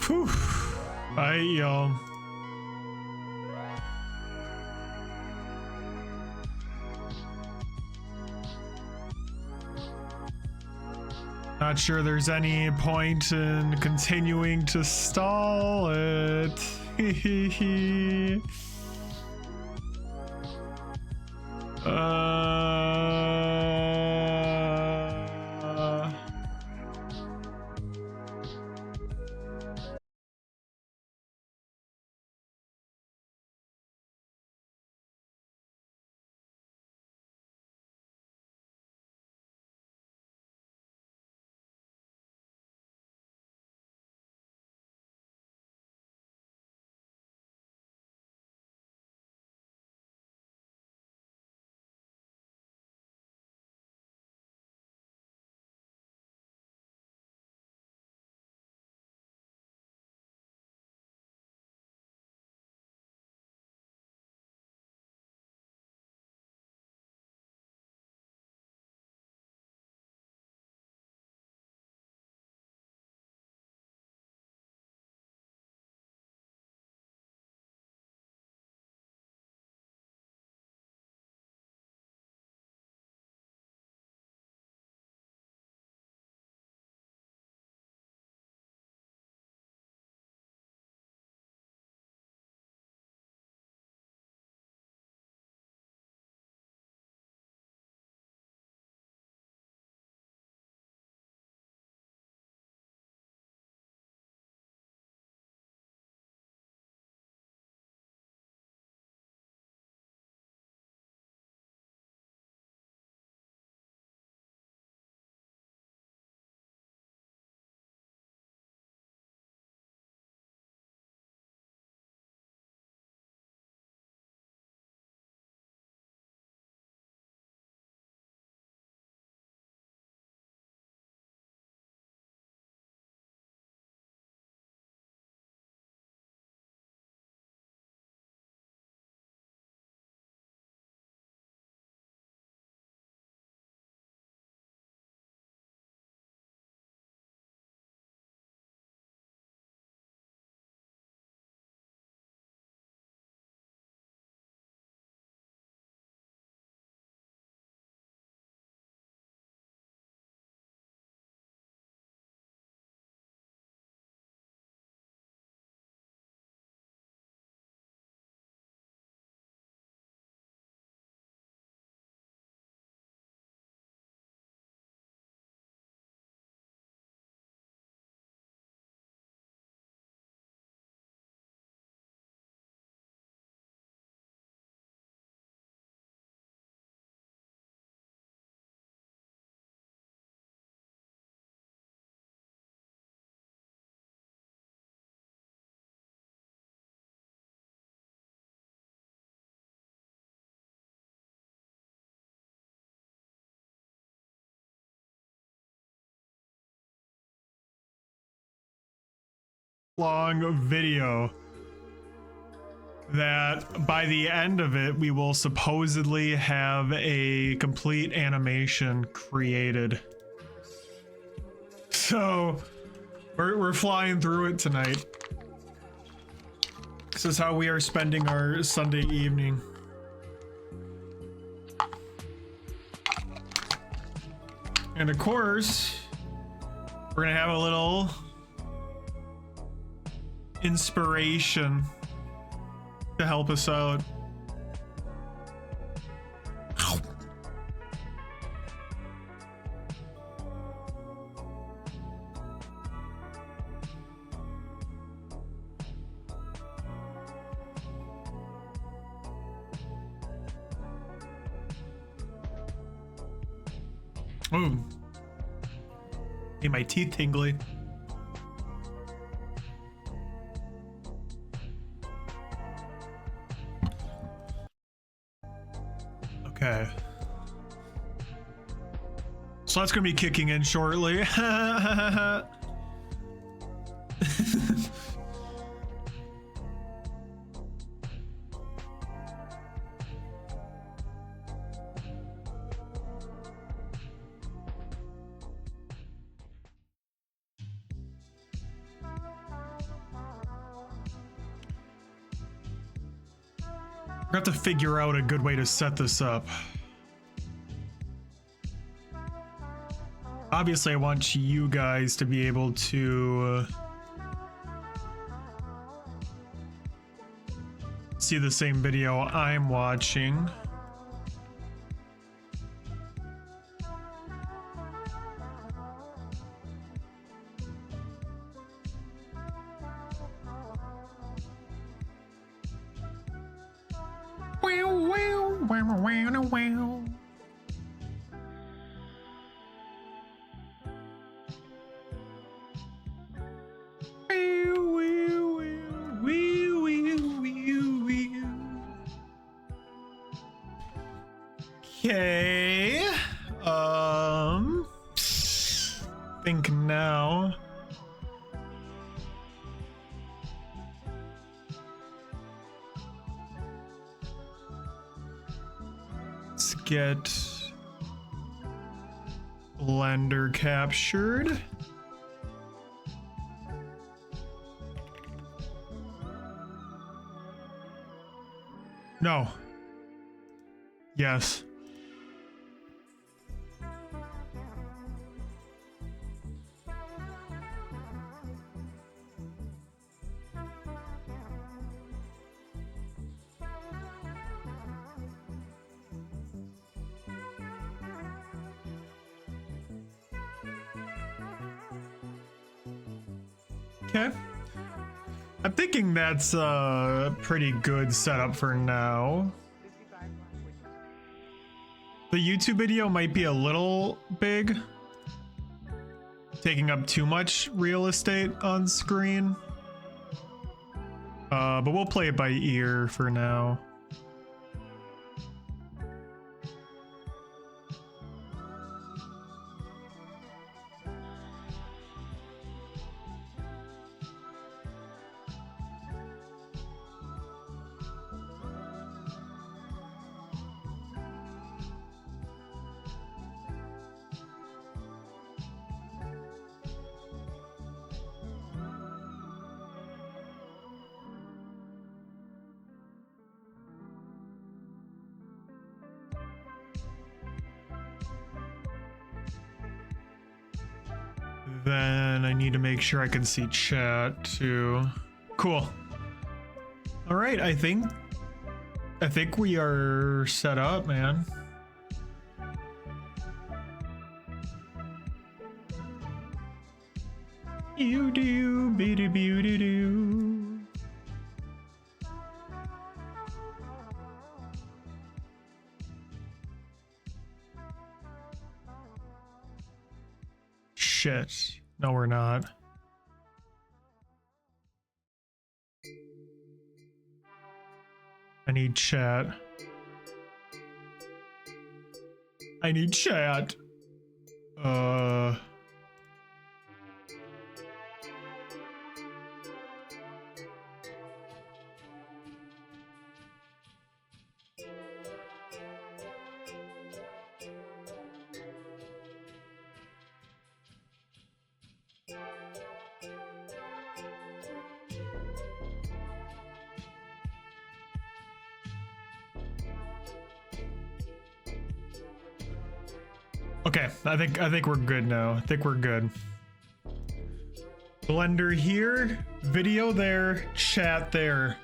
Whew. Alright, y'all. Not sure there's any point in continuing to stall it. Long video that by the end of it we will supposedly have a complete animation created. So we're flying through it tonight. This is how we are spending our Sunday evening. And of course, we're gonna have a little inspiration to help us out. Ooh. Made my teeth tingly. Okay. So that's gonna be kicking in shortly. I have to figure out a good way to set this up. Obviously, I want you guys to be able to see the same video I'm watching. Okay. Think now. Let's get Blender captured. No. Yes. Okay. I'm thinking that's a pretty good setup for now. The YouTube video might be a little big, taking up too much real estate on screen. But we'll play it by ear for now. Then I need to make sure I can see chat too. Cool. All right, I think we are set up, man. You do, be-do, be-do-do. Shit. No, we're not. I need chat. I need chat. Okay, I think we're good now. I think we're good. Blender here, video there, chat there.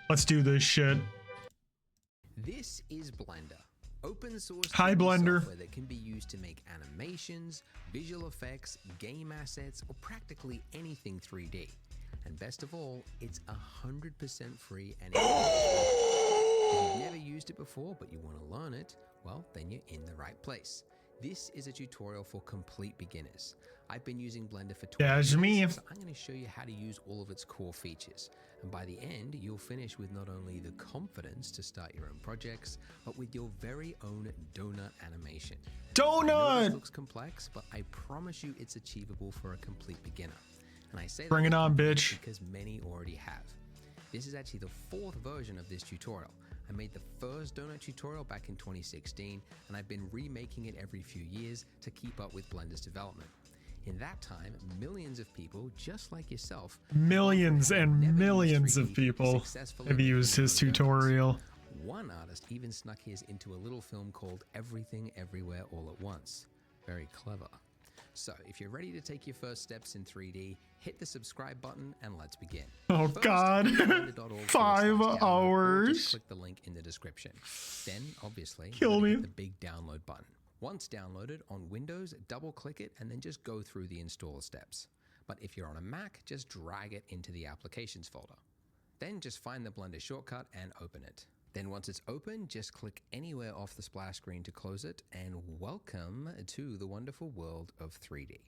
Let's do this shit. This is Blender, open source Hi, Blender. software that can be used to make animations, visual effects, game assets, or practically anything 3D. And best of all, it's 100% free and if you've never used it before but you want to learn it, well, then you're in the right place. This is a tutorial for complete beginners. I've been using Blender for 20 years, so I'm going to show you how to use all of its core features. And by the end, you'll finish with not only the confidence to start your own projects, but with your very own donut animation. I know this looks complex, but I promise you it's achievable for a complete beginner. And I say Bring it on, bitch. Because many already have. This is actually the 4th version of this tutorial. I made the first donut tutorial back in 2016, and I've been remaking it every few years to keep up with Blender's development. In that time, millions of people, just like yourself, Millions and never used millions of 3D, people successfully have used making his their own films. tutorial. One artist even snuck his into a little film called Everything Everywhere All at Once. Very clever. So, if you're ready to take your first steps in 3D, hit the subscribe button and let's begin. Oh First, God, go to blender.org/download 5 or just hours. click the link in the description. Then, obviously, Kill you're gonna me. hit the big download button. Once downloaded on Windows, double click it and then just go through the install steps. But if you're on a Mac, just drag it into the applications folder. Then just find the Blender shortcut and open it. Then once it's open, just click anywhere off the splash screen to close it, and welcome to the wonderful world of 3D.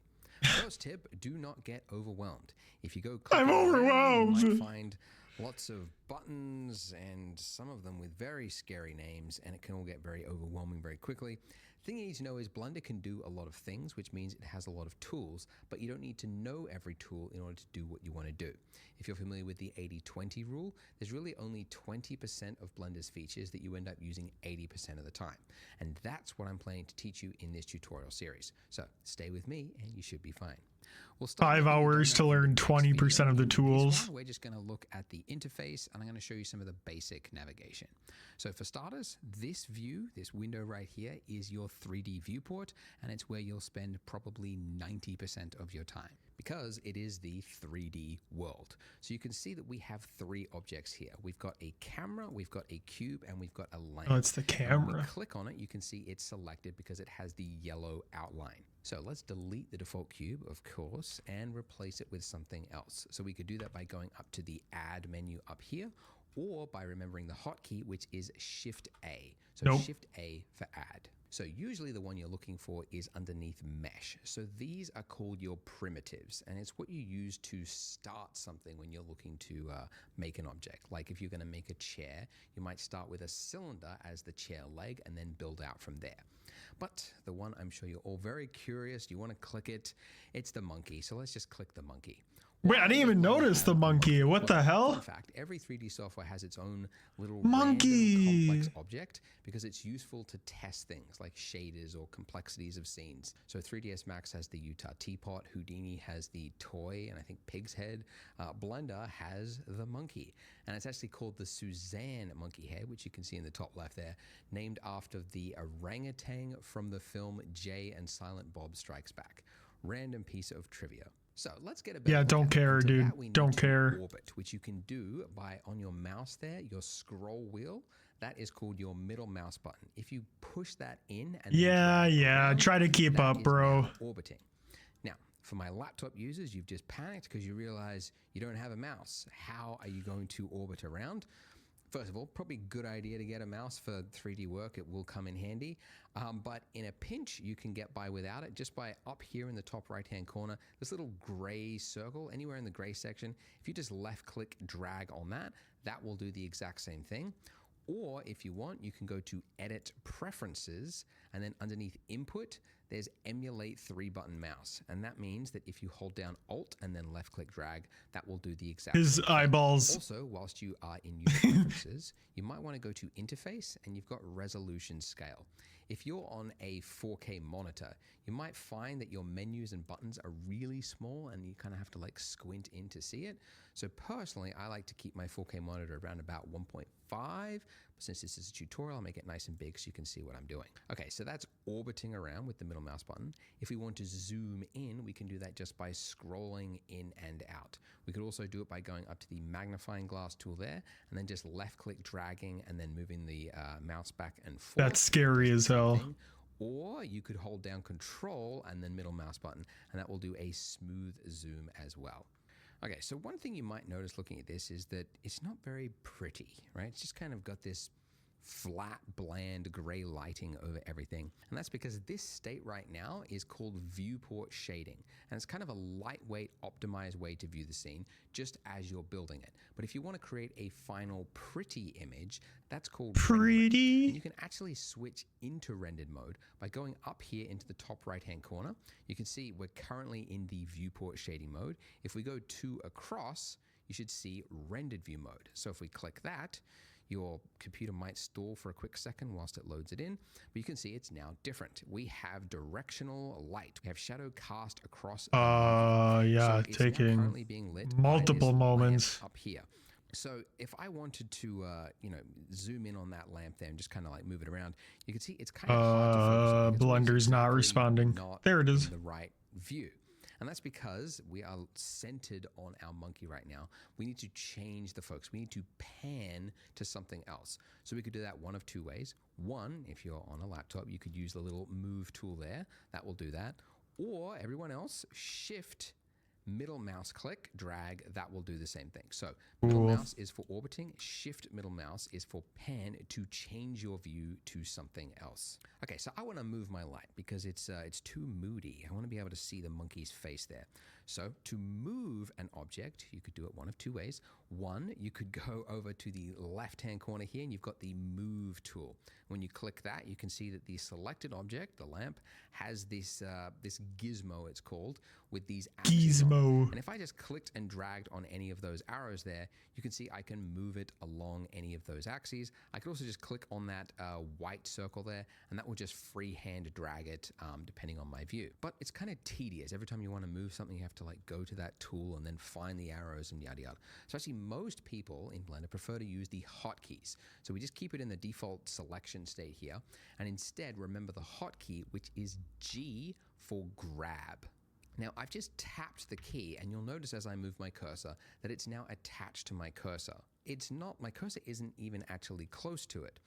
First tip, do not get overwhelmed. If you go I'm clicking around, overwhelmed. you might find lots of buttons and some of them with very scary names, and it can all get very overwhelming very quickly. The thing you need to know is Blender can do a lot of things, which means it has a lot of tools, but you don't need to know every tool in order to do what you want to do. If you're familiar with the 80-20 rule, there's really only 20% of Blender's features that you end up using 80% of the time. And that's what I'm planning to teach you in this tutorial series. So stay with me and you should be fine. We'll start 5 with hours to learn 20% of the tools. we're just going to look at the interface and I'm going to show you some of the basic navigation. So for starters, this view, this window right here is your 3D viewport, and it's where you'll spend probably 90% of your time because it is the 3D world. So you can see that we have 3 objects here. We've got a camera, we've got a cube, and we've got a lens. Oh, it's the And when we camera. click on it, you can see it's selected because it has the yellow outline. So let's delete the default cube, of course, and replace it with something else. So we could do that by going up to the Add menu up here, or by remembering the hotkey, which is Shift A. So Nope. Shift A for Add. So usually the one you're looking for is underneath Mesh. So these are called your primitives, and it's what you use to start something when you're looking to make an object. Like if you're going to make a chair, you might start with a cylinder as the chair leg and then build out from there. But the one I'm sure you're all very curious, you want to click it, it's the monkey. So let's just click the monkey. Wait, I didn't even notice the monkey. What the hell? In fact, every 3D software has its own little Monkey. random complex object because it's useful to test things like shaders or complexities of scenes. So 3ds Max has the Utah teapot, Houdini has the toy, and I think pig's head. Blender has the monkey, and it's actually called the Suzanne monkey head, which you can see in the top left there, named after the orangutan from the film Jay and Silent Bob Strikes Back. Random piece of trivia. So let's get a better Yeah, look don't at it. care, And to dude. that, we need Don't to care. Orbit, which you can do by on your mouse there, your scroll wheel. That is called your middle mouse button. If you push that in and then Yeah, drag yeah. around, Try to keep that up, is bro. now orbiting. Now, for my laptop users, you've just panicked because you realize you don't have a mouse. How are you going to orbit around? First of all, probably a good idea to get a mouse for 3D work. It will come in handy. But in a pinch, you can get by without it just by up here in the top right-hand corner, this little gray circle, anywhere in the gray section. If you just left-click, drag on that, that will do the exact same thing. Or if you want, you can go to Edit Preferences, and then underneath Input, there's Emulate 3-button mouse. And that means that if you hold down Alt and then left-click drag, that will do the exact His same thing. eyeballs. Also, whilst you are in User Preferences, you might want to go to Interface, and you've got Resolution Scale. If you're on a 4K monitor, you might find that your menus and buttons are really small and you kind of have to like squint in to see it. So personally, I like to keep my 4K monitor around about 1.5, but since this is a tutorial, I'll make it nice and big so you can see what I'm doing. Okay, so that's orbiting around with the middle mouse button. If we want to zoom in, we can do that just by scrolling in and out. We could also do it by going up to the magnifying glass tool there and then just left click dragging and then moving the mouse back and forth. That's scary as hell. Or you could hold down Control and then middle mouse button, and that will do a smooth zoom as well. Okay, so one thing you might notice looking at this is that it's not very pretty, right? It's just kind of got this flat, bland, gray lighting over everything. And that's because this state right now is called viewport shading. And it's kind of a lightweight, optimized way to view the scene just as you're building it. But if you want to create a final pretty image, that's called rendering. Pretty. And you can actually switch into rendered mode by going up here into the top right-hand corner. You can see we're currently in the viewport shading mode. If we go 2 across, you should see rendered view mode. So if we click that, Your computer might stall for a quick second whilst it loads it in, but you can see it's now different. We have directional light. We have shadow cast across the movie. Yeah, So it's now taking currently being lit by multiple this moments. lamp up here. So if I wanted to, zoom in on that lamp there and just kind of like move it around, you can see it's kind of hard to focus on. It's always Blender's not exactly responding. not There it is. in the right view. And that's because we are centered on our monkey right now. We need to change the focus. We need to pan to something else. So we could do that one of two ways. One, if you're on a laptop, you could use the little move tool there. That will do that. Or everyone else, shift middle mouse click, drag, that will do the same thing. So middle mouse is for orbiting, shift middle mouse is for pan to change your view to something else. Okay, so I want to move my light because it's too moody. I want to be able to see the monkey's face there. So to move an object, you could do it one of two ways. One, you could go over to the left-hand corner here and you've got the move tool. When you click that, you can see that the selected object, the lamp, has this gizmo, it's called, with these axes on it. And if I just clicked and dragged on any of those arrows there, you can see I can move it along any of those axes. I could also just click on that white circle there, and that will just freehand drag it depending on my view. But it's kind of tedious. Every time you want to move something, you have to like go to that tool and then find the arrows and yada yada. So actually most people in Blender prefer to use the hotkeys. So we just keep it in the default selection state here, and instead remember the hotkey, which is G for grab. Now I've just tapped the key and you'll notice as I move my cursor that it's now attached to my cursor. My cursor isn't even actually close to it.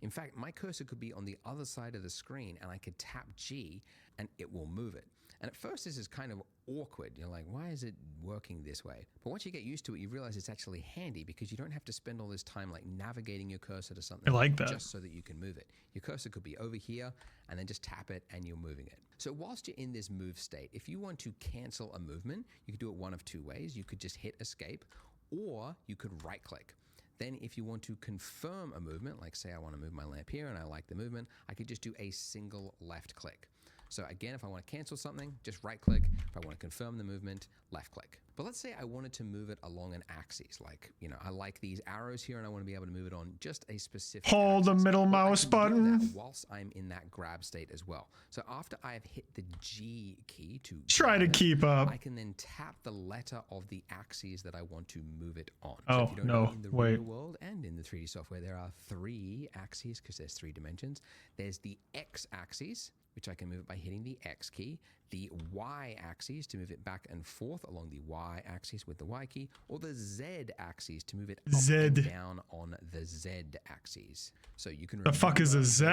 In fact, my cursor could be on the other side of the screen and I could tap G and it will move it. And at first this is kind of awkward. You're like, why is it working this way? But once you get used to it, you realize it's actually handy because you don't have to spend all this time like navigating your cursor to something. I like that. Just so that you can move it. Your cursor could be over here and then just tap it and you're moving it. So whilst you're in this move state, if you want to cancel a movement, you could do it one of two ways. You could just hit escape or you could right click. Then if you want to confirm a movement, like say I want to move my lamp here and I like the movement, I could just do a single left click. So again, if I want to cancel something, just right click. If I want to confirm the movement, left click. But let's say I wanted to move it along an axis. Like, I like these arrows here and I want to be able to move it on just a specific Hold the axis. middle mouse I can do button. that whilst I'm in that grab state as well. So after I've hit the G key to Try to grab it, keep up. I can then tap the letter of the axes that I want to move it on. Oh, so if you don't no, know, in the wait. real world and in the 3D software, there are 3 axes because there's 3 dimensions. There's the X axis, which I can move it by hitting the X key, the Y axis to move it back and forth along the Y axis with the Y key, or the Z axis to move it up and down on the Z axis. So you can The fuck is a Z?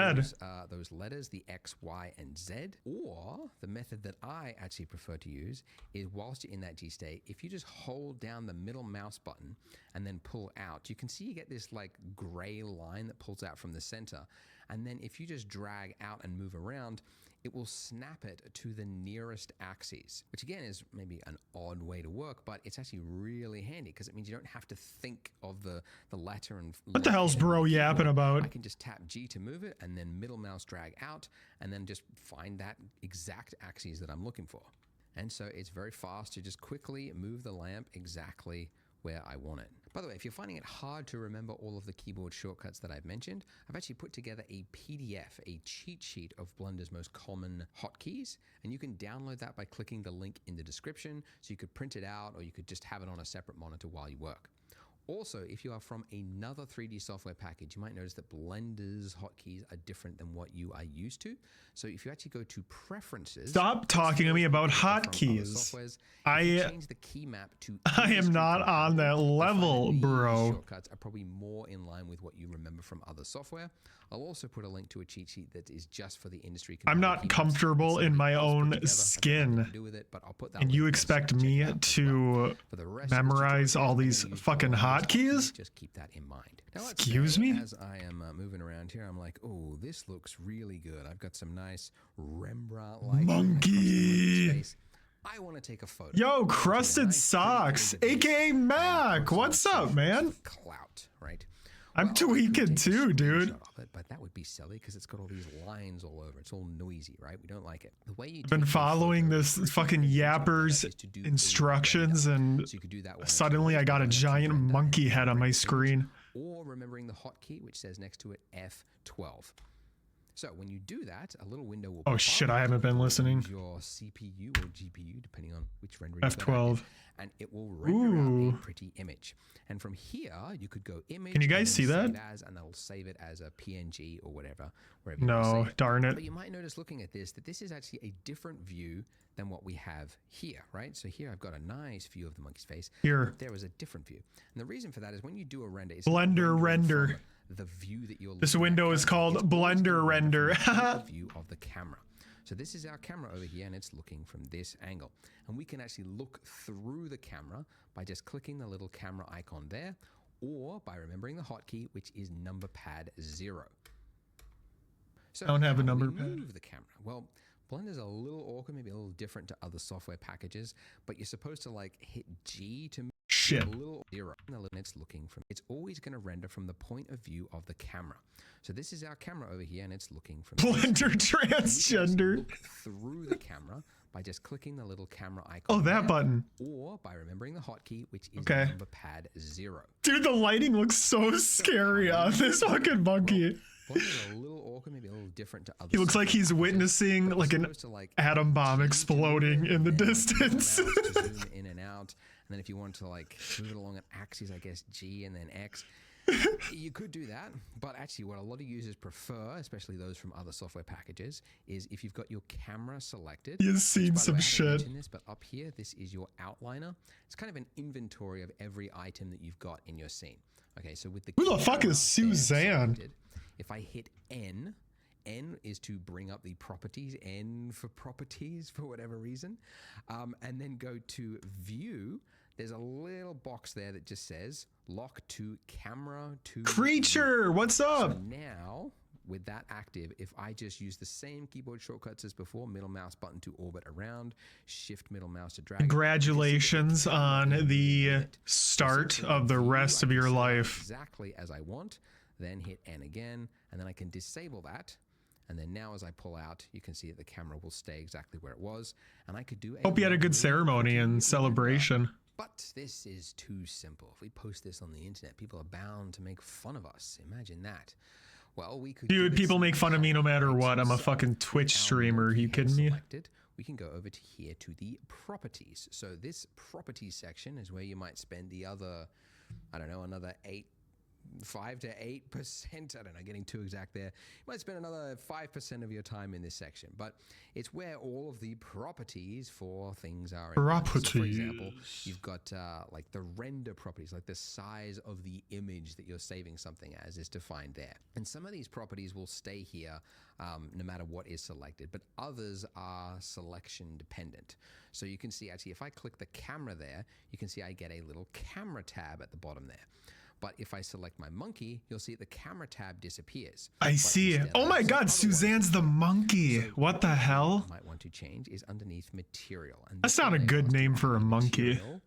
those letters, the X, Y, and Z. Or the method that I actually prefer to use is whilst you're in that G state, if you just hold down the middle mouse button and then pull out, you can see you get this like gray line that pulls out from the center. And then if you just drag out and move around, it will snap it to the nearest axes, which again is maybe an odd way to work, but it's actually really handy because it means you don't have to think of the letter and What the hell's bro yapping about? I can just tap G to move it and then middle mouse drag out and then just find that exact axis that I'm looking for. And so it's very fast to just quickly move the lamp exactly where I want it. By the way, if you're finding it hard to remember all of the keyboard shortcuts that I've mentioned, I've actually put together a PDF, a cheat sheet of Blender's most common hotkeys, and you can download that by clicking the link in the description, so you could print it out or you could just have it on a separate monitor while you work. Also, if you are from another 3D software package, you might notice that Blender's hotkeys are different than what you are used to. So if you actually go to Preferences... Stop talking to me about hotkeys. I am not on that level, bro. Shortcuts are probably more in line with what you remember from other software. I'll also put a link to a cheat sheet that is just for the industry. I'm not comfortable in my own skin, and you expect me to memorize all these fucking hotkeys? Just keep that in mind. Now, Excuse me? As I am moving around here, I'm like, oh, this looks really good. I've got some nice Rembrandt light. Monkey! I want to take a photo. Yo, Crusted Socks, aka Mac. What's up, man? Clout, right? I'm tweaking too, dude. But that would be silly because it's got all these lines all over. It's all noisy, right? We don't like it. The way you I've been following this fucking yapper's instructions, and suddenly I got a giant monkey head on my screen. or remembering the hotkey, which says next to it F12. So when you do that, a little window will pop Oh up. shit, I haven't been listening. Use your CPU or GPU, depending on which rendering you've got F12. active, and it will render out a pretty image. And from here, you could go image. Can you guys and see then that? save as, and that'll save it as a PNG or whatever, wherever you No, want to save it. darn it. But you might notice looking at this that this is actually a different view than what we have here, right? So here I've got a nice view of the monkey's face. Here. There is a different view. And the reason for that is when you do a render, it's Blender not rendering render. from the view that you're This looking at window is currently. called It's always Blender gonna render render. from the point of view of the camera. So this is our camera over here, and it's looking from this angle. And we can actually look through the camera by just clicking the little camera icon there, or by remembering the hotkey, which is number pad 0. So I don't have a how do number we pad. move the camera? Well, Blender's a little awkward, maybe a little different to other software packages, but you're supposed to like hit G to move Shit. a little 0. And it's looking from. It's always going to render from the point of view of the camera. So this is our camera over here, and it's looking from this Blender angle. And we can actually transgender. look through the camera by just clicking the little camera icon. Oh, that there, button. or by remembering the hotkey, which is Okay. number pad 0. Dude, the lighting looks so scary on this fucking monkey. Blender's a little awkward, maybe a little different to other. He looks like he's software packages, witnessing but like you're an supposed to, like, atom bomb G to exploding move it, in the and then, like, distance. mouse to zoom in and out. And then if you want to like move it along an axis, I guess G and then X. You could do that, but actually what a lot of users prefer, especially those from other software packages, is if you've got your camera selected. You've seen which, by the some way, I haven't shit. mentioned this, but up here, this is your outliner. It's kind of an inventory of every item that you've got in your scene. Okay, so with the Who the fuck camera is there Suzanne? selected, if I hit N, N is to bring up the properties, N for properties for whatever reason, and then go to view. There's a little box there that just says lock to camera to Creature, what's view. up? So now with that active, if I just use the same keyboard shortcuts as before, middle mouse button to orbit around, shift middle mouse to drag. Congratulations on the start of the rest of your life. Exactly as I want, then hit N again, and then I can disable that. And then now as I pull out, you can see that the camera will stay exactly where it was. And I could do a Hope you had a good really ceremony pretty and render. celebration. But this is too simple. If we post this on the internet, people are bound to make fun of us. Imagine that. Well, we could Dude, give it people some make fun of me no matter color. what. I'm a So fucking with Twitch our streamer. monkey You head kidding me? selected, we can go over to here to the properties. So this properties section is where you might spend the other, I don't know, another 5 to 8%. I don't know, getting too exact there. You might spend another 5% of your time in this section, but it's where all of the properties for things are. in place. So for example, you've got like the render properties, like the size of the image that you're saving something as is defined there. And some of these properties will stay here no matter what is selected, but others are selection dependent. So you can see actually if I click the camera there, you can see I get a little camera tab at the bottom there. But if I select my monkey, you'll see the camera tab disappears. I see. instead Oh I my have some god, other ones. Suzanne's the monkey. So What the hell? you might want to change is underneath material. And That's this will not a enable good us to name add for a monkey. material,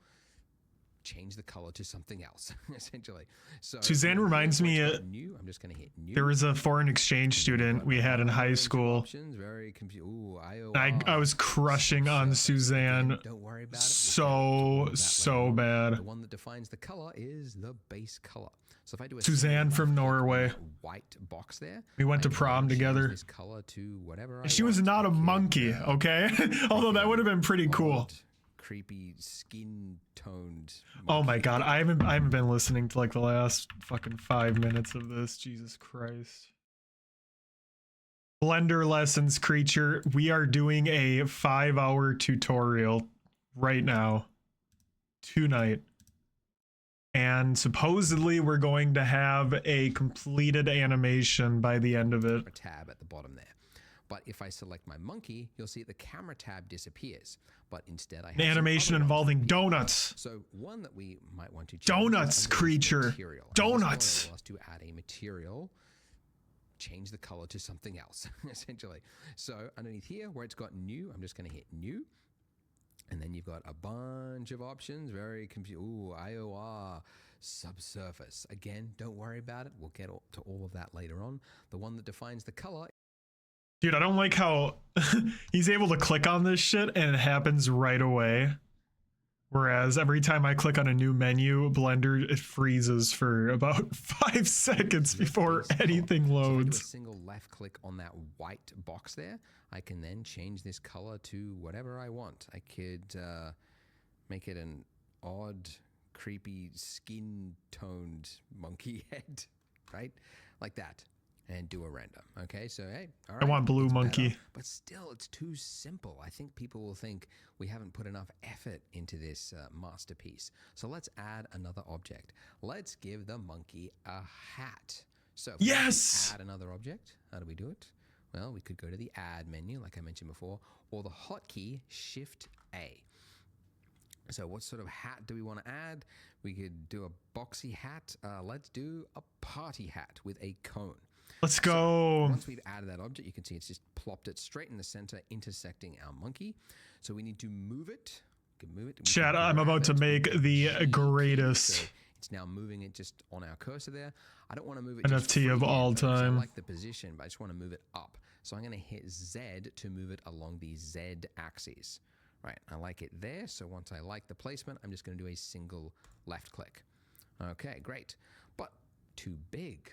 change the color to something else, essentially. So Suzanne here reminds where me, it's got new. I'm just going to hit new. There was a foreign exchange student we had in high school. Options, very Ooh, I was crushing on Suzanne Don't worry about it. so bad. The one that defines the color is the base color. So if I do a Suzanne single from left click on Norway. that white box there, We went I to can prom change together. This color to whatever. She was not a monkey, okay? Although that would have been pretty cool. Creepy skin toned. Oh my god, I haven't been listening to like the last fucking 5 minutes of this. Jesus Christ. Blender lessons, creature. We are doing a 5-hour tutorial right now. Tonight. And supposedly we're going to have a completed animation by the end of it. Tab at the bottom there. But if I select my monkey, you'll see the camera tab disappears. But instead I have An animation some other involving options here. donuts. So one that we might want to change Donuts, is underneath creature. material. And this will Donuts. enable us to add a material, change the color to something else, essentially. So underneath here, where it's got new, I'm just going to hit new. And then you've got a bunch of options. Very Ooh, IOR, subsurface. Again, don't worry about it. We'll get to all of that later on. The one that defines the color. Dude, I don't like how he's able to click on this shit and it happens right away. Whereas every time I click on a new menu, Blender, it freezes for about 5 seconds before anything So if I do a loads. single left click on that white box there, I can then change this color to whatever I want. I could make it an odd, creepy, skin-toned monkey head, right? Like that. And do a render. Okay, so hey, all right. I want blue it's monkey. better, but still, it's too simple. I think people will think we haven't put enough effort into this masterpiece. So let's add another object. Let's give the monkey a hat. So if we Yes! add another object. How do we do it? Well, we could go to the add menu, like I mentioned before, or the hotkey Shift A. So what sort of hat do we want to add? We could do a boxy hat. Let's do a party hat with a cone. Let's go. So once we've added that object, you can see it's just plopped it straight in the center, intersecting our monkey. So we need to move it. We can move it. Chat, I'm about to make the greatest So it's now moving it just on our cursor there. I don't want to move it just NFT of all freehand, though, 'cause I time. like the position, but I just want to move it up. So I'm going to hit Z to move it along the Z axis. Right, I like it there. So once I like the placement, I'm just going to do a single left click. Okay, great. But too big.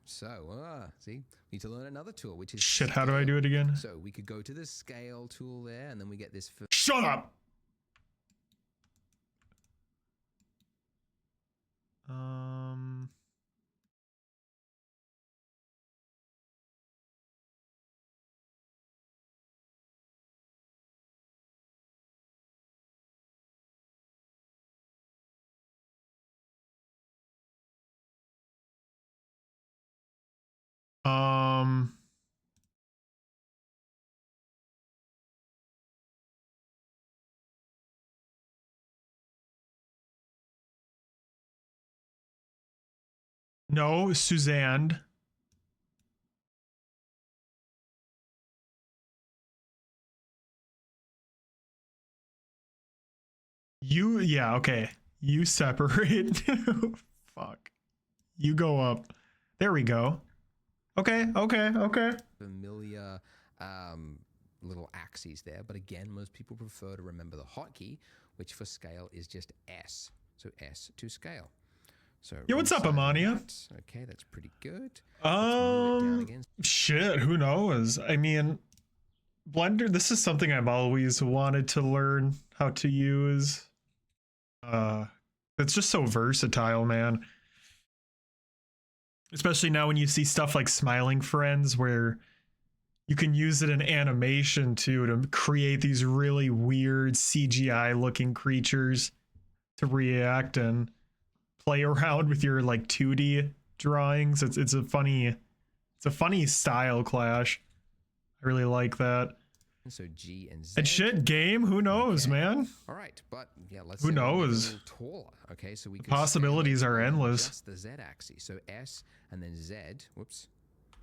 See, need to learn another tool, which is Shit, how do I do it again? So we could go to the scale tool there, and then we get this. Shut up! No, Suzanne. Yeah, okay. You separate. Fuck. You go up. There we go. Okay. Familiar little axes there, but again, most people prefer to remember the hotkey, which for scale is just S. So S to scale. So Yeah, what's up, Amania? Okay, that's pretty good. Let's move it down again. Shit, who knows? I mean, Blender, this is something I've always wanted to learn how to use. It's just so versatile, man. Especially now when you see stuff like Smiling Friends, where you can use it in animation too to create these really weird CGI looking creatures to react and play around with your like 2D drawings. It's a funny style clash. I really like that. So G and Z. And shit, game, who knows, man? All right, but yeah, let's Who say we're knows? a little taller. Okay, so we could Possibilities scale it are along endless. Just the Z axis. So S and then Z. Whoops.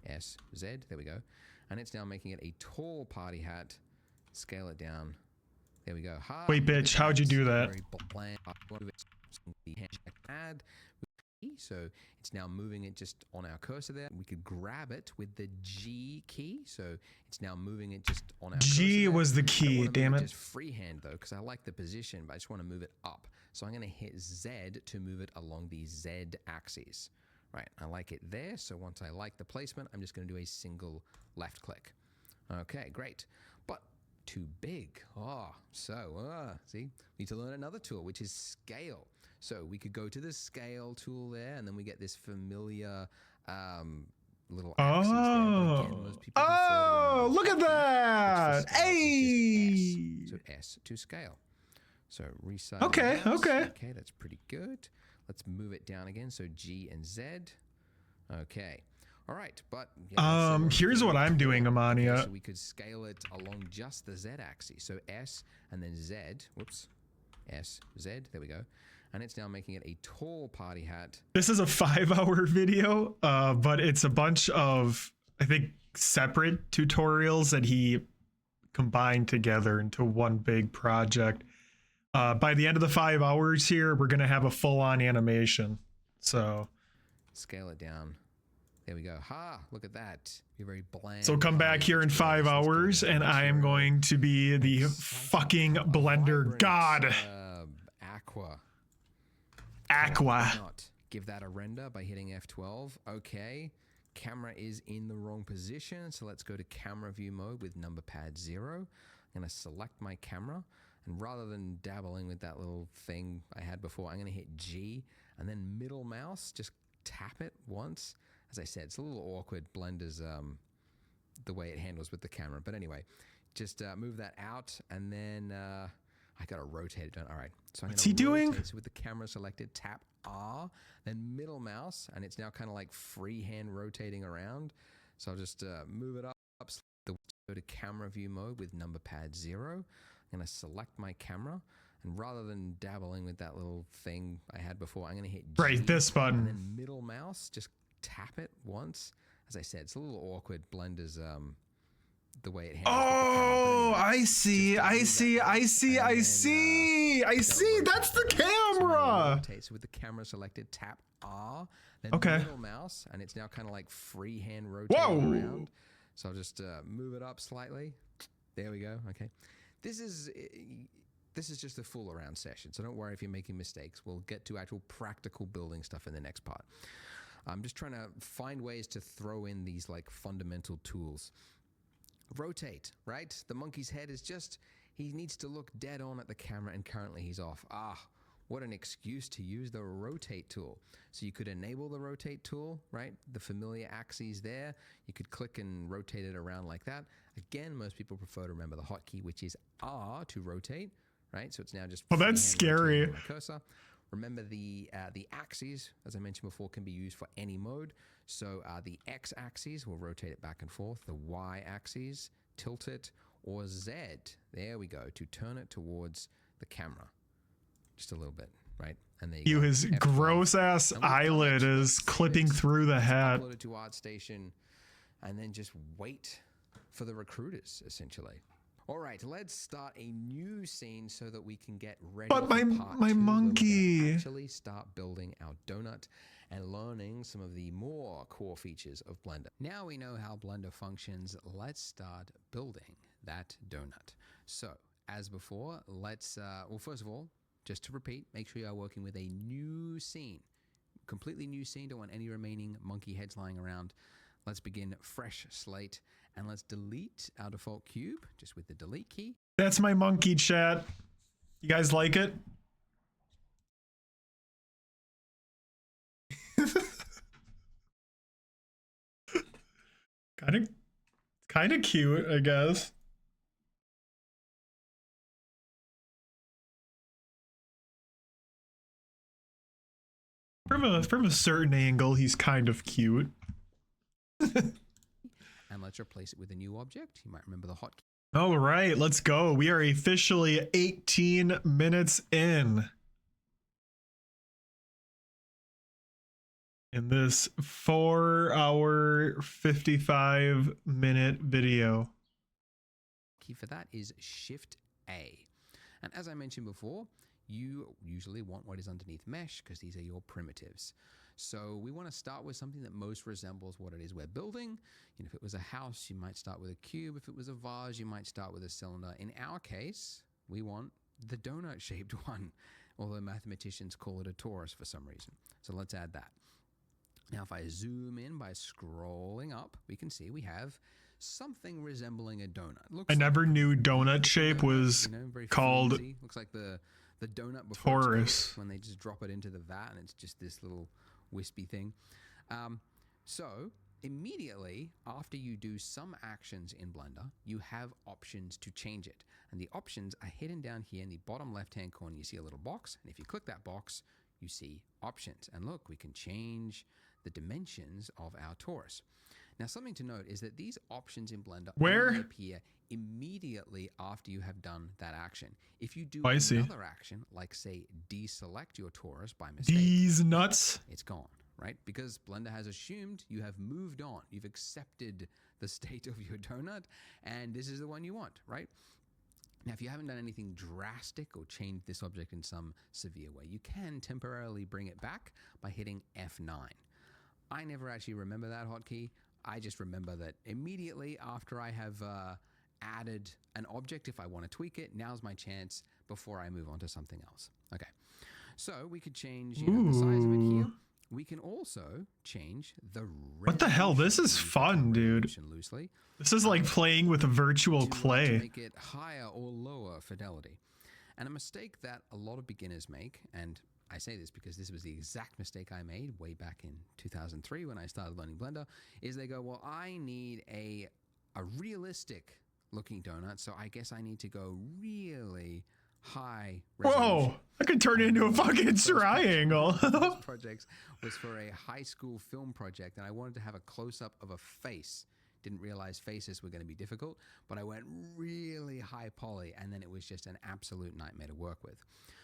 S, Z. There we go. And it's now making it a tall party hat. Scale it down. There we go. Wait, bitch, how'd you do that? Very bland. Add. So it's now moving it just on our cursor there. We could grab it with the G key. So it's now moving it just on our G cursor was the there. I don't key, wanna damn move it. Just freehand though, because I like the position, but I just want to move it up. So I'm going to hit Z to move it along the Z axis. Right, I like it there. So once I like the placement, I'm just going to do a single left click. Okay, great. But too big. See, need to learn another tool, which is scale. So we could go to the scale tool there, and then we get this familiar little axes there. But again, most people prefer to remember Look at the hotkey, that! which for scale Hey! is just S. So S to scale. So resize. Okay, the mouse. okay. Okay, that's pretty good. Let's move it down again. So G and Z. Okay. All right, but yeah, here's what I'm doing, Amania. So we could scale it along just the Z axis. So S and then Z. Whoops. S, Z. There we go. And it's now making it a tall party hat. This is a 5-hour video, but it's a bunch of, I think, separate tutorials that he combined together into one big project. By the end of the 5 hours here, we're going to have a full-on animation. So Scale it down. There we go. Look at that. You're very bland. So come back here in 5 hours, and I am going to be the fucking Blender god. Aqua. Aqua. Not give that a render by hitting F12. Okay. Camera is in the wrong position, so let's go to camera view mode with number pad 0. I'm going to select my camera, and rather than dabbling with that little thing I had before, I'm going to hit G and then middle mouse, just tap it once. As I said, it's a little awkward, Blender's the way it handles with the camera, but anyway, just move that out, and then I got to rotate it. All right, so I'm What's he doing? So with the camera selected, tap R, then middle mouse, and it's now kind of like freehand rotating around. So I'll just move it up, go to camera view mode with number pad 0. I'm going to select my camera, and rather than dabbling with that little thing I had before, I'm going to hit G, Right, this button. and then middle mouse, just tap it once. As I said, it's a little awkward, Blender's the way it handles. Oh, I see. That's the camera. So with the camera selected, tap R, then Okay. middle mouse, and it's now kind of like freehand rotating around. So I'll just move it up slightly. There we go. Okay. This is just a fool around session, so don't worry if you're making mistakes. We'll get to actual practical building stuff in the next part. I'm just trying to find ways to throw in these like fundamental tools. Rotate, right? The monkey's head is just, he needs to look dead on at the camera, and currently he's off. What an excuse to use the rotate tool. So you could enable the rotate tool, right? The familiar axes there. You could click and rotate it around like that. Again, most people prefer to remember the hotkey, which is R to rotate, right? So it's now just. Oh, that's scary. My cursor. Remember the axes, as I mentioned before, can be used for any mode. So the X axis will rotate it back and forth. The Y axis, tilt it, or Z, there we go, to turn it towards the camera. Just a little bit, right? And there you go. His gross ass eyelid is clipping through the hat. Upload it to ArtStation, and then just wait for the recruiters, essentially. All right, let's start a new scene so that we can get ready. But my monkey. Actually start building our donut and learning some of the more core features of Blender. Now we know how Blender functions, let's start building that donut. So, as before, let's, well, first of all, just to repeat, make sure you are working with a new scene. Completely new scene, don't want any remaining monkey heads lying around. Let's begin fresh slate, and let's delete our default cube, just with the delete key. That's my monkey, chat. You guys like it? kind of cute, I guess. From a certain angle, he's kind of cute. And let's replace it with a new object. You might remember the hotkey. All right, let's go. We are officially 18 minutes in this 4-hour 55-minute video. Key for that is Shift A. And as I mentioned before, you usually want what is underneath mesh because these are your primitives. So we want to start with something that most resembles what it is we're building. You know, if it was a house, you might start with a cube. If it was a vase, you might start with a cylinder. In our case, we want the donut-shaped one, although mathematicians call it a torus for some reason. So let's add that. Now, if I zoom in by scrolling up, we can see we have something resembling a donut. I never knew donut shape was called flimsy. Looks like the donut before torus when they just drop it into the vat and it's just this little wispy thing. So immediately after you do some actions in Blender, you have options to change it. And the options are hidden down here in the bottom left-hand corner. You see a little box, and if you click that box, you see options. And look, we can change the dimensions of our torus. Now, something to note is that these options in Blender only appear immediately after you have done that action. If you do another action, like say deselect your torus by mistake, these nuts, it's gone, right? Because Blender has assumed you have moved on. You've accepted the state of your donut, and this is the one you want, right? Now, if you haven't done anything drastic or changed this object in some severe way, you can temporarily bring it back by hitting F9. I never actually remember that hotkey. I just remember that immediately after I have added an object. If I want to tweak it, now's my chance before I move on to something else. Okay, so we could change the size of it here. We can also change the What the hell? This is fun, dude. Loosely. This is like playing with a virtual to clay. make it higher or lower fidelity. And a mistake that a lot of beginners make, and I say this because this was the exact mistake I made way back in 2003 when I started learning Blender, is they go, well, I need a realistic looking donut, so I guess I need to go really high resolution. Whoa, I could turn it into a fucking triangle. Those projects was for a high school film project, and I wanted to have a close-up of a face. Didn't realize faces were going to be difficult, but I went really high poly, and then it was just an absolute nightmare to work with.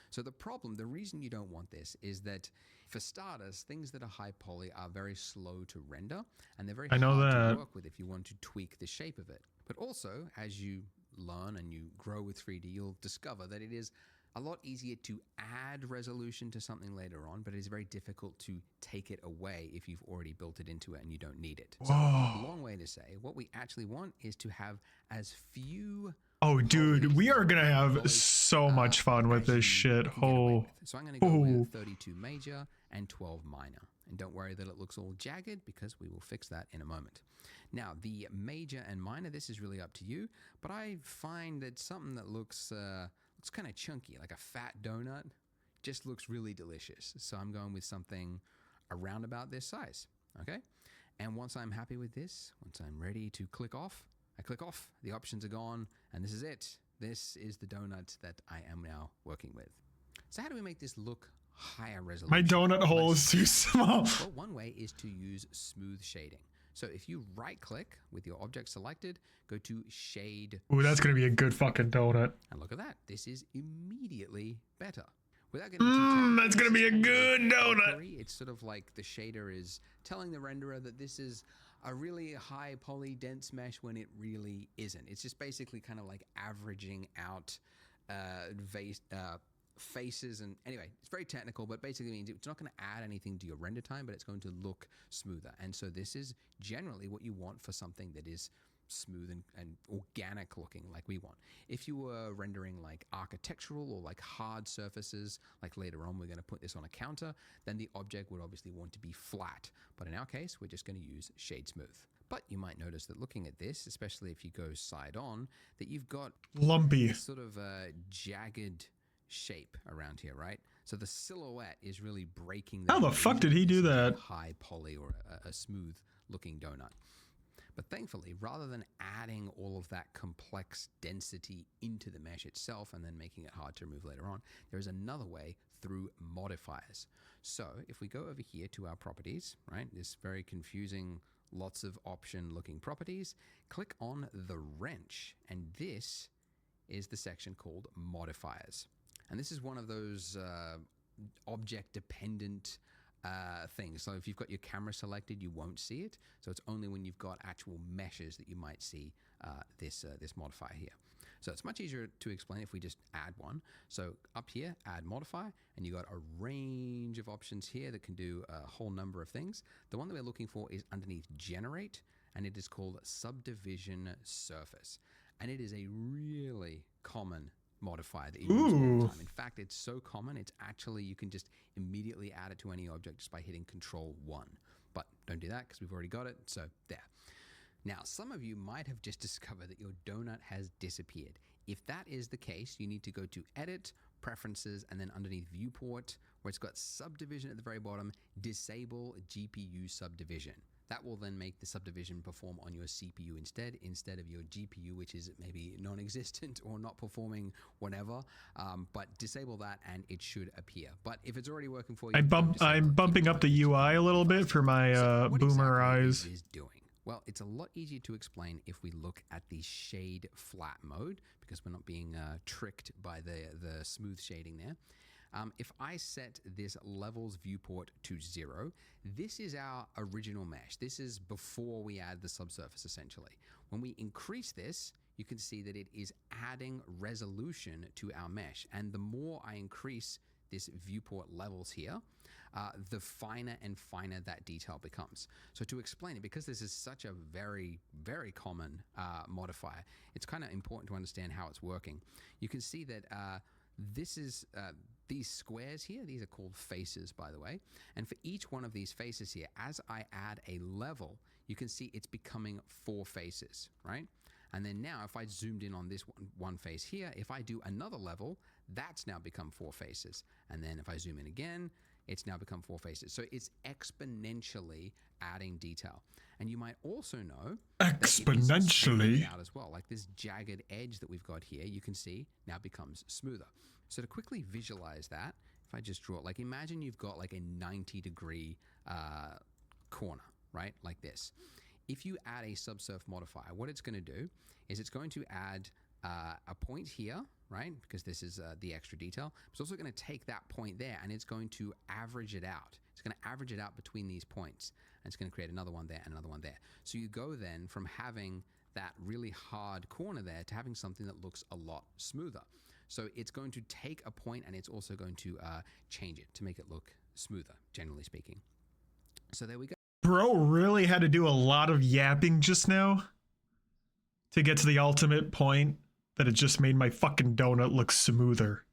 So the reason you don't want this is that, for starters, things that are high poly are very slow to render, and they're very hard to work with if you want to tweak the shape of it. But also, as you learn and you grow with 3D, you'll discover that it is a lot easier to add resolution to something later on, but it is very difficult to take it away if you've already built it into it and you don't need it. So, a long way to say, what we actually want is to have as few... Oh, dude, we are gonna have so much fun with this shit. Oh, so I'm gonna go with 32 major and 12 minor. And don't worry that it looks all jagged, because we will fix that in a moment. Now, the major and minor, this is really up to you, but I find that something that looks kind of chunky, like a fat donut, just looks really delicious. So I'm going with something around about this size, okay? And once I'm happy with this, once I'm ready to click off, I click off, the options are gone, and this is it. This is the donut that I am now working with. So how do we make this look higher resolution? My donut hole is too small. Well, one way is to use smooth shading. So if you right click with your object selected, go to shade. Ooh, that's going to be a good fucking donut. And look at that. This is immediately better. Without getting too that's going to be a good donut. It's sort of like the shader is telling the renderer that this is a really high poly dense mesh when it really isn't. It's just basically kind of like averaging out faces, and anyway, it's very technical, but basically means it's not going to add anything to your render time, but it's going to look smoother. And so this is generally what you want for something that is smooth and organic looking, like we want. If you were rendering like architectural or like hard surfaces, like later on we're going to put this on a counter, then the object would obviously want to be flat. But in our case, we're just going to use shade smooth. But you might notice that looking at this, especially if you go side on, that you've got lumpy, sort of a jagged shape around here, right? So the silhouette is really breaking that. How the fuck did he do that? High poly or a smooth looking donut. But thankfully, rather than adding all of that complex density into the mesh itself and then making it hard to remove later on, there is another way through modifiers. So if we go over here to our properties, right, this very confusing, lots of option looking properties, click on the wrench, and this is the section called modifiers. And this is one of those object dependent things. So if you've got your camera selected, you won't see it. So it's only when you've got actual meshes that you might see this modifier here. So it's much easier to explain if we just add one. So up here, add modifier, and you got a range of options here that can do a whole number of things. The one that we're looking for is underneath generate, and it is called subdivision surface. And it is a really common modifier that you use all the time. In fact, it's so common, it's actually, you can just immediately add it to any object just by hitting Control 1. But don't do that because we've already got it, so there. Now, some of you might have just discovered that your donut has disappeared. If that is the case, you need to go to Edit, Preferences, and then underneath Viewport, where it's got Subdivision at the very bottom, Disable GPU Subdivision. That will then make the subdivision perform on your CPU instead of your GPU, which is maybe non-existent or not performing whatever. But disable that and it should appear. But if it's already working for you, I'm bumping up the UI a little bit for my boomer eyes. Is doing? Well, it's a lot easier to explain if we look at the shade flat mode, because we're not being tricked by the smooth shading there. If I set this levels viewport to 0, this is our original mesh. This is before we add the subsurface, essentially. When we increase this, you can see that it is adding resolution to our mesh. And the more I increase this viewport levels here, the finer and finer that detail becomes. So to explain it, because this is such a very, very common modifier, it's kind of important to understand how it's working. You can see that this is these squares here, these are called faces, by the way. And for each one of these faces here, as I add a level, you can see it's becoming 4 faces, right? And then now if I zoomed in on this one face here, if I do another level, that's now become 4 faces. And then if I zoom in again, it's now become 4 faces. So it's exponentially adding detail. And you might also know exponentially out as well. Like this jagged edge that we've got here, you can see now becomes smoother. So to quickly visualize that, if I just draw it, like imagine you've got like a 90-degree corner, right? Like this. If you add a subsurf modifier, what it's going to do is it's going to add a point here, right? Because this is the extra detail. It's also going to take that point there and it's going to average it out. It's going to average it out between these points. And it's going to create another one there and another one there. So you go then from having that really hard corner there to having something that looks a lot smoother. So it's going to take a point and it's also going to change it to make it look smoother, generally speaking. So there we go. Bro really had to do a lot of yapping just now to get to the ultimate point that it just made my fucking donut look smoother.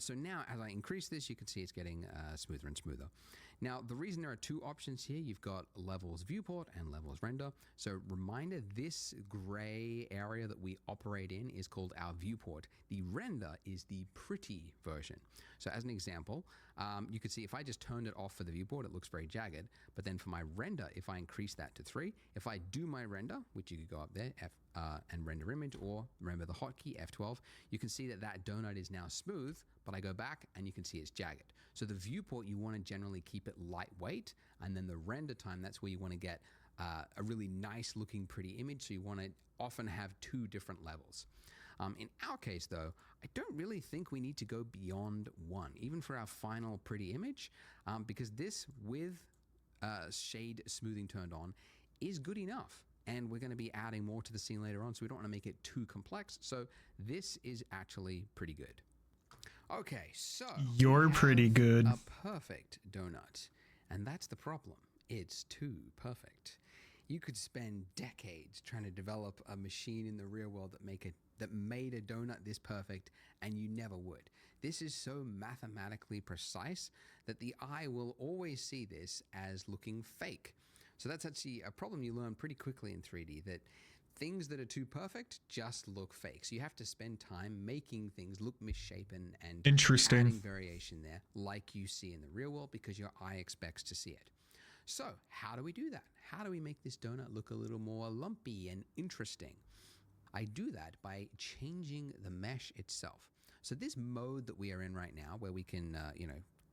So now as I increase this, you can see it's getting smoother and smoother. Now, the reason there are 2 options here, you've got levels viewport and levels render. So reminder, this gray area that we operate in is called our viewport. The render is the pretty version. So as an example, you can see if I just turned it off for the viewport, it looks very jagged. But then for my render, if I increase that to 3, if I do my render, which you could go up there, and render image, or remember the hotkey F12, you can see that that donut is now smooth, but I go back and you can see it's jagged. So the viewport, you want to generally keep it lightweight, and then the render time, that's where you want to get a really nice looking pretty image. So you want to often have 2 different levels. In our case though, I don't really think we need to go beyond 1, even for our final pretty image, because this with shade smoothing turned on is good enough. And we're going to be adding more to the scene later on, so we don't want to make it too complex. So this is actually pretty good. Okay, so you're pretty good. A perfect donut. And that's the problem. It's too perfect. You could spend decades trying to develop a machine in the real world that made a donut this perfect, and you never would. This is so mathematically precise that the eye will always see this as looking fake. So that's actually a problem you learn pretty quickly in 3D, that things that are too perfect just look fake. So you have to spend time making things look misshapen and adding variation there like you see in the real world, because your eye expects to see it. So how do we do that? How do we make this donut look a little more lumpy and interesting? I do that by changing the mesh itself. So this mode that we are in right now, where we can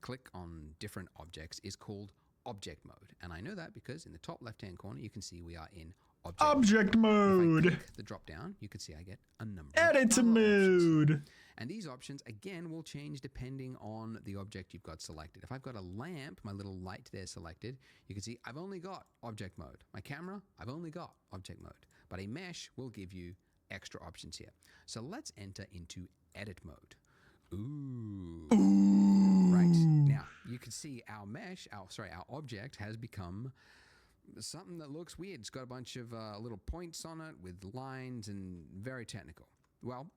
click on different objects, is called object mode. And I know that because in the top left-hand corner, you can see we are in object mode. If I click the drop down, you can see I get a number of edit mode. Options. And these options, again, will change depending on the object you've got selected. If I've got a lamp, my little light there selected, you can see I've only got object mode. My camera, I've only got object mode. But a mesh will give you extra options here. So let's enter into edit mode. Ooh. Right. Now, you can see our mesh, our object has become something that looks weird. It's got a bunch of little points on it with lines and very technical. Well,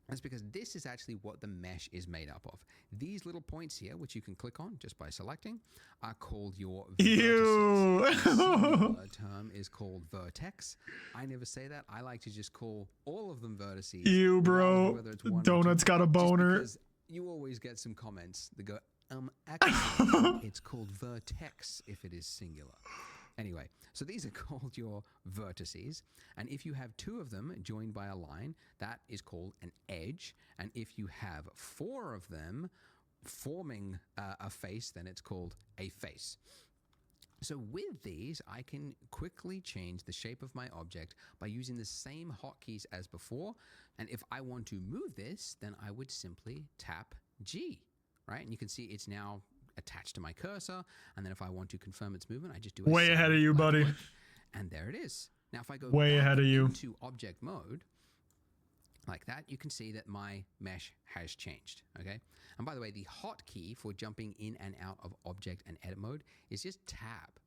that's because this is actually what the mesh is made up of. These little points here, which you can click on just by selecting, are called your vertices. The term is called vertex. I never say that. I like to just call all of them vertices. You, bro. Donut's got a boner. You always get some comments that go, actually, it's called vertex if it is singular. Anyway, so these are called your vertices, and if you have 2 of them joined by a line, that is called an edge, and if you have 4 of them forming a face, then it's called a face. So with these, I can quickly change the shape of my object by using the same hotkeys as before, and if I want to move this, then I would simply tap G, right? And you can see it's now attached to my cursor, and then if I want to confirm its movement, I just do way ahead of you, buddy. And there it is. Now if I go way ahead of you into object mode, like that, you can see that my mesh has changed, okay? And by the way, the hotkey for jumping in and out of object and edit mode is just tab,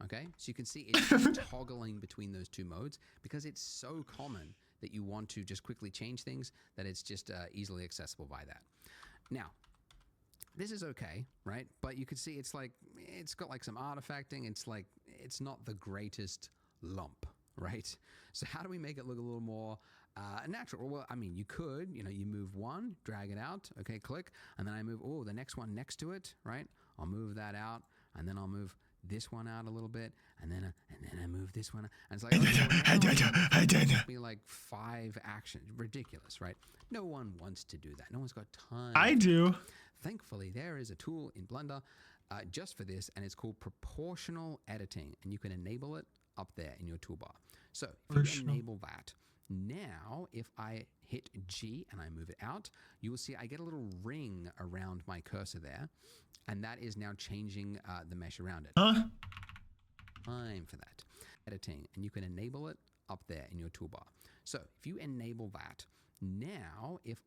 okay? So you can see it's just toggling between those two modes because it's so common that you want to just quickly change things that it's just easily accessible by that. Now, this is okay, right? But you can see it's like, it's got like some artifacting. It's like, it's not the greatest lump, right? So how do we make it look a little more natural? Well, I mean, you could, you know, you move one, drag it out, okay, click, and then I move, the next one next to it, right? I'll move that out, and then I'll move this one out a little bit, and then I move this one, and it's like, be like 5 actions, ridiculous, right? No one wants to do that. No one's got time. I do. Thankfully, there is a tool in Blender just for this, and it's called proportional editing, and you can enable it up there in your toolbar. So if you enable that, now if I hit G and I move it out, you will see I get a little ring around my cursor there, and that is now changing the mesh around it. Time for that. Editing, and you can enable it up there in your toolbar. So if you enable that, now if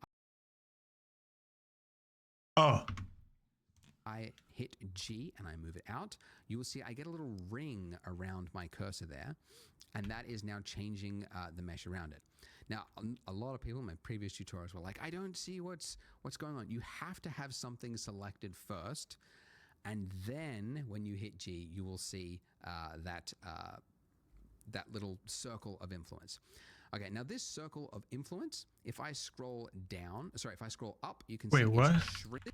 I hit G and I move it out, you will see I get a little ring around my cursor there, and that is now changing the mesh around it. Now, a lot of people in my previous tutorials were like, I don't see what's going on. You have to have something selected first, and then when you hit G, you will see that little circle of influence. Okay, now this circle of influence, if I scroll up, you can see it's shrinked.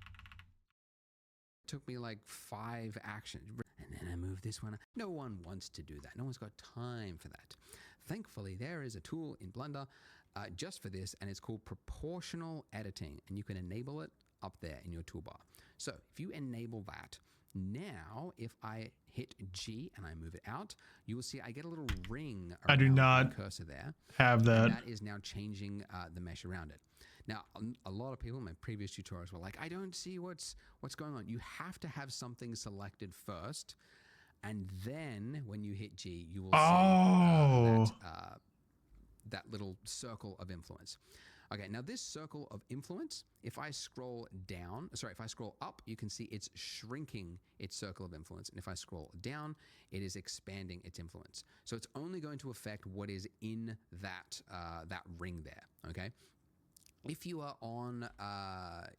Took me like 5 actions, and then I move this one. No one wants to do that. No one's got time for that. Thankfully, there is a tool in Blender just for this, and it's called proportional editing, and you can enable it up there in your toolbar. So if you enable that, now if I hit G and I move it out, you will see I get a little ring around my cursor there. Have that. And that is now changing the mesh around it. Now, a lot of people in my previous tutorials were like, I don't see what's going on. You have to have something selected first, and then when you hit G, you will see that little circle of influence. Okay, now this circle of influence, if I scroll up, you can see it's shrinking its circle of influence. And if I scroll down, it is expanding its influence. So it's only going to affect what is in that ring there, okay? If you are on,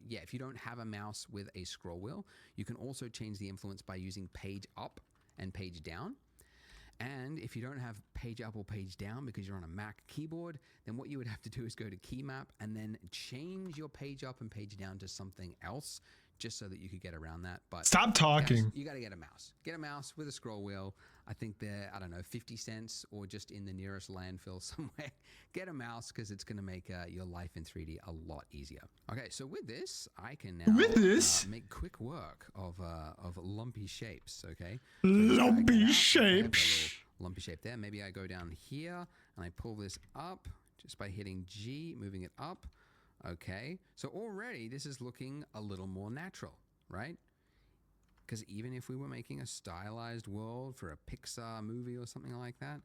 if you don't have a mouse with a scroll wheel, you can also change the influence by using page up and page down. And if you don't have page up or page down because you're on a Mac keyboard, then what you would have to do is go to key map and then change your page up and page down to something else just so that you could get around that. But stop talking. Guys, you got to get a mouse. Get a mouse with a scroll wheel. I think they're, 50 cents or just in the nearest landfill somewhere. Get a mouse because it's going to make your life in 3D a lot easier. Okay, so with this, I can now make quick work of lumpy shapes, okay? So lumpy shapes. Lumpy shape there. Maybe I go down here and I pull this up just by hitting G, moving it up. Okay, so already this is looking a little more natural, right? Because even if we were making a stylized world for a Pixar movie or something like that,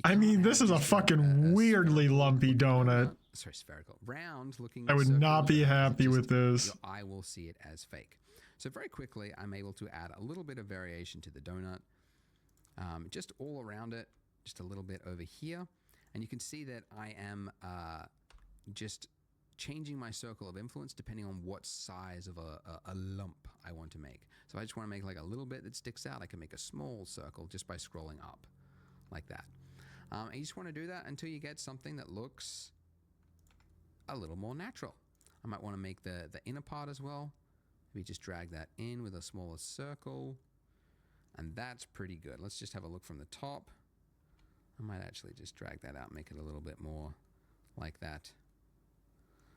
I mean, this is a fucking weirdly lumpy donut. Sorry, spherical. Round looking. I would not be happy with this. Your eye will see it as fake. So very quickly, I'm able to add a little bit of variation to the donut. Just all around it, just a little bit over here. And you can see that I am just changing my circle of influence depending on what size of a lump I want to make. So I just want to make like a little bit that sticks out. I can make a small circle just by scrolling up like that. And you just want to do that until you get something that looks a little more natural. I might want to make the inner part as well. Maybe just drag that in with a smaller circle. And that's pretty good. Let's just have a look from the top. I might actually just drag that out, make it a little bit more like that.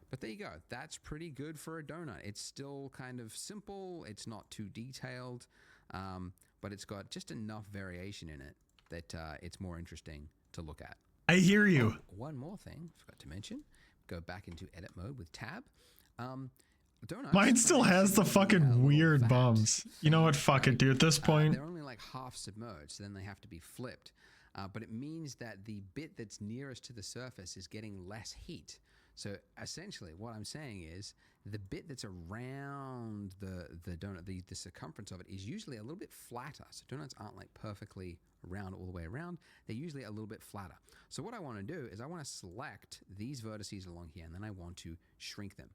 But there you go. That's pretty good for a donut. It's still kind of simple. It's not too detailed, but it's got just enough variation in it that it's more interesting to look at. I hear you. One more thing I forgot to mention. Go back into edit mode with tab. Donuts, mine still has the fucking weird bumps. You know what? Fuck it, dude. At this point, they're only like half submerged, so then they have to be flipped. But it means that the bit that's nearest to the surface is getting less heat. So essentially what I'm saying is the bit that's around the donut, the circumference of it is usually a little bit flatter. So donuts aren't like perfectly round all the way around. They're usually a little bit flatter. So what I want to do is I want to select these vertices along here, and then I want to shrink them.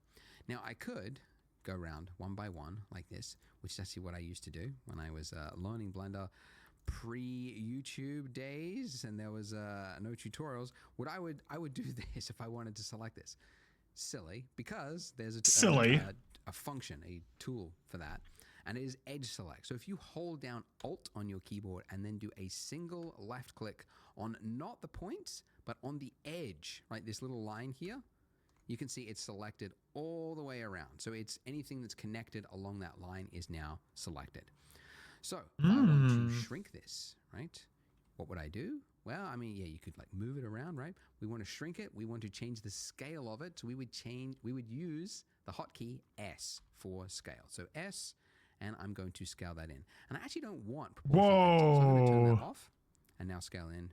Now I could go around one by one like this, which is actually what I used to do when I was learning Blender pre-YouTube days, and there was no tutorials. What I would do this if I wanted to select this. Silly, because there's a function, a tool for that, and it is edge select. So if you hold down Alt on your keyboard and then do a single left click on not the points, but on the edge, right, this little line here, you can see it's selected all the way around. So it's anything that's connected along that line is now selected. So if I want to shrink this, right, what would I do? Well, I mean, yeah, you could like move it around, right? We want to shrink it. We want to change the scale of it. So we would use the hotkey S for scale. So S, and I'm going to scale that in. And I actually don't want proportional. So I'm going to turn that off and now scale in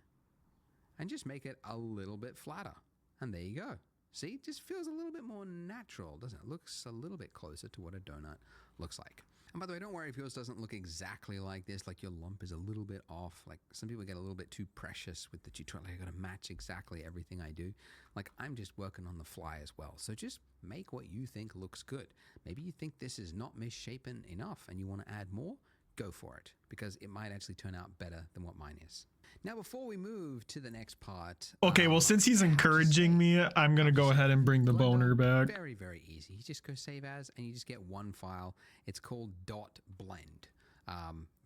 and just make it a little bit flatter. And there you go. See, it just feels a little bit more natural, doesn't it? Looks a little bit closer to what a donut looks like. And by the way, don't worry if yours doesn't look exactly like this, like your lump is a little bit off. Like some people get a little bit too precious with the tutorial. Like I got to match exactly everything I do. Like I'm just working on the fly as well. So just make what you think looks good. Maybe you think this is not misshapen enough and you want to add more, go for it, because it might actually turn out better than what mine is. Now, before we move to the next part. Okay, well, since he's encouraging me, I'm going to go ahead and bring the boner back. Very, very easy. You just go save as, and you just get one file. It's called .blend.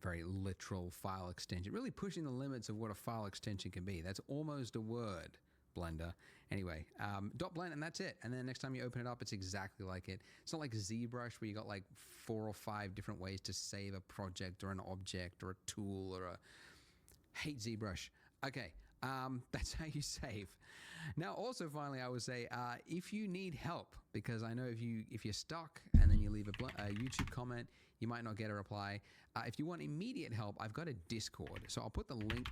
Very literal file extension. Really pushing the limits of what a file extension can be. That's almost a word, Blender. Anyway, .blend, and that's it. And then next time you open it up, it's exactly like it. It's not like ZBrush where you got like 4 or 5 different ways to save a project or an object or a tool or a... Hate ZBrush. Okay, that's how you save. Now, also, finally, I would say if you need help, because I know if you're stuck and then you leave a YouTube comment, you might not get a reply. If you want immediate help, I've got a Discord, so I'll put the link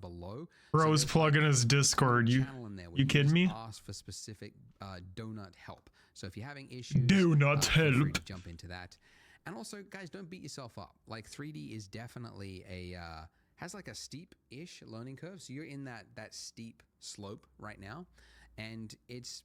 below. Bro's plugging his Discord. You kidding me? Ask for specific donut help. So if you're having issues, donut feel free help. to jump into that. And also, guys, don't beat yourself up. Like 3D is definitely has like a steep-ish learning curve. So you're in that steep slope right now. And it's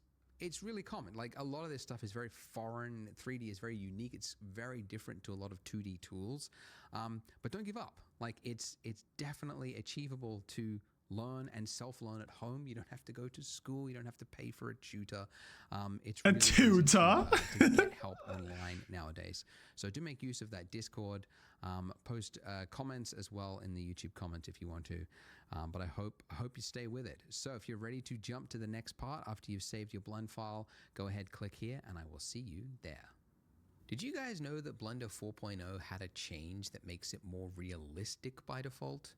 really common. Like a lot of this stuff is very foreign. 3D is very unique. It's very different to a lot of 2D tools. But don't give up. Like it's definitely achievable to learn and self-learn at home. You don't have to go to school. You don't have to pay for a tutor. It's really easy to get help online nowadays. So do make use of that Discord. Post comments as well in the YouTube comments if you want to. But I hope you stay with it. So if you're ready to jump to the next part after you've saved your blend file, go ahead, click here, and I will see you there. Did you guys know that Blender 4.0 had a change that makes it more realistic by default?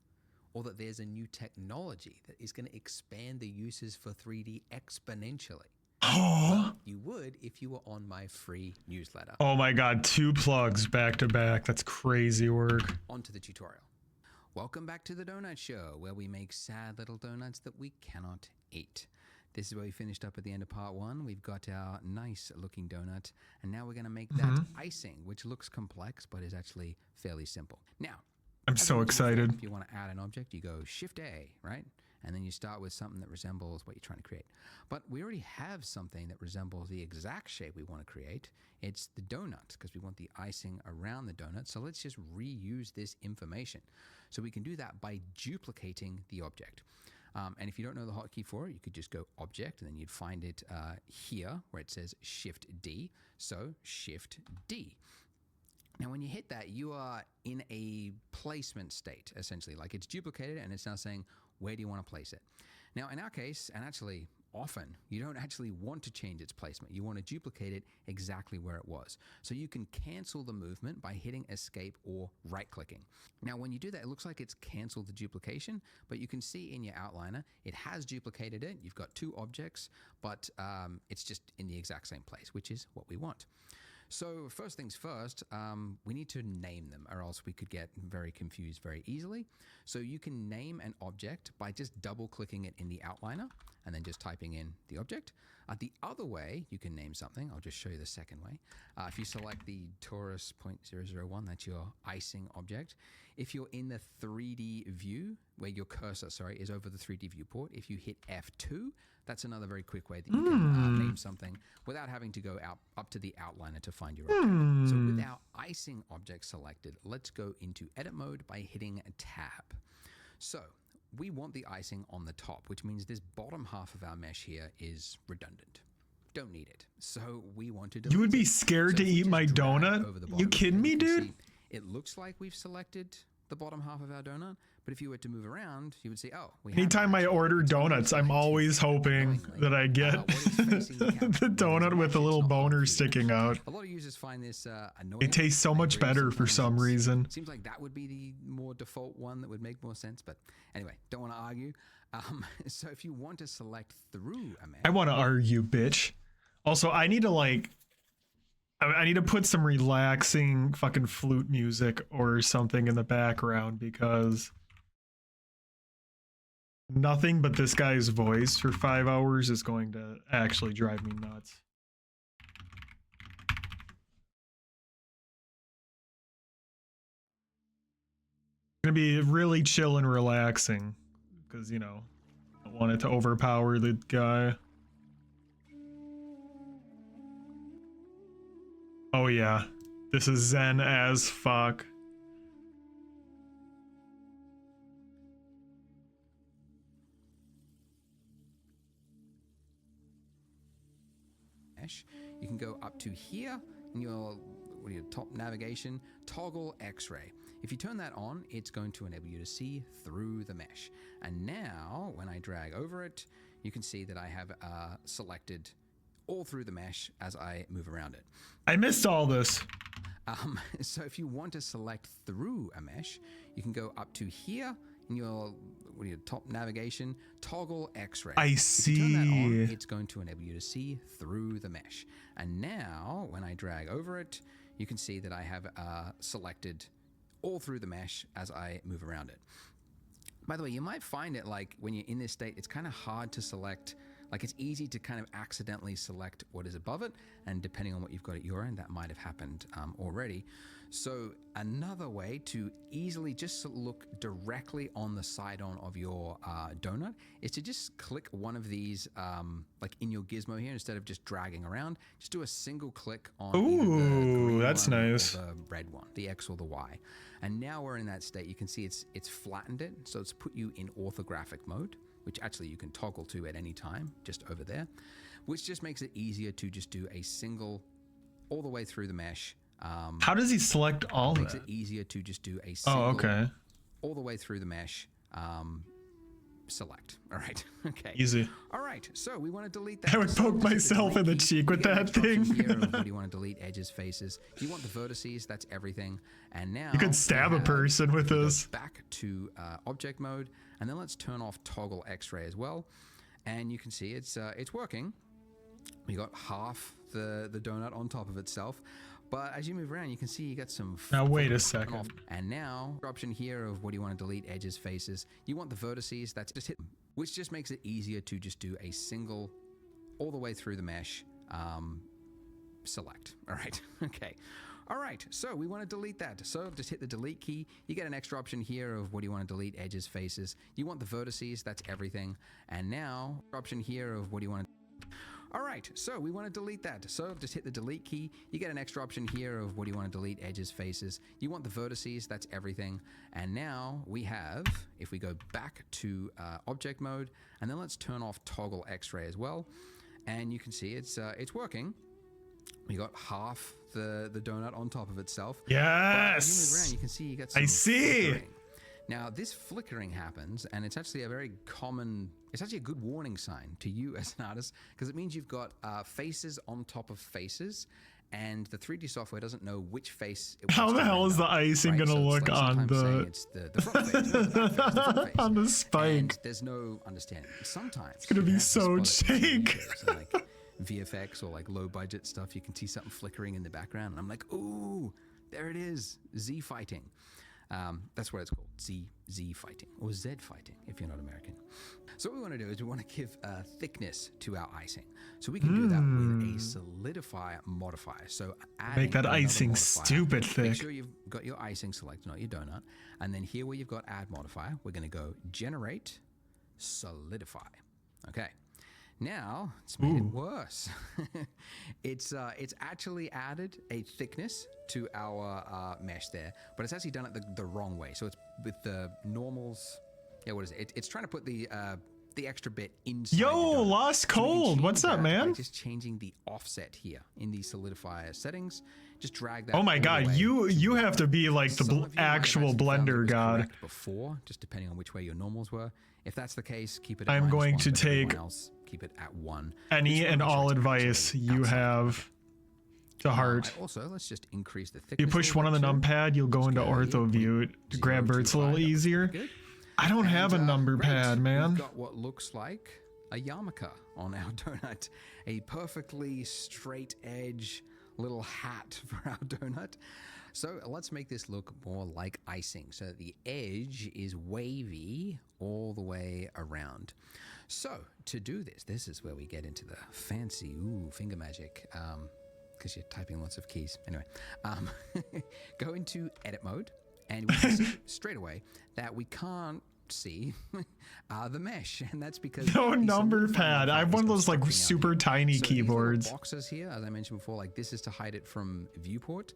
Or that there's a new technology that is going to expand the uses for 3D exponentially? Well, you would if you were on my free newsletter. Oh my god, 2 plugs back to back. That's crazy work. On to the tutorial. Welcome back to the Donut Show, where we make sad little donuts that we cannot eat. This is where we finished up at the end of part 1. We've got our nice looking donut, and now we're going to make that icing, which looks complex, but is actually fairly simple. Now, I'm so excited. If you want to add an object, you go Shift A, right? And then you start with something that resembles what you're trying to create. But we already have something that resembles the exact shape we want to create. It's the donut, because we want the icing around the donut. So let's just reuse this information. So we can do that by duplicating the object. And if you don't know the hotkey for it, you could just go Object, and then you'd find it here where it says Shift D. So Shift D. Now, when you hit that, you are in a placement state, essentially. Like it's duplicated, and it's now saying, where do you want to place it? Now, in our case, and actually often, you don't actually want to change its placement. You want to duplicate it exactly where it was. So you can cancel the movement by hitting Escape or right-clicking. Now, when you do that, it looks like it's canceled the duplication, but you can see in your outliner, it has duplicated it. You've got 2 objects, but it's just in the exact same place, which is what we want. So first things first, we need to name them, or else we could get very confused very easily. So you can name an object by just double clicking it in the outliner, and then just typing in the object. The other way you can name something, I'll just show you the second way. If you select the torus 0.001, that's your icing object. If you're in the 3D view, where your cursor, is over the 3D viewport, if you hit F2, that's another very quick way that you can name something without having to go up to the outliner to find your object. So with our icing object selected, let's go into edit mode by hitting Tab. So we want the icing on the top, which means this bottom half of our mesh here is redundant. Don't need it. So we want to delete You would be it. scared So to if we eat just my drag donut? over the bottom You of kidding here, me, you can dude? see it looks like we've selected the bottom half of our donut, but if you were to move around, you would see, oh, we haven't Anytime I actually order donuts, I'm selected. always hoping Annoyingly, that I get what is facing the camera? the donut When with a there's little mesh, it's not boner going through sticking mesh. out. A lot of users find this annoying. It tastes so I much agree, better for sometimes some reason. Seems like that would be the more default one that would make more sense, but anyway, don't want to argue. So if you want to select through a mesh, I want to argue, bitch. Also, I need to I need to put some relaxing fucking flute music or something in the background because nothing but this guy's voice for 5 hours is going to actually drive me nuts. Gonna be really chill and relaxing because, you know, I don't want it to overpower the guy. Oh yeah, this is zen as fuck. you can go up to here in your top navigation, toggle X-ray. If you turn that on, it's going to enable you to see through the mesh. And now, when I drag over it, you can see that I have selected all through the mesh as I move around it. I missed all this. So if you want to select through a mesh, you can go up to here in your top navigation, toggle X-ray. I If you turn that on, see. it's going to enable you to see through the mesh. And now, when I drag over it, you can see that I have selected all through the mesh as I move around it. By the way, you might find it like when you're in this state, it's kind of hard to select. Like it's easy to kind of accidentally select what is above it, and depending on what you've got at your end, that might have happened already. So another way to easily just look directly on the side-on of your donut is to just click one of these, like in your gizmo here, instead of just dragging around. Just do a single click on either the green that's one nice. or the red one, the X or the Y. And now we're in that state. You can see it's flattened it, so it's put you in orthographic mode, which actually you can toggle to at any time, just over there, which just makes it easier to just do a single all the way through the mesh. How does he select all Makes that? it easier to just do a single Oh, okay. all the way through the mesh. Select. All right. Okay. Easy. All right. So we want to delete that. I would So poke just hit myself in the delete key. cheek You with get an that extra option thing. here of what do you want to delete? Edges, faces. You want the vertices. That's everything. And now You could stab a person with we go this. back to object mode, and then let's turn off toggle X-ray as well. And you can see it's working. We got half the donut on top of itself. But as you move around, you can see you got some. Now wait a on second. off. And now, option here of what do you want to delete? Edges, faces. You want the vertices. That's just hit, which just makes it easier to just do a single, all the way through the mesh. Select. All right. Okay. All right. So we want to delete that. So just hit the delete key. You get an extra option here of what do you want to delete? Edges, faces. You want the vertices. That's everything. And now, option here of what do you want to. All right, so we want to delete that. So just hit the delete key. You get an extra option here of what do you want to delete? Edges, faces. You want the vertices, that's everything. And now we have, if we go back to object mode, and then let's turn off toggle X-ray as well. And you can see it's working. We got half the donut on top of itself. But as you move around, Yes. you can see you got some I see. flickering. Now, this flickering happens, and it's actually a very common, it's actually a good warning sign to you as an artist, because it means you've got faces on top of faces, and the 3D software doesn't know which face it How wants the to hell is render, the icing right? gonna So it's look like on sometimes saying the it's the front face, no, the back face, the front face. on the spike? And there's no understanding. Sometimes it's gonna be so jank. like VFX or like low budget stuff, you can see something flickering in the background, and I'm like, ooh, there it is, Z fighting. That's what it's called, Z fighting, or Z fighting if you're not American. So what we want to do is we want to give thickness to our icing. So we can do that with a solidify modifier. So Make that icing modifier, stupid thick. Make sure you've got your icing selected, not your donut. And then here where you've got add modifier, we're going to go generate solidify. Okay. Now it's made it worse. It's actually added a thickness to our mesh there, but it's actually done it the wrong way. So it's with the normals. Yeah, what is it? It's trying to put the extra bit inside. Yo, the donut. Lost Cold, what's up, man? By just changing the offset here in the solidifier settings. Just drag that. Oh my God, you have to be like the actual Blender god. Before, just depending on which way your normals were. If that's the case, keep it. I'm going to take keep it at 1. Any and all advice you have to heart. Also, let's just increase the thickness. You push one on the numpad, you'll go into ortho view to grab Bert's a little easier. I don't have a number pad, man. We've got what looks like a yarmulke on our donut, a perfectly straight edge little hat for our donut. So let's make this look more like icing. So the edge is wavy all the way around. So to do this, this is where we get into the fancy finger magic, because you're typing lots of keys. Anyway, go into edit mode, and we can see straight away that we can't see the mesh, and that's because no number pad. I have one of those like super tiny keyboards. Boxes here, as I mentioned before, like this is to hide it from viewport.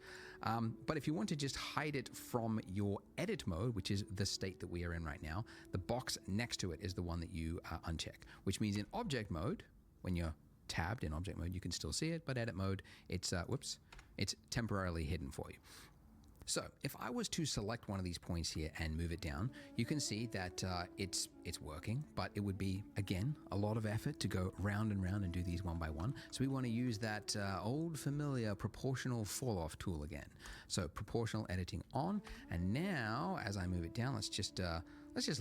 But if you want to just hide it from your edit mode, which is the state that we are in right now, the box next to it is the one that you uncheck, which means in object mode, when you're tabbed in object mode, you can still see it, but edit mode, it's it's temporarily hidden for you. So if I was to select one of these points here and move it down, you can see that it's working, but it would be, again, a lot of effort to go round and round and do these one by one. So we want to use that old familiar proportional fall off tool again. So proportional editing on, and now as I move it down, let's just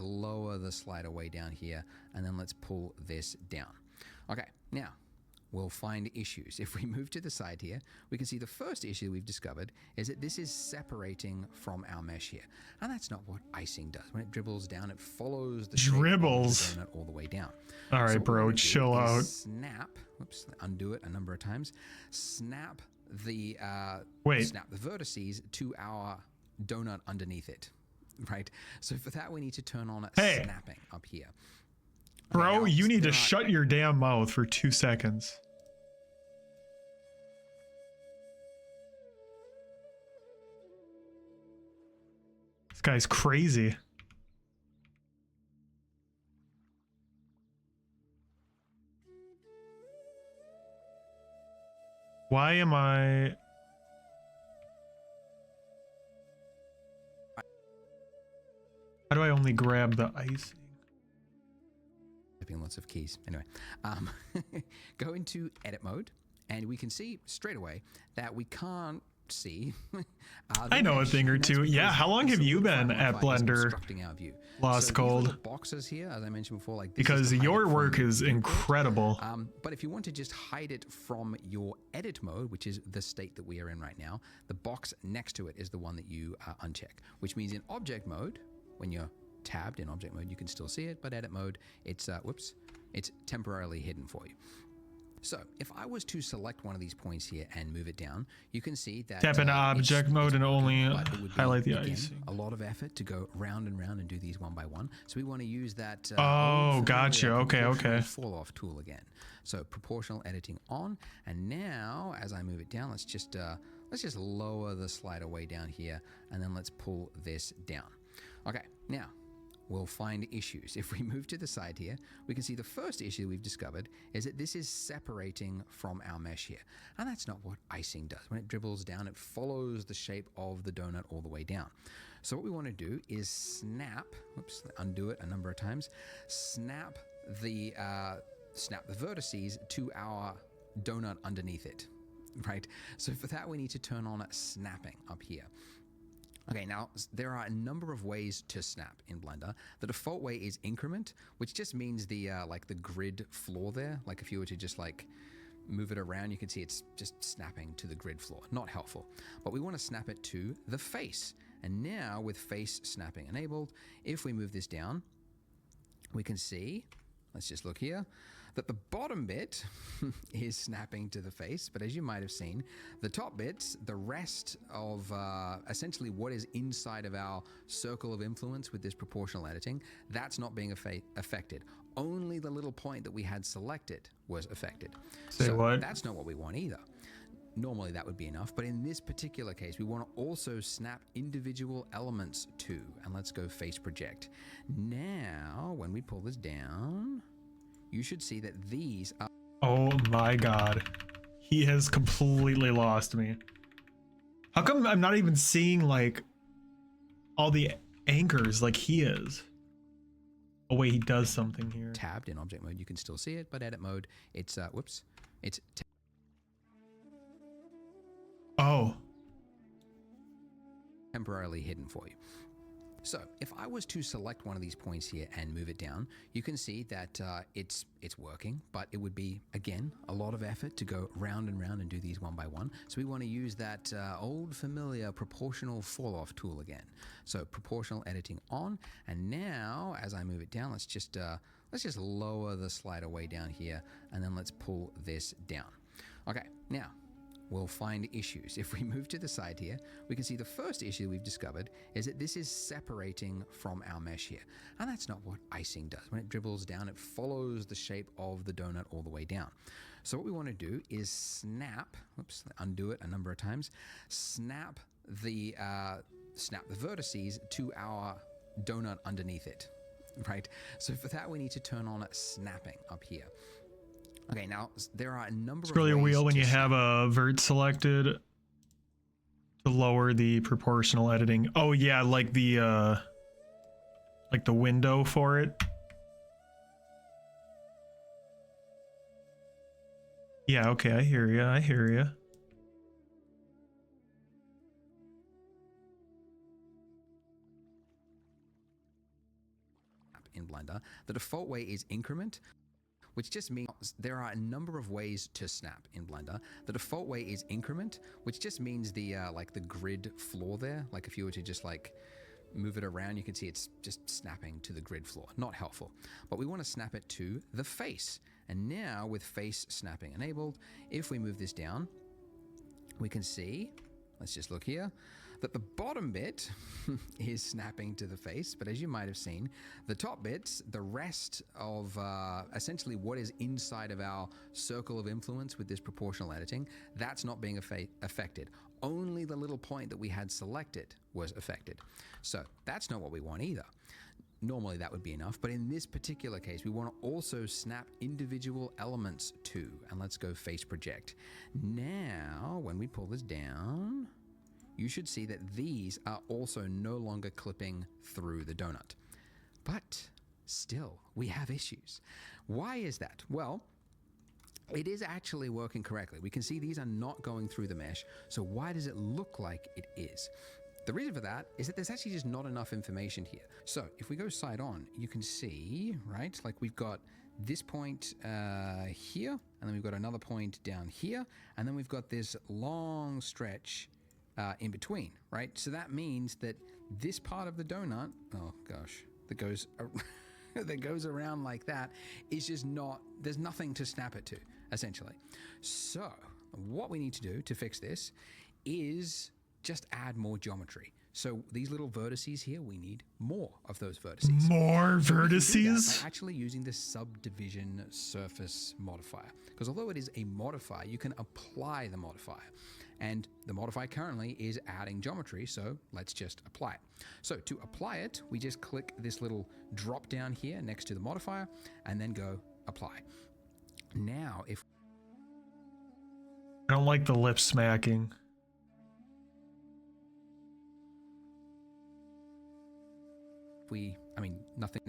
lower the slider way down here, and then let's pull this down. Okay, now we'll find issues. If we move to the side here, we can see the first issue we've discovered is that this is separating from our mesh here. And that's not what icing does. When it dribbles down, it follows the donut all the way down. All right, bro, chill out. Snap, undo it a number of times. Snap the snap the vertices to our donut underneath it, right? So for that, we need to turn on snapping up here. Bro, you need to shut your damn mouth for 2 seconds. This guy's crazy. Why am I... How do I only grab the icing? Lots of keys. Anyway, go into edit mode, and we can see straight away that we can't see. I know a thing or two. Yeah, how long have you been at Blender? Lost Cold. Boxes here, as I mentioned before, like because your work is incredible. But if you want to just hide it from your edit mode, which is the state that we are in right now, the box next to it is the one that you uncheck, which means in object mode, when you're tabbed in object mode, you can still see it, but edit mode, it's it's temporarily hidden for you. So if I was to select one of these points here and move it down, you can see that tap into object mode and only highlight the icing. A lot of effort to go round and round and do these one by one. So we want to use that gotcha. Okay. Fall off tool again. So proportional editing on, and now as I move it down, let's just lower the slider way down here, and then let's pull this down. Okay, now we'll find issues. If we move to the side here, we can see the first issue we've discovered is that this is separating from our mesh here. And that's not what icing does. When it dribbles down, it follows the shape of the donut all the way down. So what we want to do is snap, undo it a number of times, snap the vertices to our donut underneath it, right? So for that, we need to turn on snapping up here. Okay, now there are a number of ways to snap in Blender. The default way is increment, which just means the like the grid floor there. Like if you were to just like move it around, you can see it's just snapping to the grid floor. Not helpful. But we want to snap it to the face. And now with face snapping enabled, if we move this down, we can see, let's just look here, that the bottom bit is snapping to the face, but as you might have seen, the top bits, the rest of essentially what is inside of our circle of influence with this proportional editing, that's not being affected. Only the little point that we had selected was affected. Say what? That's not what we want either. Normally that would be enough, but in this particular case, we want to also snap individual elements too. And let's go face project. Now, when we pull this down, you should see that these are... Oh my god. He has completely lost me. How come I'm not even seeing like all the anchors like he is? Oh wait, he does something here. Tabbed in object mode, you can still see it, but edit mode, it's, whoops, it's... Oh. temporarily hidden for you. So if I was to select one of these points here and move it down, you can see that it's working, but it would be, again, a lot of effort to go round and round and do these one by one. So we want to use that old familiar proportional fall off tool again. So proportional editing on, and now as I move it down, let's just lower the slider way down here, and then let's pull this down. Okay, now we'll find issues. If we move to the side here, we can see the first issue we've discovered is that this is separating from our mesh here. And that's not what icing does. When it dribbles down, it follows the shape of the donut all the way down. So what we want to do is snap, oops, undo it a number of times, snap the vertices to our donut underneath it, right? So for that, we need to turn on snapping up here. Okay, now there are a number of ways. Scroll your wheel when you have a vert selected to lower the proportional editing. Oh yeah, like the window for it. Yeah, okay, I hear you. I hear you. In Blender, the default way is increment, which just means there are a number of ways to snap in Blender. The default way is increment, which just means the like the grid floor there. Like if you were to just like move it around, you can see it's just snapping to the grid floor. Not helpful. But we want to snap it to the face. And now with face snapping enabled, if we move this down, we can see, let's just look here, that the bottom bit is snapping to the face, but as you might have seen, the top bits, the rest of essentially what is inside of our circle of influence with this proportional editing, that's not being affected. Only the little point that we had selected was affected. So that's not what we want either. Normally that would be enough, but in this particular case, we want to also snap individual elements too. And let's go face project. Now, when we pull this down, you should see that these are also no longer clipping through the donut. But still, we have issues. Why is that? Well, it is actually working correctly. We can see these are not going through the mesh, so why does it look like it is? The reason for that is that there's actually just not enough information here. So if we go side on, you can see, right, like we've got this point here, and then we've got another point down here, and then we've got this long stretch in between, right? So that means that this part of the donut, oh gosh, that goes that goes around like that is just not, there's nothing to snap it to, essentially. So what we need to do to fix this is just add more geometry. So these little vertices here, we need more of those vertices. More So we can do that vertices? by actually using the subdivision surface modifier. Because although it is a modifier, you can apply the modifier. And the modifier currently is adding geometry, so let's just apply it. So to apply it, we just click this little drop down here next to the modifier, and then go apply. Now, if I don't like the lip smacking. nothing,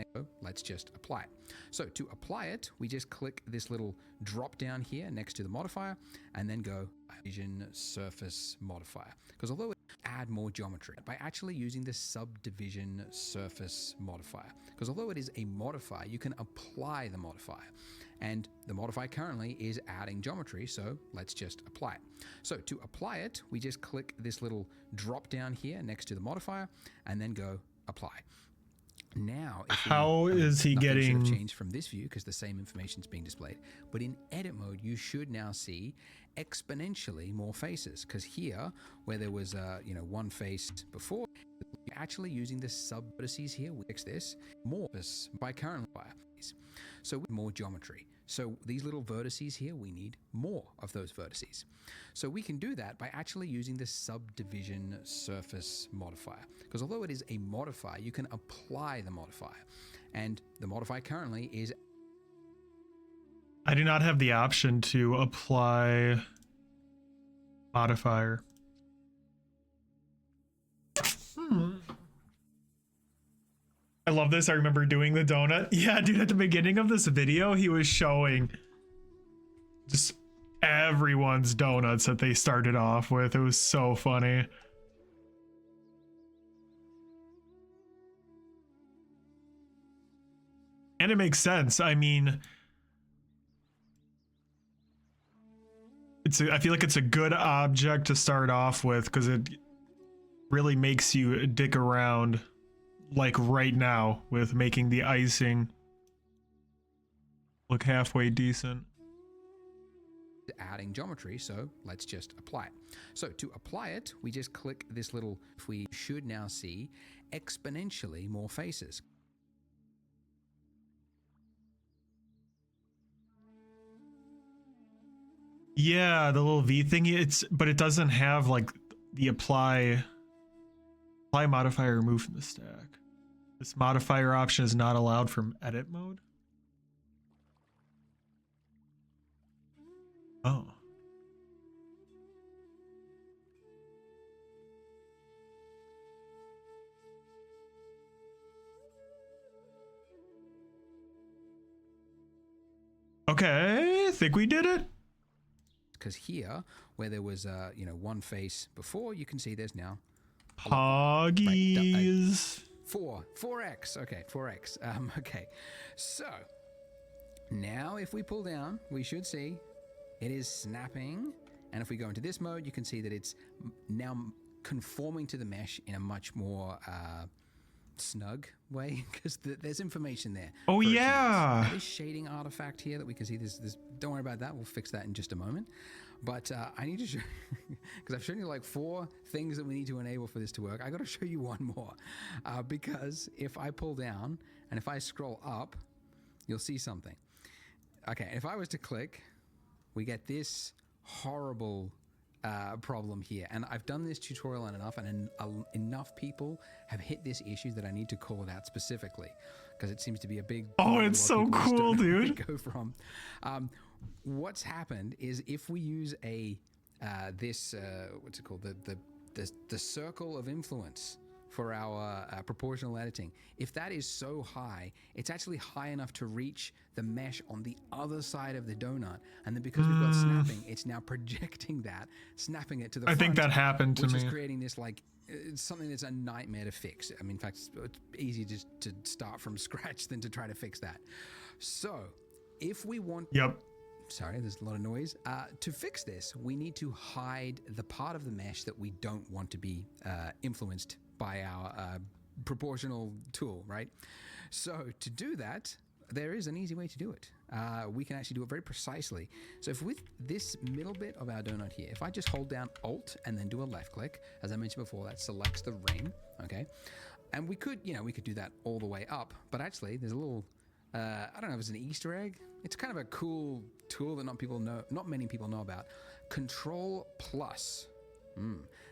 let's just apply it. So to apply it, we just click this little drop down here next to the modifier, and then go Vision Surface Modifier. Because although it add more geometry by actually using the subdivision surface modifier. Because although it is a modifier, you can apply the modifier. And the modifier currently is adding geometry, so let's just apply it. So to apply it, we just click this little drop down here next to the modifier and then go apply. Now, how is he nothing should getting have changed from this view because the same information is being displayed. But in edit mode, you should now see exponentially more faces, because here, where there was one face before, you're actually using the sub vertices here. We fix this more by current modifier. So with more geometry. So these little vertices here, we need more of those vertices. So we can do that by actually using the subdivision surface modifier. Because although it is a modifier, you can apply the modifier. And the modifier currently is... I do not have the option to apply modifier. I love this. I remember doing the donut. Yeah, dude, at the beginning of this video, he was showing just everyone's donuts that they started off with. It was so funny. And it makes sense. I mean, I feel like it's a good object to start off with because it really makes you dick around, like right now, with making the icing look halfway decent. Adding geometry, so let's just apply it. So to apply it, we just click this little... We should now see exponentially more faces. Yeah, the little V thingy, but it doesn't have like the apply modifier removed from the stack. This modifier option is not allowed from edit mode. Oh. Okay, I think we did it. Because here, where there was one face before, you can see there's now Hoggies. 4x. Okay, 4x. Okay, so now if we pull down, we should see it is snapping. And if we go into this mode, you can see that it's now conforming to the mesh in a much more snug way, because there's information there. Oh yeah. This shading artifact here that we can see, this don't worry about that, we'll fix that in just a moment. But I need to show, because I've shown you like 4 things that we need to enable for this to work. I got to show you one more, because if I pull down and if I scroll up, you'll see something. Okay, if I was to click, we get this horrible problem here. And I've done this tutorial on enough, and enough people have hit this issue that I need to call it out specifically, because it seems to be a big... Oh, it's so cool, dude. Go from. What's happened is if we use what's it called, the circle of influence for our proportional editing, if that is so high, it's actually high enough to reach the mesh on the other side of the donut, and then because we've got snapping, it's now projecting that, snapping it to the front. I think that happened to me. Which is creating this like something that's a nightmare to fix. I mean, in fact, it's easier just to start from scratch than to try to fix that. So if we want... Yep. Sorry, there's a lot of noise. To fix this, we need to hide the part of the mesh that we don't want to be influenced by our proportional tool, right? So to do that, there is an easy way to do it. We can actually do it very precisely. So if with this middle bit of our donut here, if I just hold down Alt and then do a left click, as I mentioned before, that selects the ring, okay? And we could do that all the way up, but actually there's a little, I don't know if it's an Easter egg. It's kind of a cool tool that not many people know about. Control plus.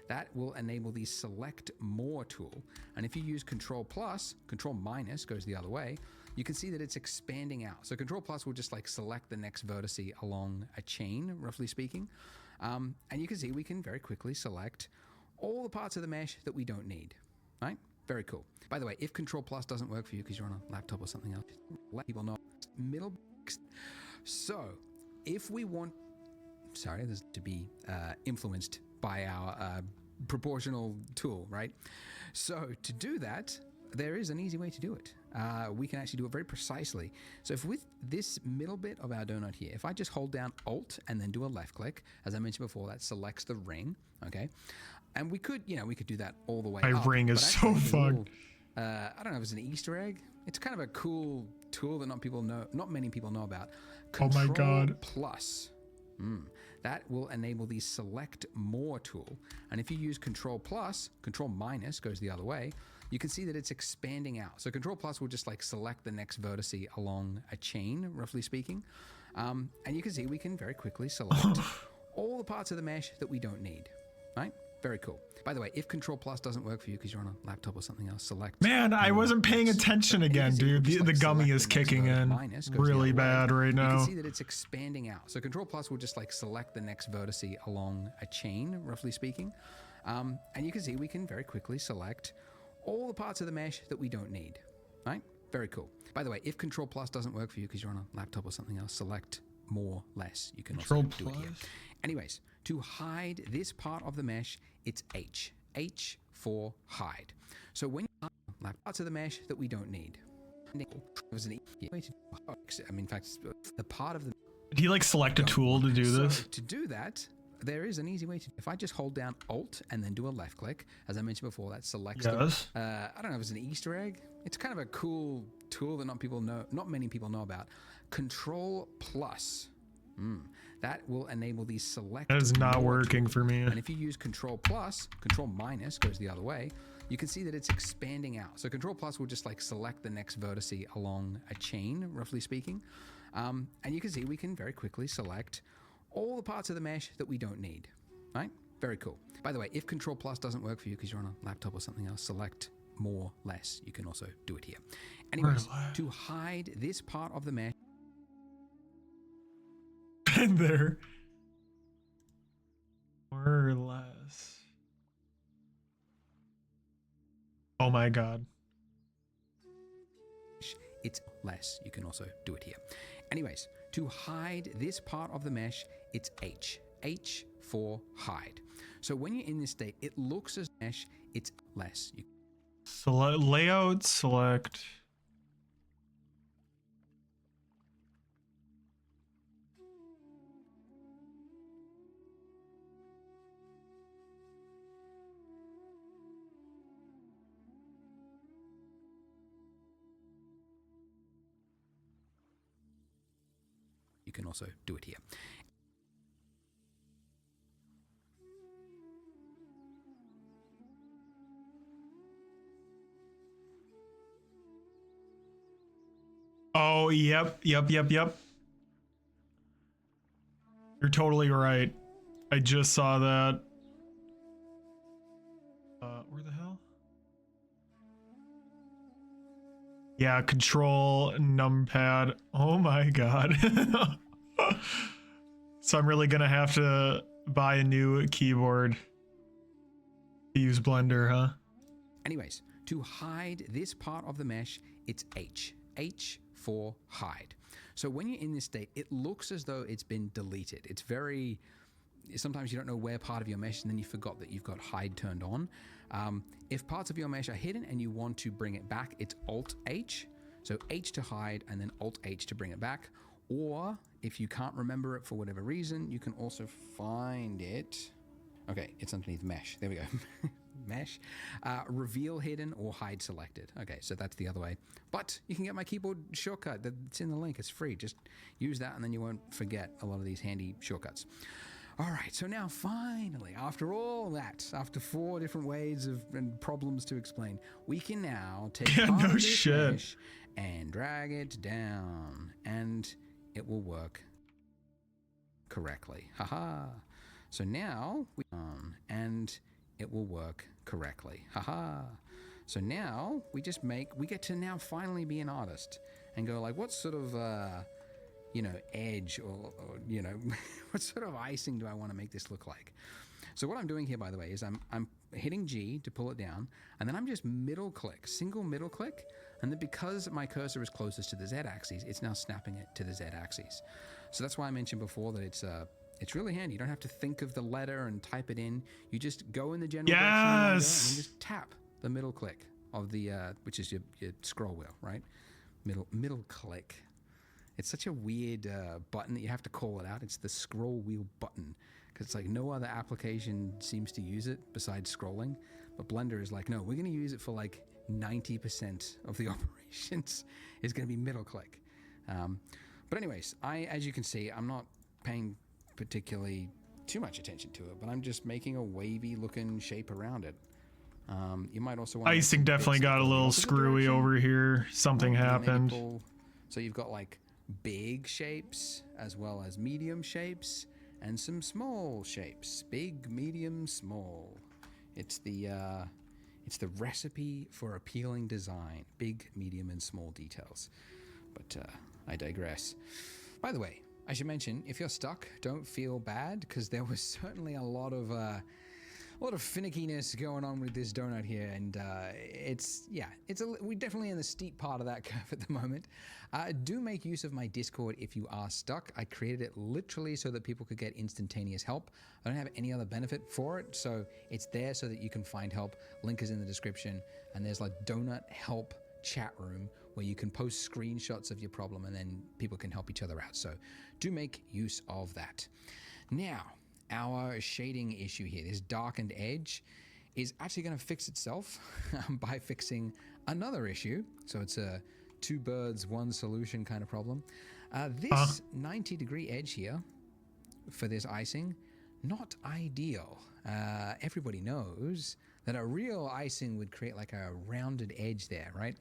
That will enable the select more tool. And if you use Control plus, Control minus goes the other way, you can see that it's expanding out. So Control plus will just like select the next vertice along a chain, roughly speaking. And you can see we can very quickly select all the parts of the mesh that we don't need, right? Very cool. By the way, if Control plus doesn't work for you because you're on a laptop or something else, let people know. Middle. So if we want, this to be influenced by our proportional tool, right? So to do that, there is an easy way to do it. We can actually do it very precisely. So if with this middle bit of our donut here, if I just hold down Alt and then do a left click, as I mentioned before, that selects the ring, okay? And we could, we could do that all the way My up. ring is but so actually, there's a little, fucked. I don't know if it's an Easter egg. It's kind of a cool tool that not many people know about. Oh my Control God. Plus. That will enable the select more tool. And if you use Control Plus, Control Minus goes the other way, you can see that it's expanding out. So Control Plus will just like select the next vertice along a chain, roughly speaking. And you can see we can very quickly select all the parts of the mesh that we don't need, right? Very cool. By the way, if Control Plus doesn't work for you because you're on a laptop or something else, select. Man, I wasn't paying attention again, dude. The gummy is kicking in really bad right now. You can see that it's expanding out. So Control Plus will just like select the next vertice along a chain, roughly speaking. And you can see we can very quickly select all the parts of the mesh that we don't need, right? Very cool. By the way, if Control Plus doesn't work for you because you're on a laptop or something else, select more, less. You can also do it here. Anyways, to hide this part of the mesh, it's H. H for hide. So when you hide parts of the mesh that we don't need, there's an easy way to in fact, the part of the. Did he like select a tool to do this? To do that, there is an easy way to. If I just hold down Alt and then do a left click, as I mentioned before, that selects. Yes. I don't know if it's an Easter egg. It's kind of a cool tool that not many people know about. Control Plus. That will enable the select. That is not working for me. And if you use Control Plus, Control Minus goes the other way, you can see that it's expanding out. So Control Plus will just like select the next vertice along a chain, roughly speaking. And you can see we can very quickly select all the parts of the mesh that we don't need, right? Very cool. By the way, if Control Plus doesn't work for you because you're on a laptop or something else, select more, less. You can also do it here. Anyways, to hide this part of the mesh. And there. More or less. Oh my God. It's less. You can also do it here. Anyways, to hide this part of the mesh, it's H. H for hide. So when you're in this state, it looks as mesh, it's less. Select layout, select. You can also do it here. Oh, yep. You're totally right. I just saw that. Where the hell? Yeah, control numpad. Oh my God. So I'm really gonna have to buy a new keyboard to use Blender, huh? Anyways, to hide this part of the mesh, it's H. H for hide. So when you're in this state, it looks as though it's been deleted. It's very, sometimes you don't know where part of your mesh, and then you forgot that you've got hide turned on. If parts of your mesh are hidden and you want to bring it back, it's Alt H. So H to hide and then Alt H to bring it back. Or if you can't remember it for whatever reason, you can also find it. Okay, it's underneath mesh. There we go. Mesh. Reveal hidden or hide selected. Okay, so that's the other way. But you can get my keyboard shortcut. It's in the link. It's free. Just use that and then you won't forget a lot of these handy shortcuts. All right, so now finally, after all that, after 4 different ways and problems to explain, we can now take part of this mesh and drag it down, and it will work correctly. Haha. So now and it will work correctly. Haha. So now we get to now finally be an artist and go like, what sort of edge or what sort of icing do I want to make this look like? So what I'm doing here, by the way, is I'm hitting G to pull it down, and then I'm just single middle click, and then because my cursor is closest to the Z-axis, it's now snapping it to the Z-axis. So that's why I mentioned before that it's really handy. You don't have to think of the letter and type it in. You just go in the general direction you want to go and then just tap the middle click. of the, which is your scroll wheel, right? Middle click. It's such a weird button that you have to call it out. It's the scroll wheel button, because it's like no other application seems to use it besides scrolling. But Blender is like, no, we're going to use it for like 90% of the operations is going to be middle click. But anyways, as you can see, I'm not paying particularly too much attention to it, but I'm just making a wavy looking shape around it. You might also want Icing definitely got a little screwy over here. Something happened. So you've got like big shapes as well as medium shapes and some small shapes. Big, medium, small. It's the recipe for appealing design. Big, medium, and small details. But I digress. By the way, I should mention, if you're stuck, don't feel bad, because there was certainly a lot of finickiness going on with this donut here, and we're definitely in the steep part of that curve at the moment. Do make use of my Discord if you are stuck. I created it literally so that people could get instantaneous help. I don't have any other benefit for it, so it's there so that you can find help. Link is in the description, and there's like donut help chat room where you can post screenshots of your problem and then people can help each other out. So do make use of that. Now, our shading issue here, this darkened edge, is actually going to fix itself by fixing another issue. So it's a two birds, one solution kind of problem. This 90-degree edge here for this icing, not ideal. Everybody knows that a real icing would create like a rounded edge there, right?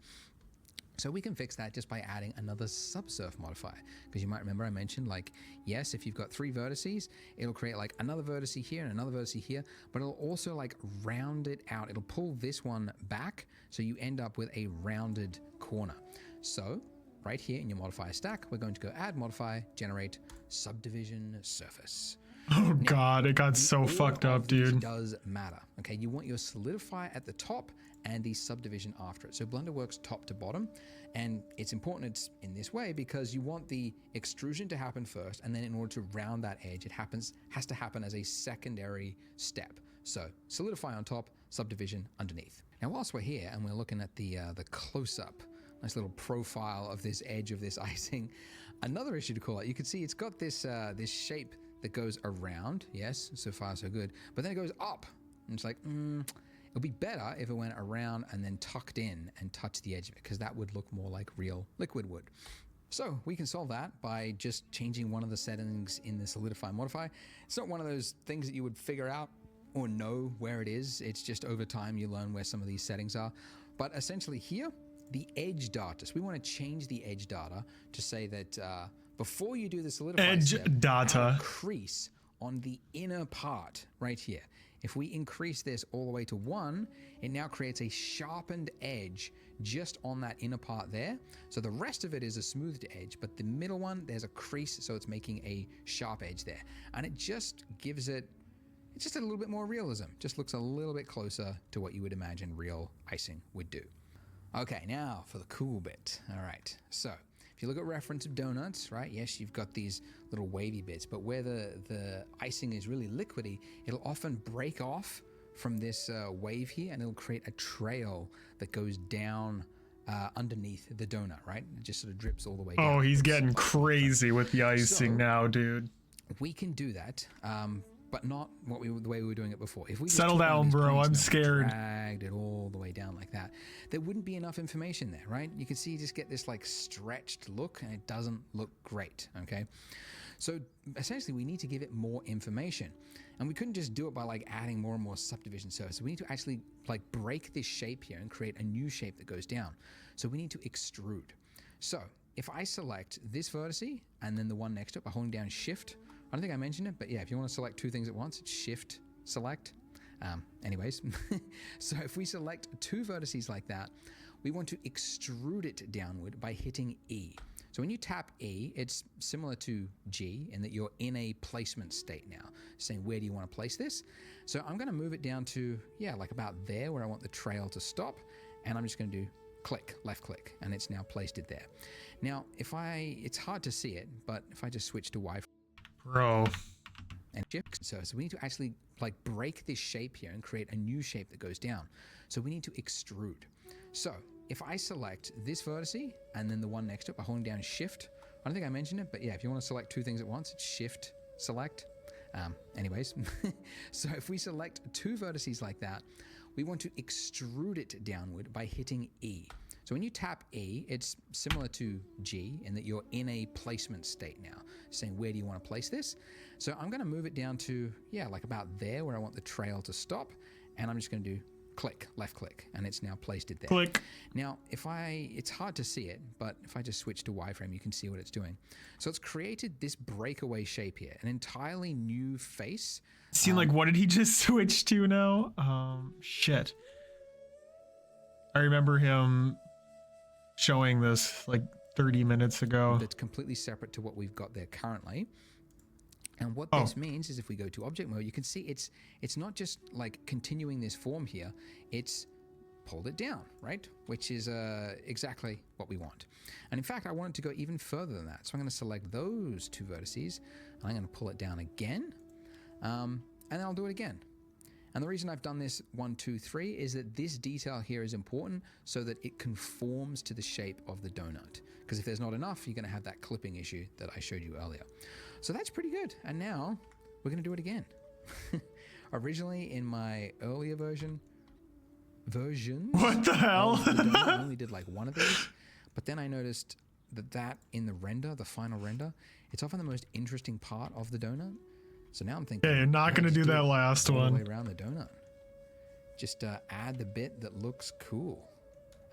So we can fix that just by adding another subsurf modifier, because you might remember I mentioned, like, yes, if you've got 3 vertices, it'll create like another vertex here and another vertex here, but it'll also like round it out. It'll pull this one back, so you end up with a rounded corner. So right here in your modifier stack, we're going to go add modifier, generate subdivision surface. Oh God, it got so fucked up, dude. Does matter. Okay, you want your solidify at the top and the subdivision after it. So Blender works top to bottom, and it's important it's in this way because you want the extrusion to happen first, and then in order to round that edge, it has to happen as a secondary step. So solidify on top, subdivision underneath. Now, whilst we're here and we're looking at the close-up, nice little profile of this edge of this icing, another issue to call out. You can see it's got this this shape that goes around. Yes, so far so good. But then it goes up, and it's like, it'll be better if it went around and then tucked in and touched the edge of it, because that would look more like real liquid would. So we can solve that by just changing one of the settings in the solidify modifier. It's not one of those things that you would figure out or know where it is. It's just over time you learn where some of these settings are. But essentially here, the edge data. So we want to change the edge data to say that before you do the solidify edge step, data crease on the inner part right here. If we increase this all the way to 1, it now creates a sharpened edge just on that inner part there. So the rest of it is a smoothed edge, but the middle one, there's a crease, so it's making a sharp edge there. And it just gives it's just a little bit more realism. Just looks a little bit closer to what you would imagine real icing would do. Okay, now for the cool bit. All right, so if you look at reference of donuts, right, yes, you've got these little wavy bits, but where the icing is really liquidy, it'll often break off from this wave here, and it'll create a trail that goes down underneath the donut, right? It just sort of drips all the way down. Oh, he's getting crazy with the icing now, dude. We can do that, but not the way we were doing it before. If we just settle down, bro, I'm scared. Dragged it all the way down like that, there wouldn't be enough information there, right? You can see you just get this like stretched look, and it doesn't look great, okay? So essentially we need to give it more information, and we couldn't just do it by like adding more and more subdivision surfaces. We need to actually like break this shape here and create a new shape that goes down. So we need to extrude. So if I select this vertex and then the one next to it by holding down shift, I don't think I mentioned it, but yeah, if you want to select 2 things at once, it's shift select. Anyways, so if we select 2 vertices like that, we want to extrude it downward by hitting E. So when you tap E, it's similar to G in that you're in a placement state now, saying where do you want to place this? So I'm going to move it down to, yeah, like about there where I want the trail to stop, and I'm just going to do click, left click, and it's now placed it there. Now, it's hard to see it, but if I just switch to Wi-Fi, bro, and shift, so we need to actually like break this shape here and create a new shape that goes down. So we need to extrude. So if I select this vertice and then the one next to it by holding down Shift, I don't think I mentioned it, but yeah, if you want to select two things at once, it's Shift select. Anyways, so if we select two vertices like that, we want to extrude it downward by hitting E. So when you tap E, it's similar to G in that you're in a placement state now, saying where do you want to place this? So I'm going to move it down to, yeah, like about there where I want the trail to stop. And I'm just going to do click, left click, and it's now placed it there. Click. Now, it's hard to see it, but if I just switch to wireframe, you can see what it's doing. So it's created this breakaway shape here, an entirely new face. Seem like, what did he just switch to now? Shit. I remember him showing this like 30 minutes ago. That's completely separate to what we've got there currently. And what this means is if we go to object mode, you can see it's not just like continuing this form here, it's pulled it down, right? Which is exactly what we want. And in fact, I want it to go even further than that. So I'm going to select those two vertices, and I'm going to pull it down again, and then I'll do it again. And the reason I've done this 1, 2, 3 is that this detail here is important so that it conforms to the shape of the donut. Because if there's not enough, you're going to have that clipping issue that I showed you earlier. So that's pretty good. And now we're going to do it again. Originally in my earlier versions, What the hell? I only did like one of these, but then I noticed that in the render, the final render, it's often the most interesting part of the donut. So now I'm thinking, Okay, you're not going to do that last all one. the way around the donut. Just add the bit that looks cool.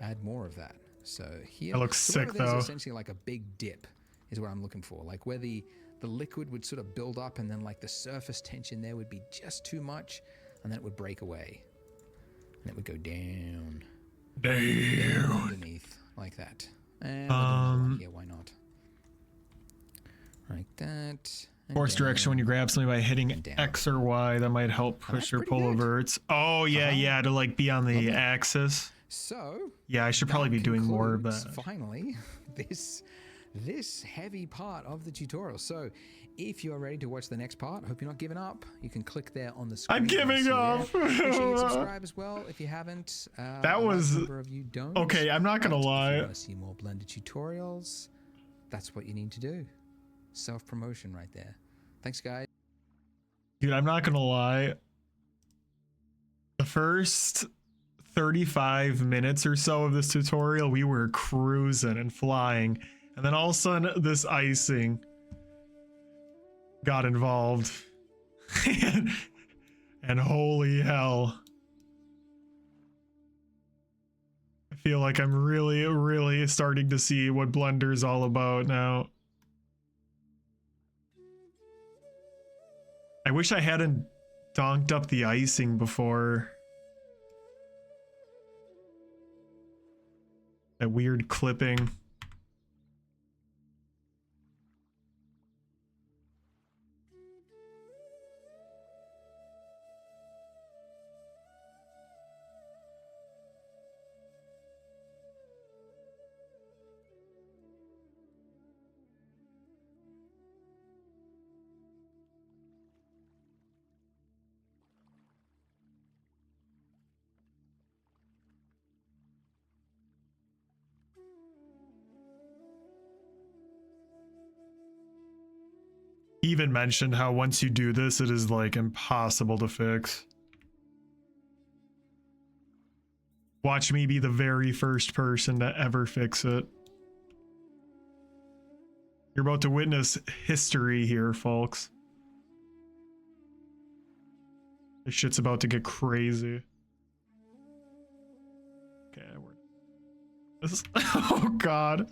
Add more of that. So here, That looks sick, there's though. essentially like a big dip is what I'm looking for. Like where the liquid would sort of build up and then like the surface tension there would be just too much and then it would break away. And it would go down. Damn. Underneath like that. And we'll do another one here, why not? Like that. and Force direction when you grab something by hitting down. X or Y, that might help that's push or pretty pull good. over. It's yeah, to like be on the Lovely. axis. So Yeah, I should probably that be doing more of concludes, that. Finally, this heavy part of the tutorial. So if you are ready to watch the next part, I hope you're not giving up. You can click there on the screen. I'm giving up. Make sure you subscribe as well if you haven't. That a was- large number of you don't. Okay, I'm not gonna But If lie. you want to see more blended tutorials, that's what you need to do. Self-promotion right there. Thanks, guys. Dude, I'm not gonna lie. The first 35 minutes or so of this tutorial, we were cruising and flying. And then all of a sudden, this icing got involved. And holy hell. I feel like I'm really, really starting to see what Blender's all about now. I wish I hadn't donked up the icing before. That weird clipping. He even mentioned how once you do this, it is like impossible to fix. Watch me be the very first person to ever fix it. You're about to witness history here, folks. This shit's about to get crazy. Okay, this is, oh god.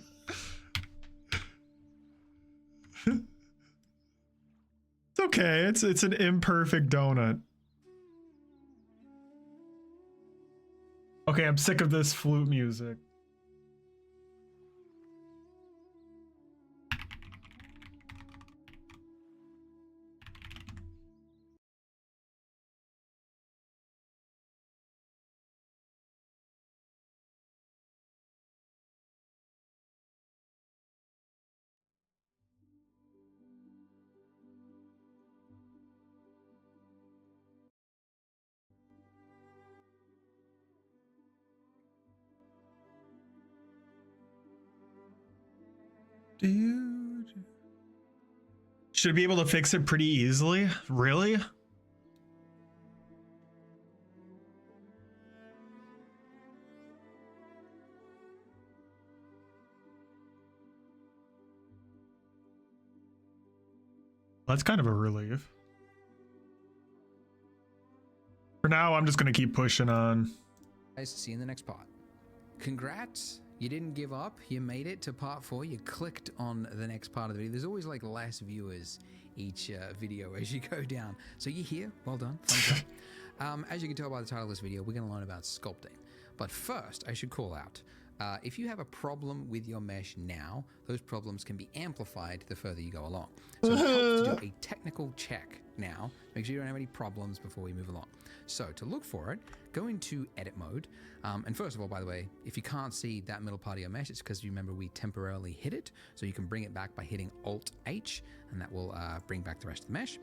It's okay. It's an imperfect donut. Okay, I'm sick of this flute music. Dude. Should be able to fix it pretty easily. Really? That's kind of a relief. For now, I'm just going to keep pushing on. Guys, see you in the next part. Congrats. You didn't give up. You made it to part 4. You clicked on the next part of the video. There's always like less viewers each video as you go down. So you're here. Well done. Thumbs up. As you can tell by the title of this video, we're going to learn about sculpting. But first, I should call out, if you have a problem with your mesh now, those problems can be amplified the further you go along. So it helps to do a technical check now. Make sure you don't have any problems before we move along. So to look for it, go into edit mode. And first of all, by the way, if you can't see that middle part of your mesh, it's because you remember we temporarily hid it. So you can bring it back by hitting Alt-H, and that will bring back the rest of the mesh.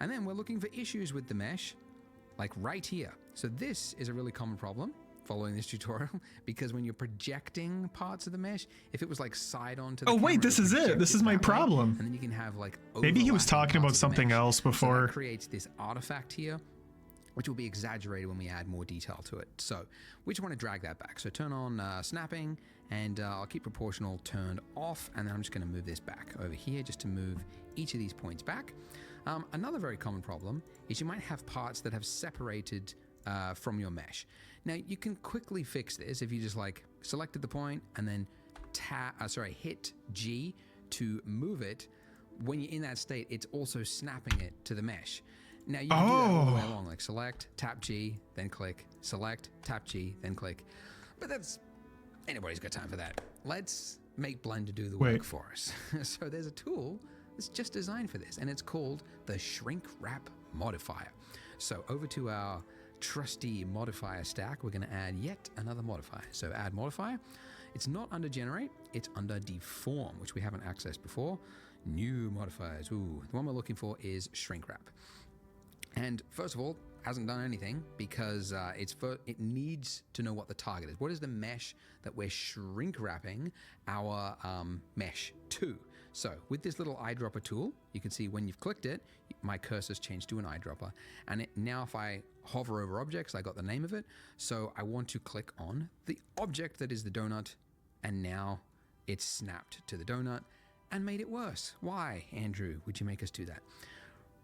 And then we're looking for issues with the mesh, like right here. So this is a really common problem following this tutorial, because when you're projecting parts of the mesh, if it was like side on to the camera, wait, this is it. This is my problem. And then you can have like Maybe he was overlapping talking about parts of the something mesh. else So before. that creates this artifact here, which will be exaggerated when we add more detail to it. So we just want to drag that back. So turn on snapping, and I'll keep proportional turned off, and then I'm just going to move this back over here just to move each of these points back. Another very common problem is you might have parts that have separated from your mesh. Now you can quickly fix this if you just like selected the point and then hit G to move it. When you're in that state, it's also snapping it to the mesh. Now you can do that all the way along, like select, tap G, then click, select, tap G, then click. But that's, anybody's got time for that. Let's make Blender do the work for us. So there's a tool that's just designed for this, and it's called the Shrink Wrap Modifier. So over to our trusty modifier stack, we're going to add yet another modifier. So add modifier. It's not under generate, it's under deform, which we haven't accessed before. New modifiers. Ooh, the one we're looking for is shrink wrap. And first of all, hasn't done anything because it needs to know what the target is. What is the mesh that we're shrink wrapping our mesh to? So with this little eyedropper tool, you can see when you've clicked it, my cursor's changed to an eyedropper. And now if I hover over objects, I got the name of it. So I want to click on the object that is the donut, and now it's snapped to the donut and made it worse. Why, Andrew, would you make us do that?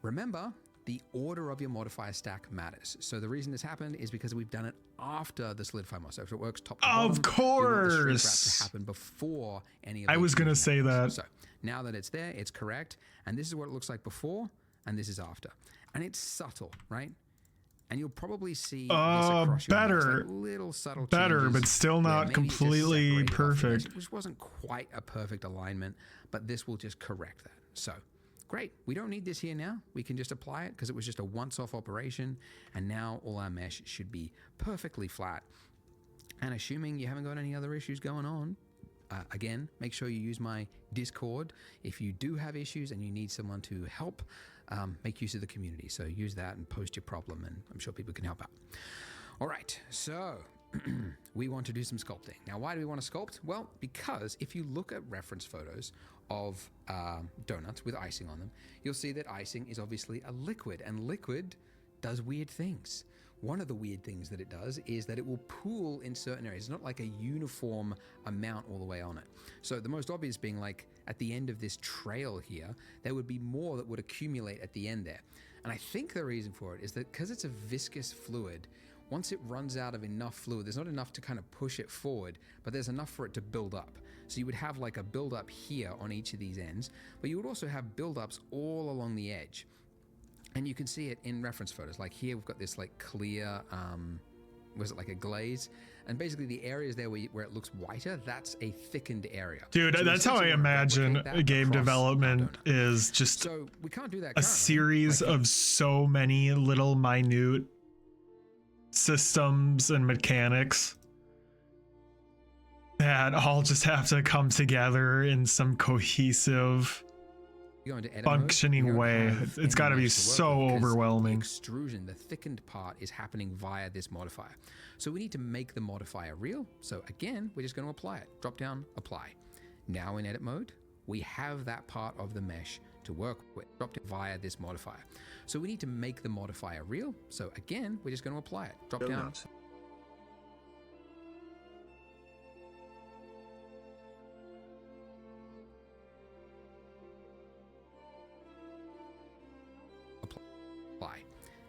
Remember, the order of your modifier stack matters. So the reason this happened is because we've done it after the solidify mod. So if it works top to bottom, Of course. we want the shrink wrap to happen before any of I was going to say that. So now that it's there, it's correct. And this is what it looks like before, and this is after. And it's subtle, right? And you'll probably see this across your better, like little subtle better, changes but still where not maybe it's just completely separated off the mesh, perfect. which wasn't quite a perfect alignment, but this will just correct that. So great. We don't need this here now. We can just apply it because it was just a once-off operation, and now all our mesh should be perfectly flat. And assuming you haven't got any other issues going on, again, make sure you use my Discord. If you do have issues and you need someone to help, make use of the community. So use that and post your problem, and I'm sure people can help out. All right, so we want to do some sculpting. Now, why do we want to sculpt? Well, because if you look at reference photos of donuts with icing on them, you'll see that icing is obviously a liquid, and liquid does weird things. One of the weird things that it does is that it will pool in certain areas. It's not like a uniform amount all the way on it. So the most obvious being like at the end of this trail here, there would be more that would accumulate at the end there. And I think the reason for it is that because it's a viscous fluid, once it runs out of enough fluid, there's not enough to kind of push it forward, but there's enough for it to build up. So you would have like a buildup here on each of these ends, but you would also have buildups all along the edge. And you can see it in reference photos. Like here, we've got this like clear, was it like a glaze? And basically the areas there where it looks whiter, that's a thickened area. Dude, So that's how I imagine game development is, just so we can't do that a currently. series Like, of so many little minute systems and mechanics that all just have to come together in some cohesive, you go into edit functioning mode, you way. don't have It's any got to be mesh to work so with because overwhelming. The extrusion, the thickened part, is happening via this modifier. So we need to make the modifier real. So again, we're just going to apply it. Drop down, apply. Now in edit mode, we have that part of the mesh to work with, dropped it via this modifier. So we need to make the modifier real. So again, we're just going to apply it. Drop down. Apply.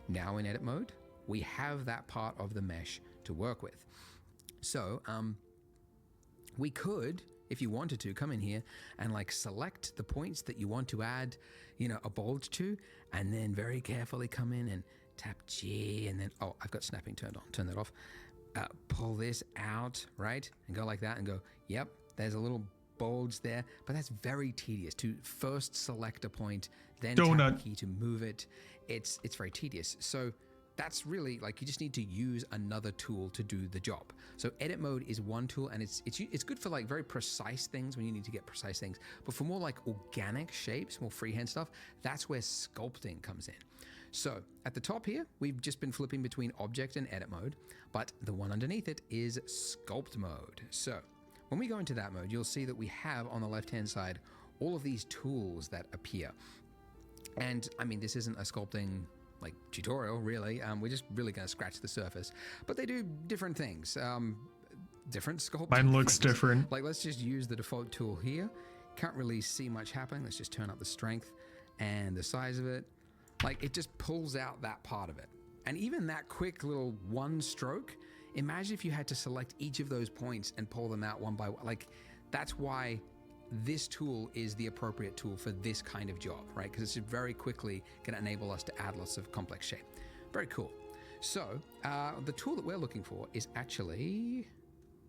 Now in edit mode, we have that part of the mesh to work with. So we could, if you wanted to, come in here and like select the points that you want to add, you know, a bulge to, and then very carefully come in and tap G, and then, oh, I've got snapping turned on, turn that off. Pull this out, right? And go like that and go, yep, there's a little bulge there, but that's very tedious to first select a point, then tap the key to move it. It's very tedious. So that's really like, you just need to use another tool to do the job. So edit mode is one tool, and it's good for like very precise things when you need to get precise things. But for more like organic shapes, more freehand stuff, that's where sculpting comes in. So at the top here, we've just been flipping between object and edit mode, but the one underneath it is sculpt mode. So when we go into that mode, you'll see that we have on the left-hand side all of these tools that appear. And I mean, this isn't a sculpting like tutorial really, we're just really going to scratch the surface, but they do different things, different sculpting. Mine looks different. Like, let's just use the default tool here. Can't really see much happening. Let's just turn up the strength and the size of it. Like, it just pulls out that part of it. And even that quick little one stroke, imagine if you had to select each of those points and pull them out one by one. Like, that's why this tool is the appropriate tool for this kind of job, right? Because it's very quickly going to enable us to add lots of complex shape. Very cool. So the tool that we're looking for is actually,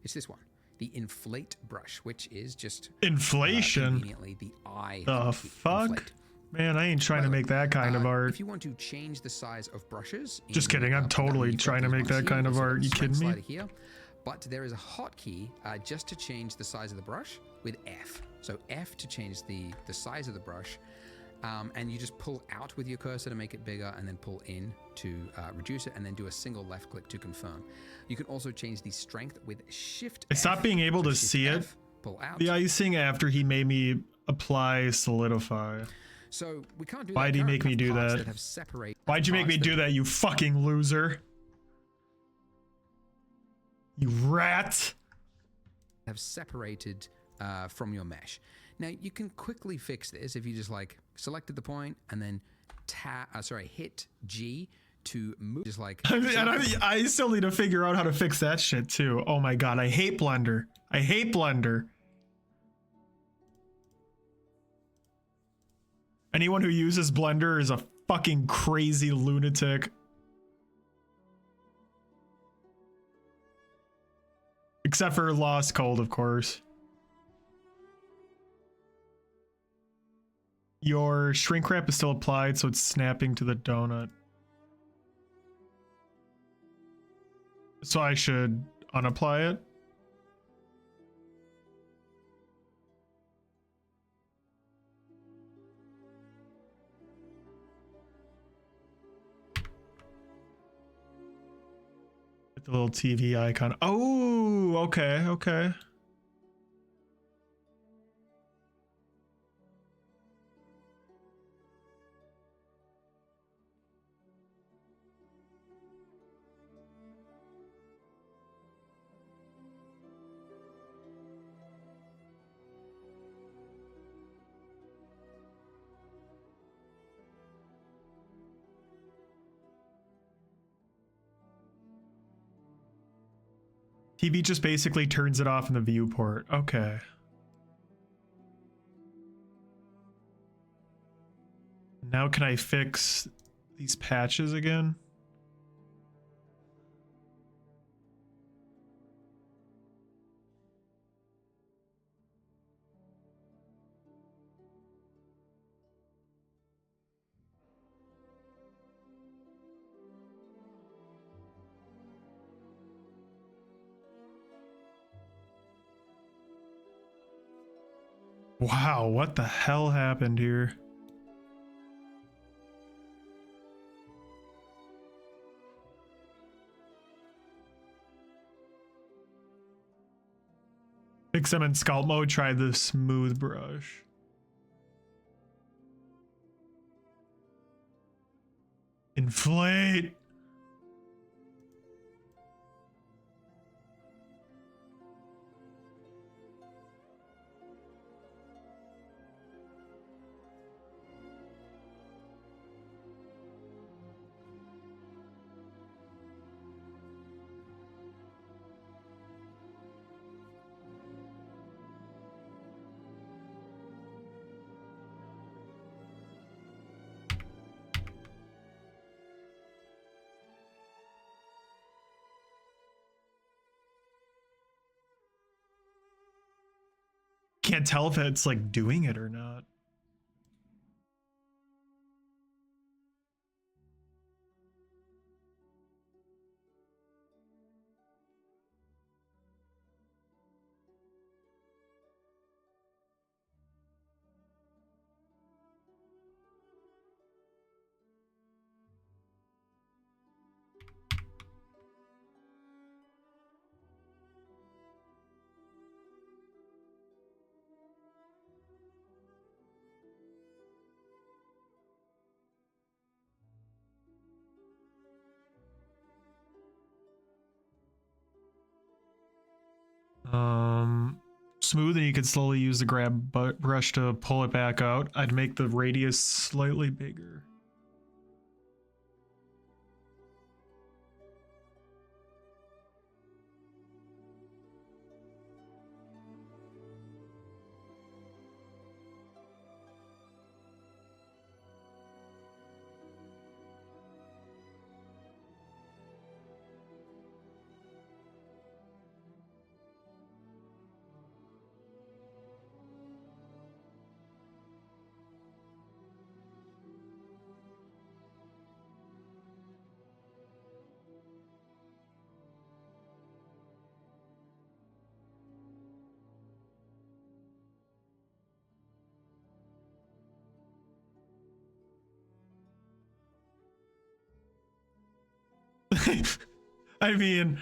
it's this one, the inflate brush, which is just inflation. Conveniently the eye. The fuck? Inflate. Man, I ain't trying to make that kind of art. If you want to change the size of brushes, just kidding. I'm totally trying to make that kind of art. You kidding me? Here. But there is a hotkey just to change the size of the brush with F. So F to change the size of the brush, and you just pull out with your cursor to make it bigger, and then pull in to reduce it, and then do a single left click to confirm. You can also change the strength with Shift. I stopped being able to see it. Pull out the icing after he made me apply solidify. So we can't do Why'd he make me do that? Why'd you make me do that, you fucking loser? You rat! Have separated from your mesh. Now you can quickly fix this if you just like selected the point and then hit G to move. Just like I still need to figure out how to fix that shit too. Oh my god, I hate Blender. I hate Blender. Anyone who uses Blender is a fucking crazy lunatic. Except for Lost Cold, of course. Your shrink wrap is still applied, so it's snapping to the donut. So I should unapply it? The little TV icon. Oh, okay, okay. TV just basically turns it off in the viewport. Okay. Now can I fix these patches again? Wow, what the hell happened here? Fix them in sculpt mode, try the smooth brush. Inflate. Can't tell if it's like doing it or not. Smooth, and you could slowly use the grab brush to pull it back out. I'd make the radius slightly bigger. I mean,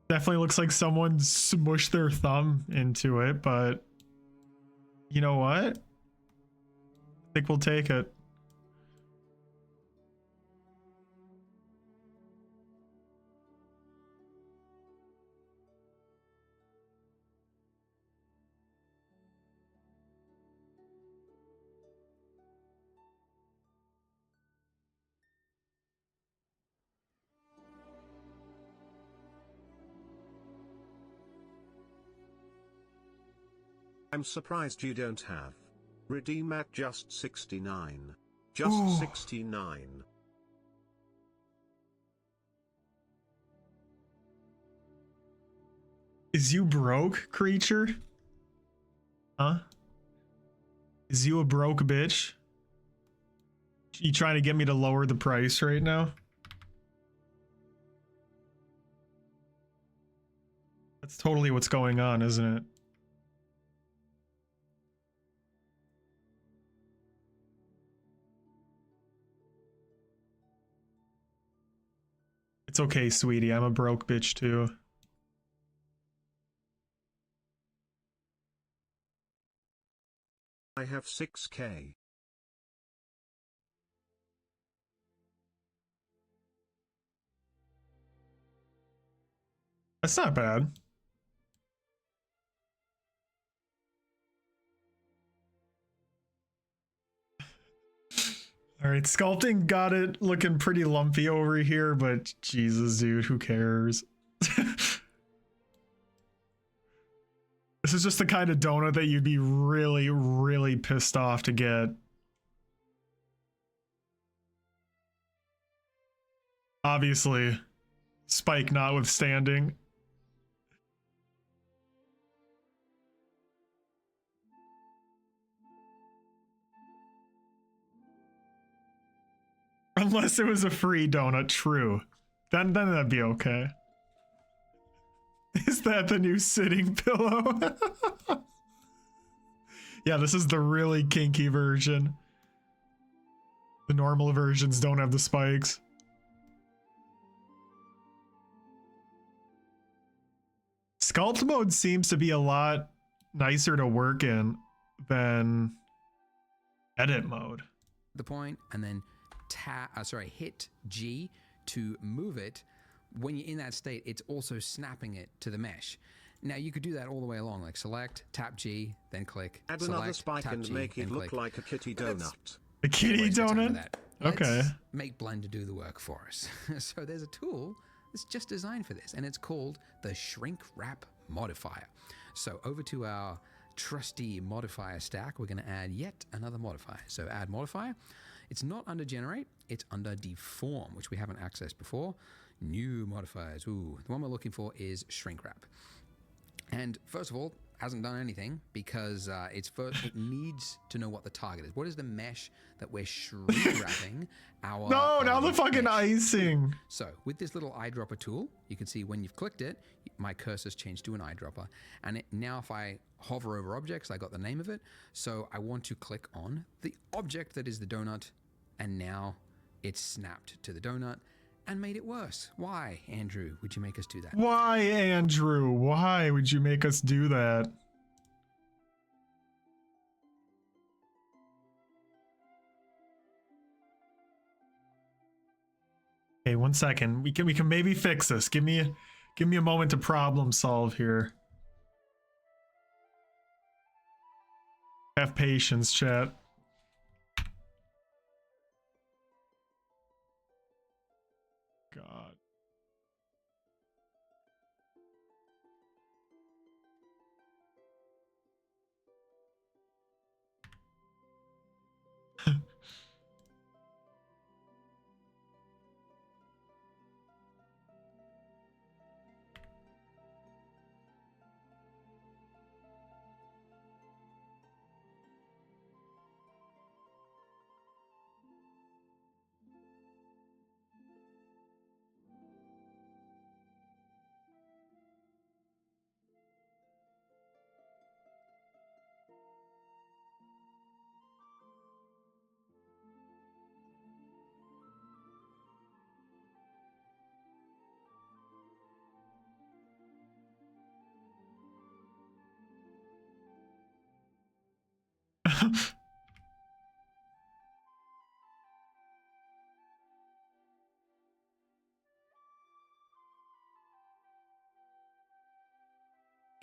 definitely looks like someone smushed their thumb into it, but you know what? I think we'll take it. I'm surprised you don't have. Redeem at just 69. Just Ooh. 69. Is you broke, creature? Huh? Is you a broke bitch? You trying to get me to lower the price right now? That's totally what's going on, isn't it? It's okay, sweetie. I'm a broke bitch too. I have 6k. That's not bad. All right, sculpting got it looking pretty lumpy over here, but Jesus, dude, who cares? This is just the kind of donut that you'd be really, really pissed off to get. Obviously, Spike notwithstanding. Unless it was a free donut, true. Then that'd be okay. Is that the new sitting pillow? Yeah, this is the really kinky version. The normal versions don't have the spikes. Sculpt mode seems to be a lot nicer to work in. then edit mode. The point, and then hit G to move it. When you're in that state, it's also snapping it to the mesh. Now you could do that all the way along, like select, tap G, then click. Add select, another spike tap and G, make it then look click. like a kitty donut. A kitty Waste of time with donut? that. Okay. Let's make Blender do the work for us. So there's a tool that's just designed for this, and it's called the Shrink Wrap Modifier. So over to our trusty modifier stack, we're going to add yet another modifier. So add modifier. It's not under generate, it's under deform, which we haven't accessed before. New modifiers. Ooh, the one we're looking for is shrink wrap. And first of all, hasn't done anything because it needs to know what the target is. What is the mesh that we're shrink wrapping our No, now the fucking mesh? icing. So with this little eyedropper tool, you can see when you've clicked it, my cursor's changed to an eyedropper. And now if I hover over objects, I got the name of it. So I want to click on the object that is the donut. And now it's snapped to the donut and made it worse. Why, Andrew, would you make us do that? Why, Andrew? Why would you make us do that? Okay, 1 second. We can maybe fix this. Give me a moment to problem solve here. Have patience, chat. God.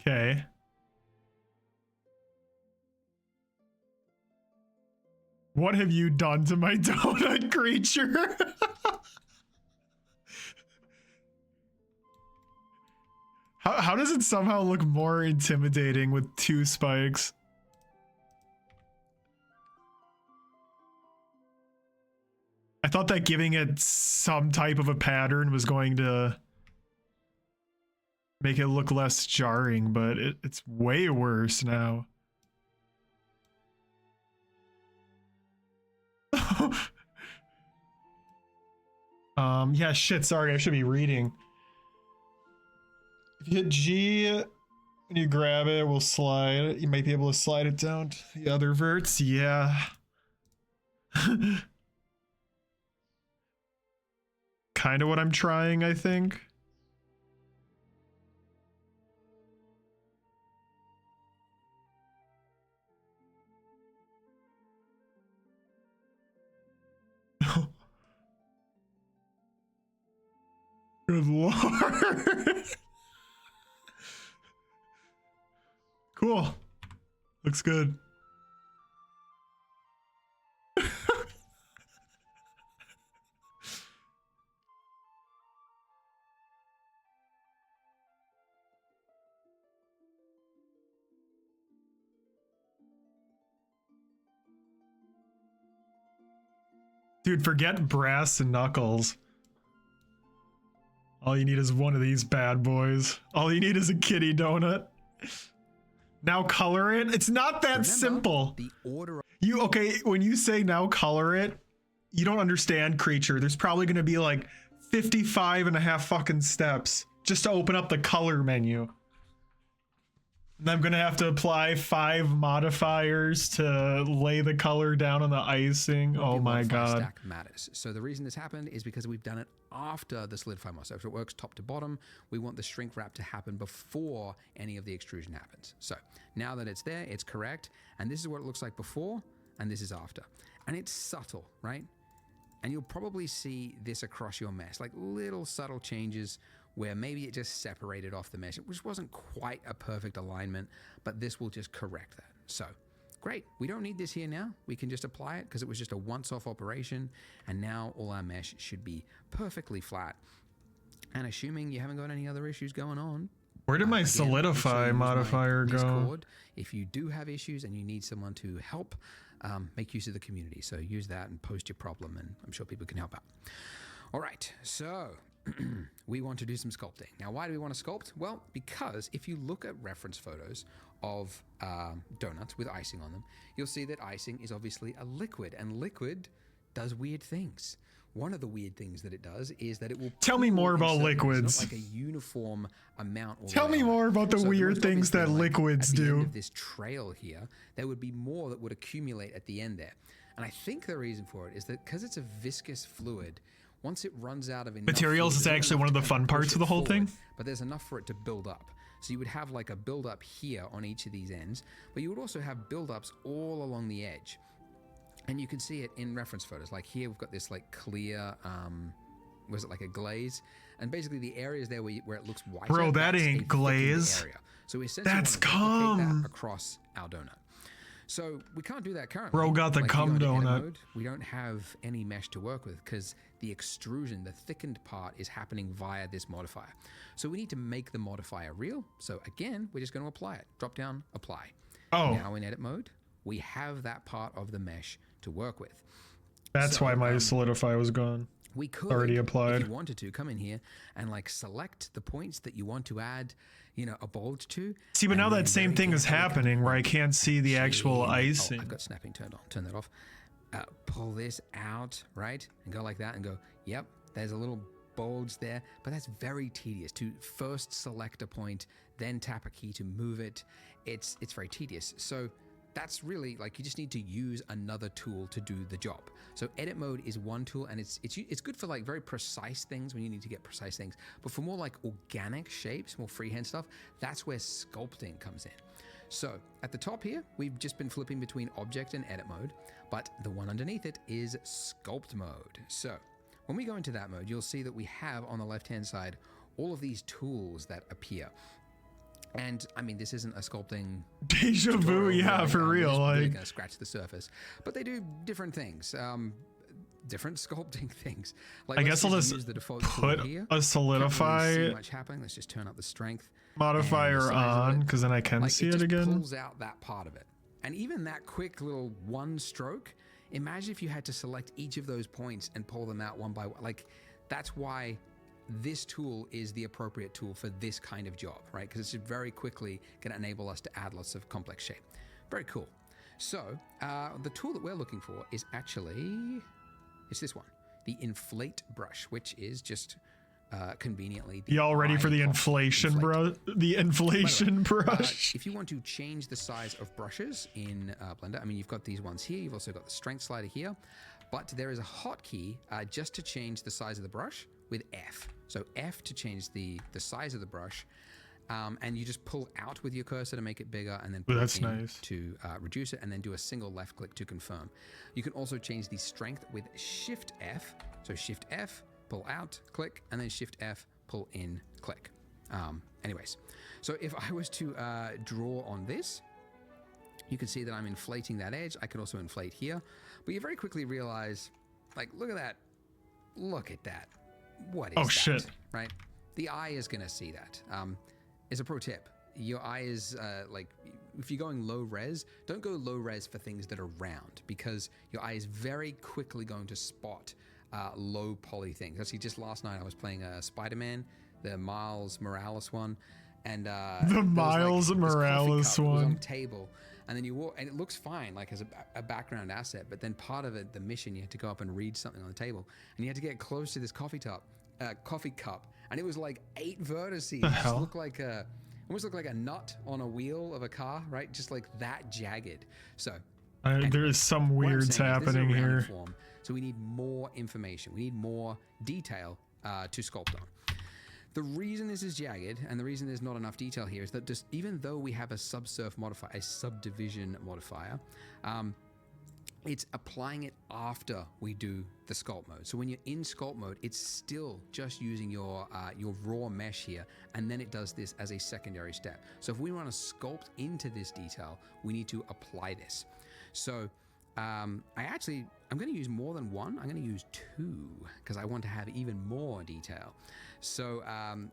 Okay. What have you done to my donut creature? How does it somehow look more intimidating with 2 spikes? I thought that giving it some type of a pattern was going to make it look less jarring, but it's way worse now. Yeah, shit, sorry, I should be reading. If you hit G when you grab it, we'll slide it. You might be able to slide it down to the other verts. Yeah. Kind of what I'm trying, I think. Good lord. Cool. Looks good. Dude, forget brass and knuckles. All you need is one of these bad boys. All you need is a kitty donut. Now color it. It's not that Remember, simple. The order of Okay, when you say now color it, you don't understand, creature. There's probably going to be like 55 and a half fucking steps just to open up the color menu. And I'm gonna have to apply 5 modifiers to lay the color down on the icing. Oh The my modify god. stack matters. So the reason this happened is because we've done it after the solidify mod. So if it works top to bottom, we want the shrink wrap to happen before any of the extrusion happens. So now that it's there, it's correct. And this is what it looks like before, and this is after. And it's subtle, right? And you'll probably see this across your mesh, like little subtle changes where maybe it just separated off the mesh, which wasn't quite a perfect alignment, but this will just correct that. So great, we don't need this here now. We can just apply it because it was just a once-off operation, and now all our mesh should be perfectly flat. And assuming you haven't got any other issues going on, Where did my again, solidify use my modifier go? Discord. If you do have issues and you need someone to help, make use of the community. So use that and post your problem, and I'm sure people can help out. All right, so we want to do some sculpting. Now, why do we want to sculpt? Well, because if you look at reference photos of donuts with icing on them, you'll see that icing is obviously a liquid, and liquid does weird things. One of the weird things that it does is that it will Tell me pool more in about certain areas, liquids. not like a uniform amount. all the Tell way me around. more about the So weird most things obvious that thing, like, liquids at the end do. of this trail here, there would be more that would accumulate at the end there. And I think the reason for it is that because it's a viscous fluid, once it runs out of enough Materials fluid, is there's actually enough one of to the kind fun push parts it of the whole forward, thing. but there's enough for it to build up. So you would have like a build up here on each of these ends, but you would also have buildups all along the edge. And you can see it in reference photos. Like here, we've got this like clear, was it like a glaze? And basically the areas there where it looks white. Bro, that ain't glaze. Area. So we essentially That's want to replicate cum. that across our donut. So we can't do that currently. Bro got the Like, cum if you go into edit donut. mode, we don't have any mesh to work with because the extrusion, the thickened part, is happening via this modifier. So we need to make the modifier real. So again, we're just going to apply it. Drop down, apply. Oh, Now in edit mode, we have that part of the mesh to work with. that's So, why my solidify was gone. We could, Already applied. if you wanted to, come in here and like select the points that you want to add, you know, a bulge to. See, but and now then that same very thing is carefully come happening where I in. can't see the actual Actually, icing. Oh, I've got snapping turned on. Turn that off. Pull this out, right? And go like that and go, yep, there's a little bulge there. But that's very tedious to first select a point, then tap a key to move it. It's very tedious. So that's really like you just need to use another tool to do the job. So edit mode is one tool, and it's good for like very precise things when you need to get precise things. But for more like organic shapes, more freehand stuff, that's where sculpting comes in. So at the top here, we've just been flipping between object and edit mode, but the one underneath it is sculpt mode. So when we go into that mode, you'll see that we have on the left-hand side all of these tools that appear. And I mean, this isn't a sculpting Deja vu, tutorial, yeah, really. for We're real. just really Like, gonna scratch the surface, but they do different things, different sculpting things. Like, I let's guess I'll use just the default put tool here. a Can't really solidify see much happening. Let's just turn up the strength and the modifier size of on, it. because then I can Like, see it it just again. pulls out that part of it, and even that quick little one stroke. Imagine if you had to select each of those points and pull them out one by one. Like, that's why this tool is the appropriate tool for this kind of job, right? Because it's very quickly going to enable us to add lots of complex shape. Very cool. So the tool that we're looking for is actually, it's this one, the inflate brush, which is just conveniently the Y'all ready for the icon inflation, inflate. bro? The inflation By the way, brush. if you want to change the size of brushes in Blender, I mean, you've got these ones here. You've also got the strength slider here, but there is a hotkey just to change the size of the brush with F. So F to change the size of the brush, and you just pull out with your cursor to make it bigger, and then pull that's in nice. to reduce it, and then do a single left click to confirm. You can also change the strength with Shift F. So Shift F, pull out, click, and then Shift F, pull in, click. Anyways, so if I was to draw on this, you can see that I'm inflating that edge. I could also inflate here, but you very quickly realize, like, look at that. Look at that. What is Oh, that? shit. Right? The eye is going to see that. As a pro tip, your eye is like, if you're going low res, don't go low res for things that are round, because your eye is very quickly going to spot low poly things. Actually, just last night I was playing Spider-Man, the Miles Morales one, and The Miles Morales was on one. the table, and then you walk, and it looks fine, like as a background asset. But then part of it, the mission, you had to go up and read something on the table, and you had to get close to this coffee cup, and it was like 8 vertices. The It hell? looked like a almost look like a nut on a wheel of a car, right? Just like that jagged. So There is some what I'm weirds saying is this is a happening rounded here. form, so we need more information. We need more detail to sculpt on. The reason this is jagged and the reason there's not enough detail here is that just even though we have a subsurf modifier, a subdivision modifier, it's applying it after we do the sculpt mode. So when you're in sculpt mode, it's still just using your raw mesh here, and then it does this as a secondary step. So if we want to sculpt into this detail, we need to apply this. So I'm going to use more than one. I'm going to use two because I want to have even more detail. So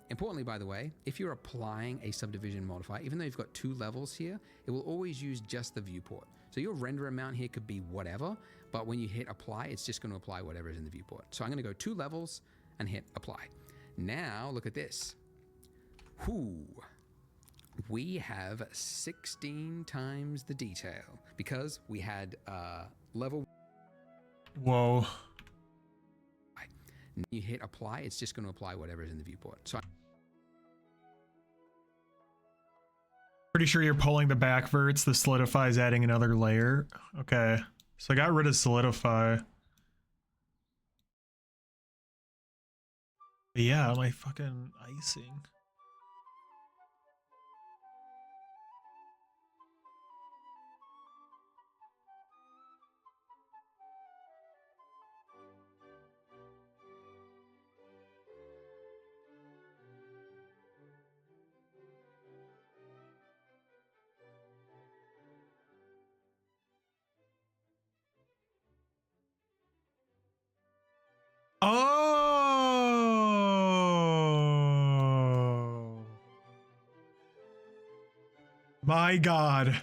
importantly, by the way, if you're applying a subdivision modifier, even though you've got two levels here, it will always use just the viewport. So your render amount here could be whatever, but when you hit apply, it's just going to apply whatever is in the viewport. So I'm going to go 2 levels and hit apply. Now look at this. Whoo. We have 16 times the detail because we had level. Whoa. You hit apply, it's just going to apply whatever is in the viewport. So Pretty sure you're pulling the back verts. The solidify is adding another layer. Okay. So I got rid of solidify. But yeah, my fucking icing. Oh my God.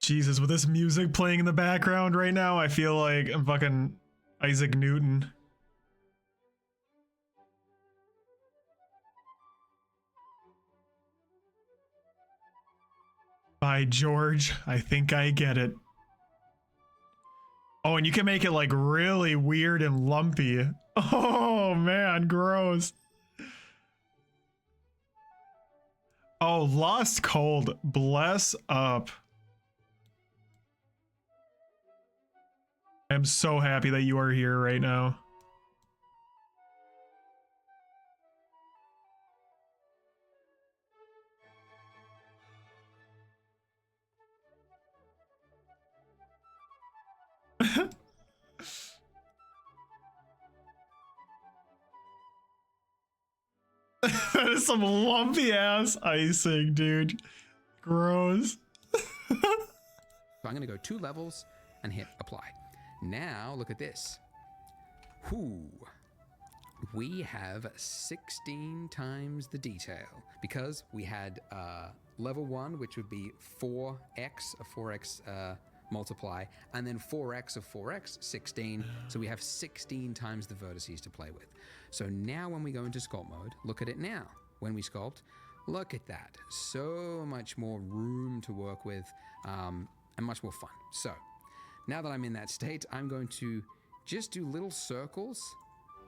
Jesus, with this music playing in the background right now, I feel like I'm fucking Isaac Newton. By George, I think I get it. Oh, and you can make it like really weird and lumpy. Oh man, gross. Oh, Lost Cold, bless up. I'm so happy that you are here right now. That is some lumpy ass icing, dude. Gross. So I'm going to go 2 levels and hit apply. Now look at this. Whoo. We have 16 times the detail because we had level 1, which would be 4x, a 4x multiply, and then 4x of 4x, 16. So we have 16 times the vertices to play with. So now when we go into sculpt mode, look at it now. When we sculpt, look at that. So much more room to work with and much more fun. So now that I'm in that state, I'm going to just do little circles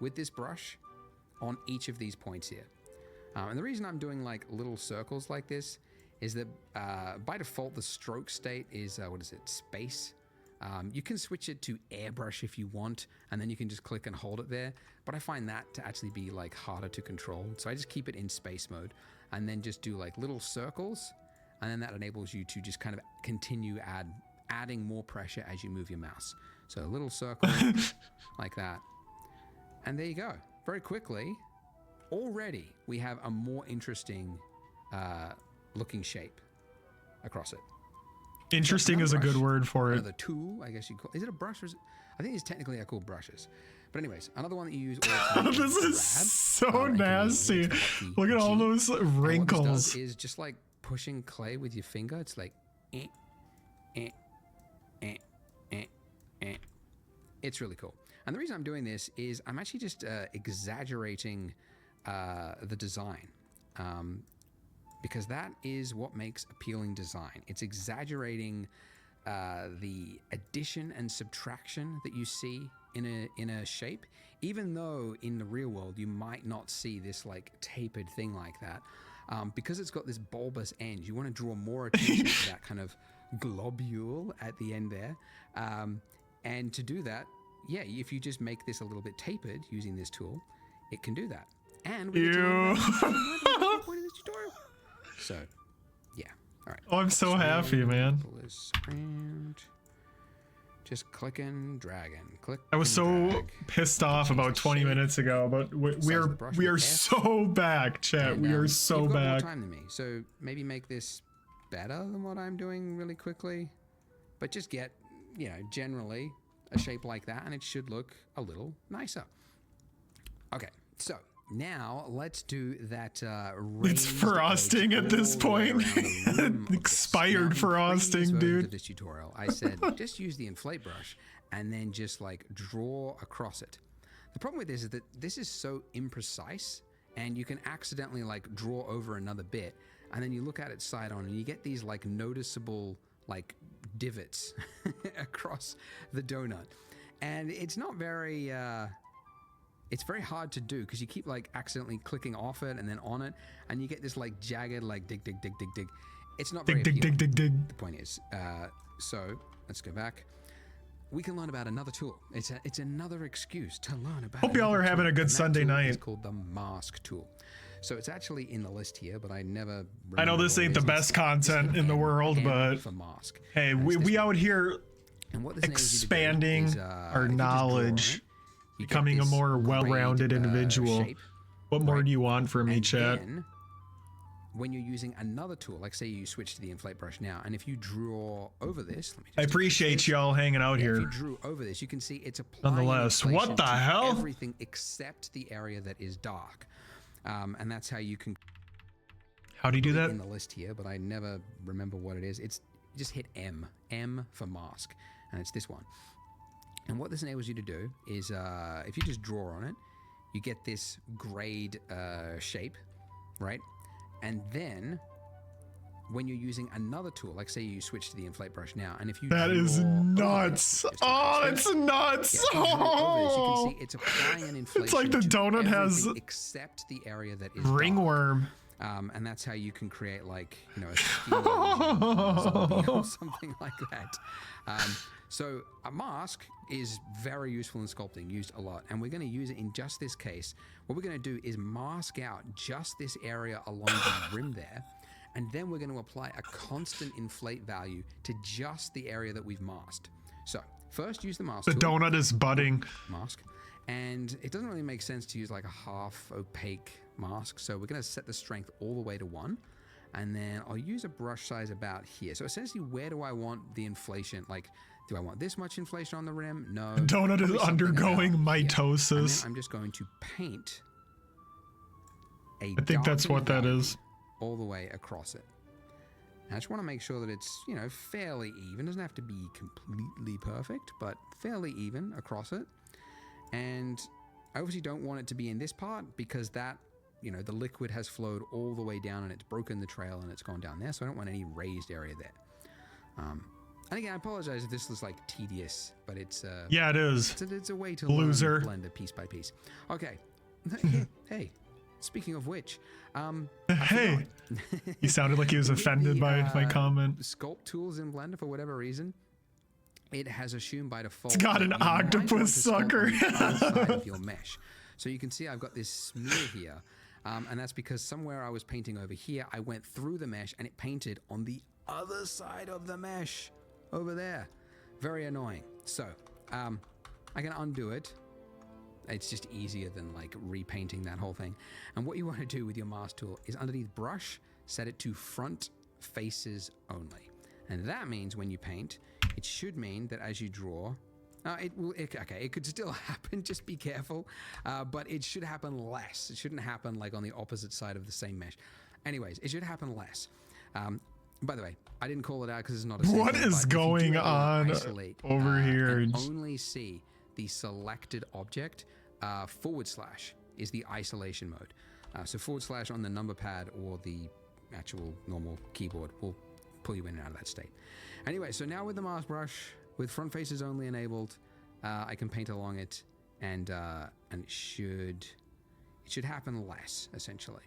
with this brush on each of these points here. And the reason I'm doing like little circles like this is that by default, the stroke state is, what is it, space. You can switch it to airbrush if you want, and then you can just click and hold it there. But I find that to actually be like harder to control. So I just keep it in space mode and then just do like little circles. And then that enables you to just kind of continue adding more pressure as you move your mouse. So a little circle like that. And there you go. Very quickly, already we have a more interesting looking shape across it. Interesting is a good word for it. Another tool, I guess you call. Is it a brush or is it? I think these technically are called brushes. But anyways, another one that you use all the time. This is so nasty. Look at all those wrinkles. What this does is just like pushing clay with your finger. It's like, It's really cool. And the reason I'm doing this is I'm actually just exaggerating the design. Because that is what makes appealing design. It's exaggerating the addition and subtraction that you see in a shape, even though in the real world you might not see this like tapered thing like that, because it's got this bulbous end, you want to draw more attention to that kind of globule at the end there. And to do that, yeah, if you just make this a little bit tapered using this tool, it can do that. And we get to learn that point of this tutorial. So, yeah. All right. Oh, I'm so happy, man. Pull this around. Just clicking, dragging, click. I was so pissed off about 20 minutes ago, but we are so back, chat. And, we are so you've got more back. time than me, so maybe make this better than what I'm doing really quickly, but just get, you know, generally a shape like that, and it should look a little nicer. Okay, so now let's do that. It's frosting at this point. Expired frosting, dude. Of this tutorial, I said just use the inflate brush and then just like draw across it. The problem with this is that this is so imprecise, and you can accidentally like draw over another bit, and then you look at it side on, and you get these like noticeable like divots across the donut, and it's not very. It's very hard to do because you keep like accidentally clicking off it and then on it, and you get this like jagged like dig. It's not very appealing. Dig. The point is, so let's go back. We can learn about another tool. It's another excuse to learn about. Hope y'all are having a good Sunday night. It's called the mask tool. So it's actually in the list here, but I never. I know this ain't the best content in the world, but for mask. hey, we out here And what this expanding enables you to do is, our if you just draw on knowledge, it, you get becoming a this more well-rounded grade, individual. shape, What more right? do you want from me, And chat? then, when you're using another tool, like say you switch to the inflate brush now, and if you draw over this, let me just I appreciate y'all hanging out If here. you drew over this, you can see it's applying Nonetheless, what inflation the to hell? everything except the area that is dark, and that's how you can. How do you do that? In the list here, but I never remember what it is. It's just hit M for mask, and it's this one. And what this enables you to do is, if you just draw on it, you get this grade shape, right? And then when you're using another tool, like say you switch to the inflate brush now, and if you That is draw over nuts. this, just Oh, like it's this, nuts. yeah, if you draw over this, you Oh, can see it's applying an inflation. it's like the to donut has everything except the area that is dark. ringworm. And that's how you can create like, you know, a skin lesion or zombie or something like that. So a mask is very useful in sculpting, used a lot, and we're going to use it in just this case. What we're going to do is mask out just this area along the rim there, and then we're going to apply a constant inflate value to just the area that we've masked. So first use the mask The tool, donut is budding. mask, and it doesn't really make sense to use like a half opaque mask, so we're going to set the strength all the way to 1, and then I'll use a brush size about here. So essentially, where do I want the inflation? Like, do I want this much inflation on the rim? No. The donut is Probably something undergoing about here. And mitosis. then I'm just going to paint I think that's what that value is. all the way across it. And I just want to make sure that it's, you know, fairly even. It doesn't have to be completely perfect, but fairly even across it. And I obviously don't want it to be in this part because that, you know, the liquid has flowed all the way down and it's broken the trail and it's gone down there. So I don't want any raised area there. And again, I apologize if this was like tedious, but it's Yeah, it is. it's a way to Loser. learn Blender piece by piece. Okay. Hey, speaking of which, Hey, he sounded like he was offended by my comment. Sculpt tools in Blender, for whatever reason, it has assumed by default. It's got that an you might want to octopus sculpt on sucker. the other side of your mesh. So you can see I've got this smear here, and that's because somewhere I was painting over here, I went through the mesh and it painted on the other side of the mesh over there. Very annoying. So I can undo it. It's just easier than like repainting that whole thing. And what you want to do with your mask tool is underneath brush, set it to front faces only. And that means when you paint, it should mean that as you draw, it could still happen, just be careful, but it should happen less. It shouldn't happen like on the opposite side of the same mesh. Anyways, it should happen less. By the way, I didn't call it out because it's not essential. What is but if you do going ever on isolate, over here? and only see the selected object, / is the isolation mode. So / on the number pad or the actual normal keyboard will pull you in and out of that state. Anyway, so now with the mask brush, with front faces only enabled, I can paint along it, and it should happen less, essentially.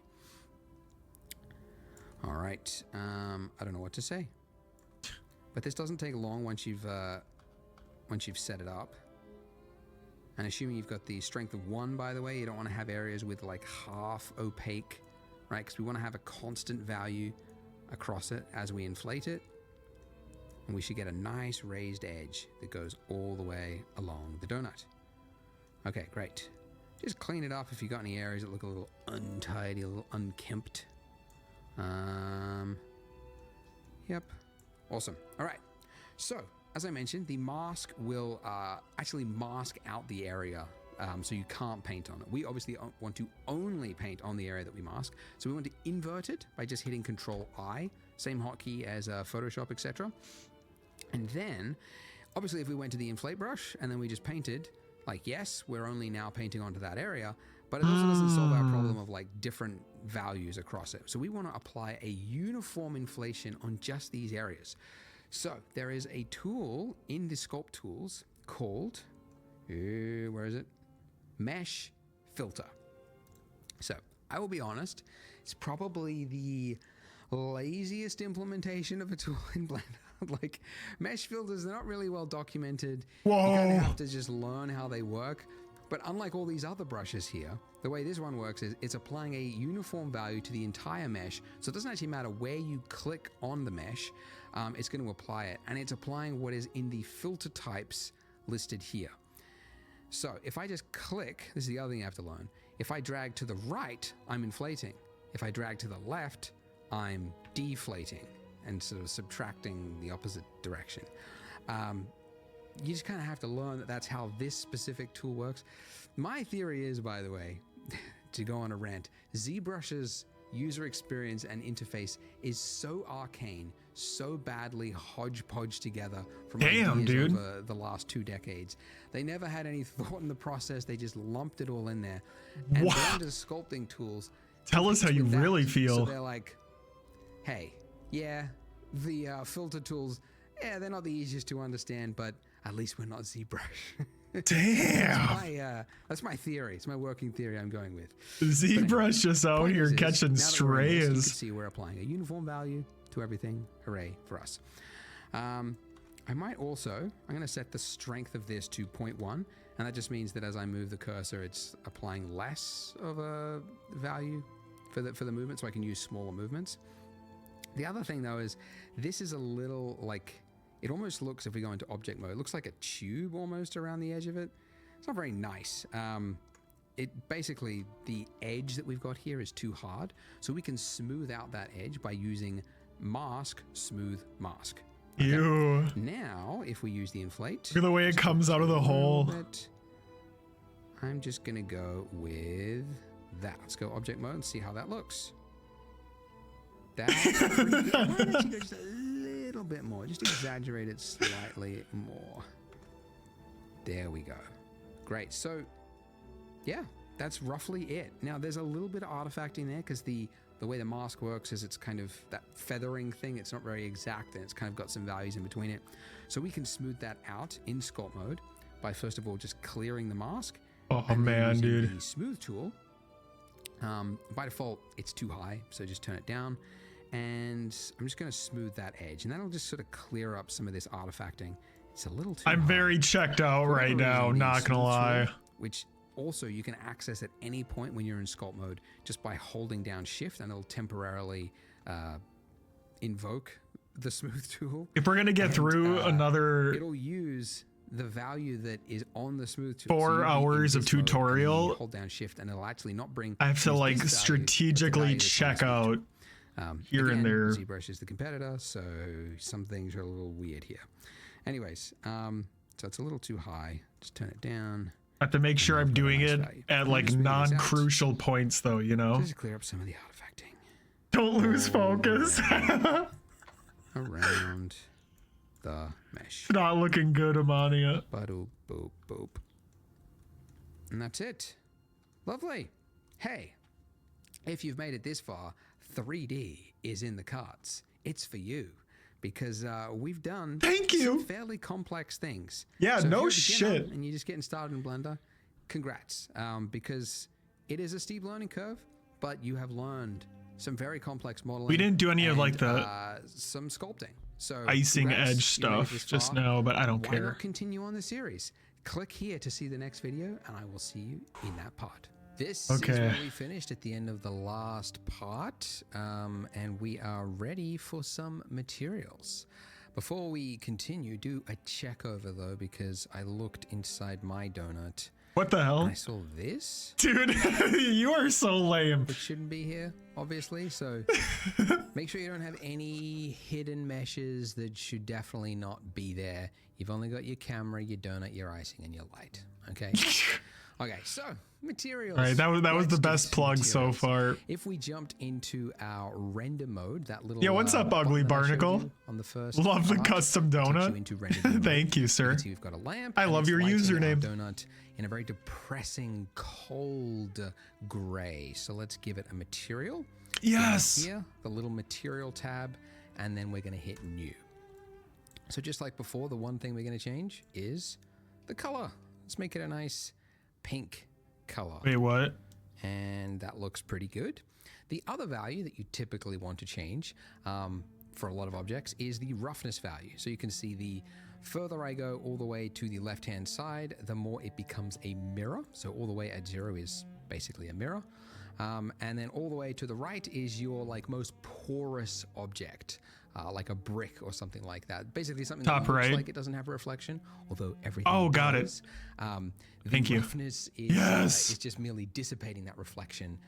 All right, I don't know what to say, but this doesn't take long once you've set it up. And assuming you've got the strength of 1, by the way, you don't want to have areas with like half opaque, right? Because we want to have a constant value across it as we inflate it. And we should get a nice raised edge that goes all the way along the donut. Okay, great. Just clean it up if you've got any areas that look a little untidy, a little unkempt. Yep. Awesome. All right. So, as I mentioned, the mask will actually mask out the area, so you can't paint on it. We obviously want to only paint on the area that we mask. So we want to invert it by just hitting Control-I, same hotkey as Photoshop, etc. And then, obviously, if we went to the inflate brush and then we just painted, like, yes, we're only now painting onto that area, but it also doesn't solve our problem of like different values across it. So we want to apply a uniform inflation on just these areas. So there is a tool in the sculpt tools called, where is it? Mesh Filter. So I will be honest, it's probably the laziest implementation of a tool in Blender. Like, mesh filters, they're not really well documented. Whoa. You kind of have to just learn how they work. But unlike all these other brushes here, the way this one works is it's applying a uniform value to the entire mesh. So it doesn't actually matter where you click on the mesh, it's going to apply it. And it's applying what is in the filter types listed here. So if I just click, this is the other thing you have to learn. If I drag to the right, I'm inflating. If I drag to the left, I'm deflating and sort of subtracting the opposite direction. You just kind of have to learn that that's how this specific tool works. My theory is, by the way, to go on a rant, ZBrush's user experience and interface is so arcane, so badly hodgepodge together from ideas over the last 2 decades. They never had any thought in the process. They just lumped it all in there. And Blender's sculpting tools. Tell us how you really feel. So they're like, hey, yeah, the filter tools, yeah, they're not the easiest to understand, but at least we're not ZBrush. Damn. That's my theory. It's my working theory I'm going with. ZBrush just out here catching strays. You can see we're applying a uniform value to everything. Hooray for us. I might also, I'm going to set the strength of this to 0.1, and that just means that as I move the cursor, it's applying less of a value for the movement, so I can use smaller movements. The other thing though is this is a little like, it almost looks, if we go into object mode, it looks like a tube almost around the edge of it. It's not very nice. It basically, the edge that we've got here is too hard, so we can smooth out that edge by using mask, smooth mask. Okay? Ew. Now, if we use the inflate, Look at the way it comes out of the hole. I'm just gonna go with that. Let's go object mode and see how that looks. That's pretty good. Why don't you go just a little bit more? Just exaggerate it slightly more. There we go. Great. So, yeah, that's roughly it. Now, there's a little bit of artifacting there because the way the mask works is it's kind of that feathering thing. It's not very exact, and it's kind of got some values in between it. So we can smooth that out in sculpt mode by, first of all, just clearing the mask. Oh, man, dude. The smooth tool. By default, it's too high, so just turn it down. And I'm just going to smooth that edge, and that'll just sort of clear up some of this artifacting. It's a little too I'm high. very checked out right now, not gonna lie. Tool, which also you can access at any point when you're in sculpt mode just by holding down shift, and it'll temporarily invoke the smooth tool. If we're gonna get through another, it'll use the value that is on the smooth tool. 4 hours of tutorial. Hold down shift, and it'll actually not bring. I have to like strategically check out here again, and there. ZBrush is the competitor, so some things are a little weird here. Anyways, so it's a little too high. Just turn it down. I have to make sure I'm doing it at like non-crucial points, though. You know. Just to clear up some of the artifacting. Don't lose focus. Around the mesh. It's not looking good, Amania. Boop, boop, boop. And that's it. Lovely. Hey, if you've made it this far, 3D is in the cards. It's for you. because we've done Thank you. some fairly complex things. Yeah, So if no you're a beginner shit. and you're just getting started in Blender, congrats, because it is a steep learning curve, but you have learned some very complex modeling. We didn't do any of like and, the some sculpting. So icing congrats, edge you made it stuff this just far. now, but I don't Why care. not continue on the series? Click here to see the next video, and I will see you in that part. This is Okay. where we finished at the end of the last part, and we are ready for some materials. Before we continue, do a check over though, because I looked inside my donut What the and hell? I saw this, Dude, you are so lame. which shouldn't be here, obviously. So make sure you don't have any hidden meshes that should definitely not be there. You've only got your camera, your donut, your icing, and your light. Okay. Okay, so materials. All right, that was Let's the do best some plug so materials. far. If we jumped into our render mode, that little Yeah, what's up, button Ugly that I showed Barnacle? you on the first Love the part custom takes you donut. into render mode. Thank you, You sir. can see we've got a lamp. I and love it's your lighting our username. donut in a very depressing, cold gray. So let's give it a material. Yes. Here, the little material tab, and then we're going to hit new. So just like before, the one thing we're going to change is the color. Let's make it a nice pink color. Wait, what? And that looks pretty good. The other value that you typically want to change for a lot of objects is the roughness value. So you can see the further I go all the way to the left-hand side, the more it becomes a mirror. So all the way at 0 is basically a mirror. And then all the way to the right is your like most porous object, like a brick or something like that. Basically something Top that looks right. like it doesn't have a reflection, although everything Oh, got it. does. The Thank you. roughness is, Yes. is just merely dissipating that reflection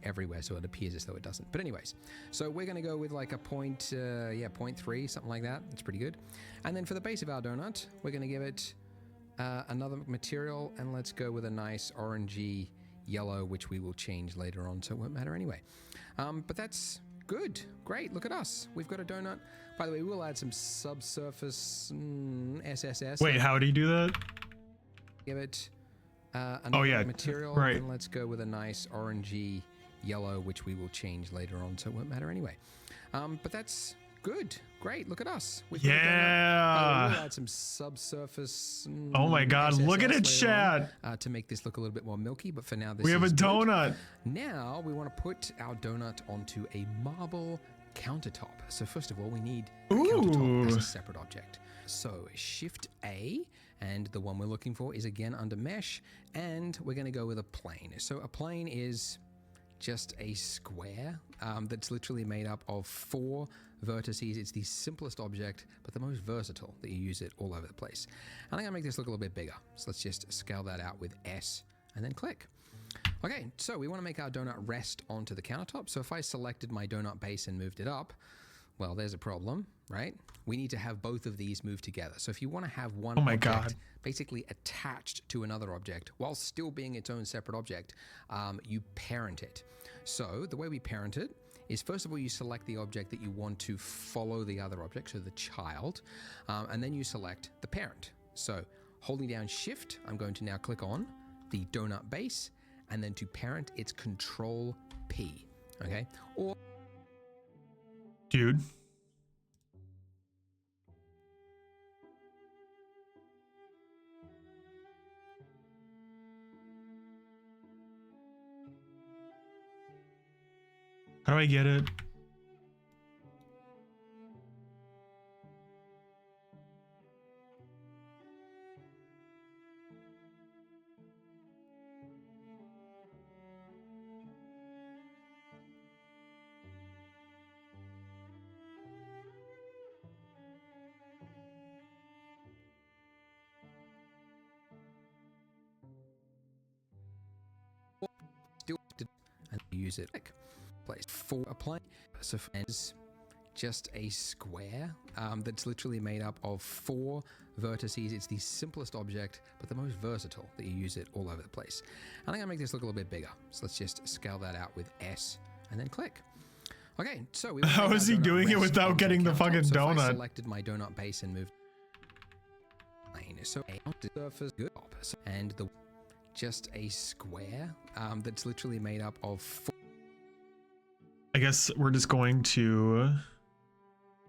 everywhere, so it appears as though it doesn't. But anyways, so we're going to go with like a 0.3, something like that. It's pretty good. And then for the base of our donut, we're going to give it another material, and let's go with a nice orangey yellow, which we will change later on, so it won't matter anyway. But that's good. Great. Look at us. We've got a donut. By the way, we'll add some subsurface SSS. Wait, how do you do that? Give it another yeah, material, right. and let's go with a nice orangey yellow, which we will change later on, so it won't matter anyway. But that's good. Great. Look at us. We've got a donut. By the way, Yeah. we'll add some subsurface. Oh my God, look at it, SSS later on, chat. to make this look a little bit more milky, but for now, this We have a is good. donut. Now we want to put our donut onto a marble countertop. So first of all, we need a countertop as Ooh. a separate object. So Shift A, and the one we're looking for is again under Mesh, and we're going to go with a plane. So a plane is just a square that's literally made up of 4 vertices. It's the simplest object, but the most versatile, that you use it all over the place. And I'm going to make this look a little bit bigger. So let's just scale that out with S and then click. Okay, so we want to make our donut rest onto the countertop. So if I selected my donut base and moved it up, well, there's a problem, right? We need to have both of these move together. So if you want to have one Oh my object God. basically attached to another object while still being its own separate object, you parent it. So the way we parent it is, first of all, you select the object that you want to follow the other object, so the child, and then you select the parent. So holding down Shift, I'm going to now click on the donut base, and then to parent, it's Control P, okay? Or Dude. How do I get it? still and use it like place for a plane. So it's just a square that's literally made up of 4 vertices. It's the simplest object, but the most versatile, that you use it all over the place. And I'm going to make this look a little bit bigger. So let's just scale that out with S and then click. Okay, so we How is he doing it without getting the fucking So if I donut? selected my donut base and moved plane, so a surface good, and the just a square that's literally made up of 4. I guess we're just going to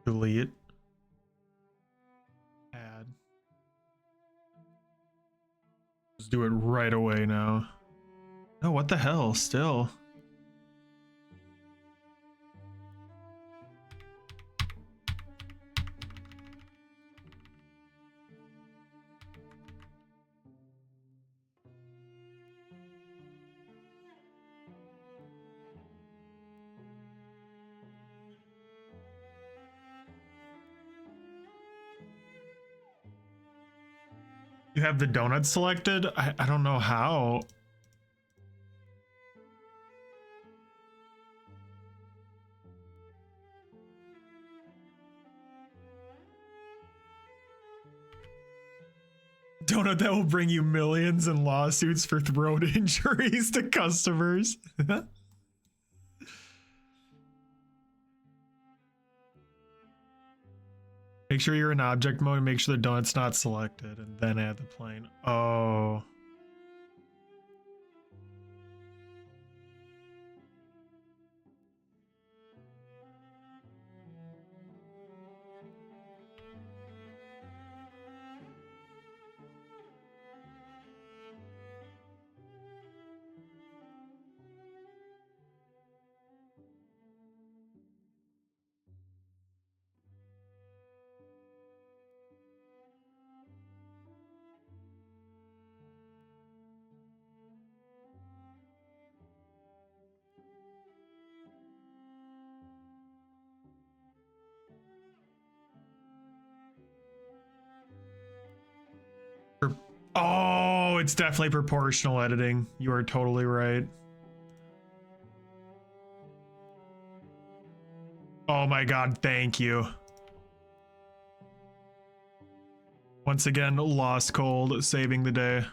delete Let's do it right away now. Oh, what the hell? Still. You have the donut selected? I don't know how. Donut that will bring you millions in lawsuits for throat injuries to customers. Make sure you're in object mode and make sure the donut's not selected, and then add the plane. Oh. Oh, it's definitely proportional editing. You are totally right. Oh my god, thank you. Once again, Lost Cold saving the day.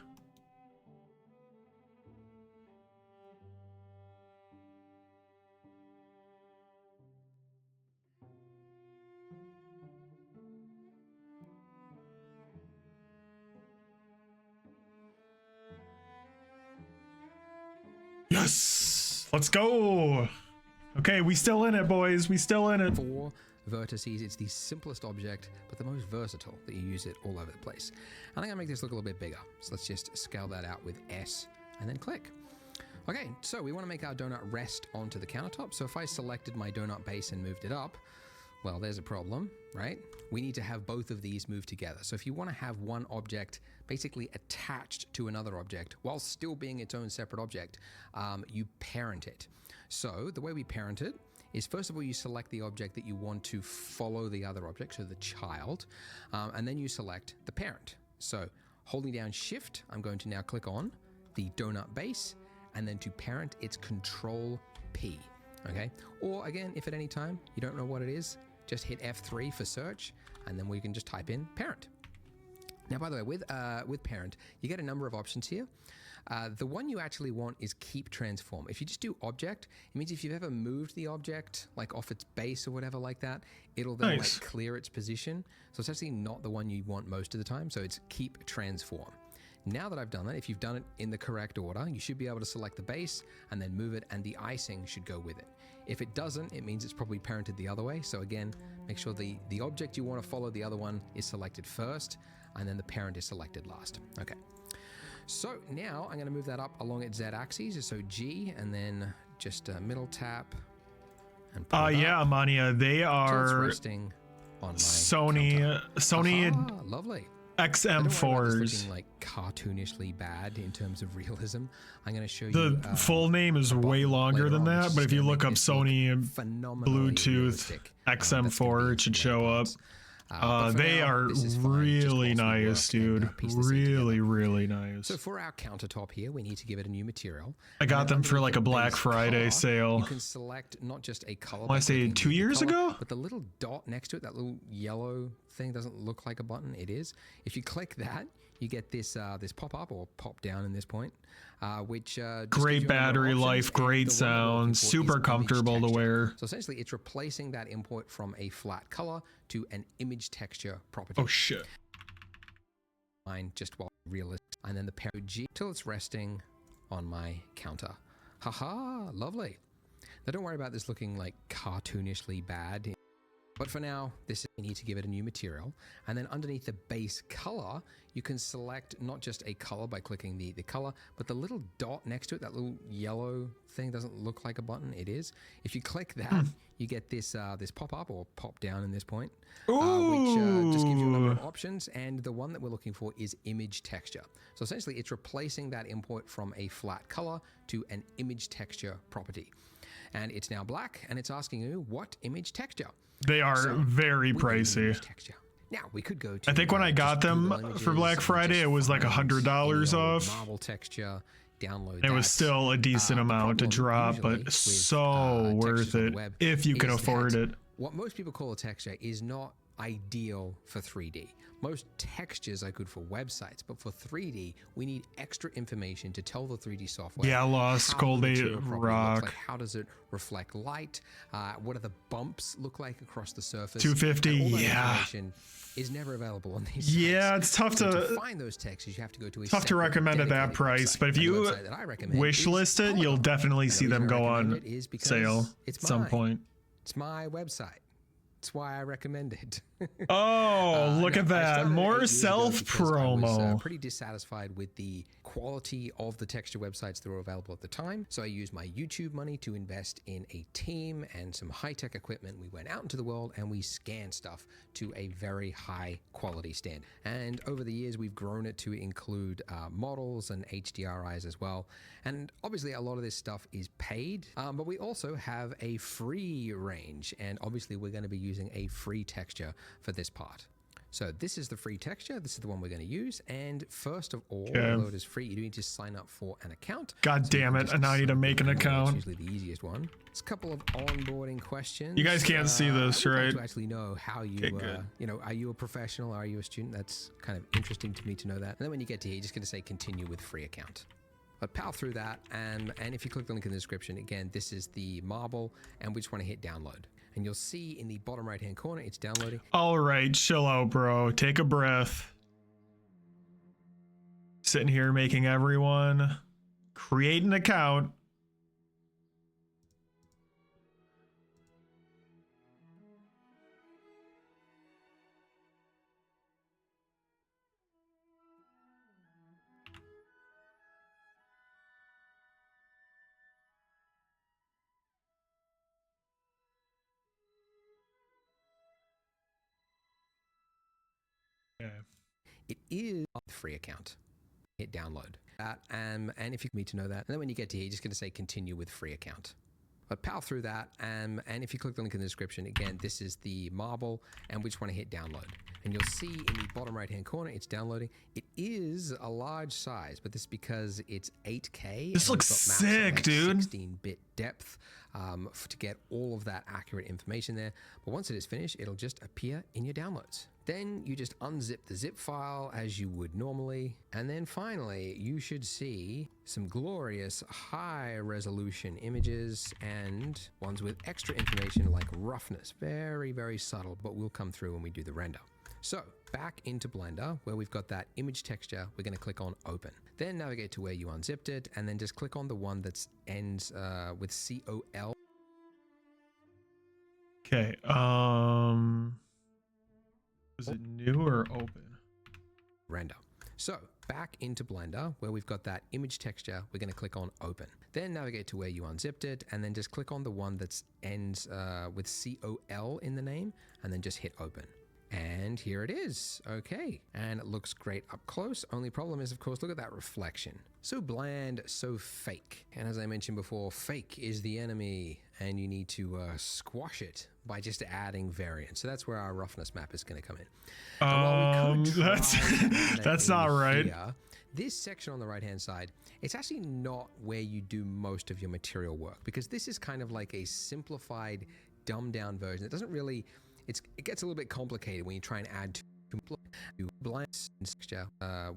Yes! Let's go! Okay, we still in it, boys. We still in it. 4 vertices. It's the simplest object, but the most versatile that you use it all over the place. And I'm gonna make this look a little bit bigger. So let's just scale that out with S and then click. Okay, so we want to make our donut rest onto the countertop. So if I selected my donut base and moved it up, well, there's a problem, right? We need to have both of these move together. So if you want to have one object basically attached to another object while still being its own separate object, you parent it. So the way we parent it is, first of all, you select the object that you want to follow the other object, so the child, and then you select the parent. So holding down Shift, I'm going to now click on the donut base, and then to parent, it's Control P, okay? Or again, if at any time you don't know what it is, just hit F3 for search, and then we can just type in parent. Now, by the way, with parent, you get a number of options here. The one you actually want is keep transform. If you just do object, it means if you've ever moved the object like off its base or whatever like that, it'll then like clear its position. So it's actually not the one you want most of the time. So it's keep transform. Now that I've done that, if you've done it in the correct order, you should be able to select the base and then move it, and the icing should go with it. If it doesn't, it means it's probably parented the other way. So again, make sure the object you want to follow the other one is selected first, and then the parent is selected last. Okay. So now I'm going to move that up along its Z-axis. So G, and then just middle tap. And yeah, Mania, they are resting on my Sony. Aha, lovely. XM4s. Looking like cartoonishly bad in terms of realism. I'm going to show you. The full name is way longer than that, but if you look up Sony Bluetooth XM4, it should show up. They are really nice, dude. Really nice. So for our countertop here, we need to give it a new material. I got them for like a Black Friday sale. You can select not just a color. I want to say 2 years ago? But the little dot next to it, that little yellow thing, doesn't look like a button. It is. If you click that, you get this this pop up or pop down in this point, which great battery life, great sound, super comfortable to wear. So essentially, it's replacing that import from a flat color to an image texture property. Oh shit! Mine just while realistic, and then the parent G till it's resting on my counter. Haha, lovely. Now don't worry about this looking like cartoonishly bad. But for now, this is, you need to give it a new material. And then underneath the base color, you can select not just a color by clicking the color, but the little dot next to it, that little yellow thing doesn't look like a button. It is. If you click that, you get this this pop up or pop down in this point, which just gives you a number of options. And the one that we're looking for is image texture. So essentially it's replacing that import from a flat color to an image texture property. And it's now black, and it's asking you what image texture. They are very pricey. Now we could go to. I think when I got them for Black Friday, it was like $100 off. Marble texture, download. It was still a decent amount to drop, but so worth it if you can afford it. What most people call a texture is not ideal for 3D. Most textures are good for websites, but for 3D, we need extra information to tell the 3D software. Yeah, Lost Cold 8 rock. Like, how does it reflect light? What do the bumps look like across the surface? 250, yeah. Information is never available on these sites. Yeah, it's tough to find those textures. You have to go to a tough to recommend at that price, but if you wish list it, you'll definitely see them go on sale at some point. It's my website. That's why I recommend it. Oh, look at that. More self promo. I was pretty dissatisfied with the quality of the texture websites that were available at the time. So I used my YouTube money to invest in a team and some high-tech equipment. We went out into the world and we scanned stuff to a very high quality standard. And over the years, we've grown it to include models and HDRIs as well. And obviously a lot of this stuff is paid, but we also have a free range. And obviously we're going to be using a free texture for this part. So this is the free texture. This is the one we're going to use. And first of all, although it is free, you do need to sign up for an account. God damn it. And now I need to make an account. It's usually the easiest one. It's a couple of onboarding questions. You guys can't see this, right? To actually know how you, you know, are you a professional? Are you a student? That's kind of interesting to me to know that. And then when you get to here, you're just going to say continue with free account. But power through that, and if you click the link in the description, again, this is the marble, and we just want to hit download. And you'll see in the bottom right-hand corner, it's downloading. All right, chill out, bro. Take a breath. Sitting here making everyone create an account. Okay. It is a free account. Hit download. And if you need to know that, and then when you get to here, you're just going to say continue with free account. But power through that, and if you click the link in the description, again, this is the marble, and we just want to hit download. And you'll see in the bottom right-hand corner, it's downloading. It is a large size, but this is because it's 8K. This looks sick, dude. 16-bit depth to get all of that accurate information there. But once it is finished, it'll just appear in your downloads. Then you just unzip the zip file as you would normally. And then finally, you should see some glorious high resolution images and ones with extra information like roughness. Very, very subtle, but will come through when we do the render. So back into Blender where we've got that image texture, we're going to click on open. Then navigate to where you unzipped it and then just click on the one that ends with COL. Okay. Is it new or open? Render. So back into Blender where we've got that image texture, we're going to click on open. Then navigate to where you unzipped it and then just click on the one that ends with COL in the name and then just hit open. And here it is. Okay. And it looks great up close. Only problem is, of course, look at that reflection. So bland, so fake. And as I mentioned before, fake is the enemy and you need to squash it by just adding variance. So that's where our roughness map is going to come in. That's not right. Here, this section on the right-hand side, it's actually not where you do most of your material work because this is kind of like a simplified, dumbed-down version. It doesn't really... It gets a little bit complicated when you try and add to blank texture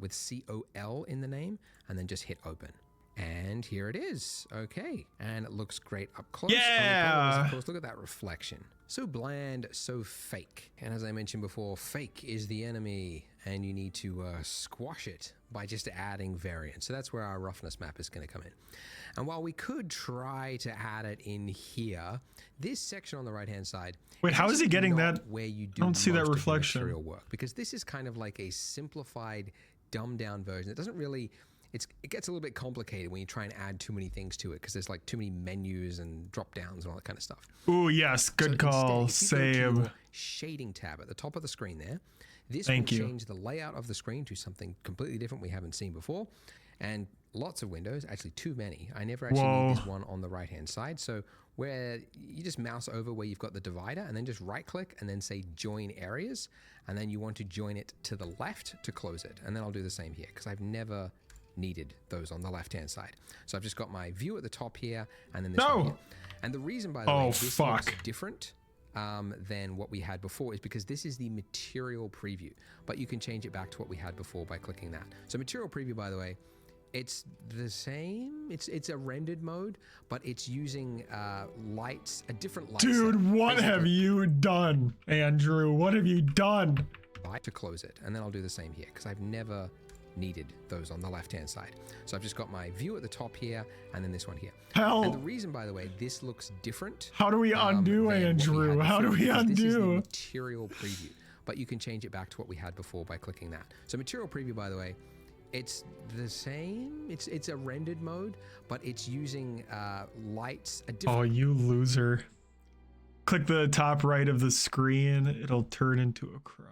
with COL in the name and then just hit open. And here it is. Okay. And it looks great up close. Yeah. Only problem is, of course, look at that reflection. So bland, so fake. And as I mentioned before, fake is the enemy, and you need to squash it by just adding variance. So that's where our roughness map is going to come in. And while we could try to add it in here, this section on the right-hand side. Wait, how is he getting not that? Where you do I don't see that most of the reflection. material work, because this is kind of like a simplified, dumbed-down version. It doesn't really. It gets a little bit complicated when you try and add too many things to it, because there's like too many menus and drop downs and all that kind of stuff. Ooh, yes, good call. Instead, if you go to Save. your shading tab at the top of the screen there, this will change the layout of the screen to something completely different we haven't seen before. And lots of windows, actually too many. I never actually need this one on the right hand side. So where you just mouse over where you've got the divider and then just right click and then say join areas. And then you want to join it to the left to close it. And then I'll do the same here, because I've never needed those on the left hand side. So I've just got my view at the top here and then this one here. And the reason, by the way, this looks different than what we had before is because this is the material preview, but you can change it back to what we had before by clicking that. So material preview, by the way, it's the same. It's a rendered mode, but it's using lights, a different light. Dude, what have you done, Andrew? What have you done? To close it, and then I'll do the same here, because I've never needed those on the left hand side. So I've just got my view at the top here and then this one here. Hell. And the reason, by the way, this looks different. How do we undo, Andrew? How do we undo? This is the material preview, but you can change it back to what we had before by clicking that. So material preview, by the way, it's the same. It's a rendered mode, but it's using lights. A different. Oh, you loser. Click the top right of the screen. It'll turn into a cross.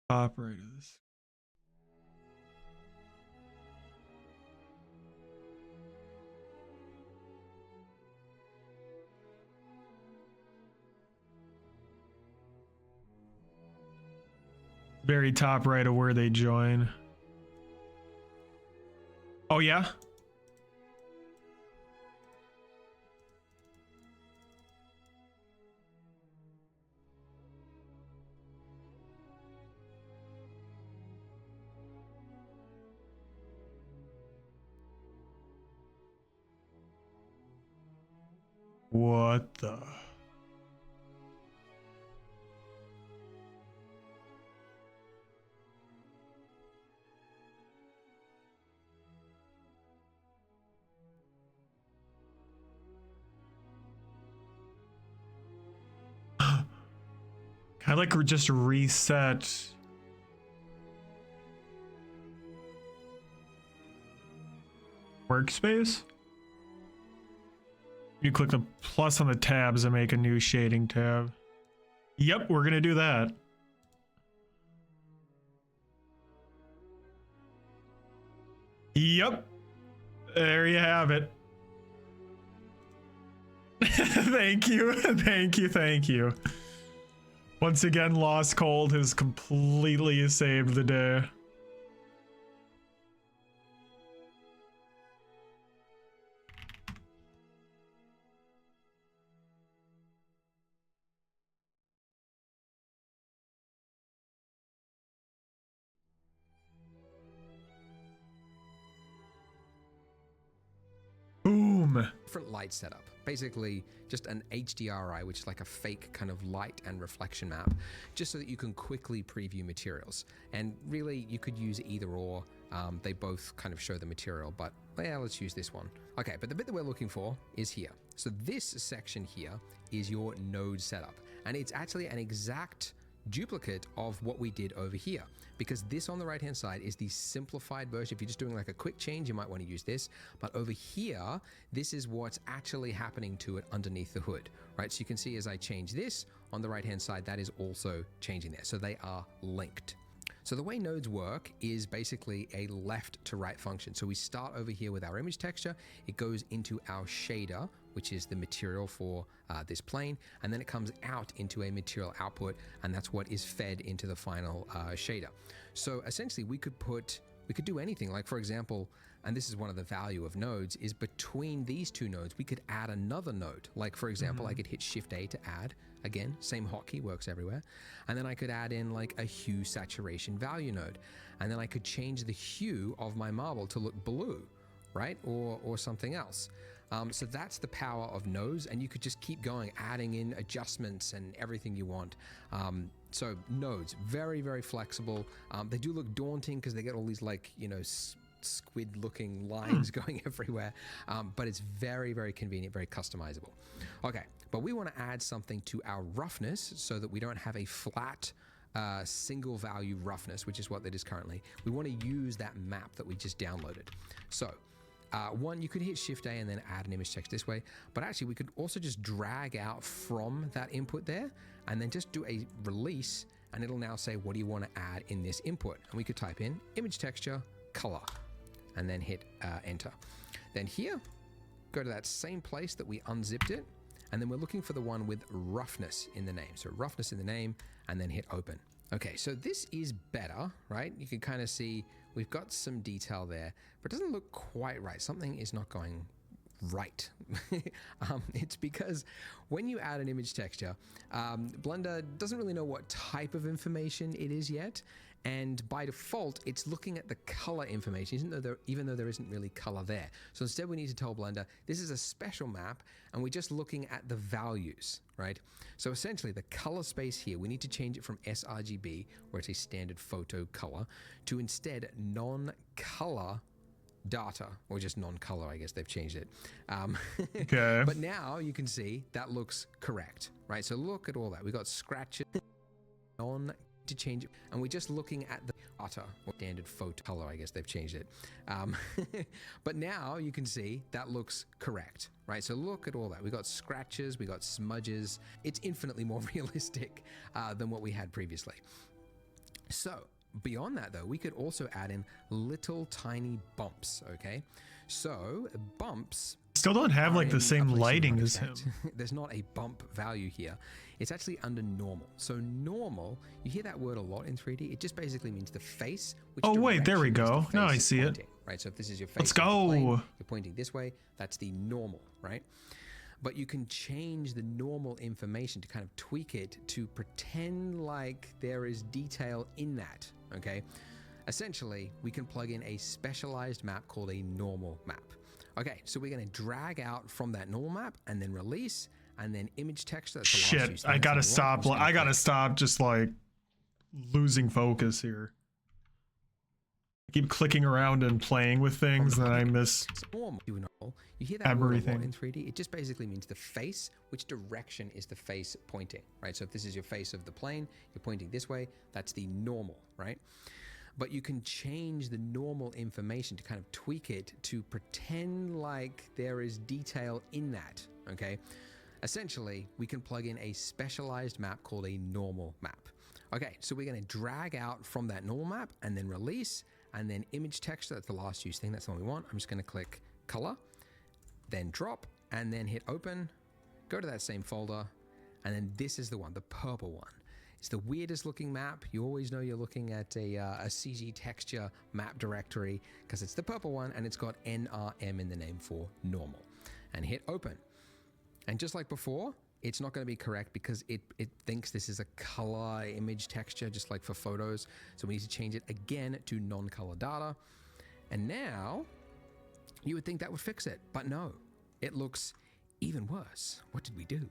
Top right of this. Very top right of where they join. Oh yeah? What the? Can I like just reset? Workspace? You click the plus on the tabs and make a new shading tab. Yep, we're gonna do that. Yep. There you have it. Thank you, thank you, thank you. Once again, Lost Cold has completely saved the day. Boom. Different light setup. Basically, just an HDRI, which is like a fake kind of light and reflection map, just so that you can quickly preview materials. And really, you could use either or. They both kind of show the material, but yeah, let's use this one. Okay, but the bit that we're looking for is here. So this section here is your node setup, and it's actually an exact duplicate of what we did over here, because this on the right hand side is the simplified version. If you're just doing like a quick change, you might want to use this, but over here this is what's actually happening to it underneath the hood, right? So you can see as I change this on the right hand side, that is also changing there, so they are linked. So the way nodes work is basically a left to right function. So we start over here with our image texture, it goes into our shader, which is the material for this plane, and then it comes out into a material output, and that's what is fed into the final shader. So essentially we could do anything, like for example, and this is one of the value of nodes, is between these two nodes we could add another node. Like for example, I could hit Shift A to add Again, same hotkey, works everywhere. And then I could add in like a hue saturation value node. And then I could change the hue of my marble to look blue, right? Or something else. So that's the power of nodes, and you could just keep going, adding in adjustments and everything you want. So nodes, very, very flexible. They do look daunting because they get all these like, you know, squid looking lines going everywhere. But it's very, very convenient, very customizable. Okay, but we want to add something to our roughness so that we don't have a flat single value roughness, which is what that is currently. We want to use that map that we just downloaded. So one, you could hit Shift A and then add an image text this way, but actually we could also just drag out from that input there and then just do a release, and it'll now say, what do you want to add in this input? And we could type in image texture, color, and then hit enter. Then here, go to that same place that we unzipped it, and then we're looking for the one with roughness in the name. So roughness in the name, and then hit open. Okay, so this is better, right? You can kind of see we've got some detail there, but it doesn't look quite right. Something is not going right. It's because when you add an image texture, Blender doesn't really know what type of information it is yet. And by default, it's looking at the color information, even though there isn't really color there. So instead, we need to tell Blender, this is a special map, and we're just looking at the values, right? So essentially, the color space here, we need to change it from sRGB, where it's a standard photo color, to instead non-color data, or just non-color, I guess they've changed it. Okay. But now you can see that looks correct, right? So look at all that. We got scratches, to change it, and we're just looking at the data, or standard photo color, I guess they've changed it. But now you can see that looks correct, right? So look at all that. We got scratches, we got smudges. It's infinitely more realistic than what we had previously. So beyond that though, we could also add in little tiny bumps, okay? So bumps Still don't have are like the in same a place you lighting might as him. expect. There's not a bump value here. It's actually under normal. So normal, you hear that word a lot in 3D. It just basically means the face. Which Oh, wait, there we direction is go. the Now I face see it. pointing, right? So if this is your face, Let's of the go. plane, you're pointing this way. That's the normal, right? But you can change the normal information to kind of tweak it to pretend like there is detail in that, okay? Essentially, we can plug in a specialized map called a normal map. Okay, so we're going to drag out from that normal map and then release and then image texture. That's the last Shit, use. I gotta stop. I gotta stop just like losing focus here. I keep clicking around and playing with things that I miss You hear that word a lot everything. in 3D. It just basically means the face. Which direction is the face pointing, right? So if this is your face of the plane, you're pointing this way. That's the normal, right? But you can change the normal information to kind of tweak it to pretend like there is detail in that, okay? Essentially, we can plug in a specialized map called a normal map. Okay, so we're going to drag out from that normal map and then release and then image texture. That's the last use thing. That's the one we want. I'm just going to click color, then drop, and then hit open. Go to that same folder, and then this is the one, the purple one. It's the weirdest looking map. You always know you're looking at a CG texture map directory because it's the purple one and it's got NRM in the name for normal. And hit open. And just like before, it's not going to be correct because it thinks this is a color image texture, just like for photos. So we need to change it again to non-color data. And now you would think that would fix it, but no, it looks even worse. What did we do?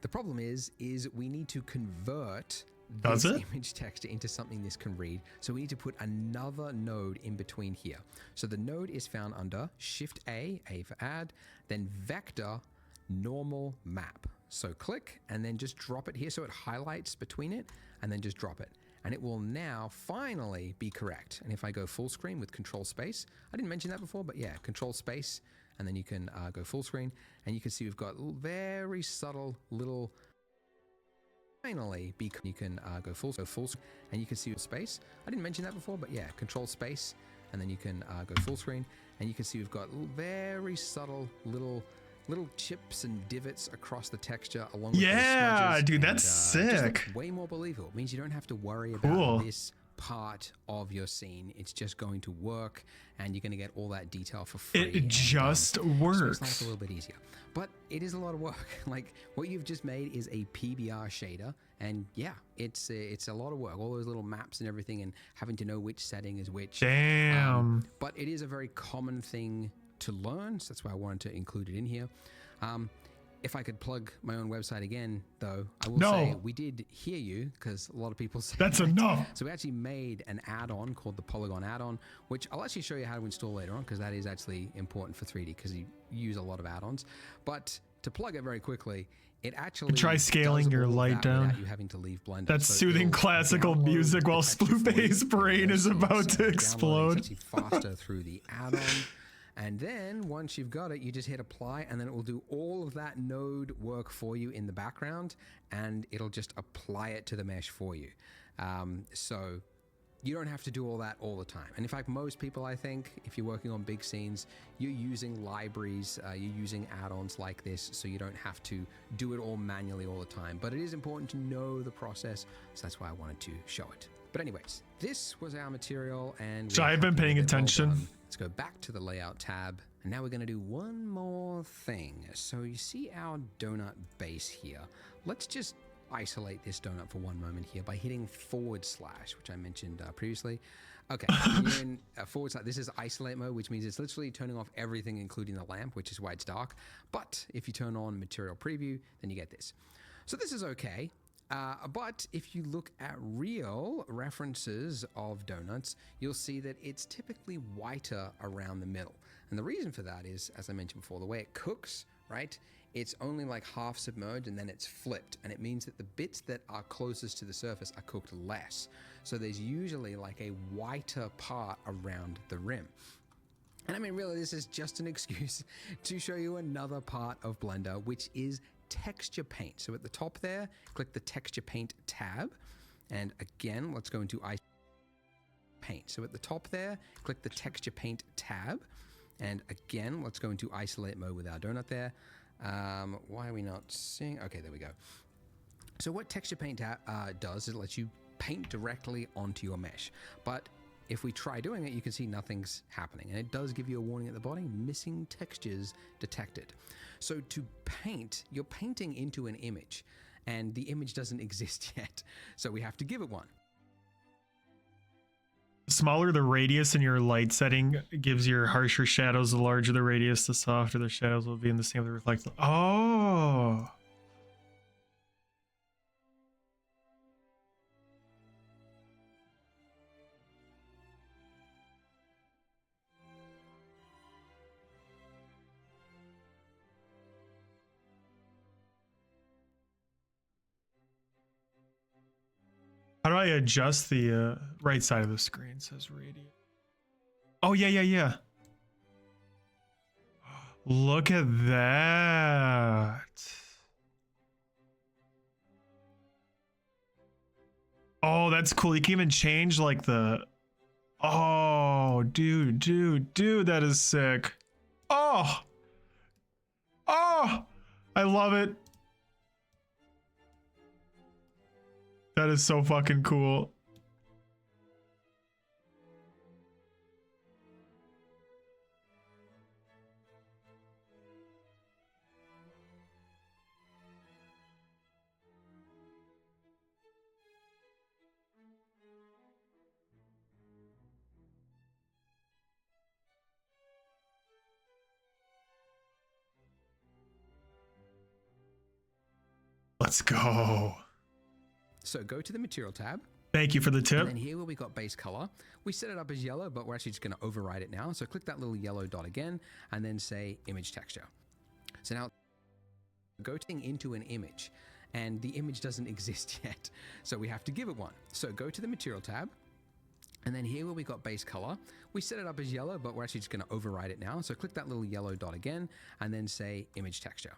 The problem is we need to convert this image texture into something this can read. So we need to put another node in between here. So the node is found under Shift A for add, then vector normal map. So click and then just drop it here so it highlights between it and then just drop it. And it will now finally be correct. And if I go full screen with control space, I didn't mention that before, but yeah, control space, and then you can go full screen and you can see we've got very subtle little finally be you can go full screen and you can see space. I didn't mention that before, but yeah, control space, and then you can go full screen and you can see we've got very subtle little chips and divots across the texture along with those smudges, dude, and, that's just sick. looks way more believable. It means you don't have to worry about this part of your scene. It's just going to work, and you're going to get all that detail for free. It just So works. it's life a little bit easier. But it is a lot of work. Like, what you've just made is a PBR shader, and yeah, it's a lot of work. All those little maps and everything, and having to know which setting is which. Damn. But it is a very common thing to learn, so that's why I wanted to include it in here. If I could plug my own website again, though, I will say we did hear you, because a lot of people say That's that. enough. So we actually made an add-on called the Polygon add-on, which I'll actually show you how to install later on, because that is actually important for 3D, because you use a lot of add-ons. But to plug it very quickly, it actually Try scaling does your all of light that without down. you having to leave Blender. That's So soothing it'll classical download music the while texture for you. Splufay's brain is You'll see about it's to downloading explode. actually faster through the add-on. And then once you've got it, you just hit apply, and then it will do all of that node work for you in the background, and it'll just apply it to the mesh for you. So you don't have to do all that all the time. And in fact, most people, I think, if you're working on big scenes, you're using libraries, you're using add-ons like this, so you don't have to do it all manually all the time. But it is important to know the process, so that's why I wanted to show it. But anyways, this was our material, and So I've been paying attention. Let's go back to the layout tab, and now we're going to do one more thing. So you see our donut base here. Let's just isolate this donut for one moment here by hitting /, which I mentioned previously. Okay, you're in /. This is isolate mode, which means it's literally turning off everything, including the lamp, which is why it's dark. But if you turn on material preview, then you get this. So this is okay. But if you look at real references of donuts, you'll see that it's typically whiter around the middle. And the reason for that is, as I mentioned before, the way it cooks, right? It's only like half submerged and then it's flipped. And it means that the bits that are closest to the surface are cooked less. So there's usually like a whiter part around the rim. And I mean, really, this is just an excuse to show you another part of Blender, which is texture paint. So at the top there, click the texture paint tab. And again, let's go into paint. So at the top there, click the texture paint tab. And again, let's go into isolate mode with our donut there. Why are we not seeing? Okay, there we go. So what texture paint does is it lets you paint directly onto your mesh. But if we try doing it, you can see nothing's happening. And it does give you a warning at the bottom, missing textures detected. So to paint, you're painting into an image, and the image doesn't exist yet. So we have to give it one. The smaller the radius in your light setting gives your harsher shadows. The larger the radius, the softer the shadows will be in the same way reflect. Oh. How do I adjust the right side of the screen? It says radius. Oh, yeah. Look at that. Oh, that's cool. You can even change like the... Oh, dude, that is sick. Oh, I love it. That is so fucking cool. Let's go. So go to the material tab. Thank you for the And tip. then here where we got base color, we set it up as yellow, but we're actually just going to override it now. So click that little yellow dot again, and then say image texture. So now go into an image, and the image doesn't exist yet. So we have to give it one. So go to the material tab, and then here where we got base color, we set it up as yellow, but we're actually just going to override it now. So click that little yellow dot again, and then say image texture.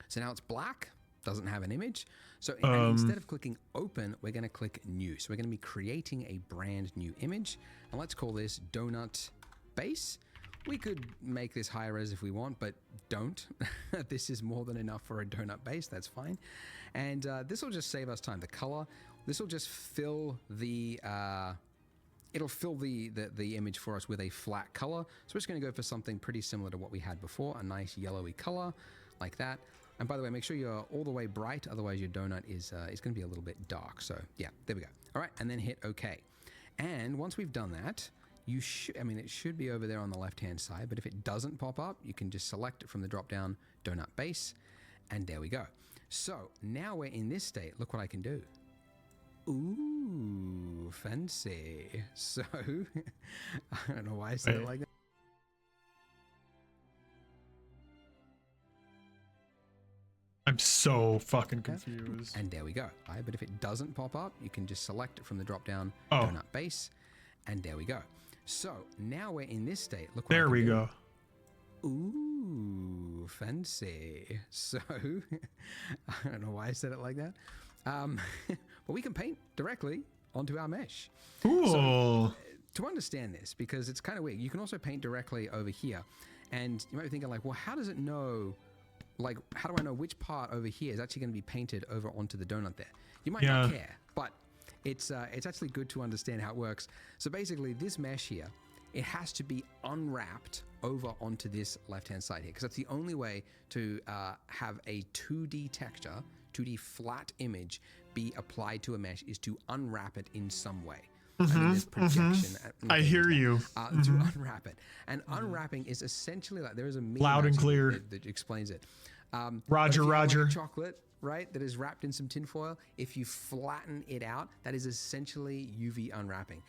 So now it's black. Doesn't have an image. So and instead of clicking open, we're going to click new. So we're going to be creating a brand new image. And let's call this donut base. We could make this higher res if we want, but don't. This is more than enough for a donut base. That's fine. And this will just save us time. The color, this will just fill the it'll fill the image for us with a flat color. So we're just going to go for something pretty similar to what we had before, a nice yellowy color like that. And by the way, make sure you're all the way bright, otherwise your donut is going to be a little bit dark. So yeah, there we go. All right, and then hit OK. And once we've done that, you should, I mean, it should be over there on the left-hand side, but if it doesn't pop up, you can just select it from the drop-down donut base, and there we go. So now we're in this state. Look what I can do. Ooh, fancy. So, I don't know why I said it like that. I'm so fucking confused. And there we go. Right, but if it doesn't pop up, you can just select it from the drop-down Oh. donut base, and there we go. So now we're in this state. Look what There we go. Ooh, fancy. So, I don't know why I said it like that. But we can paint directly onto our mesh. Cool. To understand this, because it's kind of weird, you can also paint directly over here. And you might be thinking like, well, how does it know, like, how do I know which part over here is actually going to be painted over onto the donut there? You might not care, but it's actually good to understand how it works. So basically this mesh here, it has to be unwrapped over onto this left-hand side here, because that's the only way to have a 2D texture, 2D flat image be applied to a mesh is to unwrap it in some way. Projection. I hear you. To unwrap it. And unwrapping is essentially like, there is a meme Loud and clear. that explains it. Roger, Roger. Like chocolate, right, that is wrapped in some tinfoil, if you flatten it out, that is essentially UV unwrapping.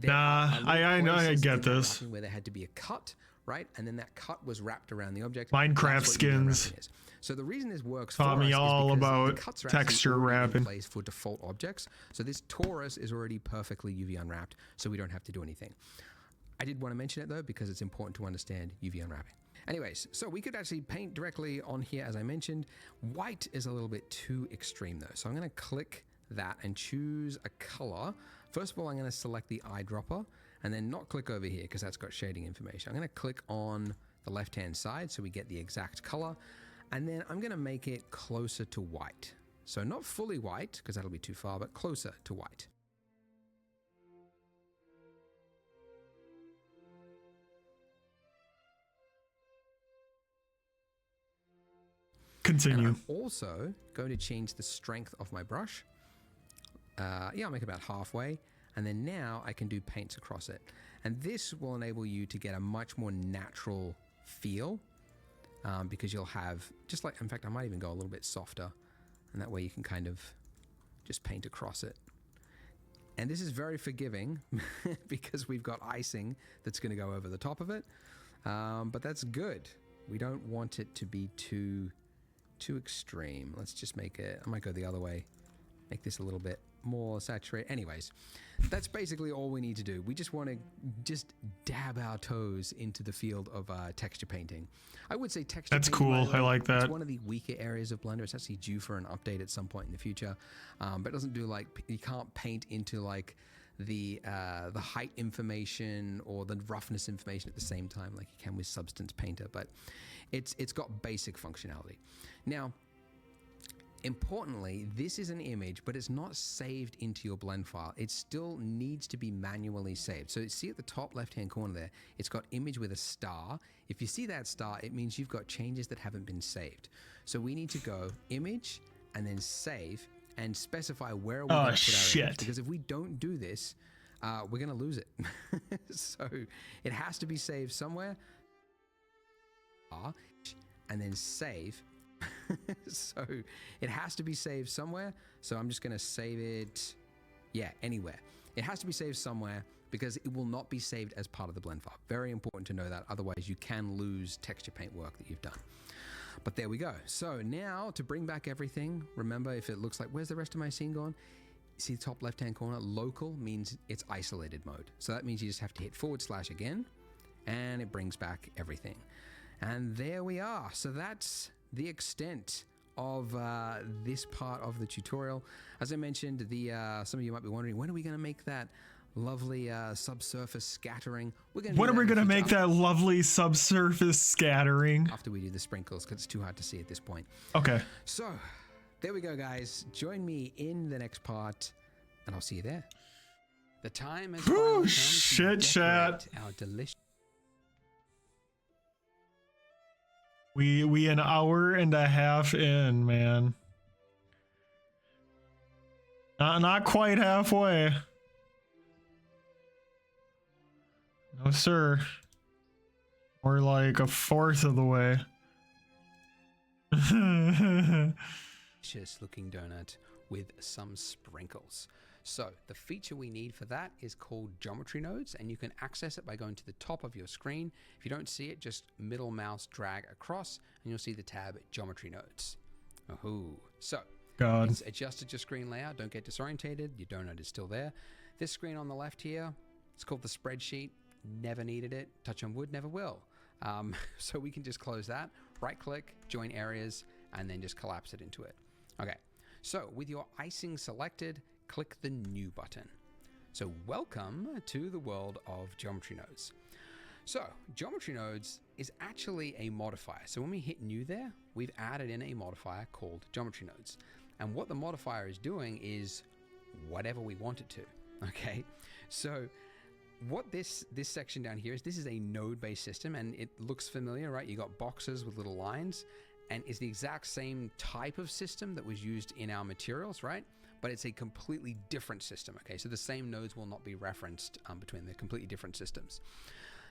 I know, I get this. Where there had to be a cut, right, and then that cut was wrapped around the object. Minecraft That's what UV skins. unwrapping is. So the reason this works Taught for me us all is because about the cuts are actually texture already wrapping. in place for default objects. So this torus is already perfectly UV unwrapped, so we don't have to do anything. I did want to mention it though because it's important to understand UV unwrapping. Anyways, so we could actually paint directly on here, as I mentioned. White is a little bit too extreme though, so I'm going to click that and choose a color. First of all, I'm going to select the eyedropper and then not click over here because that's got shading information. I'm going to click on the left-hand side so we get the exact color, and then I'm going to make it closer to white. So not fully white because that'll be too far, but closer to white. Continue. And I'm also going to change the strength of my brush. I'll make it about halfway. And then now I can do paints across it. And this will enable you to get a much more natural feel because you'll have, just like, in fact, I might even go a little bit softer. And that way you can kind of just paint across it. And this is very forgiving because we've got icing that's going to go over the top of it. But that's good. We don't want it to be too extreme. Let's just make it, I might go the other way, make this a little bit more saturated. Anyways, that's basically all we need to do. We just want to just dab our toes into the field of texture painting. I would say texture That's painting, by cool. the way, I like that. It's one of the weaker areas of Blender. It's actually due for an update at some point in the future, but it doesn't do like, you can't paint into like the height information or the roughness information at the same time like you can with Substance Painter, but it's got basic functionality. Now, importantly, this is an image, but it's not saved into your blend file. It still needs to be manually saved. So see at the top left-hand corner there, it's got image with a star. If you see that star, it means you've got changes that haven't been saved. So we need to go image and then save and specify where we going to put our image. Because if we don't do this, we're going to lose it. So it has to be saved somewhere. And then save. So it has to be saved somewhere. So I'm just going to save it, anywhere. It has to be saved somewhere because it will not be saved as part of the blend file. Very important to know that. Otherwise, you can lose texture paint work that you've done. But there we go. So now to bring back everything, remember if it looks like, where's the rest of my scene gone? See the top left-hand corner? Local means it's isolated mode. So that means you just have to hit / again, and it brings back everything. And there we are. So that's the extent of this part of the tutorial. As I mentioned, some of you might be wondering, when are we going to make that lovely subsurface scattering? When are we going to make that lovely subsurface scattering? After we do the sprinkles, because it's too hard to see at this point. Okay. So there we go, guys. Join me in the next part and I'll see you there. The time has Whew, finally come to shit, chat. decorate our delicious. We an hour and a half in, man. Not quite halfway. No, sir. We're like a fourth of the way. Delicious looking donut with some sprinkles. So the feature we need for that is called geometry nodes, and you can access it by going to the top of your screen. If you don't see it, just middle mouse drag across and you'll see the tab geometry nodes. Oh, so God. it's adjusted your screen layout. Don't get disorientated. Your donut is still there. This screen on the left here, it's called the spreadsheet. Never needed it. Touch on wood, never will. So we can just close that, right click, join areas, and then just collapse it into it. Okay, so with your icing selected, click the new button. So welcome to the world of geometry nodes. So geometry nodes is actually a modifier. So when we hit new there, we've added in a modifier called geometry nodes. And what the modifier is doing is whatever we want it to. Okay, so what this section down here is, this is a node-based system, and it looks familiar, right? You got boxes with little lines, and it's the exact same type of system that was used in our materials, right? But it's a completely different system, okay? So the same nodes will not be referenced between the completely different systems.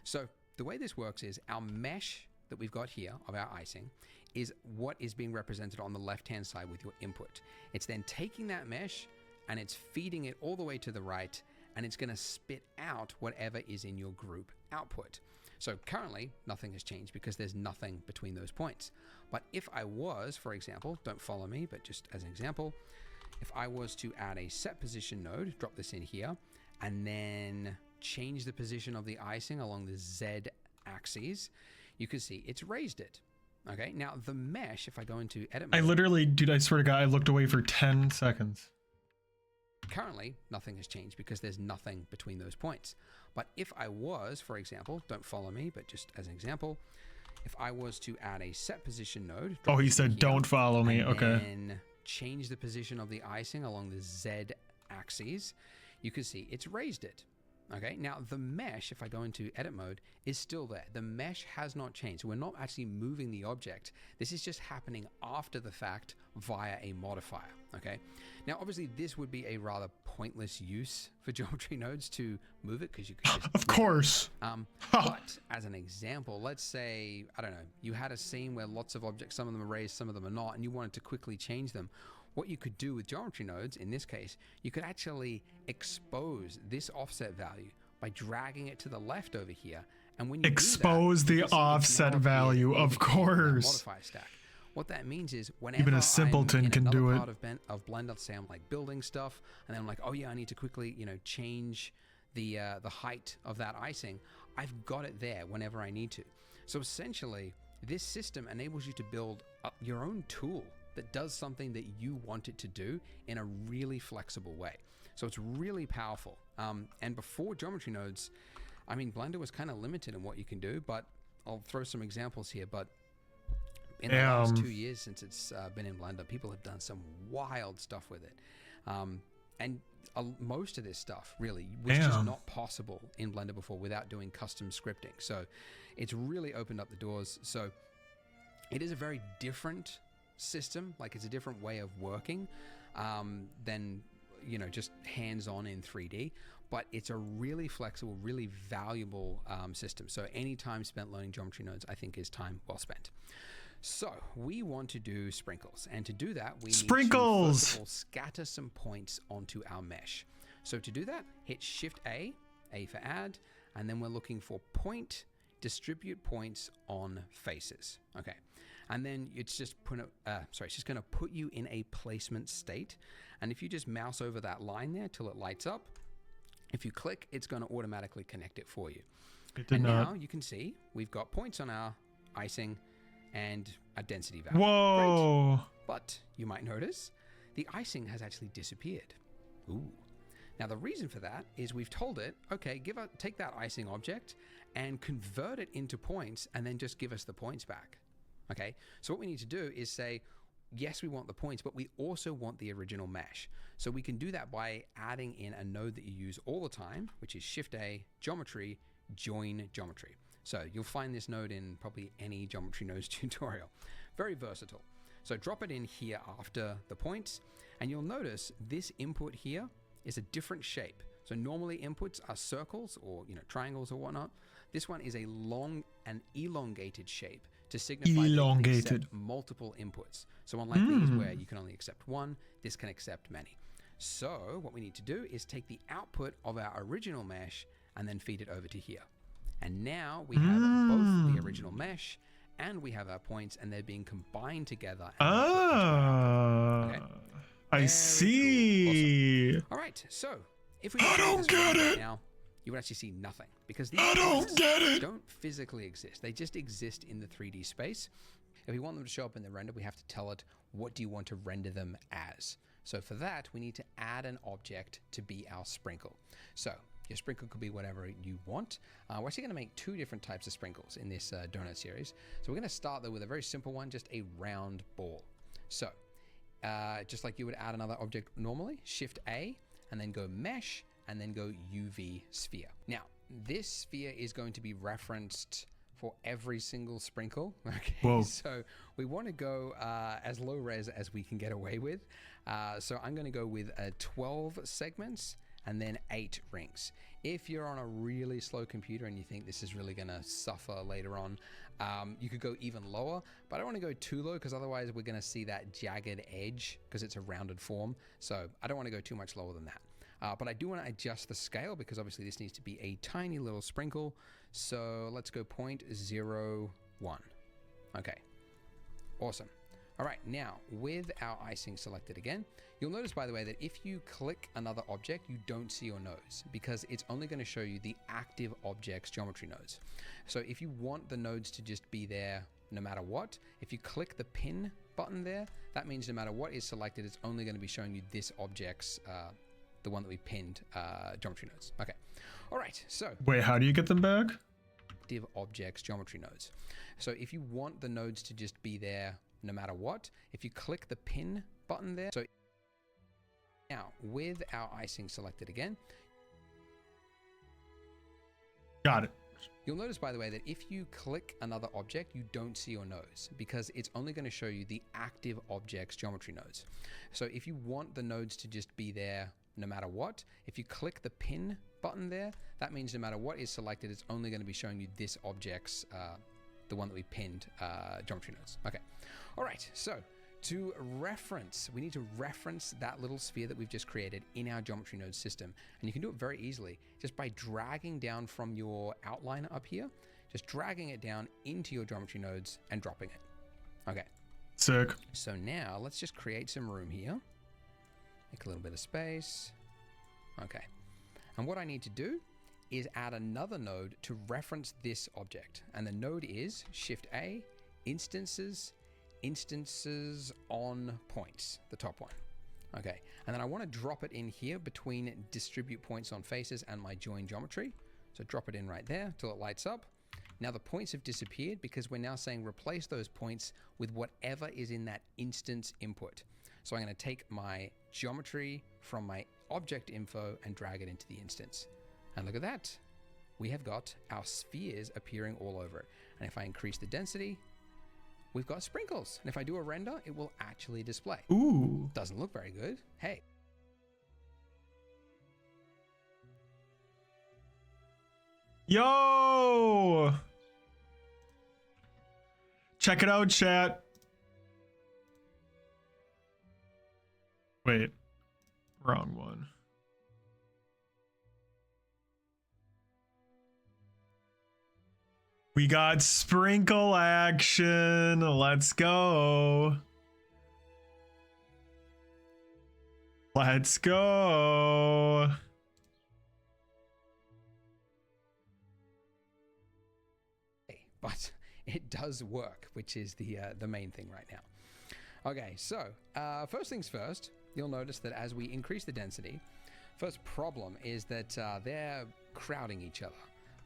So the way this works is our mesh that we've got here of our icing is what is being represented on the left-hand side with your input. It's then taking that mesh and it's feeding it all the way to the right, and it's gonna spit out whatever is in your group output. So currently, nothing has changed because there's nothing between those points. But if I was, for example, don't follow me, but just as an example, if I was to add a set position node, drop this in here, and then change the position of the icing along the Z axis, you can see it's raised it. Okay, now the mesh, if I go into edit mode, I literally, dude, I swear to God, I looked away for 10 seconds. currently nothing has changed because there's nothing between those points. But if I was, for example, don't follow me, but just as an example, if I was to add a set position node, Oh, he said, don't follow me. and Okay. then change the position of the icing along the Z axis, you can see it's raised it. Okay, now the mesh, if I go into edit mode, is still there. The mesh has not changed. So we're not actually moving the object. This is just happening after the fact via a modifier. Okay, now obviously this would be a rather pointless use for geometry nodes to move it, because you could just Of course. but as an example, let's say, I don't know, you had a scene where lots of objects, some of them are raised, some of them are not, and you wanted to quickly change them. What you could do with geometry nodes, in this case, you could actually expose this offset value by dragging it to the left over here. And when you Expose do that, the you can see it's offset now appeared value, over of here in that course. modifier stack. What that means is whenever Even a simpleton I'm in can another do it. part of Blender, say I'm like building stuff, and then I'm like, oh yeah, I need to quickly, change the height of that icing, I've got it there whenever I need to. So essentially, this system enables you to build your own tool that does something that you want it to do in a really flexible way. So it's really powerful. And before geometry nodes, I mean, Blender was kind of limited in what you can do, but I'll throw some examples here. But in the last 2 years since it's been in Blender, people have done some wild stuff with it. And most of this stuff really was just not possible in Blender before without doing custom scripting. So it's really opened up the doors. So it is a very different system, like it's a different way of working than just hands-on in 3D, but it's a really flexible, really valuable system. So any time spent learning geometry nodes, I think, is time well spent. So we want to do sprinkles, and to do that we need to first of all scatter some points onto our mesh. So to do that, hit Shift A for add, and then we're looking for point, distribute points on faces. Okay. And then it's just it's just going to put you in a placement state. And if you just mouse over that line there till it lights up, if you click, it's going to automatically connect it for you. It did not. Now you can see we've got points on our icing and a density value. Whoa. Great. But you might notice the icing has actually disappeared. Ooh. Now the reason for that is we've told it, okay, take that icing object and convert it into points, and then just give us the points back. Okay, so what we need to do is say, yes, we want the points, but we also want the original mesh. So we can do that by adding in a node that you use all the time, which is Shift-A, Geometry, Join Geometry. So you'll find this node in probably any geometry nodes tutorial. Very versatile. So drop it in here after the points, and you'll notice this input here is a different shape. So normally inputs are circles or triangles or whatnot. This one is a long and elongated shape to signify that it can accept multiple inputs. So unlike these where you can only accept one, this can accept many. So what we need to do is take the output of our original mesh and then feed it over to here. And now we have both the original mesh and we have our points, and they're being combined together. Okay? I see. Cool. Awesome. All right, so if we don't get it now, you would actually see nothing because these don't physically exist. They just exist in the 3D space. If we want them to show up in the render, we have to tell it what do you want to render them as. So for that, we need to add an object to be our sprinkle. So your sprinkle could be whatever you want. We're actually going to make two different types of sprinkles in this donut series. So we're going to start though with a very simple one, just a round ball. So just like you would add another object normally, Shift A, and then go Mesh, and then go UV Sphere. Now, this sphere is going to be referenced for every single sprinkle. Okay, whoa. So we want to go as low res as we can get away with. So I'm going to go with 12 segments and then 8 rings. If you're on a really slow computer and you think this is really going to suffer later on, you could go even lower, but I don't want to go too low because otherwise we're going to see that jagged edge because it's a rounded form. So I don't want to go too much lower than that. But I do want to adjust the scale because obviously this needs to be a tiny little sprinkle. So let's go 0.01. Okay, awesome. All right, now with our icing selected again, you'll notice, by the way, that if you click another object, you don't see your nodes because it's only going to show you the active objects geometry nodes. So if you want the nodes to just be there no matter what, if you click the pin button there, that means no matter what is selected, it's only going to be showing you this object's the one that we pinned geometry nodes. Okay. All right. So wait, how do you get them back? Active objects geometry nodes. So if you want the nodes to just be there no matter what, if you click the pin button there. So now with our icing selected again. Got it. You'll notice, by the way, that if you click another object, you don't see your nodes because it's only going to show you the active objects geometry nodes. So if you want the nodes to just be there no matter what, if you click the pin button there, that means no matter what is selected, it's only going to be showing you this object's, the one that we pinned geometry nodes. Okay. All right. So to reference, we need to reference that little sphere that we've just created in our geometry node system. And you can do it very easily just by dragging down from your outline up here, just dragging it down into your geometry nodes and dropping it. Okay. Sick. So now let's just create some room here. Make a little bit of space. Okay. And what I need to do is add another node to reference this object. And the node is Shift A, Instances on Points, the top one. Okay. And then I want to drop it in here between Distribute Points on Faces and my Join Geometry. So drop it in right there till it lights up. Now the points have disappeared because we're now saying replace those points with whatever is in that instance input. So I'm going to take my geometry from my object info and drag it into the instance. And look at that. We have got our spheres appearing all over it. And if I increase the density, we've got sprinkles. And if I do a render, it will actually display. Ooh. Doesn't look very good. Hey. Yo! Check it out, chat. Wait, wrong one. We got sprinkle action. Let's go. Let's go. But it does work, which is the main thing right now. Okay, so first things first, you'll notice that as we increase the density, first problem is that they're crowding each other.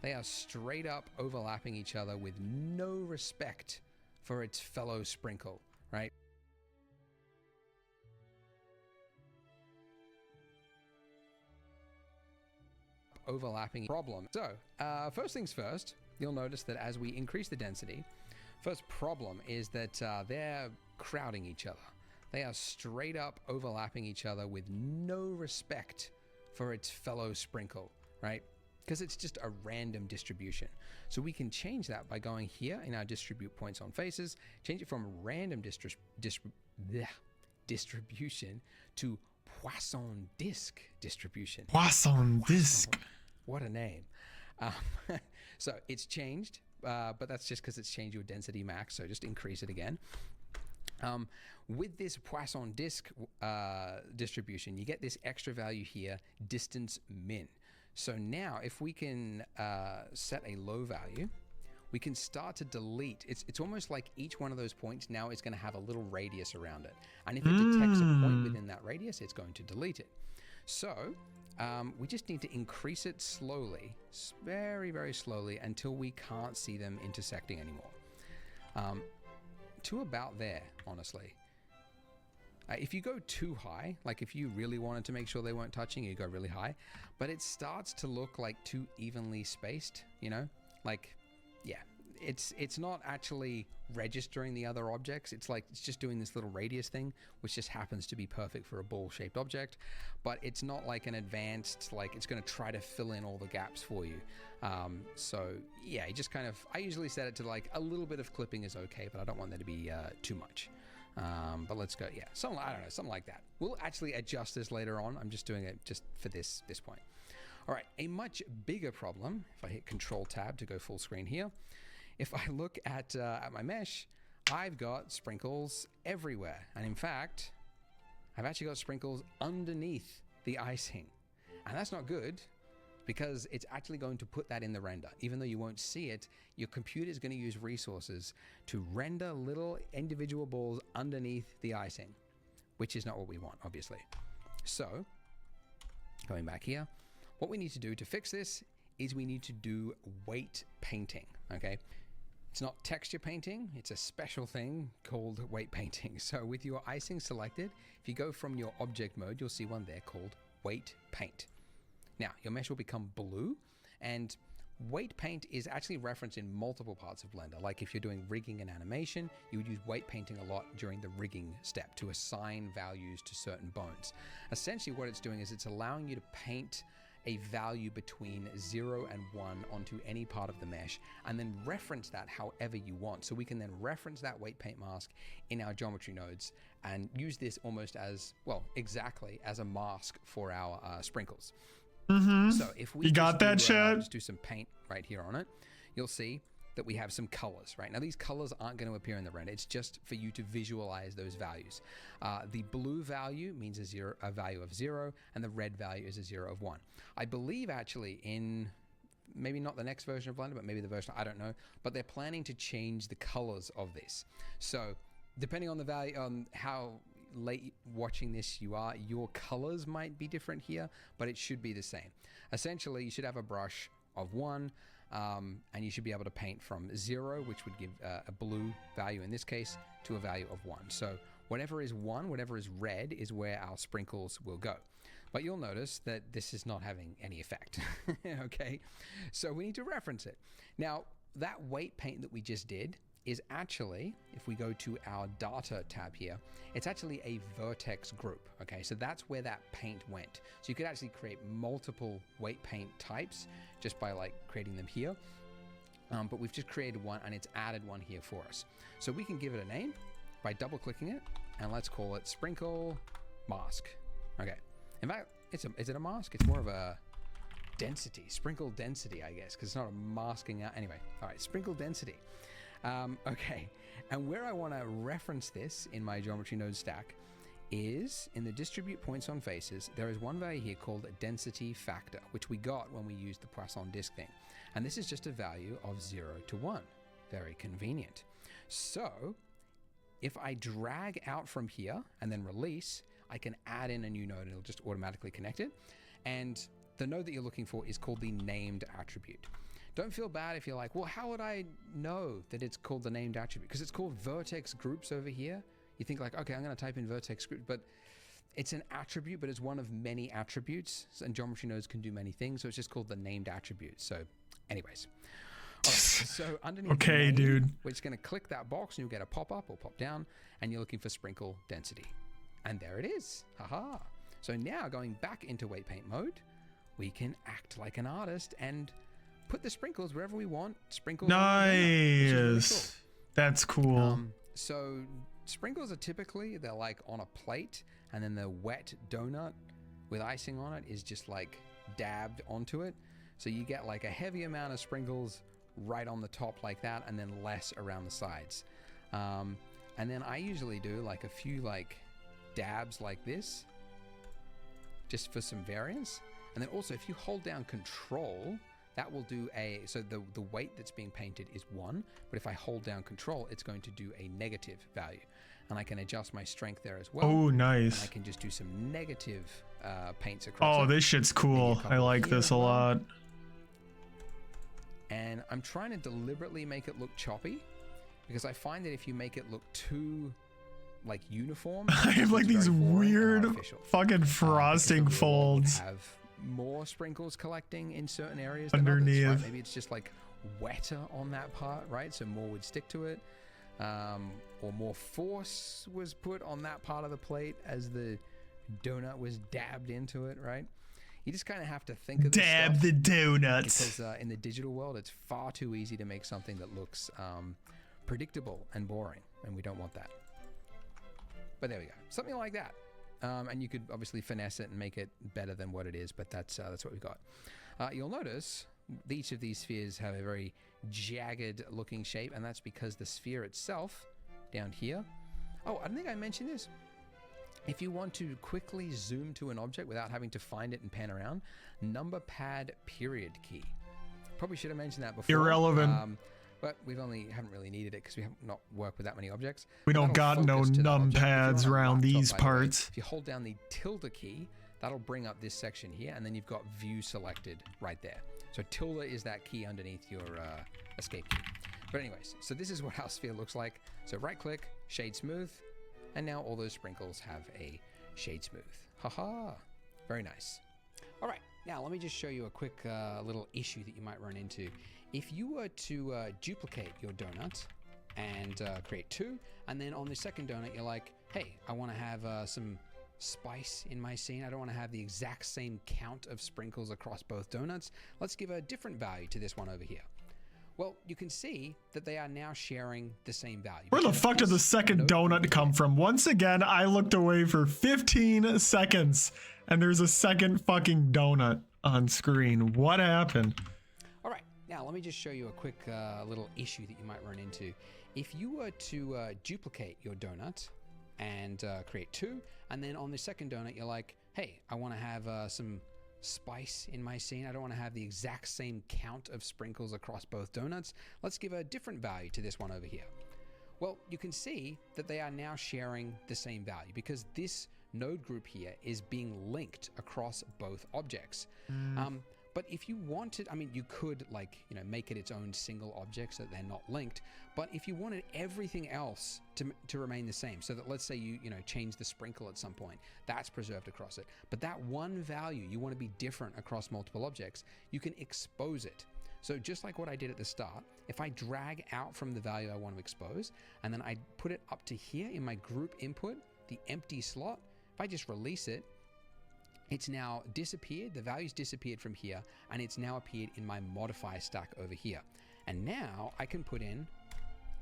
They are straight up overlapping each other with no respect for its fellow sprinkle, right? overlapping problem. So first things first, you'll notice that as we increase the density, first problem is that they're crowding each other. They are straight up overlapping each other with no respect for its fellow sprinkle, right? Because it's just a random distribution. So we can change that by going here in our distribute points on faces, change it from random distribution to Poisson disc distribution. Poisson disc. What a name. So it's changed, but that's just because it's changed your density max. So just increase it again. With this Poisson disc distribution, you get this extra value here, distance min. So now if we can set a low value, we can start to delete. It's almost like each one of those points now is going to have a little radius around it. And if it detects a point within that radius, it's going to delete it. So we just need to increase it slowly, very, very slowly, until we can't see them intersecting anymore. To about there, honestly. If you go too high, like if you really wanted to make sure they weren't touching, you go really high, but it starts to look like too evenly spaced, you know? Like, yeah, it's not actually registering the other objects. It's like, it's just doing this little radius thing, which just happens to be perfect for a ball-shaped object, but it's not like an advanced, like it's going to try to fill in all the gaps for you. So yeah, you just kind of, I usually set it to like a little bit of clipping is okay, but I don't want there to be too much. But let's go, yeah, I don't know, something like that. We'll actually adjust this later on. I'm just doing it just for this point. All right, a much bigger problem, if I hit Control Tab to go full screen here, if I look at my mesh, I've got sprinkles everywhere. And in fact, I've actually got sprinkles underneath the icing. And that's not good, because it's actually going to put that in the render. Even though you won't see it, your computer is going to use resources to render little individual balls underneath the icing, which is not what we want, obviously. So, going back here, what we need to do to fix this is we need to do weight painting, okay? It's not texture painting, it's a special thing called weight painting. So with your icing selected, if you go from your object mode, you'll see one there called weight paint. Now, your mesh will become blue, and weight paint is actually referenced in multiple parts of Blender. Like if you're doing rigging and animation, you would use weight painting a lot during the rigging step to assign values to certain bones. Essentially what it's doing is it's allowing you to paint a value between 0 and 1 onto any part of the mesh, and then reference that however you want. So we can then reference that weight paint mask in our geometry nodes and use this almost as, well, exactly as a mask for our sprinkles. So if we just do some paint right here on it, you'll see that we have some colors, right? Now these colors aren't going to appear in the render. It's just for you to visualize those values. The blue value means a value of 0, and the red value is a 0 of 1. I believe actually in maybe not the next version of Blender, but maybe the version, I don't know, but they're planning to change the colors of this. So depending on the value, on how late watching this you are, your colors might be different here, but it should be the same. Essentially, you should have a brush of 1, and you should be able to paint from 0, which would give a blue value in this case, to a value of 1. So whatever is 1, whatever is red, is where our sprinkles will go. But you'll notice that this is not having any effect. Okay, so we need to reference it. Now, that weight paint that we just did is actually, if we go to our data tab here, it's actually a vertex group. Okay, so that's where that paint went. So you could actually create multiple weight paint types just by like creating them here. But we've just created one, and it's added one here for us. So we can give it a name by double clicking it, and let's call it sprinkle mask. Okay, in fact, is it a mask? It's more of a density, sprinkle density, I guess, because it's not a masking out. Anyway, all right, sprinkle density. Okay, and where I want to reference this in my geometry node stack is in the distribute points on faces. There is one value here called density factor, which we got when we used the Poisson disc thing. And this is just a value of 0 to 1. Very convenient. So if I drag out from here and then release, I can add in a new node and it'll just automatically connect it. And the node that you're looking for is called the named attribute. Don't feel bad if you're like, well, how would I know that it's called the named attribute? Because it's called vertex groups over here. You think like, okay, I'm going to type in vertex group, but It's an attribute, but it's one of many attributes, and geometry nodes can do many things, so it's just called the named attribute. So anyways, all right, so underneath Okay, name, dude. we're just going to click that box and you'll get a pop-up or pop down, and you're looking for sprinkle density. And there it is. Haha. So now going back into weight paint mode, we can act like an artist and put the sprinkles wherever we want. Sprinkles. Nice. That's cool. So sprinkles are typically, they're like on a plate, and then the wet donut with icing on it is just like dabbed onto it. So you get like a heavy amount of sprinkles right on the top like that, and then less around the sides. And then I usually do like a few like dabs like this, just for some variance. And then also if you hold down control, that will do so the weight that's being painted is 1, but if I hold down control, it's going to do a negative value. And I can adjust my strength there as well. Oh, nice. And I can just do some negative paints across Oh, it. this shit's cool. I like this a lot. And I'm trying to deliberately make it look choppy, because I find that if you make it look too like uniform, I have like these weird fucking frosting folds have more sprinkles collecting in certain areas underneath. Than others, right? Maybe it's just like wetter on that part, right? So more would stick to it, or more force was put on that part of the plate as the donut was dabbed into it, right? You just kind of have to think of this Dab stuff, the donuts. because in the digital world, it's far too easy to make something that looks predictable and boring, and we don't want that. But there we go, something like that. And you could obviously finesse it and make it better than what it is, but that's what we've got. You'll notice each of these spheres have a very jagged looking shape, and that's because the sphere itself down here. Oh, I don't think I mentioned this. If you want to quickly zoom to an object without having to find it and pan around, number pad period key. Probably should have mentioned that before. Irrelevant. But haven't really needed it because we have not worked with that many objects. We don't got no numpads around these parts. If you hold down the tilde key, that'll bring up this section here, and then you've got view selected right there. So tilde is that key underneath your escape key. But anyways, so this is what our sphere looks like. So right click, shade smooth, and now all those sprinkles have a shade smooth. Haha, very nice. All right, now let me just show you a quick little issue that you might run into. If you were to duplicate your donut and create 2, and then on the second donut, you're like, hey, I want to have some spice in my scene. I don't want to have the exact same count of sprinkles across both donuts. Let's give a different value to this one over here. Well, you can see that they are now sharing the same value. Where the fuck did the second donut come from? Once again, I looked away for 15 seconds and there's a second fucking donut on screen. What happened? All right, now let me just show you a quick little issue that you might run into. If you were to duplicate your donut and create 2, and then on the second donut, you're like, hey, I want to have some spice in my scene. I don't want to have the exact same count of sprinkles across both donuts. Let's give a different value to this one over here. Well, you can see that they are now sharing the same value because this node group here is being linked across both objects. But if you wanted, I mean, you could make it its own single object so that they're not linked. But if you wanted everything else to remain the same, so that let's say you change the sprinkle at some point, that's preserved across it. But that one value you want to be different across multiple objects, you can expose it. So just like what I did at the start, if I drag out from the value I want to expose, and then I put it up to here in my group input, the empty slot, if I just release it, it's now disappeared, the value's disappeared from here, and it's now appeared in my modifier stack over here. And now I can put in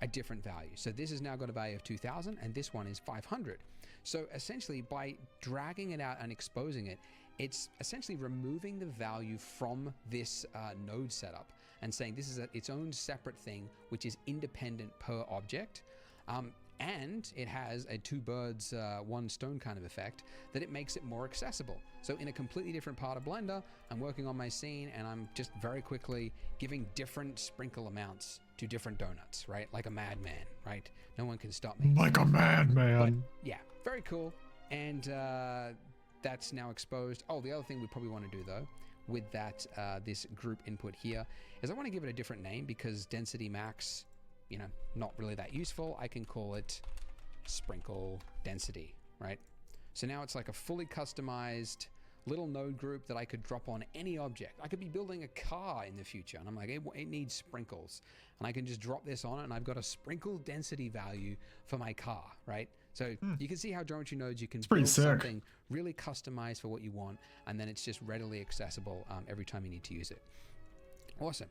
a different value. So this has now got a value of 2000, and this one is 500. So essentially by dragging it out and exposing it, it's essentially removing the value from this node setup and saying this is its own separate thing, which is independent per object. And it has a 2 birds, 1 stone kind of effect that it makes it more accessible. So in a completely different part of Blender, I'm working on my scene and I'm just very quickly giving different sprinkle amounts to different donuts, right? Like a madman, right? No one can stop me. Like a madman. Yeah, very cool. And that's now exposed. Oh, the other thing we probably want to do though, with that this group input here, is I want to give it a different name because density max, not really that useful. I can call it sprinkle density, right? So now it's like a fully customized little node group that I could drop on any object. I could be building a car in the future, and I'm like, it needs sprinkles. And I can just drop this on it, and I've got a sprinkle density value for my car, right? So you can see how geometry nodes, you can pretty build sick. something really customized for what you want, and then it's just readily accessible every time you need to use it. Awesome.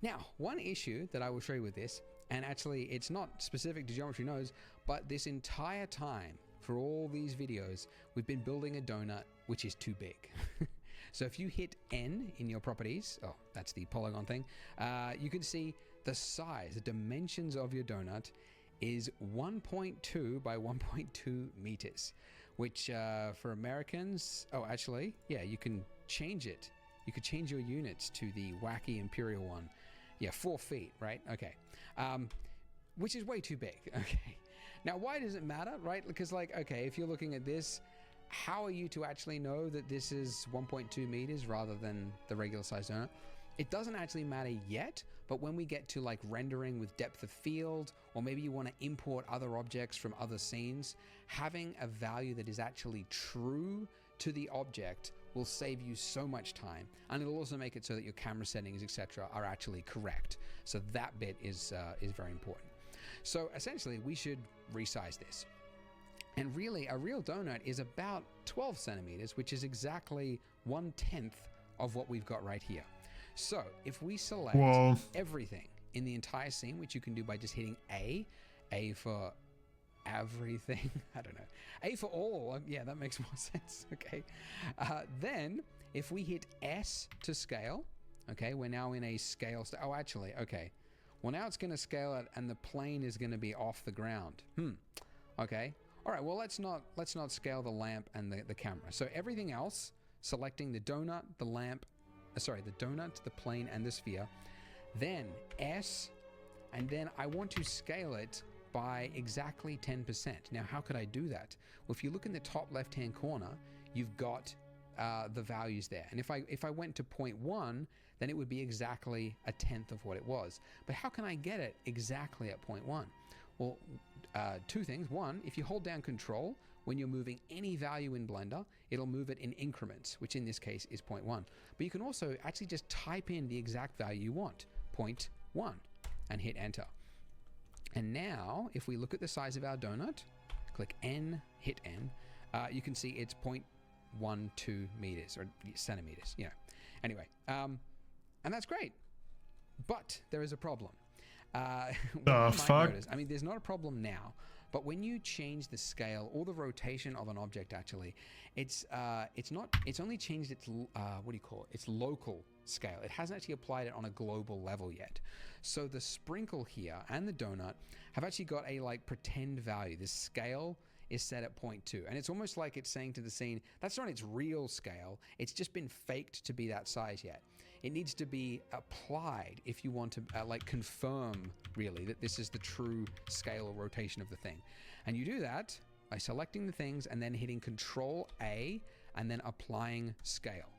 Now, one issue that I will show you with this, and actually it's not specific to geometry nodes, but this entire time for all these videos, we've been building a donut which is too big. So if you hit N in your properties, oh, that's the polygon thing, you can see the size, the dimensions of your donut is 1.2 by 1.2 meters, which for Americans, oh, actually, yeah, you can change it. You could change your units to the wacky imperial one. Yeah, 4 feet, right? Okay. Which is way too big. Okay. Now, why does it matter, right? Because like, okay, if you're looking at this, how are you to actually know that this is 1.2 meters rather than the regular size donut? It doesn't actually matter yet, but when we get to like rendering with depth of field, or maybe you want to import other objects from other scenes, having a value that is actually true to the object will save you so much time, and it'll also make it so that your camera settings, etc., are actually correct. So that bit is very important. So essentially, we should resize this. And really, a real donut is about 12 centimeters, which is exactly 1/10 of what we've got right here. So if we select everything in the entire scene, which you can do by just hitting A for everything, I don't know, A for all, yeah, that makes more sense, okay. Then if we hit S to scale, okay, we're now in a scale, oh, actually, okay. Well, now it's gonna scale it and the plane is gonna be off the ground. Okay. All right, well, let's not scale the lamp and the camera. So everything else, selecting the donut, the lamp, the donut, the plane, and the sphere, then S, and then I want to scale it by exactly 10%. Now, how could I do that? Well, if you look in the top left-hand corner, you've got the values there. And if I went to 0.1, then it would be exactly 1/10 of what it was. But how can I get it exactly at 0.1? Well, two things. One, if you hold down Control, when you're moving any value in Blender, it'll move it in increments, which in this case is 0.1. But you can also actually just type in the exact value you want, 0.1, and hit Enter. And now, if we look at the size of our donut, click N, hit N, you can see it's 0.12 meters, or centimeters, you know. Anyway, and that's great. But there is a problem. Notice, I mean, there's not a problem now, but when you change the scale or the rotation of an object, actually, it's only changed its what do you call it? Its local scale. It hasn't actually applied it on a global level yet. So the sprinkle here and the donut have actually got a like pretend value. This scale is set at 0.2, and it's almost like it's saying to the scene, that's not its real scale. It's just been faked to be that size yet. It needs to be applied if you want to like confirm really that this is the true scale or rotation of the thing. And you do that by selecting the things and then hitting Control A and then applying scale.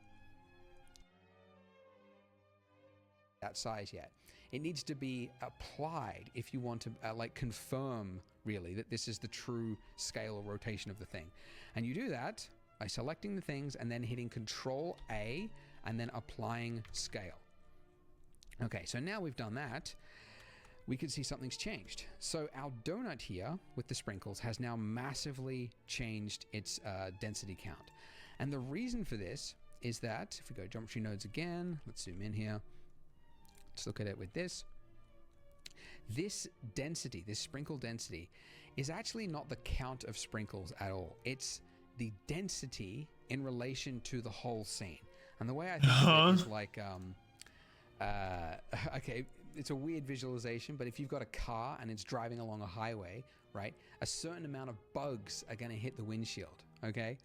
That size yet. It needs to be applied if you want to like confirm really that this is the true scale or rotation of the thing. And you do that by selecting the things and then hitting Control A and then applying scale. Okay, so now we've done that, we can see something's changed. So our donut here with the sprinkles has now massively changed its density count. And the reason for this is that, if we go geometry nodes again, let's zoom in here. Let's look at it with this. This density, this sprinkle density, is actually not the count of sprinkles at all. It's the density in relation to the whole scene. And the way I think of it is like, okay, it's a weird visualization, but if you've got a car and it's driving along a highway, right, a certain amount of bugs are going to hit the windshield, okay?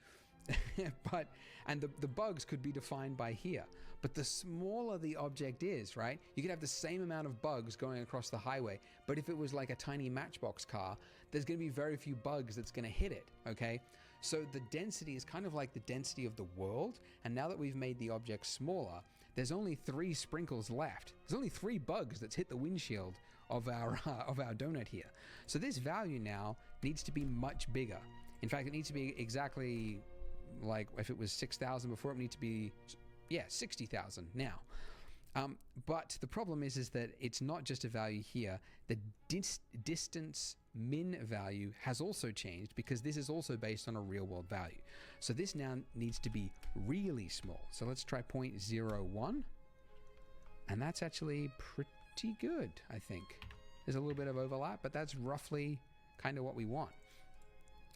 And the bugs could be defined by here. But the smaller the object is, right, you could have the same amount of bugs going across the highway, but if it was like a tiny Matchbox car, there's going to be very few bugs that's going to hit it, okay? So the density is kind of like the density of the world, and now that we've made the object smaller, there's only 3 sprinkles left. There's only 3 bugs that's hit the windshield of our donut here. So this value now needs to be much bigger. In fact, it needs to be exactly like if it was 6,000 before, it needs to be, yeah, 60,000 now. But the problem is that it's not just a value here. The distance min value has also changed because this is also based on a real world value. So this now needs to be really small. So let's try 0.01. And that's actually pretty good, I think. There's a little bit of overlap, but that's roughly kind of what we want.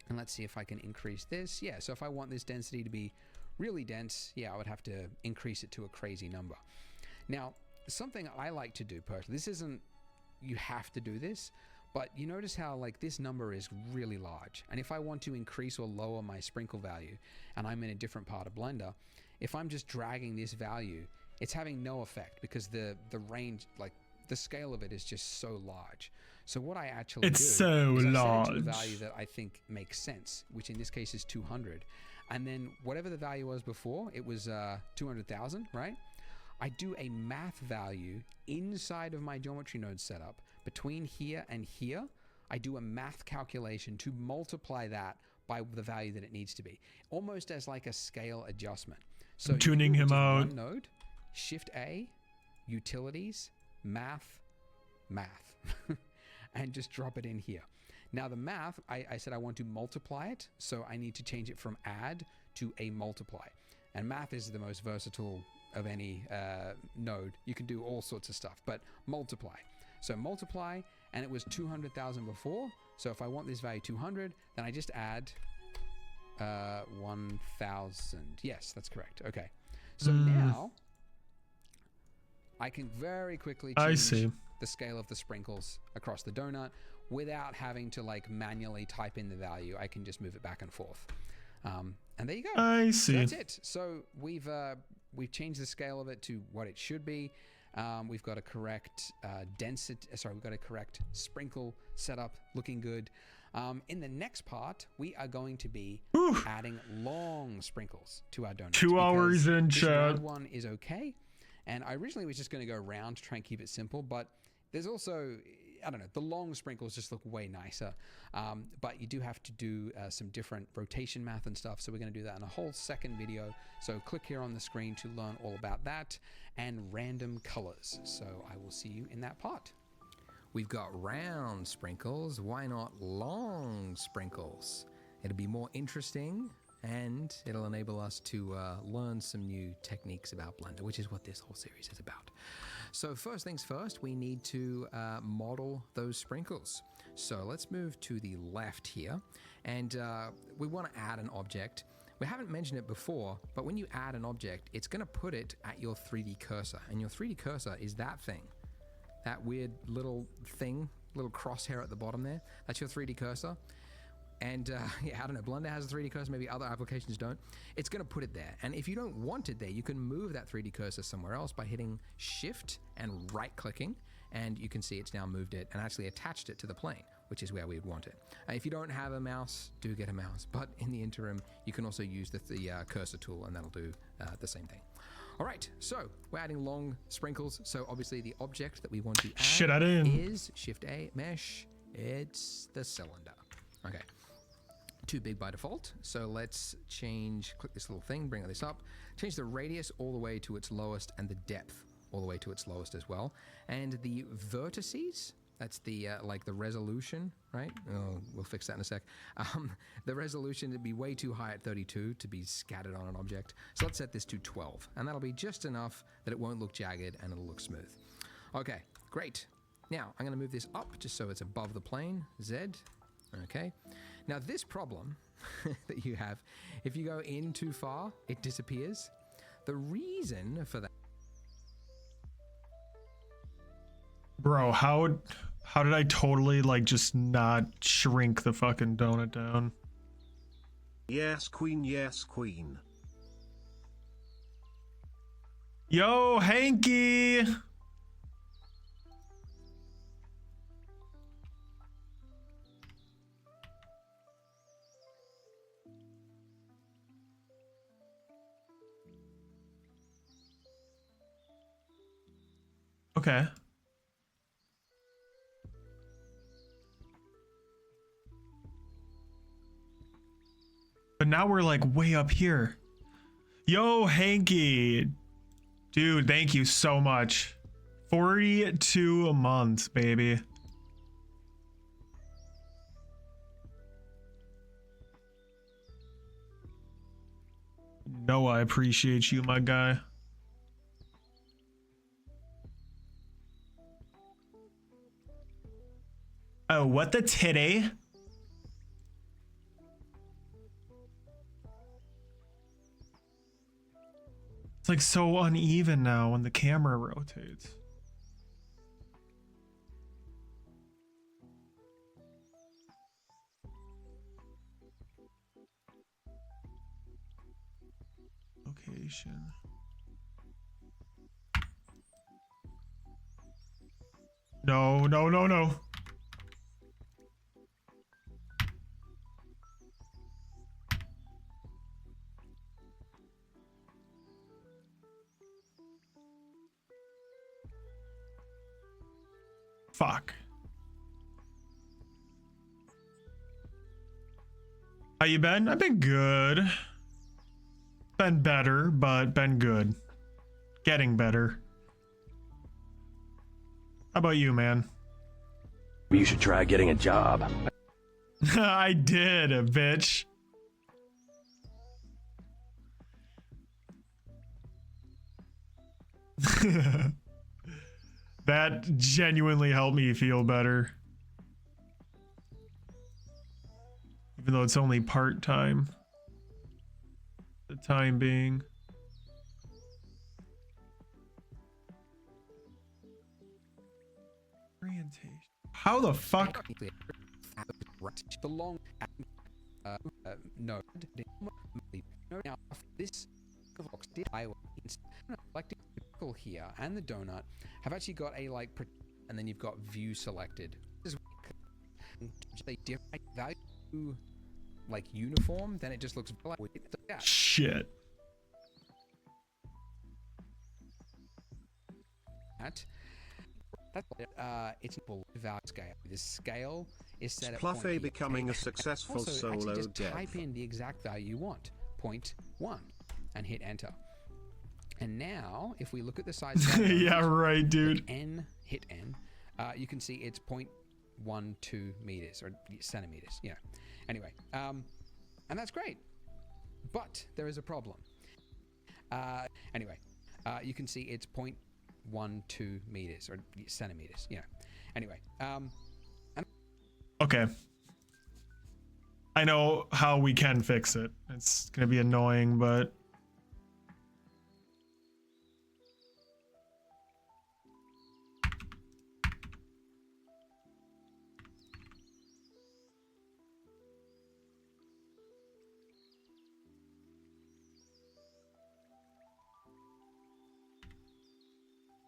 And let's see if I can increase this. Yeah, so if I want this density to be really dense, yeah, I would have to increase it to a crazy number. Now, something I like to do personally, this isn't, you have to do this, but you notice how like this number is really large. And if I want to increase or lower my sprinkle value, and I'm in a different part of Blender, if I'm just dragging this value, it's having no effect because the range, like the scale of it is just so large. So what I actually do is I set it to the value that I think makes sense, which in this case is 200. And then whatever the value was before, it was 200,000, right? I do a math value inside of my geometry node setup between here and here. I do a math calculation to multiply that by the value that it needs to be, almost as like a scale adjustment. So tuning him out. One node, Shift A, utilities, math, and just drop it in here. Now the math, I said I want to multiply it, so I need to change it from add to a multiply. And math is the most versatile of any node. You can do all sorts of stuff, but multiply. So multiply, and it was 200,000 before. So if I want this value 200, then I just add 1,000. Yes, that's correct. Okay. So now I can very quickly change the scale of the sprinkles across the donut without having to like manually type in the value. I can just move it back and forth. And there you go. I see. So that's it. So we've changed the scale of it to what it should be. We've got a correct density. Sorry, we've got a correct sprinkle setup, looking good. In the next part, we are going to be adding long sprinkles to our donuts. 2 hours in chat. One is okay, and I originally was just going to go round to try and keep it simple, but there's also, I don't know, the long sprinkles just look way nicer. But you do have to do some different rotation math and stuff. So we're going to do that in a whole second video. So click here on the screen to learn all about that and random colors. So I will see you in that part. We've got round sprinkles. Why not long sprinkles? It'll be more interesting and it'll enable us to learn some new techniques about Blender, which is what this whole series is about. So first things first, we need to model those sprinkles. So let's move to the left here, and we want to add an object. We haven't mentioned it before, but when you add an object, it's going to put it at your 3D cursor, and your 3D cursor is that thing, that weird little thing, little crosshair at the bottom there. That's your 3D cursor. And yeah, I don't know, Blender has a 3D cursor, maybe other applications don't. It's going to put it there. And if you don't want it there, you can move that 3D cursor somewhere else by hitting Shift and right-clicking, and you can see it's now moved it and actually attached it to the plane, which is where we would want it. If you don't have a mouse, do get a mouse. But in the interim, you can also use the cursor tool, and that'll do the same thing. All right, so we're adding long sprinkles. So obviously the object that we want to add is Shift-A, Mesh. It's the cylinder. Okay. Too big by default, so let's click this little thing, bring this up, change the radius all the way to its lowest and the depth all the way to its lowest as well. And the vertices, that's the like the resolution, right? Oh, we'll fix that in a sec. The resolution would be way too high at 32 to be scattered on an object. So let's set this to 12, and that'll be just enough that it won't look jagged and it'll look smooth. Okay, great. Now I'm gonna move this up just so it's above the plane, Z. Okay, now this problem that you have, if you go in too far, it disappears. The reason for that... Bro, how did I totally like just not shrink the fucking donut down? Yes, queen, yes, queen. Yo, Hanky! Okay. But now we're like way up here. Yo, Hanky. Dude, thank you so much. 42 a month, baby. No, I appreciate you, my guy. Oh, what the titty? It's like so uneven now when the camera rotates. Location. No, no, no, no. Fuck. How you been? I've been good. Been better, but been good. Getting better. How about you, man? You should try getting a job. I did, bitch. That genuinely helped me feel better. Even though it's only part-time. The time being. Orientation. How the fuck? The long node. Now this selecting circle here and the donut have actually got a like, and then you've got view selected. This is they different value like uniform, then it just looks like that. Shit. That's it's value scale. This scale is set at Splufay becoming a successful also, solo just dev. type in the exact value you want, 0.1, and hit enter. And now, if we look at the size, Yeah, right, dude. hit N, you can see it's 0.12 meters or centimeters. Yeah. Anyway, and that's great, but there is a problem. Anyway, you can see it's 0.12 meters or centimeters. Yeah. Anyway, Okay. I know how we can fix it. It's gonna be annoying, but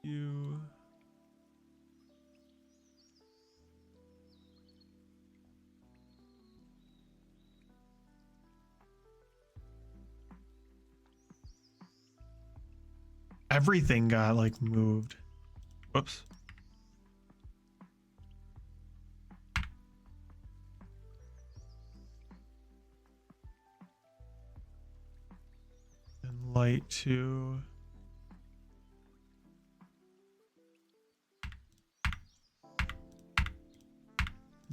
you. Everything got like moved. Whoops. And light to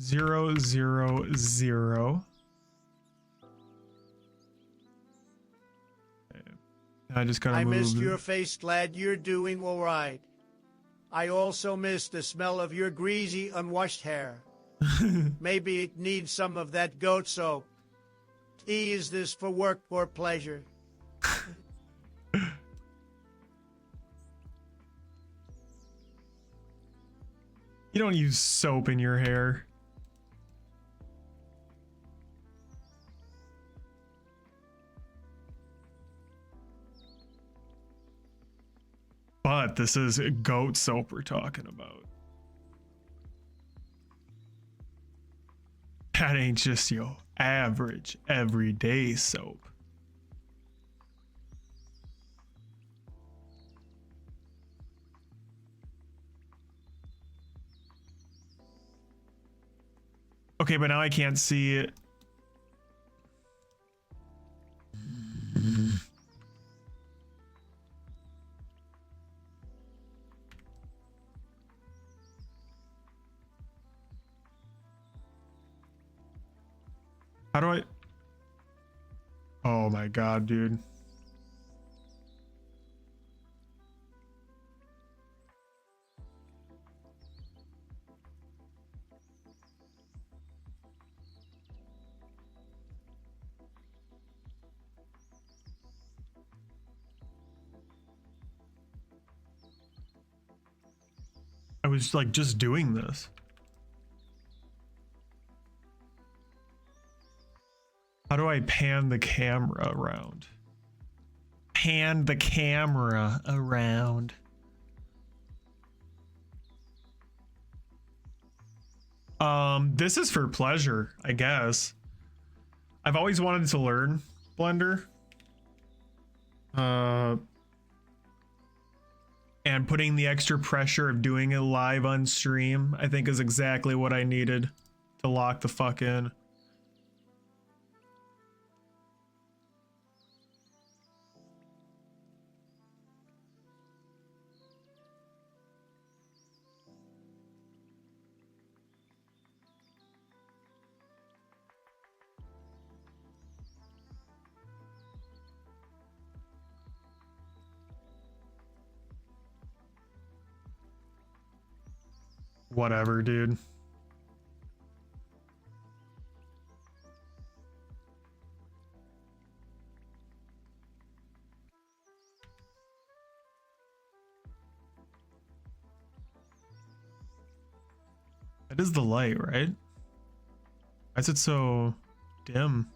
zero, zero, zero. Okay. I just gotta I move. missed your face, glad you're doing all right. I also miss the smell of your greasy, unwashed hair. Maybe it needs some of that goat soap. Is this for work or pleasure? You don't use soap in your hair. But this is goat soap we're talking about. That ain't just your average everyday soap. Okay, but now I can't see it. How do I? Oh my god, dude. I was like just doing this. How do I pan the camera around? Pan the camera around. This is for pleasure, I guess. I've always wanted to learn Blender. And putting the extra pressure of doing it live on stream, I think is exactly what I needed to lock the fuck in. Whatever, dude. That is the light, right? Why is it so dim?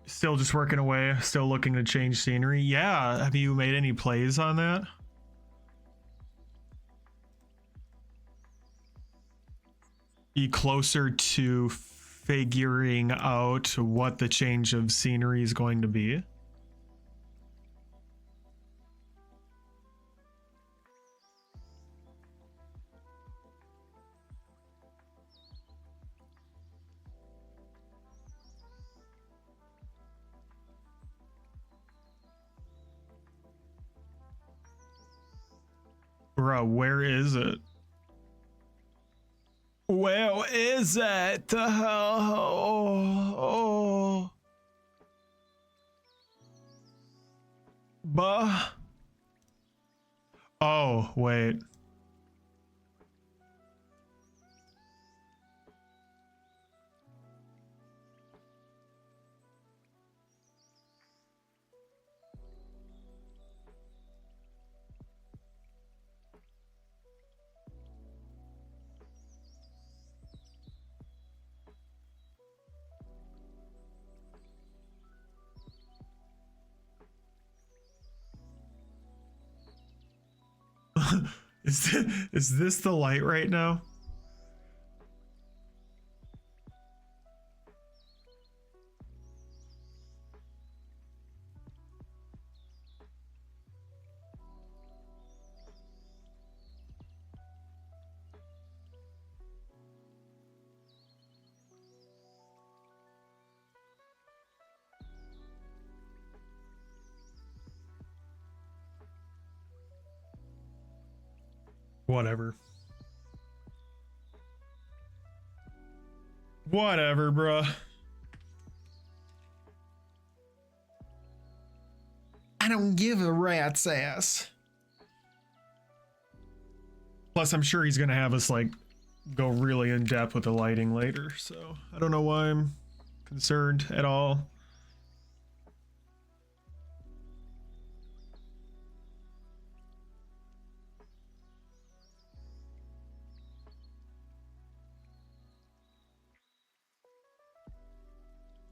Still just working away, still looking to change scenery. Yeah, have you made any plays on that? Be closer to figuring out what the change of scenery is going to be. Bro, where is it? Where is it? Oh. Bah. Oh, wait. Is this the light right now? Whatever. Whatever, bruh. I don't give a rat's ass. Plus, I'm sure he's gonna have us like go really in depth with the lighting later, so I don't know why I'm concerned at all.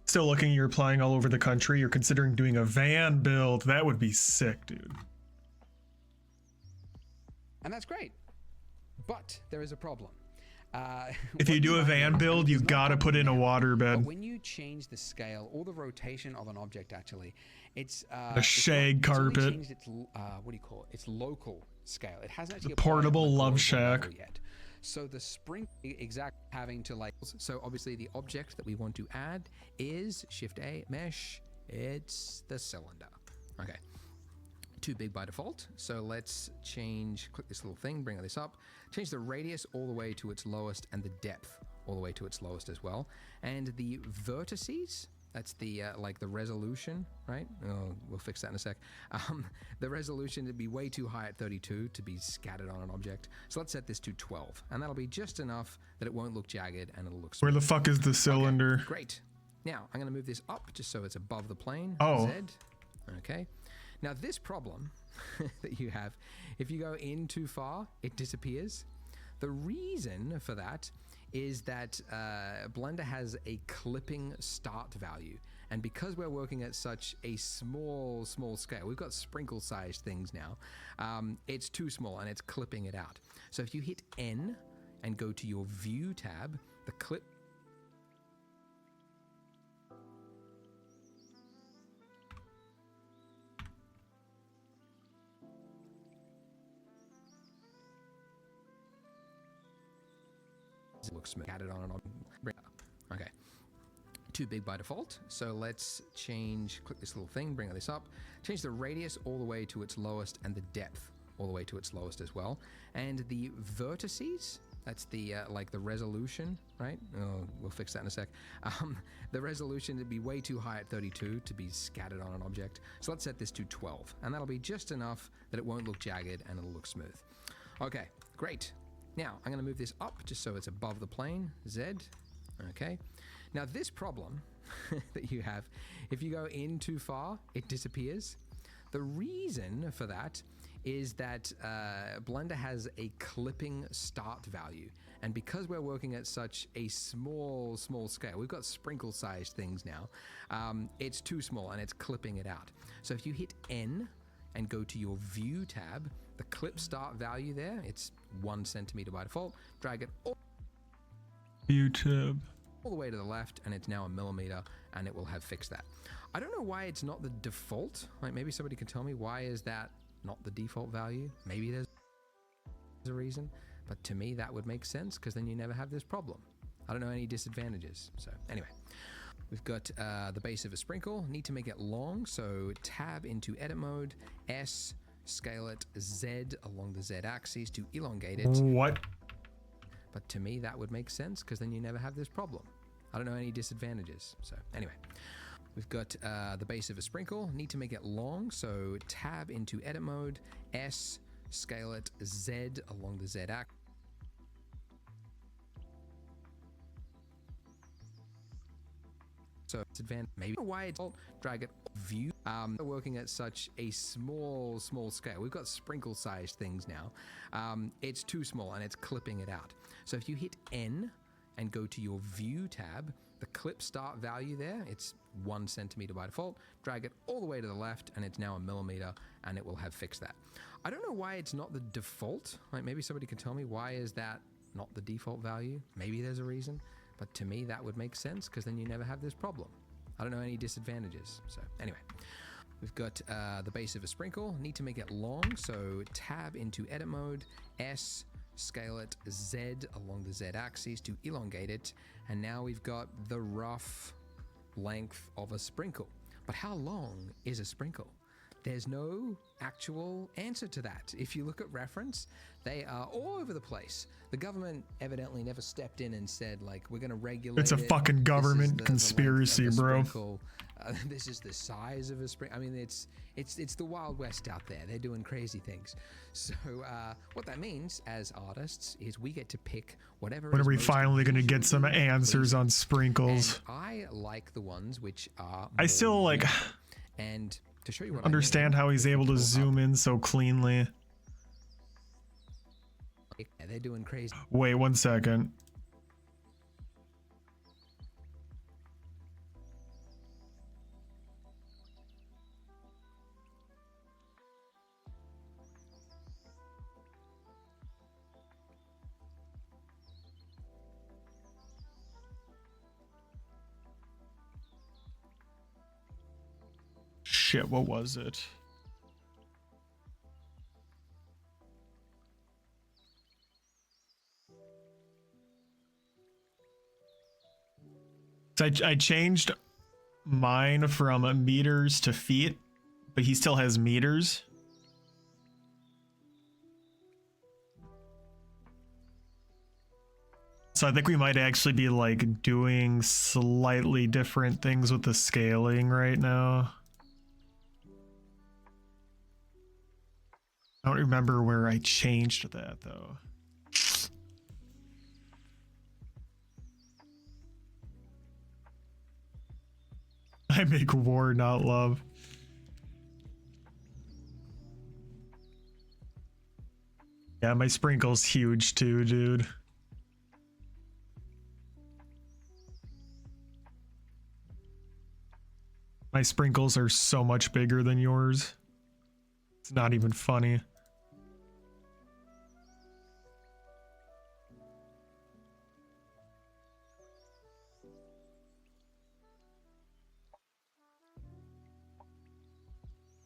Still looking, you're applying all over the country. You're considering doing a van build. That would be sick, dude. And that's great. But there is a problem. If you do a van build, you gotta put in a water bed. But when you change the scale or the rotation of an object, actually, it's a shag carpet. Only changed its what do you call it? Its local scale. It hasn't actually The portable applied on a love global shack. level yet. So the spring exact having to like. So obviously the object that we want to add is Shift A, Mesh, It's the cylinder. Okay. Too big by default. So let's click this little thing, bring this up, change the radius all the way to its lowest and the depth all the way to its lowest as well. And the vertices, that's the like the resolution, right? Oh, we'll fix that in a sec. The resolution would be way too high at 32 to be scattered on an object. So let's set this to 12, and that'll be just enough that it won't look jagged and it'll look smooth. Where the fuck is the cylinder? Okay, great. Now I'm going to move this up just so it's above the plane. Oh. Z. Okay. Now this problem that you have, if you go in too far, it disappears. The reason for that is that Blender has a clipping start value. And because we're working at such a small scale, we've got sprinkle sized things now, it's too small and it's clipping it out. So if you hit N and go to your View tab, the clip looks smooth. Added on and on. Bring it up. Okay. Too big by default. So let's click this little thing, bring this up, change the radius all the way to its lowest and the depth all the way to its lowest as well. And the vertices, that's the like the resolution, right? Oh, we'll fix that in a sec. The resolution would be way too high at 32 to be scattered on an object. So let's set this to 12, and that'll be just enough that it won't look jagged and it'll look smooth. Okay, great. Now, I'm going to move this up just so it's above the plane, Z. Okay. Now, this problem that you have, if you go in too far, it disappears. The reason for that is that Blender has a clipping start value. And because we're working at such a small scale, we've got sprinkle sized things now, it's too small and it's clipping it out. So if you hit N and go to your View tab, the clip start value there, it's 1 centimeter by default. Drag it all YouTube. the way to the left, and it's now a millimeter, and it will have fixed that. I don't know why it's not the default. Like, maybe somebody can tell me why is that not the default value? Maybe there's a reason, but to me that would make sense because then you never have this problem. I don't know any disadvantages. So anyway, we've got the base of a sprinkle. Need to make it long, so tab into edit mode, S, scale it Z along the Z axis to elongate it. What? But to me, that would make sense because then you never have this problem. I don't know any disadvantages. So anyway, we've got the base of a sprinkle. Need to make it long, so tab into edit mode, S, scale it Z along the Z axis. So it's advanced, maybe why it's drag it view. We're working at such a small scale. We've got sprinkle sized things now. It's too small and it's clipping it out. So if you hit N and go to your View tab, the clip start value there, it's 1 centimeter by default. Drag it all the way to the left, and it's now a millimeter, and it will have fixed that. I don't know why it's not the default. Like, maybe somebody can tell me why is that not the default value? Maybe there's a reason. But to me, that would make sense because then you never have this problem. I don't know any disadvantages. So anyway, we've got the base of a sprinkle. Need to make it long, so tab into edit mode, S, scale it Z along the Z axis to elongate it. And now we've got the rough length of a sprinkle. But how long is a sprinkle? There's no actual answer to that. If you look at reference, they are all over the place. The government evidently never stepped in and said, like, we're going to regulate It's a it. fucking government The conspiracy, bro. This is the size of a sprinkle. I mean, it's the Wild West out there. They're doing crazy things. So what that means as artists is we get to pick whatever. When is are we most finally going to get some visually answers pleasing. on sprinkles? And I like the ones which are. I still more like unique. And to show you what understand I mean, how he's if you able to pull zoom up, in so cleanly. yeah, they're doing crazy. Wait 1 second. Shit, what was it? I changed mine from meters to feet, but he still has meters. So I think we might actually be like doing slightly different things with the scaling right now. I don't remember where I changed that though. I make war, not love. Yeah, my sprinkle's huge too, dude. My sprinkles are so much bigger than yours. It's not even funny.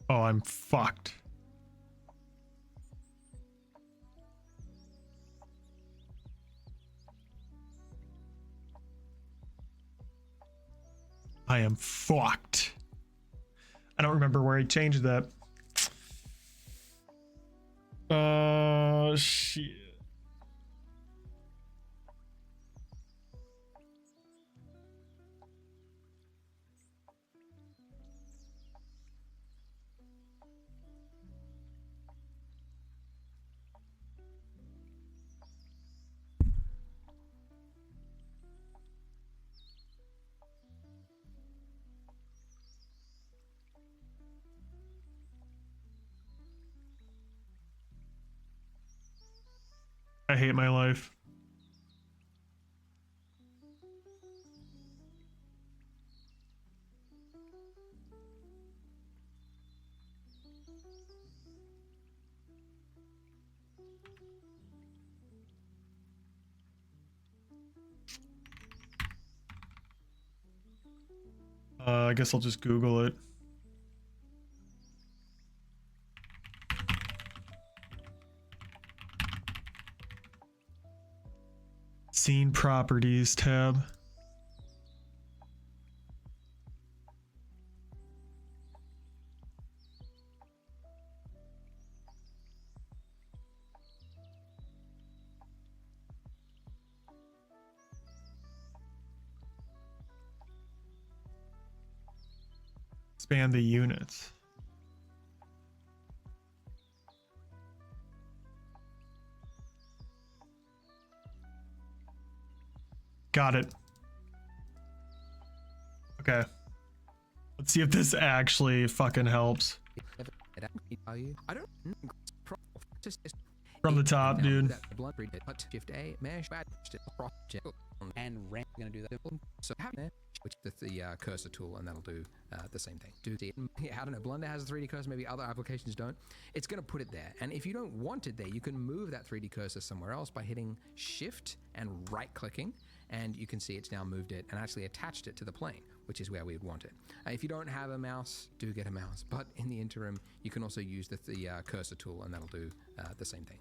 Oh, I'm fucked. I am fucked. I don't remember where I changed that. Shit. I hate my life. I guess I'll just Google it. Scene properties tab. Expand the units. Got it. Okay. Let's see if this actually fucking helps. I don't know. From the top, dude. Shift A, mesh, and ramp. Gonna do that. So which is the cursor tool, and that'll do the same thing. Yeah, I don't know. Blender has a 3D cursor. Maybe other applications don't. It's gonna put it there, and if you don't want it there, you can move that 3D cursor somewhere else by hitting Shift and right-clicking, and you can see it's now moved it and actually attached it to the plane, which is where we would want it. If you don't have a mouse, do get a mouse. But in the interim, you can also use the cursor tool, and that'll do the same thing.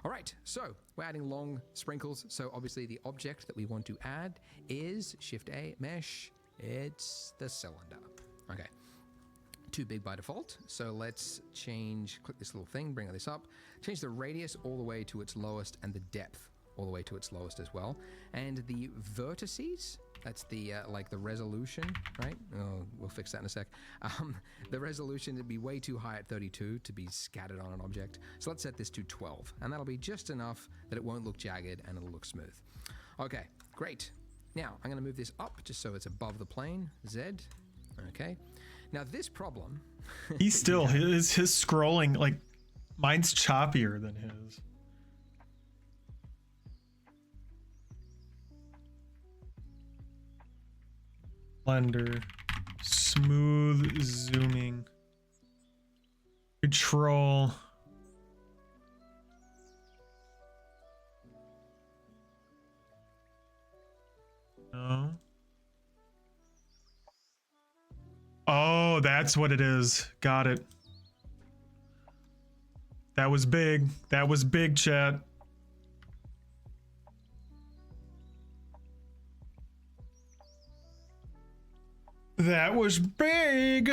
All right, so we're adding long sprinkles. So obviously the object that we want to add is Shift A, mesh. It's the cylinder. Okay, too big by default. So let's click this little thing, bring this up, change the radius all the way to its lowest and the depth all the way to its lowest as well. And the vertices, that's the like the resolution, right? Oh, we'll fix that in a sec. The resolution would be way too high at 32 to be scattered on an object. So let's set this to 12, and that'll be just enough that it won't look jagged and it'll look smooth. Okay, great. Now I'm gonna move this up just so it's above the plane, Z. Okay. Now this problem. He's still, his scrolling, like, mine's choppier than his. Blender, smooth zooming, control. No. Oh, that's what it is. Got it. That was big. That was big, chat. That was big.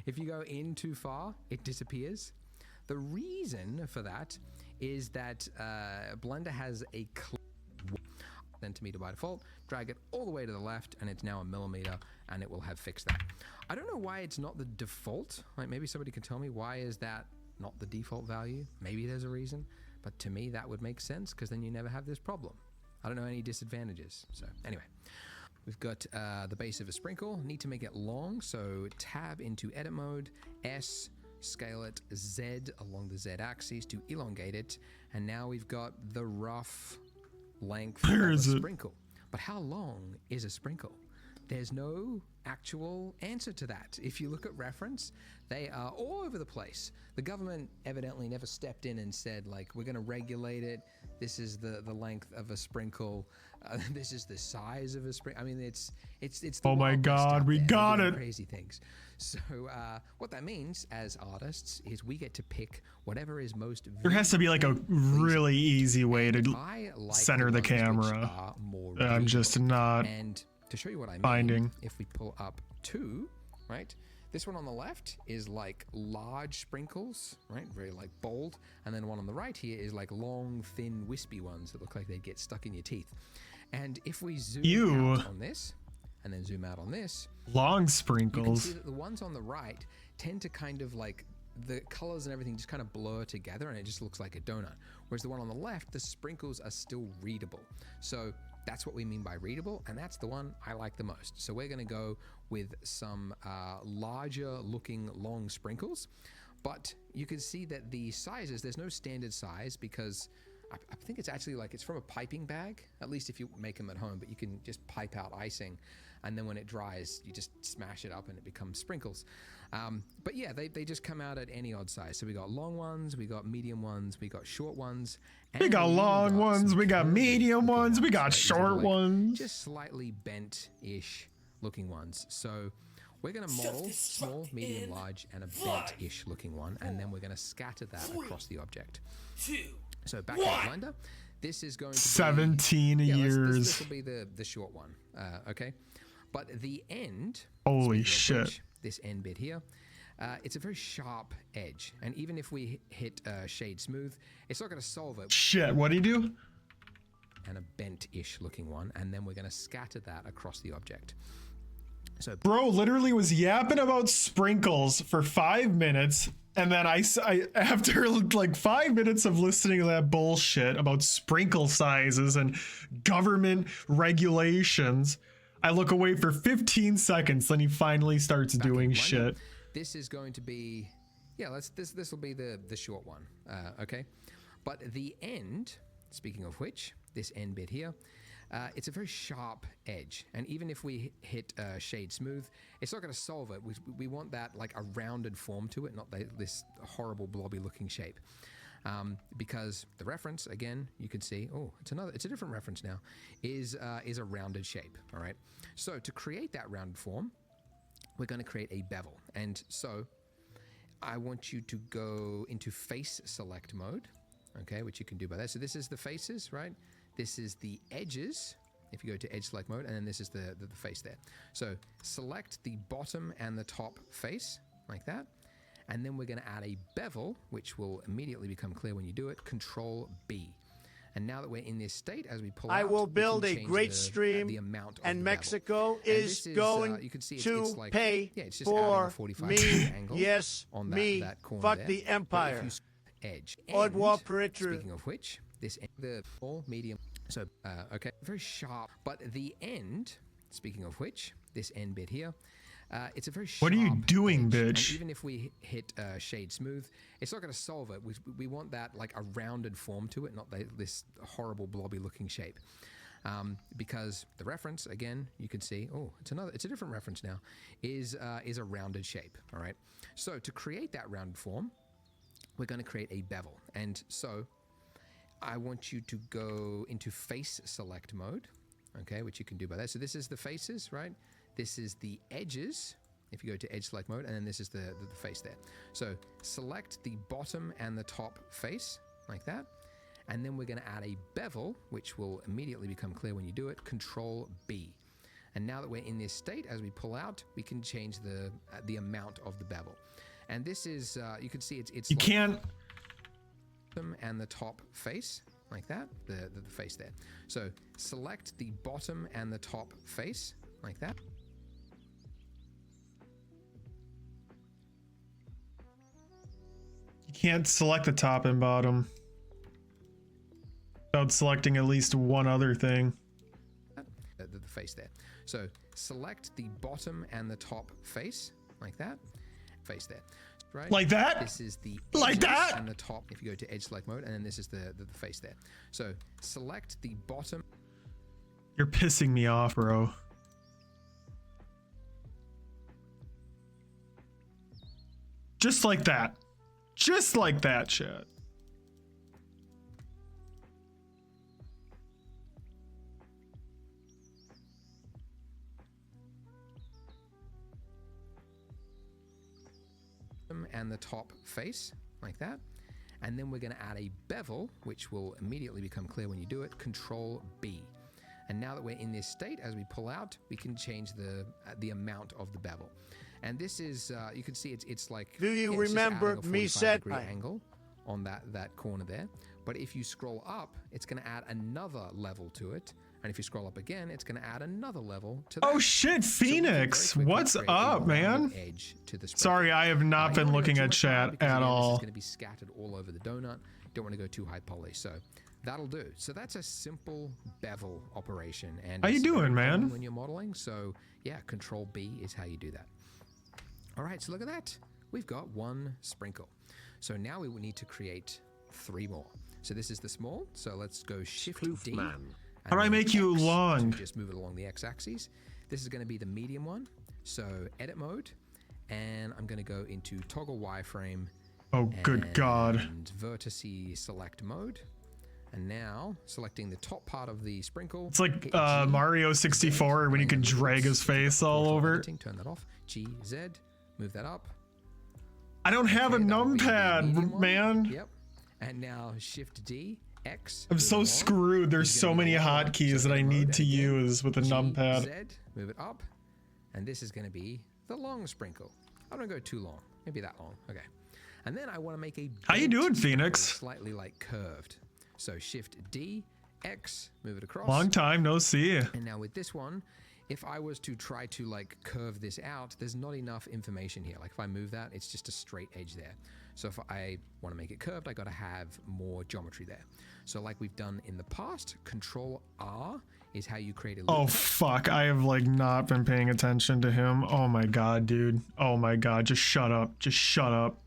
If you go in too far, it disappears. The reason for that is that Blender has a centimeter by default. Drag it all the way to the left, and it's now a millimeter, and it will have fixed that. I don't know why it's not the default. Like, maybe somebody can tell me why is that not the default value. Maybe there's a reason, but to me that would make sense because then you never have this problem. I don't know any disadvantages. So anyway. We've got the base of a sprinkle. Need to make it long, so tab into edit mode, S, scale it Z along the Z axis to elongate it, and now we've got the rough length of a sprinkle. But how long is a sprinkle? There's no actual answer to that. If you look at reference, they are all over the place. The government evidently never stepped in and said, like, we're going to regulate it. This is the length of a sprinkle. This is the size of a sprinkle. I mean, it's the Oh my Wild West God, out we there. got They're it. doing crazy things. So what that means as artists is we get to pick whatever is most. There has to be like a really easy way to I like center the ones which camera. are more that I'm just readable. not And to show you what I mean, finding. if we pull up two, right? This one on the left is like large sprinkles, right? Very like bold. And then one on the right here is like long, thin, wispy ones that look like they get stuck in your teeth. And if we zoom out on this and then zoom out on this, long you can sprinkles. see that the ones on the right tend to kind of like the colors and everything just kind of blur together and it just looks like a donut. Whereas the one on the left, the sprinkles are still readable. So that's what we mean by readable, and that's the one I like the most. So we're going to go with some larger looking long sprinkles, but you can see that the sizes, there's no standard size because I think it's actually like it's from a piping bag, at least if you make them at home, but you can just pipe out icing and then when it dries, you just smash it up and it becomes sprinkles. But yeah, they just come out at any odd size. So we got long ones, we got medium ones, we got short ones. We got long ones, some we got curvy medium looking ones, we got right? These are short like ones. Just slightly bent-ish looking ones. So we're going to model small, medium, large, and a bent-ish looking one, and then we're going to scatter that across the object. So back in Blender, this is going to be 17 years. This will be the short one, okay? But the end, Holy speaking of shit. which, this end bit here, it's a very sharp edge, and even if we hit shade smooth, it's not going to solve it. Shit, what do you do? And a bent-ish looking one, and then we're going to scatter that across the object. So Bro literally was yapping about sprinkles for 5 minutes, and then I after like 5 minutes of listening to that bullshit about sprinkle sizes and government regulations, I look away for 15 seconds, then he finally starts doing Blender, shit. this is going to be, yeah, this will be the short one, okay? But the end, speaking of which, this end bit here, it's a very sharp edge, and even if we hit shade smooth, it's not going to solve it. We want that like a rounded form to it, not this horrible blobby looking shape. Because the reference, again, you can see, oh, it's a different reference now, is a rounded shape. All right. So to create that rounded form, we're going to create a bevel, and so I want you to go into face select mode, okay, which you can do by that. So this is the faces, right? This is the edges, if you go to edge select mode, and then this is the face there. So select the bottom and the top face, like that. And then we're going to add a bevel, which will immediately become clear when you do it, Control B. And now that we're in this state, as we pull out, I will we can build a change great stream, the amount of and the bevel. Mexico And is this going you can see to it's like, pay yeah, it's just adding a for 45 me. degree angle Yes, on me. that corner Fuck there. the But if empire. you edge. Au And, revoir, Pritchard. speaking of which, this the all medium. So okay, very sharp. But the end, speaking of which, this end bit here, it's a very sharp What are you doing, edge. And bitch? even if we hit shade smooth, it's not going to solve it. We want that like a rounded form to it, not this horrible blobby looking shape. Because the reference, again, you can see, oh, it's a different reference now, is a rounded shape. All right. So to create that rounded form, we're going to create a bevel, and so I want you to go into face select mode, okay, which you can do by that. So this is the faces, right? This is the edges, if you go to edge select mode, and then this is the face there. So select the bottom and the top face like that. And then we're going to add a bevel, which will immediately become clear when you do it. Control B. And now that we're in this state, as we pull out, we can change the amount of the bevel. And this is, you can see it's You like can't. bottom and the top face like that, the face there. So select the bottom and the top face like that. You can't select the top and bottom without selecting at least one other thing. The face there. So select the bottom and the top face like that. Face there. Right? Like that? This is the Like edges that? and the top if you go to edge select mode, and then this is the face there. So select the bottom. You're pissing me off, bro. Just like that. Just like that, chat. And the top face like that. And then we're going to add a bevel, which will immediately become clear when you do it. Control B. And now that we're in this state, as we pull out, we can change the amount of the bevel. And this is, you can see it's like, Do you it's just remember adding a me 45-degree said- angle on that corner there. But if you scroll up, it's going to add another level to it. And if you scroll up again, it's going to add another level to that. Oh shit, So we can very Phoenix. quickly What's create a up, rounded man? edge to the spread. Sorry, I have not You been don't wanna looking go at too much high chat because, at again, This all. is going to be scattered all over the donut. Don't want to go too high poly, so that'll do. So that's a simple bevel operation. And How you it's very doing, man? common when you're modeling? So yeah, Control B is how you do that. All right, so look at that. We've got one sprinkle. So now we will need to create 3 more. So this is the small. So let's go Shift Sploof D. man. and How do I then make you X long? To just move it along the x-axis. This is going to be the medium one. So edit mode, and I'm going to go into toggle wireframe. Oh, good God. And vertice select mode. And now selecting the top part of the sprinkle. It's like hit G, Mario Z, 64 when you and could then drag his roots. face all Portal over. editing, turn that off. G, Z, move that up. I don't have a Okay, that'll be the medium numpad, one. man. Yep. And now Shift D, X. I'm move so it along. screwed. There's This is so gonna be many the long one. hotkeys So that I edit mode, need to and again, use with a G, numpad. Z, move it up. And this is going to be the long sprinkle. I don't go too long. Maybe that long. Okay. And then I want to make a How you bent doing, sprinkle, Phoenix? slightly like curved. So Shift D, X, move it across. Long time no see. And now with this one, if I was to try to like curve this out, there's not enough information here. Like if I move that, it's just a straight edge there. So if I want to make it curved, I got to have more geometry there. So like we've done in the past, Control R is how you create a loop. Oh fuck, I have like not been paying attention to him. Oh my god, dude. Oh my god, just shut up. Just shut up.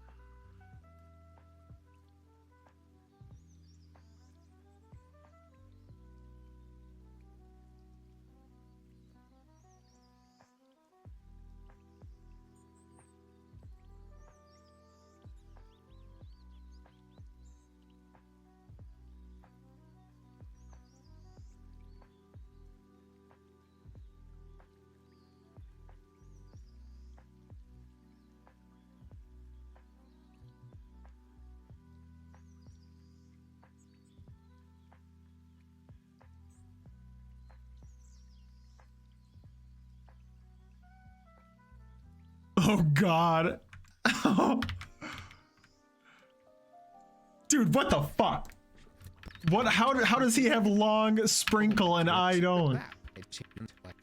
Oh god. Dude, what the fuck? What how does he have long sprinkle and I don't? That, it changed, like,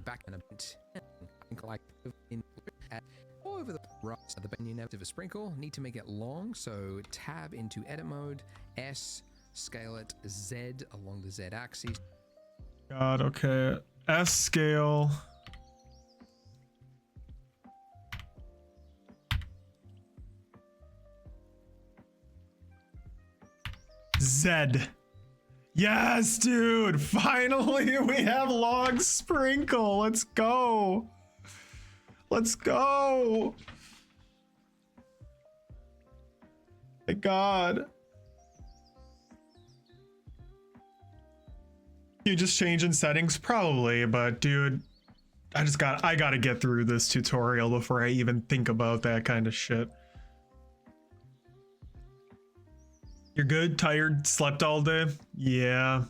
back and a bit, like all over the right side of the bend, of a sprinkle. Need to make it long, so tab into edit mode, S, scale it Z along the Z axis. God, okay. S scale. Z. Yes, dude. Finally, we have long sprinkle. Let's go. Let's go. My God. You just change in settings? Probably, but dude, I gotta get through this tutorial before I even think about that kind of shit. You're good? Tired? Slept all day? Yeah.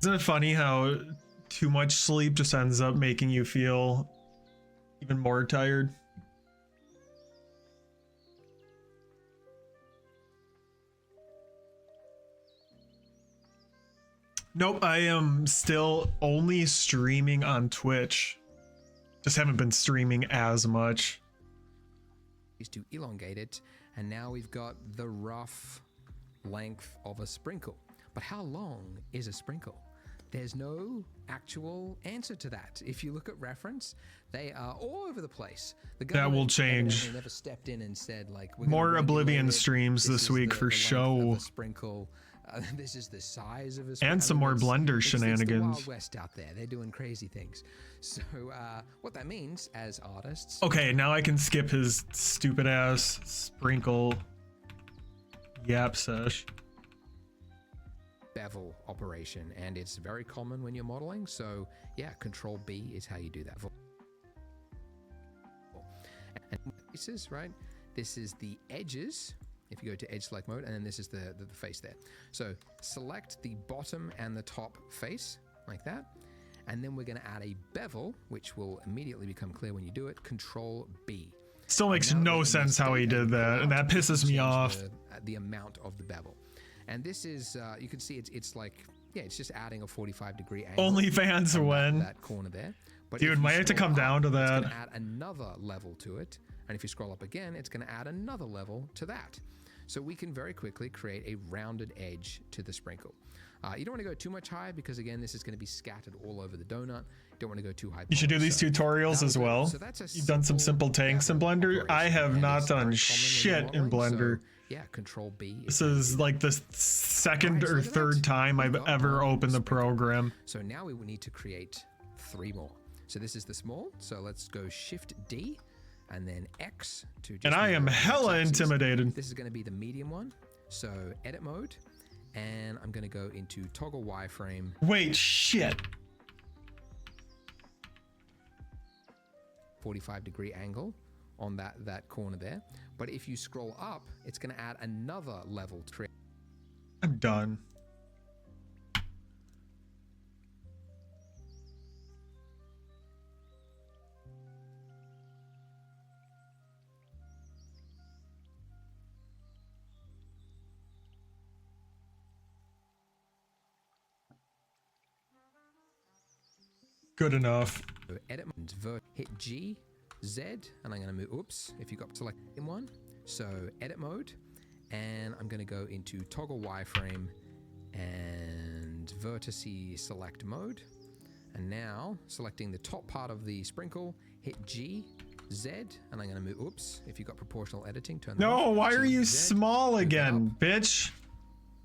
Isn't it funny how too much sleep just ends up making you feel even more tired? Nope, I am still only streaming on Twitch. Just haven't been streaming as much. Is to elongate it, and now we've got the rough length of a sprinkle. But how long is a sprinkle? There's no actual answer to that. If you look at reference, they are all over the place. The That will change. They never stepped in and said like we're More gonna Oblivion regulate it. streams this week for the length show. of a sprinkle. This is the size of a And some more Blender it's shenanigans. the Wild West out there. They're doing crazy things. So what that means as artists. Okay, now I can skip his stupid ass sprinkle yap sesh. Bevel operation, and it's very common when you're modeling. So yeah, Control B is how you do that. And this is right. This is the edges. If you go to edge select mode, and then this is the face there. So select the bottom and the top face like that. And then we're going to add a bevel, which will immediately become clear when you do it. Control B. Still makes no sense how he did that, and that pisses me off. The amount of the bevel. And this is, you can see it's like, yeah, it's just adding a 45-degree angle. OnlyFans when? That corner there. But Dude, might have to come down to that. It's going to add another level to it. And if you scroll up again, it's going to add another level to that. So we can very quickly create a rounded edge to the sprinkle. You don't want to go too much high because again, this is going to be scattered all over the donut. You don't want to go too high. You should do these tutorials as well. So that's a You've done some simple tanks in Blender. I have not done shit in Blender. So, yeah, Control B. This is like the second or third time I've ever opened the program. So now we will need to create 3 more. So this is the small. So let's go Shift D. And then X to just. And I am hella intimidated. This is going to be the medium one. So edit mode. And I'm going to go into toggle wireframe. Wait, shit. 45-degree angle on that corner there. But if you scroll up, it's going to add another level to create. I'm done. Good enough. So edit mode, hit G, Z, and I'm going to move, oops, if you got select in one. So edit mode, and I'm going to go into toggle wireframe and vertice select mode. And now selecting the top part of the sprinkle, hit G, Z, and I'm going to move, oops, if you got proportional editing, turn that off. No, why are G, you Z, small move that again, up. bitch?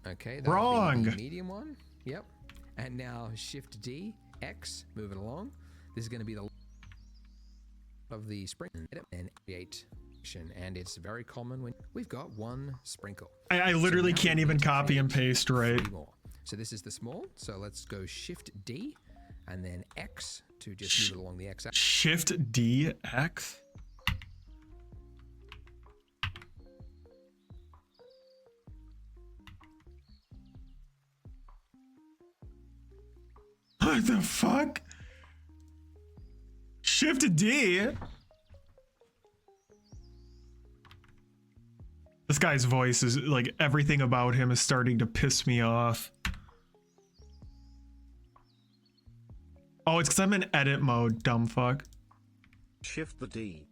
Okay, that'll Wrong. be the medium one. Yep. And now Shift D, X, move it along. This is going to be the of the sprinkle and create, and it's very common when we've got one sprinkle. I literally now can't we even need to copy and create paste right. 3 more. So this is the small. So let's go Shift D and then X to just move it along the X axis. Shift D X. What the fuck? Shift D? This guy's voice is like everything about him is starting to piss me off. Oh, it's because I'm in edit mode, dumb fuck. Shift the D.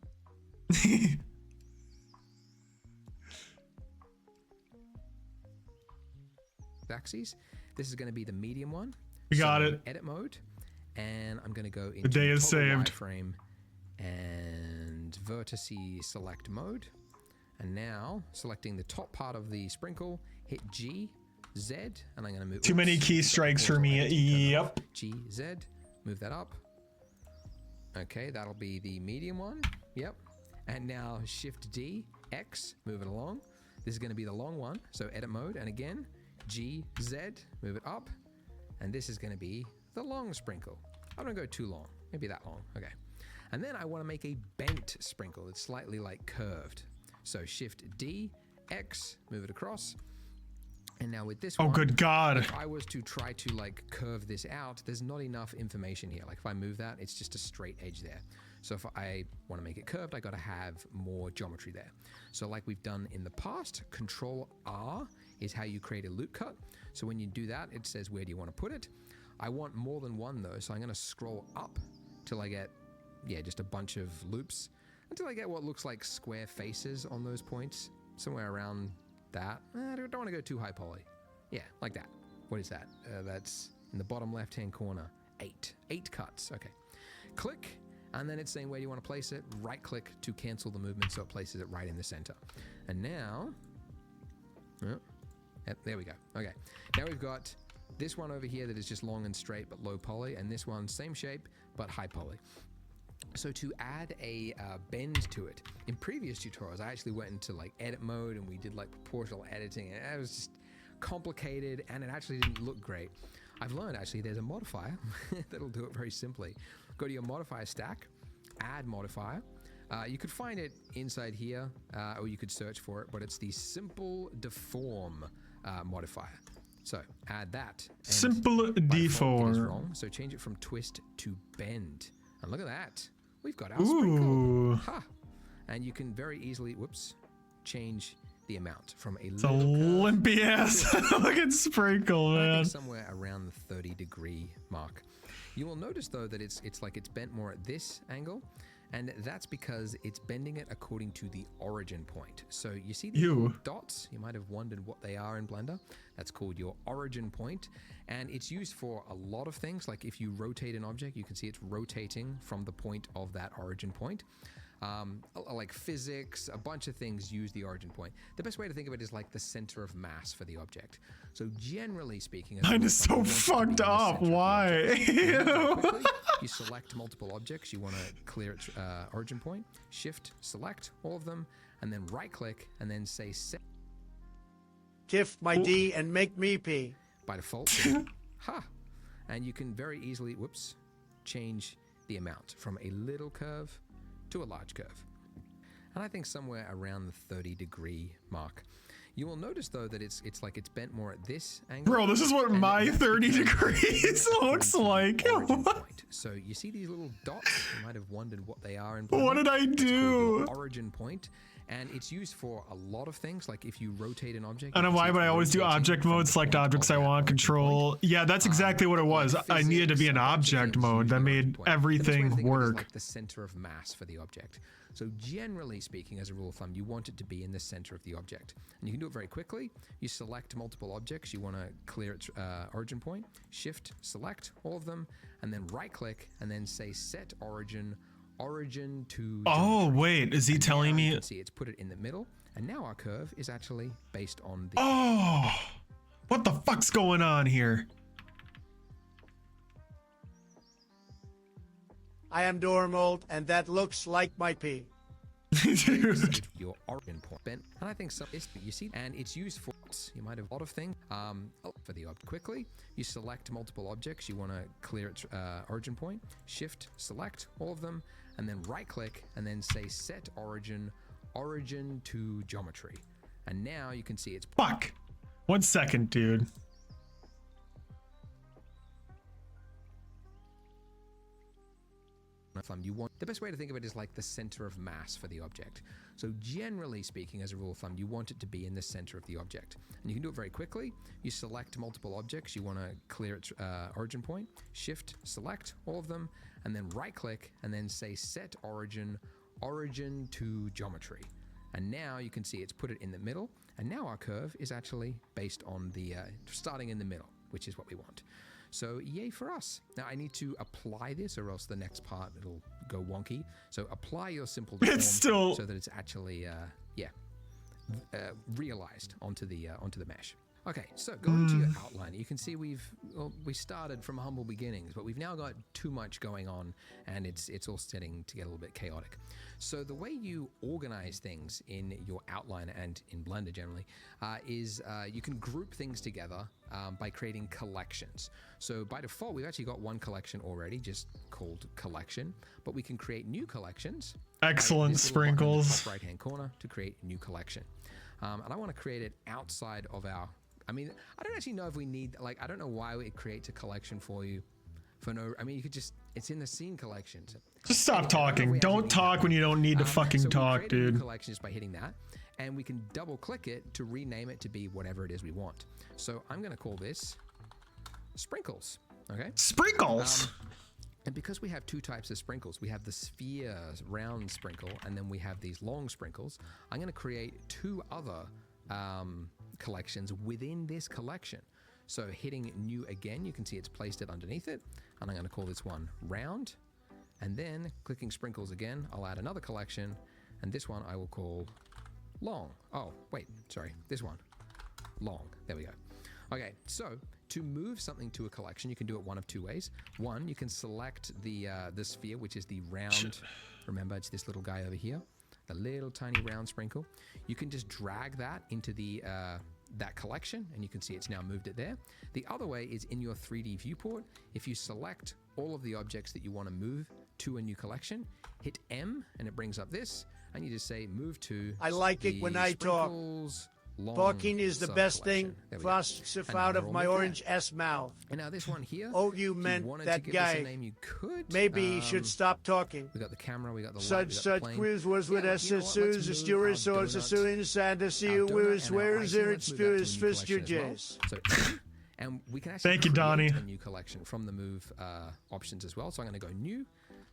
Axes. This is going to be the medium one. We got it. Edit mode, and I'm going to go into The day is toggle saved. wireframe and vertice select mode. And now selecting the top part of the sprinkle, hit G, Z, and I'm going to move. Too many key strikes for me. Yep. G, Z, move that up. Okay, that'll be the medium one. Yep. And now Shift D, X, move it along. This is going to be the long one. So edit mode, and again, G, Z, move it up. And this is going to be the long sprinkle. I don't go too long. maybe that long. Okay. And then I want to make a bent sprinkle. It's slightly like curved. So Shift D, X, move it across. And now with this one, good God. if I was to try to like curve this out, there's not enough information here. Like if I move that, it's just a straight edge there. So if I want to make it curved, I got to have more geometry there. So like we've done in the past, Control R is how you create a loop cut. So when you do that, it says, where do you want to put it? I want more than one though. So I'm going to scroll up till I get, just a bunch of loops until I get what looks like square faces on those points, somewhere around that. I don't want to go too high poly. Yeah, like that. What is that? That's in the bottom left-hand corner. 8 cuts. Okay. Click, and then it's saying where do you want to place it. Right-click to cancel the movement, so it places it right in the center. And now, there we go. Okay. Now we've got this one over here that is just long and straight but low poly, and this one same shape but high poly. So to add a bend to it, in previous tutorials, I actually went into like edit mode and we did like proportional editing, and it was just complicated and it actually didn't look great. I've learned actually there's a modifier that'll do it very simply. Go to your modifier stack, add modifier. You could find it inside here, or you could search for it, but it's the simple deform modifier. So add that. Simple deform. Wrong, so change it from twist to bend. And look at that. We've got our sprinkle. Ha! And you can very easily, change the amount from a It's a limpy ass looking sprinkle, I man. think somewhere around the 30-degree mark. You will notice though that it's like it's bent more at this angle, and that's because it's bending it according to the origin point. So you see these little dots? You might have wondered what they are in Blender. That's called your origin point, and it's used for a lot of things. Like if you rotate an object, you can see it's rotating from the point of that origin point. Like physics, a bunch of things use the origin point. The best way to think of it is like the center of mass for the object. So generally speaking, Mine is so fucked up. Why? You select multiple objects. You want to clear its origin point. Shift, select all of them, and then right click, and then say set. Tiff my D and make me pee. By default, ha! And you can very easily, change the amount from a little curve to a large curve. And I think somewhere around the 30-degree mark. You will notice though that it's like it's bent more at this angle. Bro, this is what my 30 degrees looks like. So you see these little dots? You might have wondered what they are in Blender. What did I do? Origin point. And it's used for a lot of things. Like if you rotate an object. I don't know why, but I always do object mode, select objects I want, control. Yeah, that's exactly what it was. I needed to be in object mode. That made everything work. Like the center of mass for the object. So generally speaking, as a rule of thumb, you want it to be in the center of the object. And you can do it very quickly. You select multiple objects. You want to clear its origin point. Shift, select all of them, and then right click, and then say set origin to oh wait, is he telling me? You can see it's put it in the middle, and now our curve is actually based on the. Oh, what the fuck's going on here? I am Dormold, and that looks like my pee. Dude. Your origin point bent, and I think so. You see, and it's used for. You might have a lot of things. For the object quickly, you select multiple objects. You want to clear its origin point. Shift, select all of them, and then right click, and then say set origin to geometry. And now you can see it's. Fuck. 1 second, dude. You want the best way to think of it is like the center of mass for the object. So generally speaking, as a rule of thumb, you want it to be in the center of the object, and you can do it very quickly. You select multiple objects. You want to clear its origin point. Shift, select all of them, and then right click, and then say set origin to geometry. And now you can see it's put it in the middle, and now our curve is actually based on the starting in the middle, which is what we want. So yay for us. Now I need to apply this, or else the next part it'll go wonky. So apply your simple deform so that it's actually realized onto the mesh. Okay, so going to your outline, you can see we started from humble beginnings, but we've now got too much going on, and it's all starting to get a little bit chaotic. So the way you organize things in your outline and in Blender generally is you can group things together by creating collections. So by default, we've actually got one collection already, just called collection, but we can create new collections. Excellent sprinkles. Top right-hand corner to create a new collection. And I want to create it outside of our. I mean, I don't actually know if we need, like, I don't know why it creates a collection for you for no, I mean, you could just, it's in the scene collection. So, Just stop talking. Don't talk when you don't need to fucking talk, dude. Collection just by hitting that, and we can double click it to rename it to be whatever it is we want. So I'm going to call this sprinkles. Okay. Sprinkles. And because we have two types of sprinkles, we have the sphere round sprinkle, and then we have these long sprinkles. I'm going to create two other collections within this collection. So hitting new again, you can see it's placed it underneath it, and I'm going to call this one round. And then clicking sprinkles again, I'll add another collection, and this one I will call long. Oh, wait, sorry, this one, long. There we go. Okay, so to move something to a collection, you can do it one of two ways. One, you can select the sphere, which is the round. Remember, it's this little guy over here, the little tiny round sprinkle. You can just drag that into the that collection, and you can see it's now moved it there. The other way is in your 3D viewport. If you select all of the objects that you want to move to a new collection, hit M, and it brings up this, and you just say move to. I like it when I talk. Talking is the best thing. Frosts out of my orange S mouth. And now this one here. Oh, you meant that guy. Name, you could. Maybe he should stop talking. We got the camera, we got the light, Such quiz was with SSUs, the stewards, so it's a soon sad to see you with where's there it's first your jays. And we can actually Thank you, Donnie. a new collection from the move options as well. So I'm going to go new,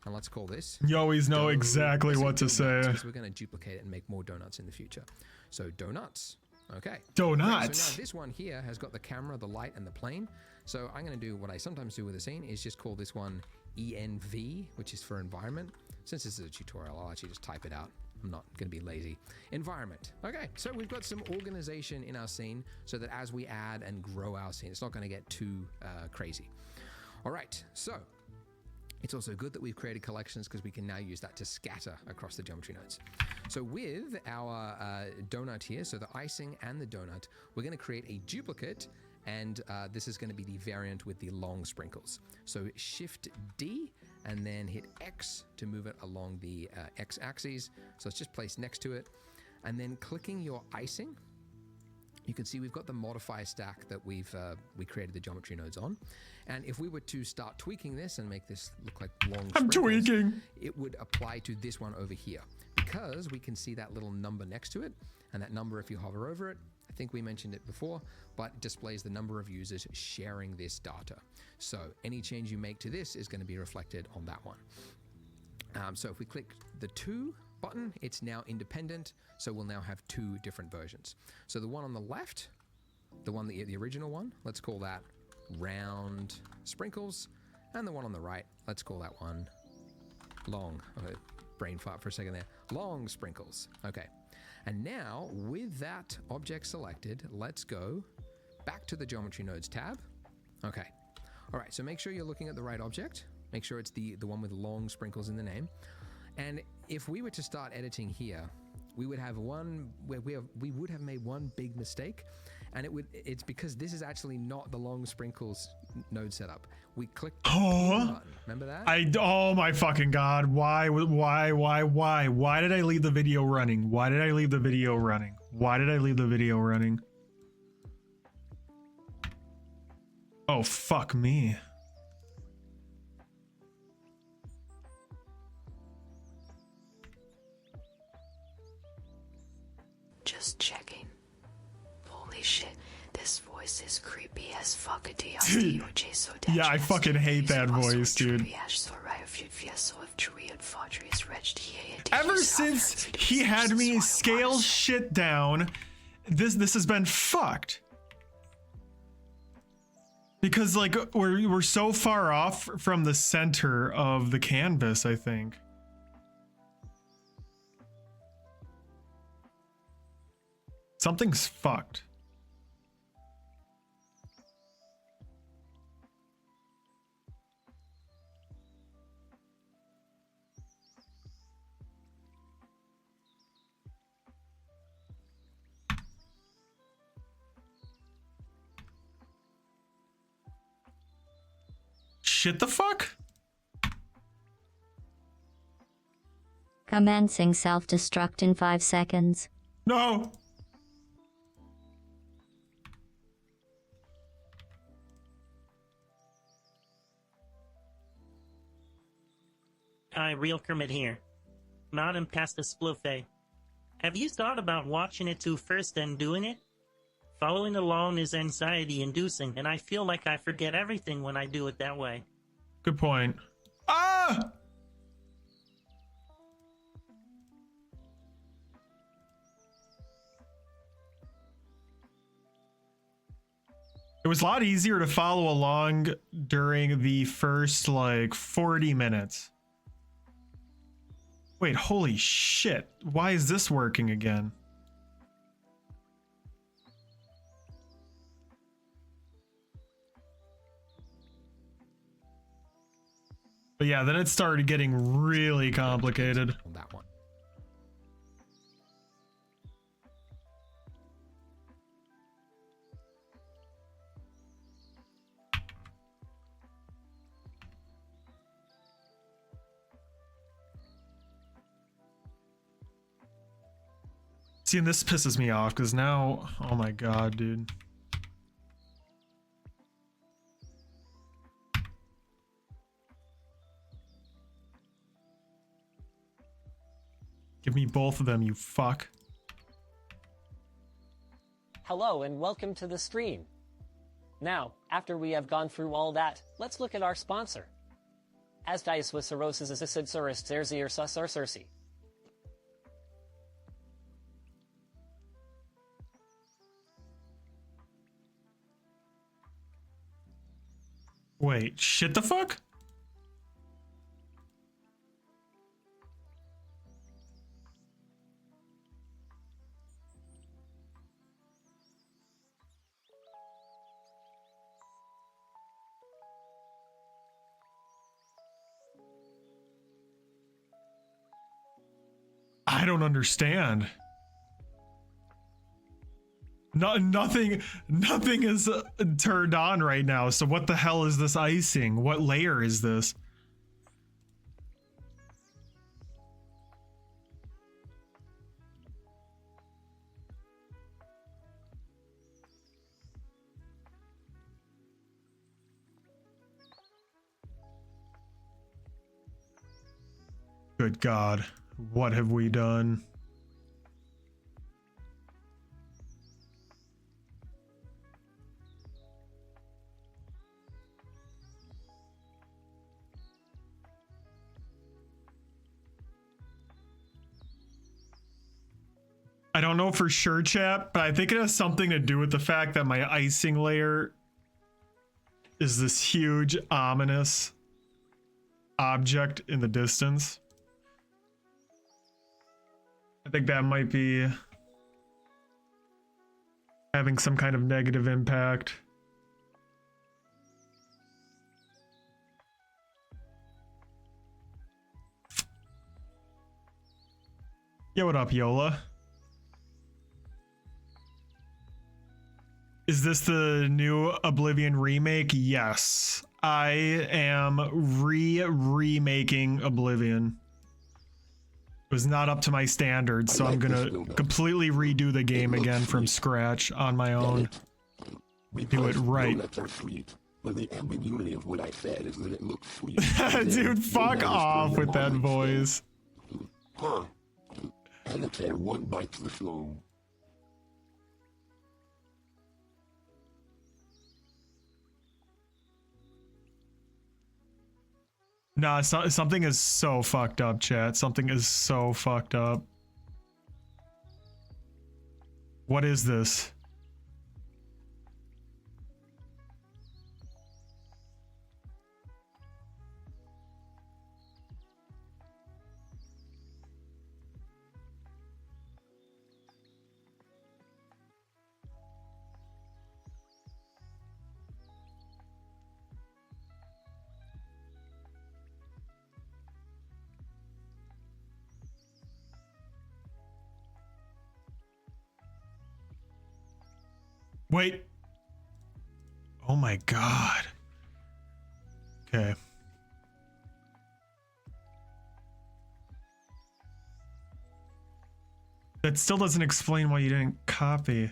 and let's call this. You always know exactly what to say. Because we're going to duplicate it and make more donuts in the future. So donuts. Okay. Donuts. So now this one here has got the camera, the light, and the plane. So I'm going to do what I sometimes do with a scene is just call this one ENV, which is for environment. Since this is a tutorial, I'll actually just type it out. I'm not going to be lazy. Environment. Okay, so we've got some organization in our scene so that as we add and grow our scene, it's not going to get too crazy. All right, so it's also good that we've created collections because we can now use that to scatter across the geometry nodes. So with our donut here, so the icing and the donut, we're going to create a duplicate, and this is going to be the variant with the long sprinkles. So Shift D and then hit X to move it along the X axis. So it's just placed next to it. And then clicking your icing, you can see we've got the modifier stack that we created the geometry nodes on. And if we were to start tweaking this and make this look like long I'm sprinkles, tweaking. it would apply to this one over here because we can see that little number next to it. And that number, if you hover over it, I think we mentioned it before, but displays the number of users sharing this data. So any change you make to this is going to be reflected on that one. So if we click the 2 button, it's now independent. So we'll now have 2 different versions. So the one on the left, the original one, let's call that round sprinkles. And the one on the right, let's call that one long. Brain fart for a second there. Long sprinkles. Okay. And now with that object selected, let's go back to the geometry nodes tab. Okay. All right. So make sure you're looking at the right object. Make sure it's the one with long sprinkles in the name. And if we were to start editing here, we would have we would have made one big mistake, and it's because this is actually not the long sprinkles node setup. We clicked the button. Remember that? Oh my fucking god. Why did I leave the video running? Why did I leave the video running? Why did I leave the video running? Oh, fuck me. Just checking. Holy shit, this voice is creepy as fuck. Dude, yeah, I fucking hate that voice, dude. Ever since he had me scale shit down, this has been fucked. Because like we're so far off from the center of the canvas, I think. Something's fucked. shit the fuck? Commencing self-destruct in 5 seconds. No. Hi, Real Kermit here. Not in past the Splufay. Have you thought about watching it to first and doing it? Following along is anxiety inducing, and I feel like I forget everything when I do it that way. Good point. Ah! It was a lot easier to follow along during the first like 40 minutes. Wait, holy shit. Why is this working again? But yeah, then it started getting really complicated. On that one. See, and this pisses me off because now, oh my god, dude. Give me both of them, you fuck. Hello and welcome to the stream. Now, after we have gone through all that, let's look at our sponsor. As dice with cirrhosis is a sidsurus terzier susar circi. Wait, shit the fuck? I don't understand. Nothing is turned on right now. So what the hell is this icing? What layer is this? Good God, what have we done? I don't know for sure, chat, but I think it has something to do with the fact that my icing layer is this huge, ominous object in the distance. I think that might be having some kind of negative impact. Yo, what up, Yola? Is this the new Oblivion remake? Yes. I am remaking Oblivion. It was not up to my standards, so I'm gonna completely redo the game again from scratch on my own. Do it right. But the ambiguity of what I said is that it looks sweet. Dude, fuck off with that voice. Huh. And it's a one bite to the soul. Nah, something is so fucked up, chat. Something is so fucked up. What is this? Wait. Oh my God. Okay. That still doesn't explain why you didn't copy.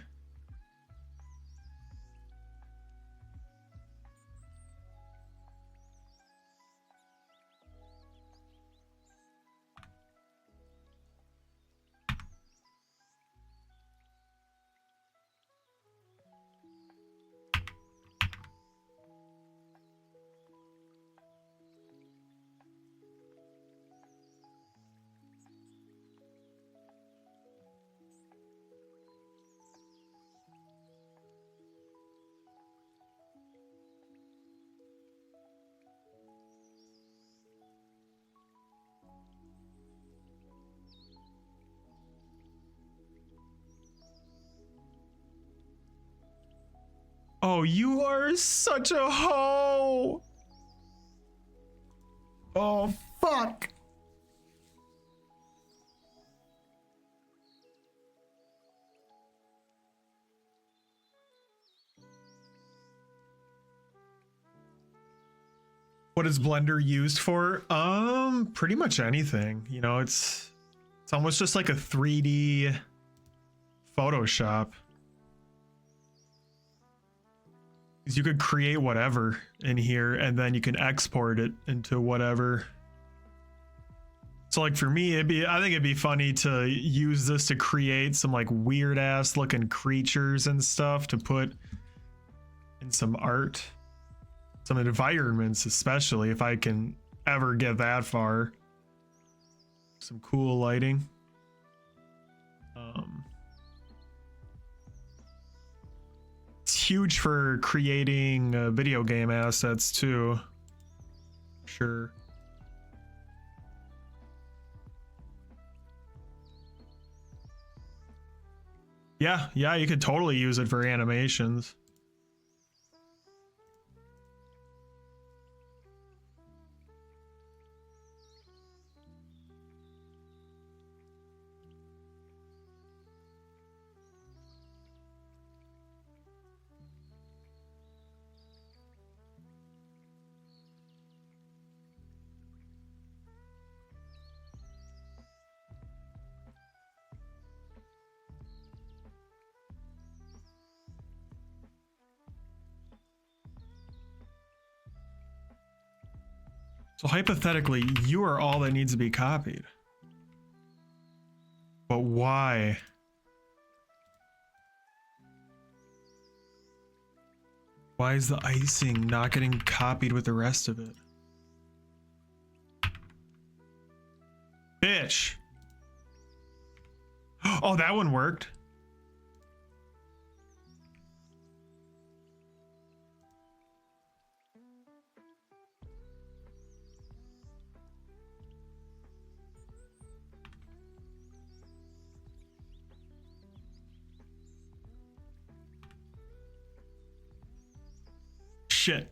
Oh, you are such a hoe. Oh, fuck. What is Blender used for? Pretty much anything. You know, it's almost just like a 3D Photoshop. You could create whatever in here and then you can export it into whatever. So like for me, I think it'd be funny to use this to create some like weird ass looking creatures and stuff to put in some art, some environments, especially if I can ever get that far. Some cool lighting. It's huge for creating video game assets too. Sure. Yeah, you could totally use it for animations. So hypothetically, you are all that needs to be copied. But why? Why is the icing not getting copied with the rest of it? Bitch! Oh, that one worked. Shit.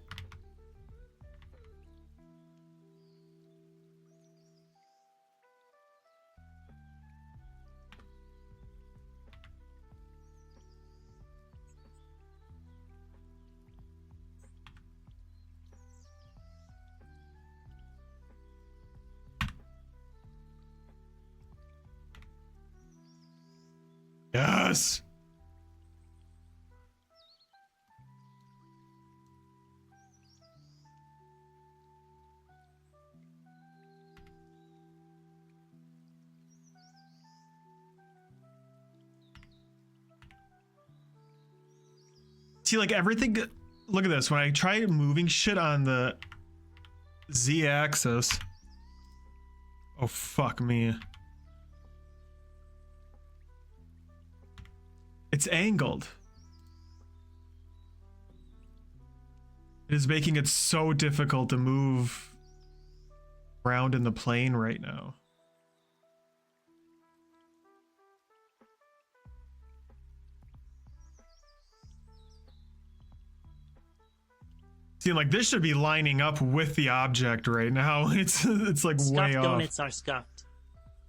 Yes. See, like everything, look at this. When I try moving shit on the Z axis, oh fuck me. It's angled. It is making it so difficult to move around in the plane right now. See, like this should be lining up with the object right now. It's like Scuffed way off. donuts are scuffed.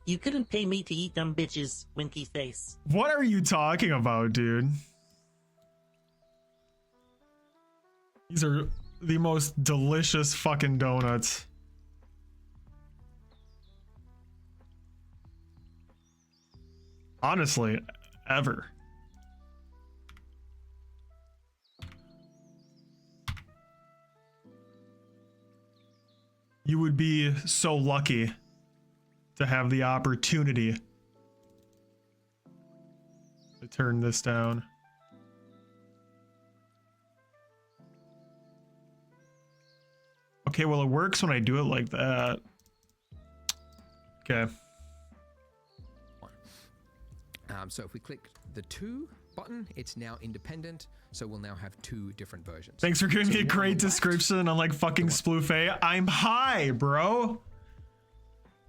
You couldn't pay me to eat them bitches, winky face. What are you talking about, dude? the most delicious fucking donuts. Honestly, ever. You would be so lucky to have the opportunity to turn this down. Okay, well, it works when I do it like that. Okay. So if we click the 2 button, it's now independent. So we'll now have 2 different versions. Thanks for giving me a one on great the left, description on like fucking Splufay. I'm high, bro.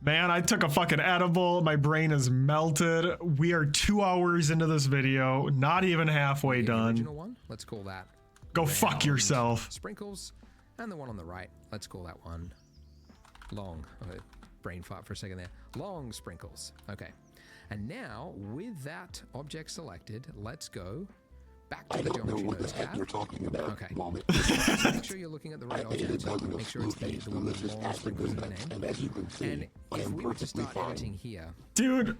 Man, I took a fucking edible. My brain is melted. We are 2 hours into this video, not even halfway the done. original one, let's call that. Go fuck round yourself. Sprinkles, and the one on the right, let's call that one long. Brain fart for a second there. Long sprinkles. Okay. And now, with that object selected, let's go back to the geometry nodes tab. You're talking about. Okay. Moment. So make sure you're looking at the right object. Make sure it's the one with long sprinkles in the name. And as you can see, And I if am we were to perfectly start fine. editing here, Dude.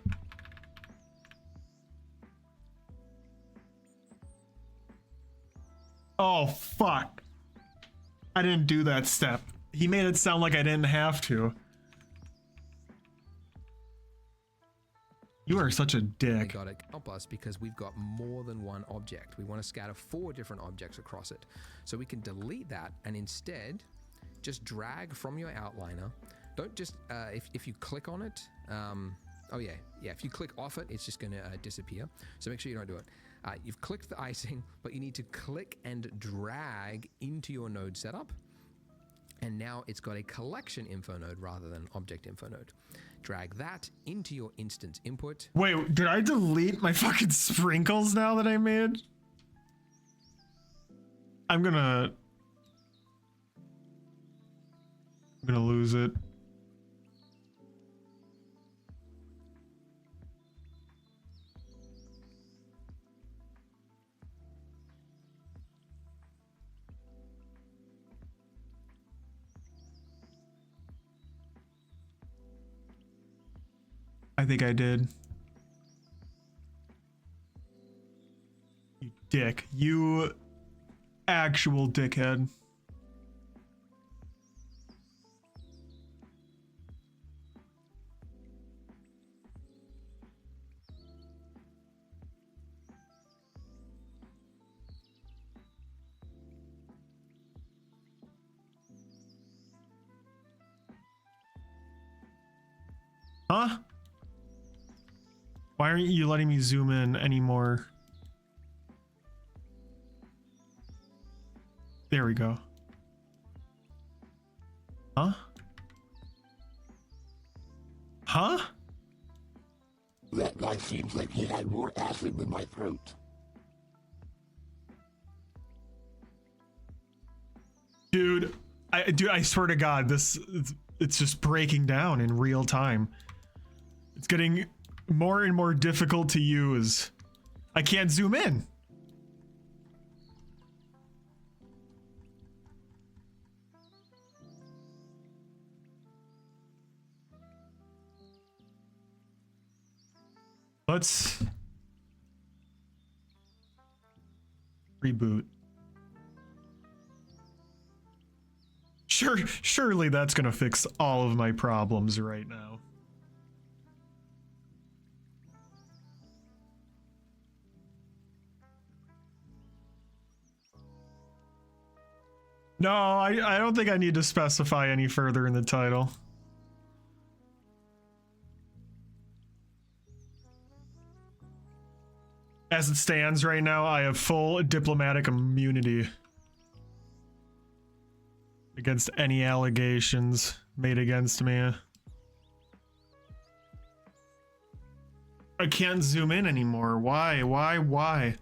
Oh, fuck. I didn't do that step. He made it sound like I didn't have to. You are such a we dick. got to help us because we've got more than one object. We want to scatter 4 different objects across it. So we can delete that and instead just drag from your outliner. Don't just, if you click on it, oh yeah, if you click off it, it's just going to disappear. So make sure you don't do it. You've clicked the icing, but you need to click and drag into your node setup. And now it's got a collection info node rather than object info node. Drag that into your instance input. Wait, did I delete my fucking sprinkles now that I made? I'm gonna lose it. I think I did. You dick. You actual dickhead. Huh? Why aren't you letting me zoom in anymore? There we go. Huh? Huh? That guy seems like he had more acid than my throat. Dude, I swear to God, it's just breaking down in real time. It's getting more and more difficult to use. I can't zoom in. Let's reboot. Surely that's gonna fix all of my problems right now. No, I don't think I need to specify any further in the title. As it stands right now, I have full diplomatic immunity against any allegations made against me. I can't zoom in anymore. Why?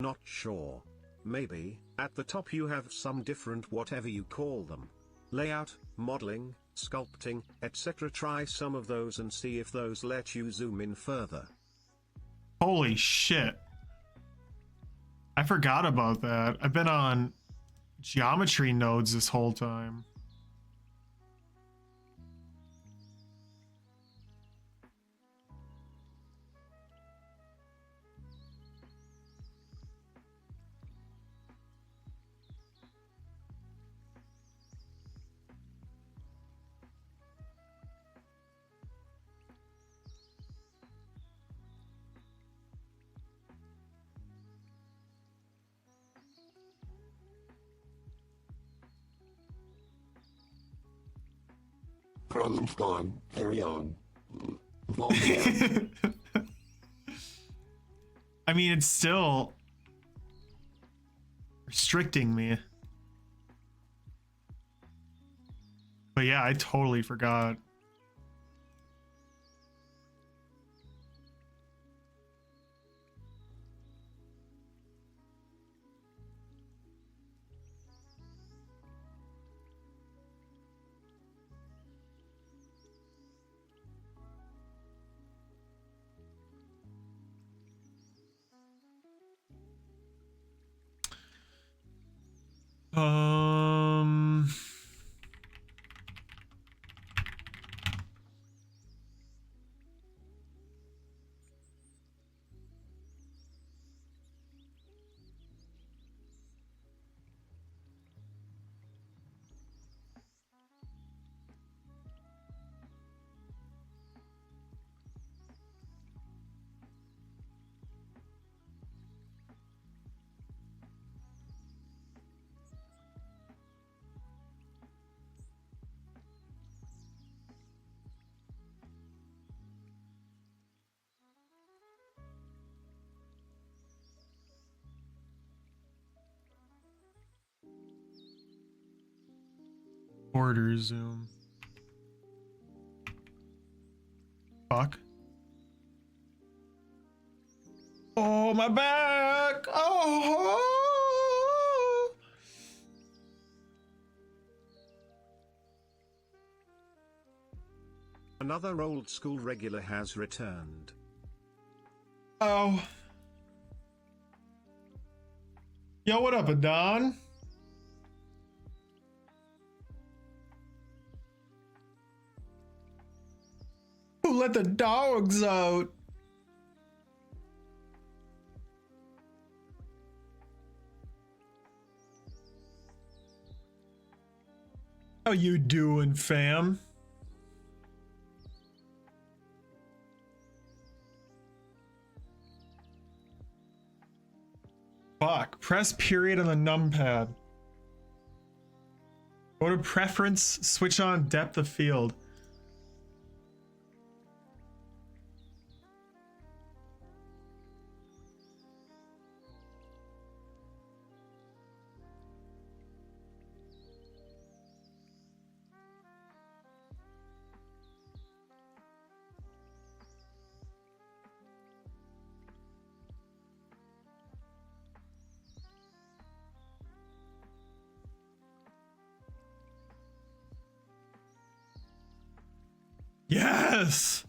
Not sure. Maybe, at the top you have some different whatever you call them. Layout, modeling, sculpting, etc. Try some of those and see if those let you zoom in further. Holy shit. I forgot about that. I've been on geometry nodes this whole time. Problem's gone. Carry on. I mean, it's still restricting me. But yeah, I totally forgot. Um, border zoom. Fuck. Oh, my back. Oh. Another old school regular has returned. Oh. Yo, what up, Adon? Who let the dogs out? How you doing, fam? Fuck. Press period on the numpad. Go to preference, switch on depth of field. Yes!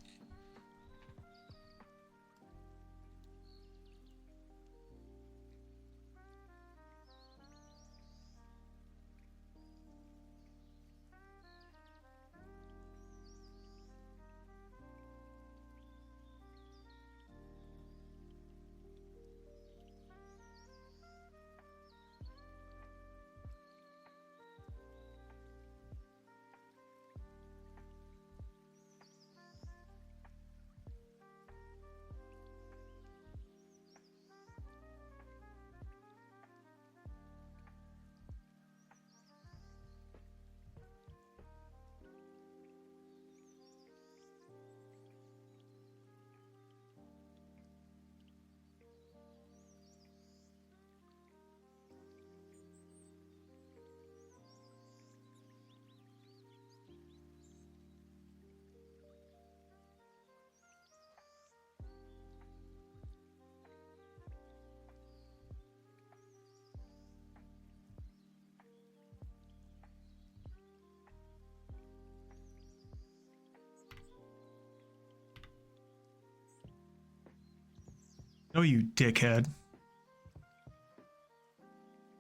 No, you dickhead.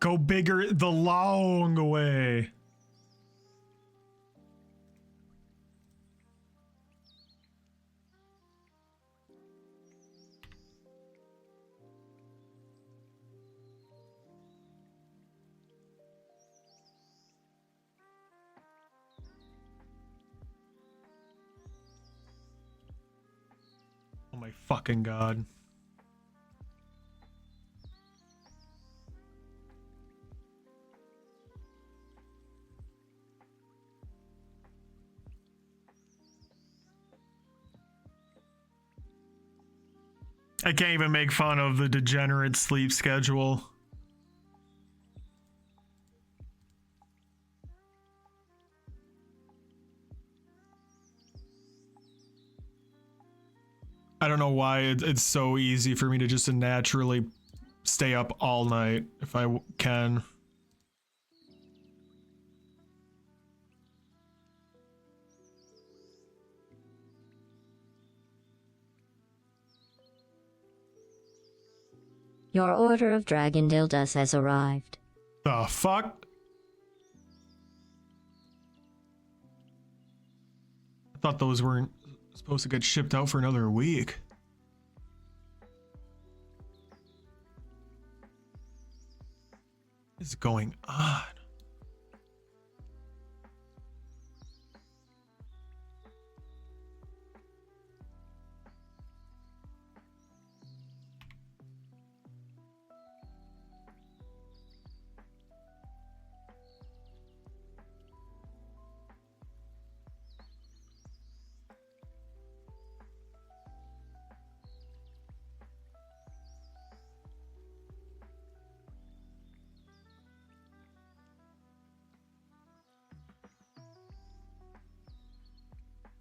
Go bigger the long way. Oh my fucking god. I can't even make fun of the degenerate sleep schedule. I don't know why it's so easy for me to just naturally stay up all night if I can. Your order of dragon dildos has arrived. The fuck? I thought those weren't supposed to get shipped out for another week. What is going on?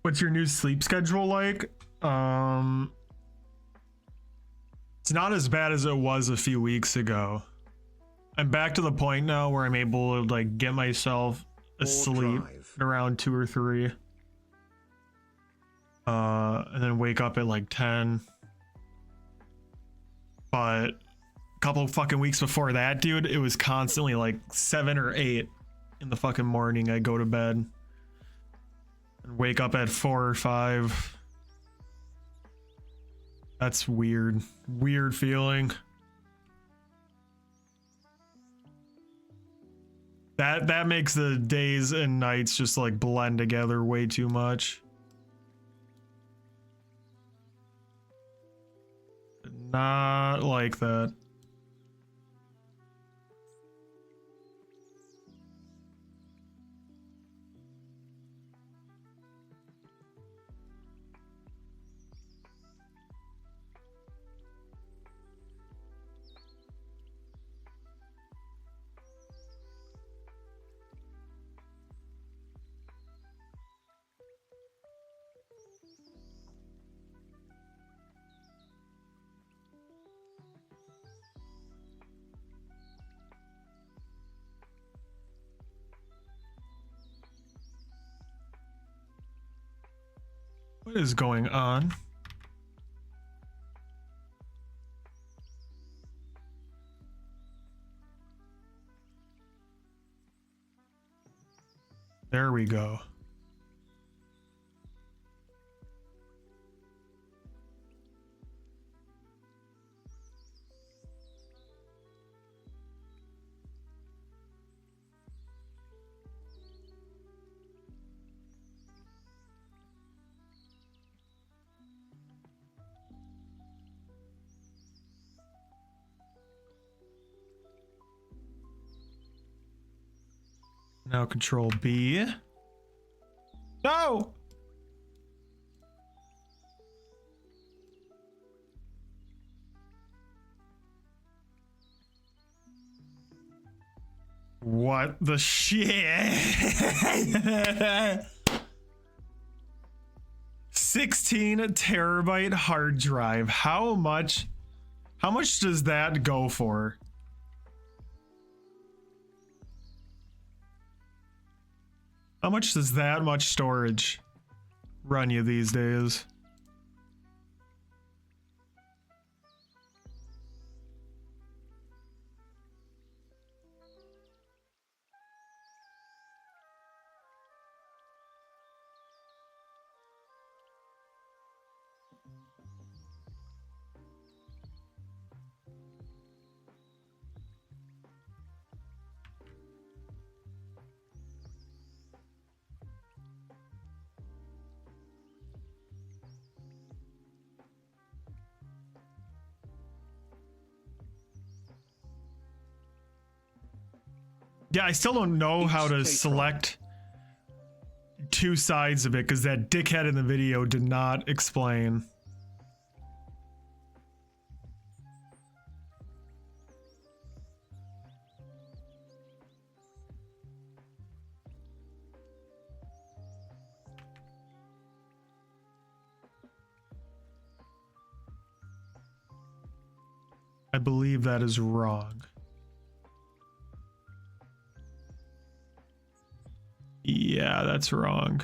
What's your new sleep schedule like? It's not as bad as it was a few weeks ago. I'm back to the point now where I'm able to like get myself asleep at around 2 or 3. And then wake up at like 10. But a couple fucking weeks before that, dude, it was constantly like 7 or 8 in the fucking morning. I go to bed and wake up at 4 or 5. That's weird. Weird feeling. That makes the days and nights just like blend together way too much. Not like that. What is going on? There we go. Now control B. No! What the shit? 16 terabyte hard drive. How much does that go for? How much does that much storage run you these days? Yeah, I still don't know how to select two sides of it because that dickhead in the video did not explain. I believe that is wrong. Yeah, that's wrong.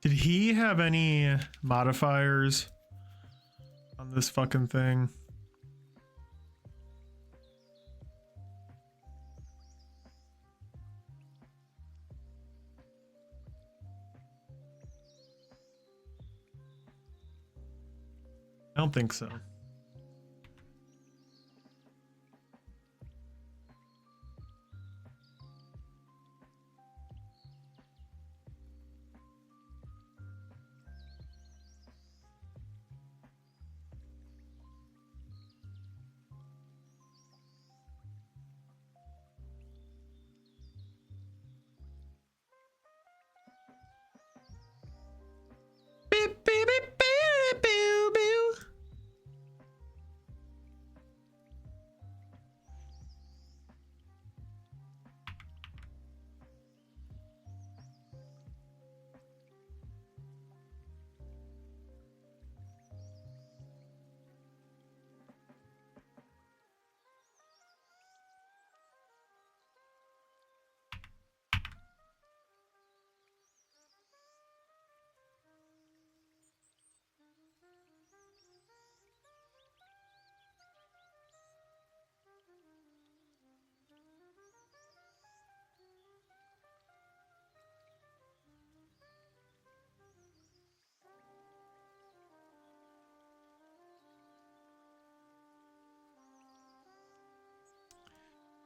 Did he have any modifiers on this fucking thing? I don't think so. Beep, beep, beep, beep, beep, beep.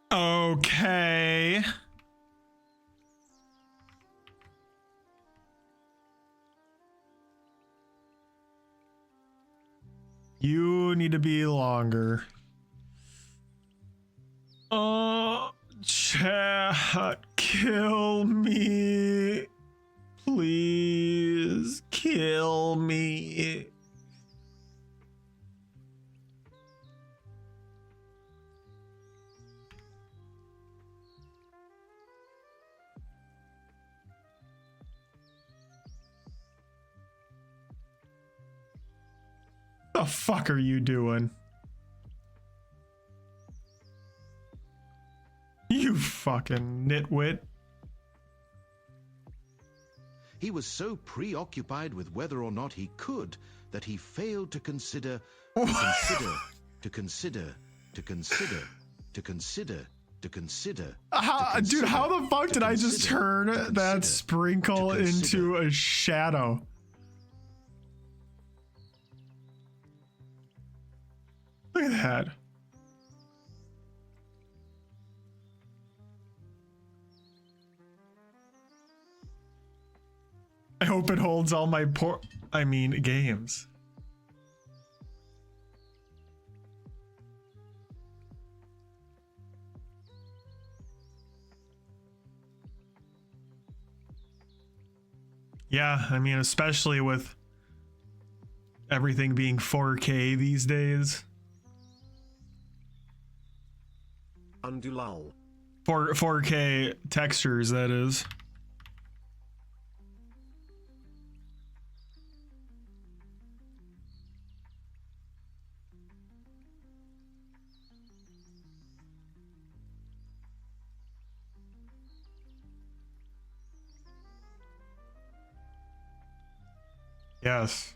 Okay. You need to be longer. Chat, kill me. Please kill me. The fuck are you doing? You fucking nitwit. He was so preoccupied with whether or not he could that he failed to consider, to consider. Dude, how the fuck did I just turn that sprinkle into a shadow? Look at that. I hope it holds all my games. Yeah, I mean, especially with everything being 4K these days. Undulal. 4K textures, that is. Yes.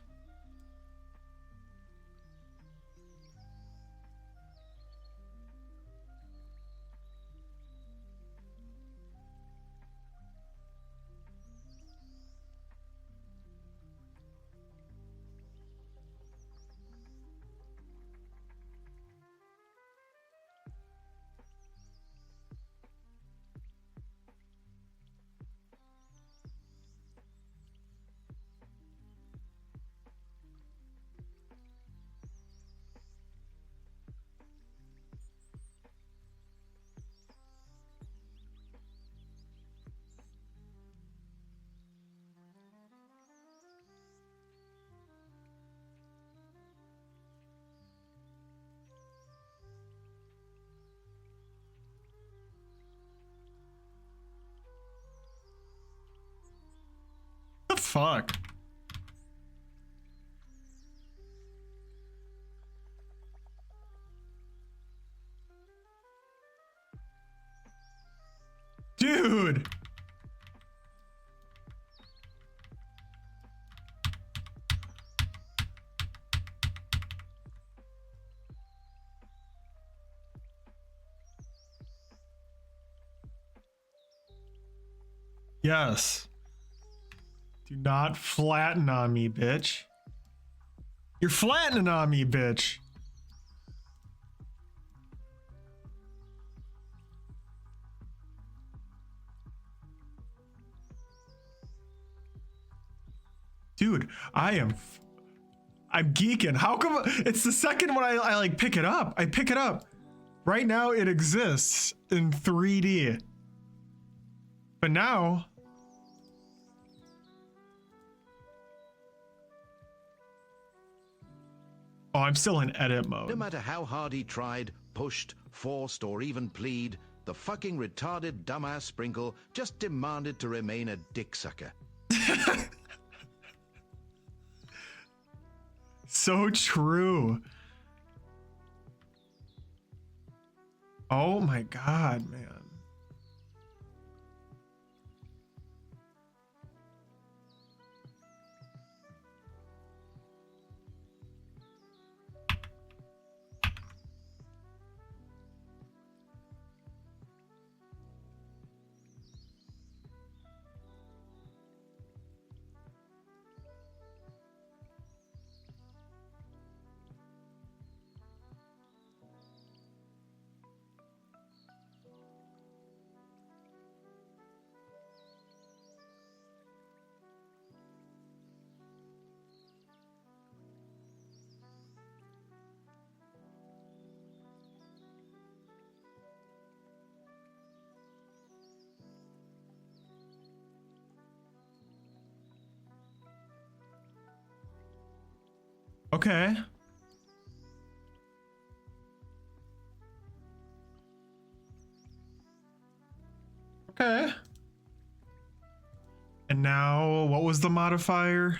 The fuck? Dude! Yes. Do not flatten on me, bitch. You're flattening on me, bitch. Dude, I'm geeking. How come it's the second when I like pick it up? I pick it up. Right now it exists in 3D. But now oh, I'm still in edit mode. No matter how hard he tried, pushed, forced, or even plead, the fucking retarded dumbass Sprinkle just demanded to remain a dick sucker. So true. Oh my god, man. Okay. Okay. And now, what was the modifier?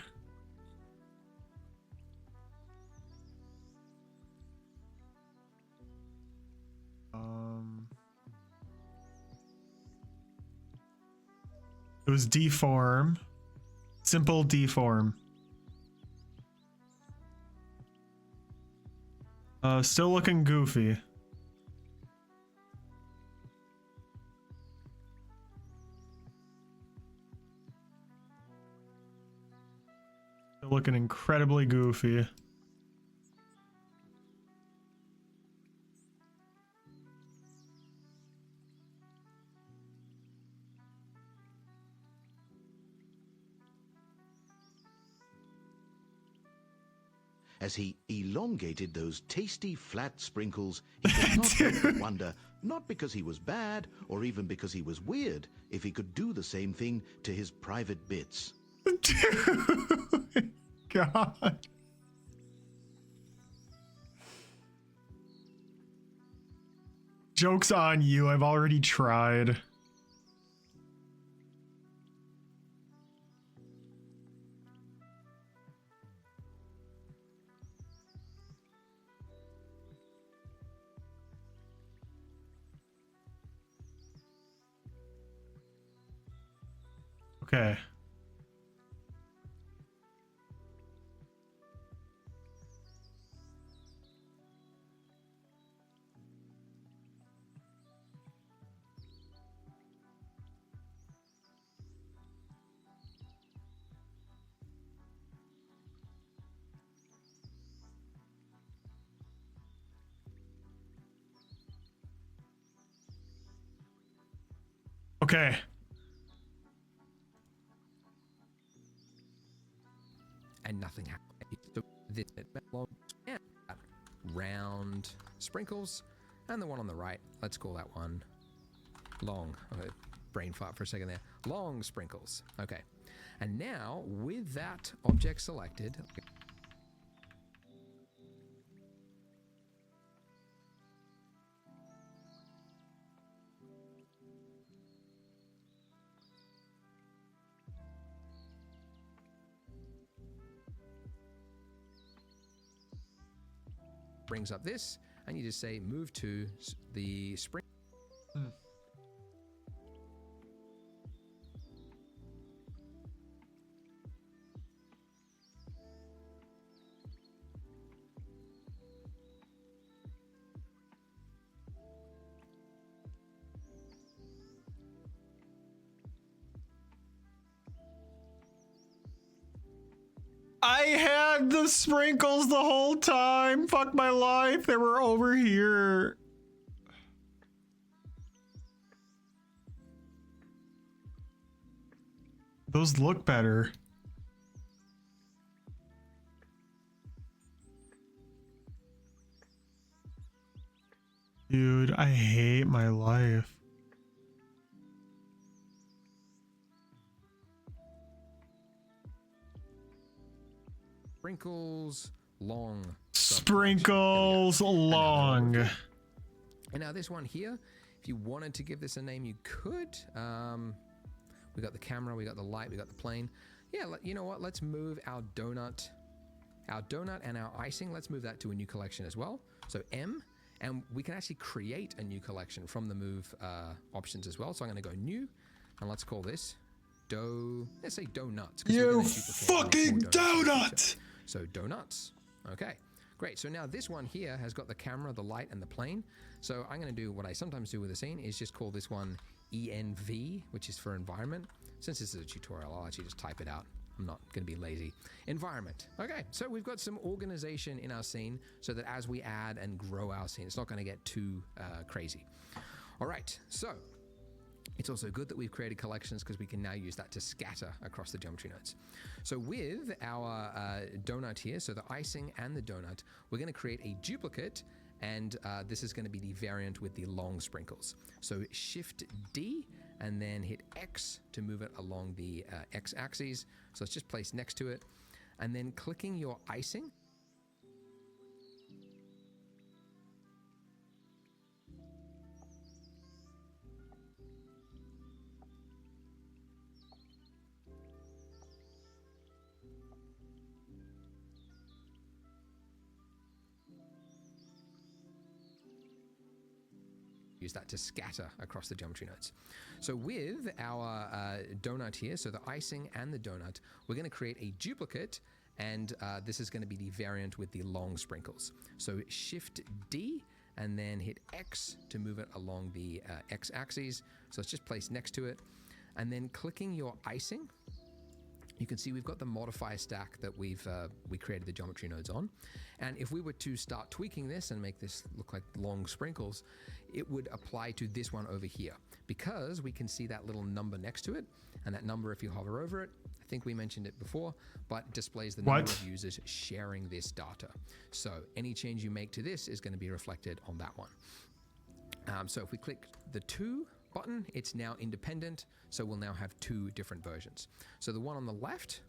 It was deform. Simple deform. Still looking goofy. Still looking incredibly goofy. as he elongated those tasty flat sprinkles, he could not help but wonder, not because he was bad or even because he was weird, if he could do the same thing to his private bits. Dude, God. Joke's on you, I've already tried. Okay. Okay. And nothing happened. So this long round sprinkles, and the one on the right, let's call that one long. Okay, brain fart for a second there. Long sprinkles. Okay. And now with that object selected, brings up this, and you just say move to the spring. I had the sprinkles the whole time. Fuck my life. They were over here. Those look better. Dude, I hate my life. Sprinkles long. Sprinkles long. And now this one here, if you wanted to give this a name, you could. We got the camera, we got the light, we got the plane. Yeah, you know what? Let's move our donut and our icing. Let's move that to a new collection as well. So M, and we can actually create a new collection from the move options as well. So I'm going to go new, and let's call this let's say donuts. You fucking donut! So donuts. Okay, great. So now this one here has got the camera, the light, and the plane. So I'm going to do what I sometimes do with a scene is just call this one ENV, which is for environment. Since this is a tutorial, I'll actually just type it out. I'm not going to be lazy. Environment. Okay, so we've got some organization in our scene so that as we add and grow our scene, it's not going to get too crazy. All right, so it's also good that we've created collections because we can now use that to scatter across the geometry nodes. So with our donut here, so the icing and the donut, we're going to create a duplicate, and this is going to be the variant with the long sprinkles. So Shift D and then hit X to move it along the X axis. So it's just placed next to it, and then clicking your icing. Use that to scatter across the geometry nodes. So with our donut here, so the icing and the donut, we're going to create a duplicate, and this is going to be the variant with the long sprinkles. So Shift D and then hit X to move it along the X axis. So it's just placed next to it, and then clicking your icing, you can see we've got the modifier stack that we created the geometry nodes on. And if we were to start tweaking this and make this look like long sprinkles, it would apply to this one over here, because we can see that little number next to it. And that number, if you hover over it, I think we mentioned it before, but displays the number of users sharing this data. So any change you make to this is going to be reflected on that one. So if we click the 2 button, it's now independent, so we'll now have 2 different versions. So the one on the left,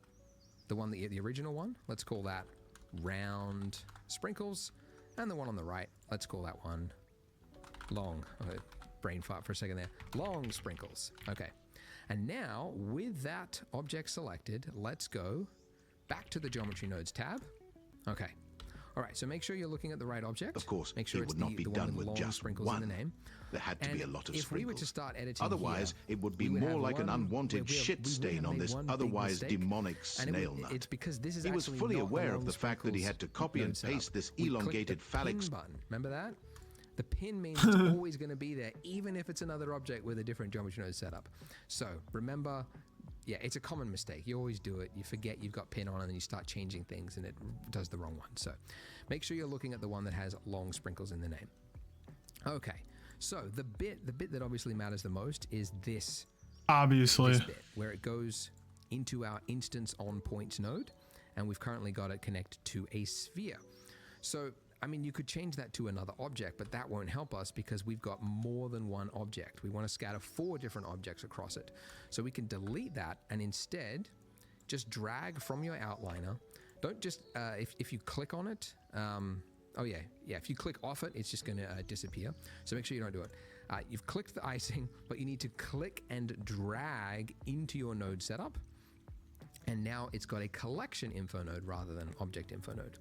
the original one, let's call that round sprinkles, and the one on the right, let's call that one long. Brain fart for a second there. Long sprinkles. Okay. And now with that object selected, let's go back to the geometry nodes tab. Okay. All right, so make sure you're looking at the right object. Of course, make sure it would not be done with just sprinkles one. in the name. There had to be a lot of if sprinkles. we were to start editing Otherwise, here, it would be we more have like an one- unwanted we shit would have stain on made this one big otherwise mistake, demonic and it snail would- nut. It's because this is He was actually fully not the aware long of the fact that he sprinkles had to copy and node setup. paste this We clicked elongated the phallic pin button. Remember that? The pin means it's always going to be there, even if it's another object with a different geometry node setup. So remember, yeah, it's a common mistake. You always do it. You forget you've got pin on, and then you start changing things, and it does the wrong one. So make sure you're looking at the one that has long sprinkles in the name. Okay, so the bit that obviously matters the most is this. Obviously. This bit, where it goes into our instance on points node, and we've currently got it connected to a sphere. So I mean, you could change that to another object, but that won't help us because we've got more than one object. We want to scatter 4 different objects across it. So we can delete that and instead just drag from your outliner. Don't just, if you click on it, if you click off it, it's just going to disappear. So make sure you don't do it. You've clicked the icing, but you need to click and drag into your node setup. And now it's got a collection info node rather than object info node.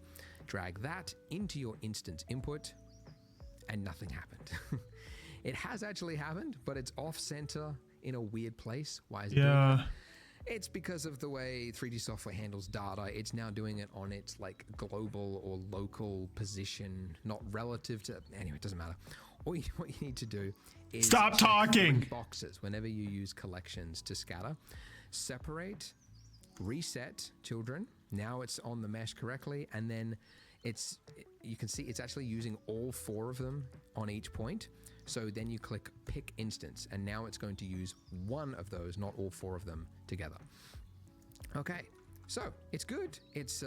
Drag that into your instance input, and nothing happened. It has actually happened, but it's off center in a weird place. Why is it doing that? It's because of the way 3D software handles data. It's now doing it on its like global or local position, not relative to. Anyway, it doesn't matter. What you need to do is stop talking. Boxes whenever you use collections to scatter. Separate, reset children. Now it's on the mesh correctly, and then you can see it's actually using all 4 of them on each point. So then you click pick instance, and now it's going to use one of those, not all 4 of them together. Okay, so it's good. It's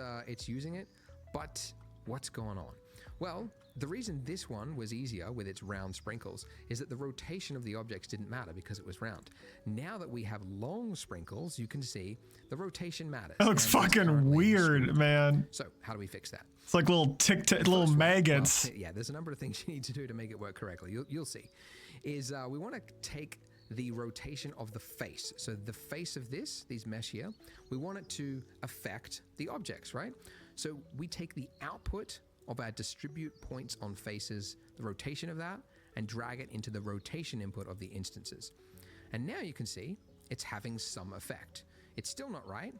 using it, but what's going on? Well, the reason this one was easier with its round sprinkles is that the rotation of the objects didn't matter because it was round. Now that we have long sprinkles, you can see the rotation matters. That looks fucking weird, man. So how do we fix that? It's like little little maggots. Well, yeah, there's a number of things you need to do to make it work correctly. You'll see. We want to take the rotation of the face. So the face of these mesh here, we want it to affect the objects, right? So we take the output of our distribute points on faces, the rotation of that, and drag it into the rotation input of the instances. And now you can see it's having some effect. It's still not right,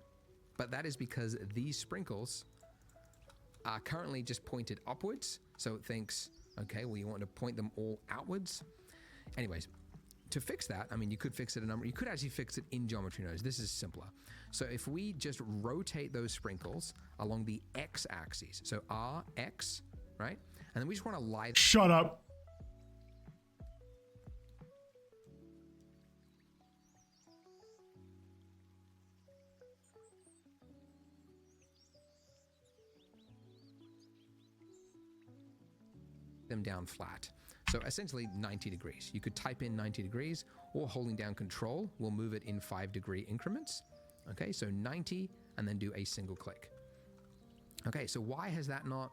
but that is because these sprinkles are currently just pointed upwards. So it thinks, okay, well, you want to point them all outwards. Anyways, to fix that, I mean, you could fix it you could actually fix it in geometry nodes. This is simpler. So if we just rotate those sprinkles along the x-axis, so R, X, right? And then we just want to lie. Shut up. Them down flat. So essentially 90 degrees. You could type in 90 degrees, or holding down Control will move it in 5-degree increments. Okay, so 90 and then do a single click. Okay, so why has that not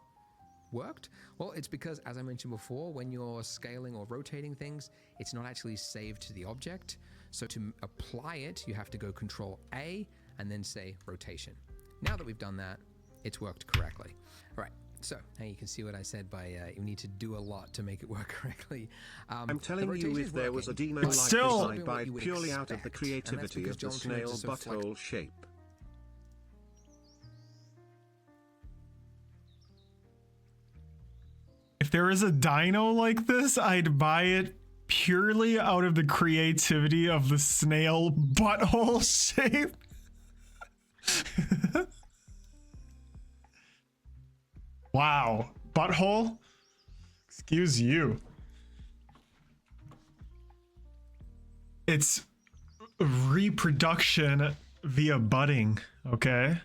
worked? Well, it's because, as I mentioned before, when you're scaling or rotating things, it's not actually saved to the object. So to apply it, you have to go Control A and then say rotation. Now that we've done that, it's worked correctly. All right. So, hey, you can see what I said by you need to do a lot to make it work correctly. I'm telling you, if there was a demo like this, I'd buy it purely out of the creativity of the snail butthole shape. If there is a dino like this, I'd buy it purely out of the creativity of the snail butthole shape. Wow. Butthole? Excuse you. It's reproduction via budding, okay?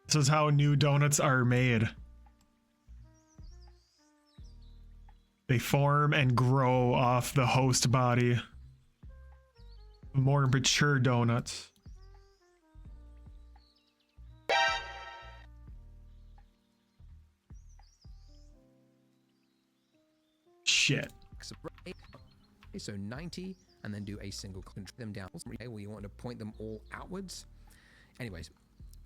This is how new donuts are made. They form and grow off the host body. More mature donuts. Shit. So 90, and then do a single click them down. Okay, well, you want to point them all outwards. Anyways,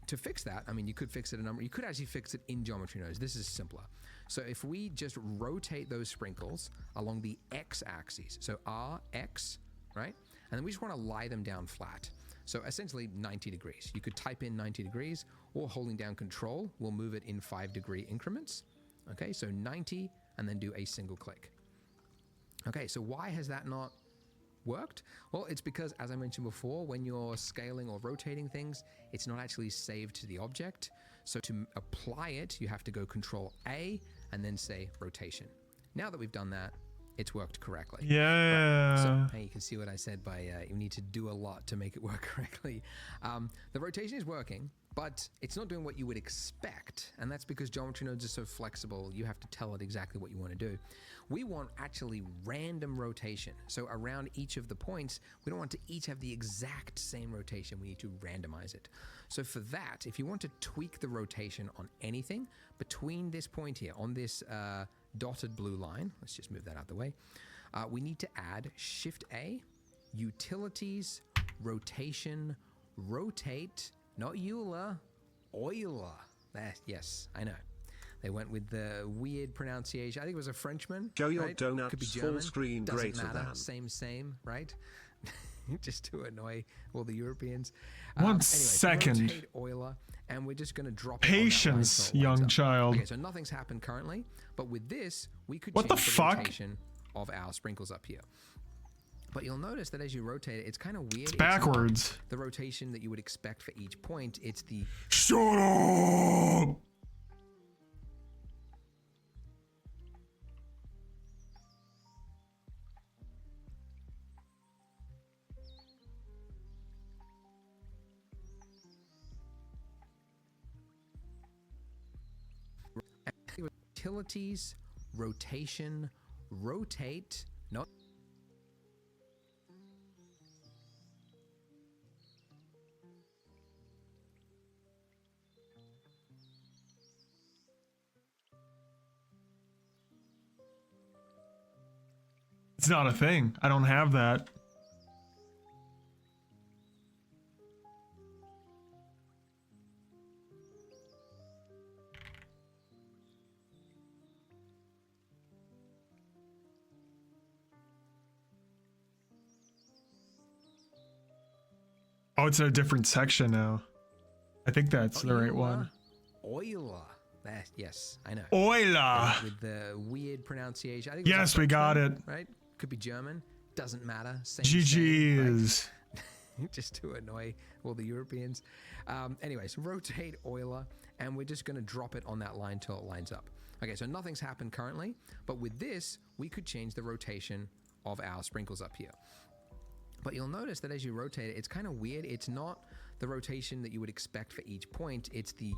to fix that, I mean, you could fix it a number. You could actually fix it in geometry nodes. This is simpler. So if we just rotate those sprinkles along the x-axis, so R, X, right? And then we just want to lie them down flat. So essentially 90 degrees. You could type in 90 degrees, or holding down Control will move it in 5-degree increments. Okay, so 90, and then do a single click. Okay, so why has that not worked? Well, it's because, as I mentioned before, when you're scaling or rotating things, it's not actually saved to the object. So to apply it, you have to go Control A and then say rotation. Now that we've done that, it's worked correctly. Yeah. So hey, you can see what I said by you need to do a lot to make it work correctly. The rotation is working, but it's not doing what you would expect. And that's because geometry nodes are so flexible, you have to tell it exactly what you want to do. We want actually random rotation. So around each of the points, we don't want to each have the exact same rotation. We need to randomize it. So for that, if you want to tweak the rotation on anything between this point here, on this dotted blue line, let's just move that out of the way, we need to add Shift A, Utilities, Rotation, Rotate, not Euler, Euler. Yes, I know. They went with the weird pronunciation. I think it was a Frenchman. Show your right? donuts Could be full German. screen Doesn't greater matter. than. Same, right? Just to annoy all the Europeans. One Anyway, second. rotate Euler, and we're just going to drop Patience, it on that line so it lines young up. child. Okay, so nothing's happened currently, but with this, we could What change the the fuck? rotation of our sprinkles up here. But you'll notice that as you rotate it, it's kind of weird. It's backwards. not the rotation that you would expect for each point. It's the Shut up! utilities, rotation, rotate. No. It's not a thing. I don't have that. Oh, it's in a different section now. I think that's the right one. Euler. Yes, I know. Euler. With the weird pronunciation. I think it was Yes, a we got it. Frenchman, right? Could be German. Doesn't matter. Same, GG's. right? Just to annoy all the Europeans. Anyways, rotate Euler, and we're just going to drop it on that line till it lines up. Okay, so nothing's happened currently, but with this, we could change the rotation of our sprinkles up here. But you'll notice that as you rotate it, it's kind of weird. It's not the rotation that you would expect for each point. It's the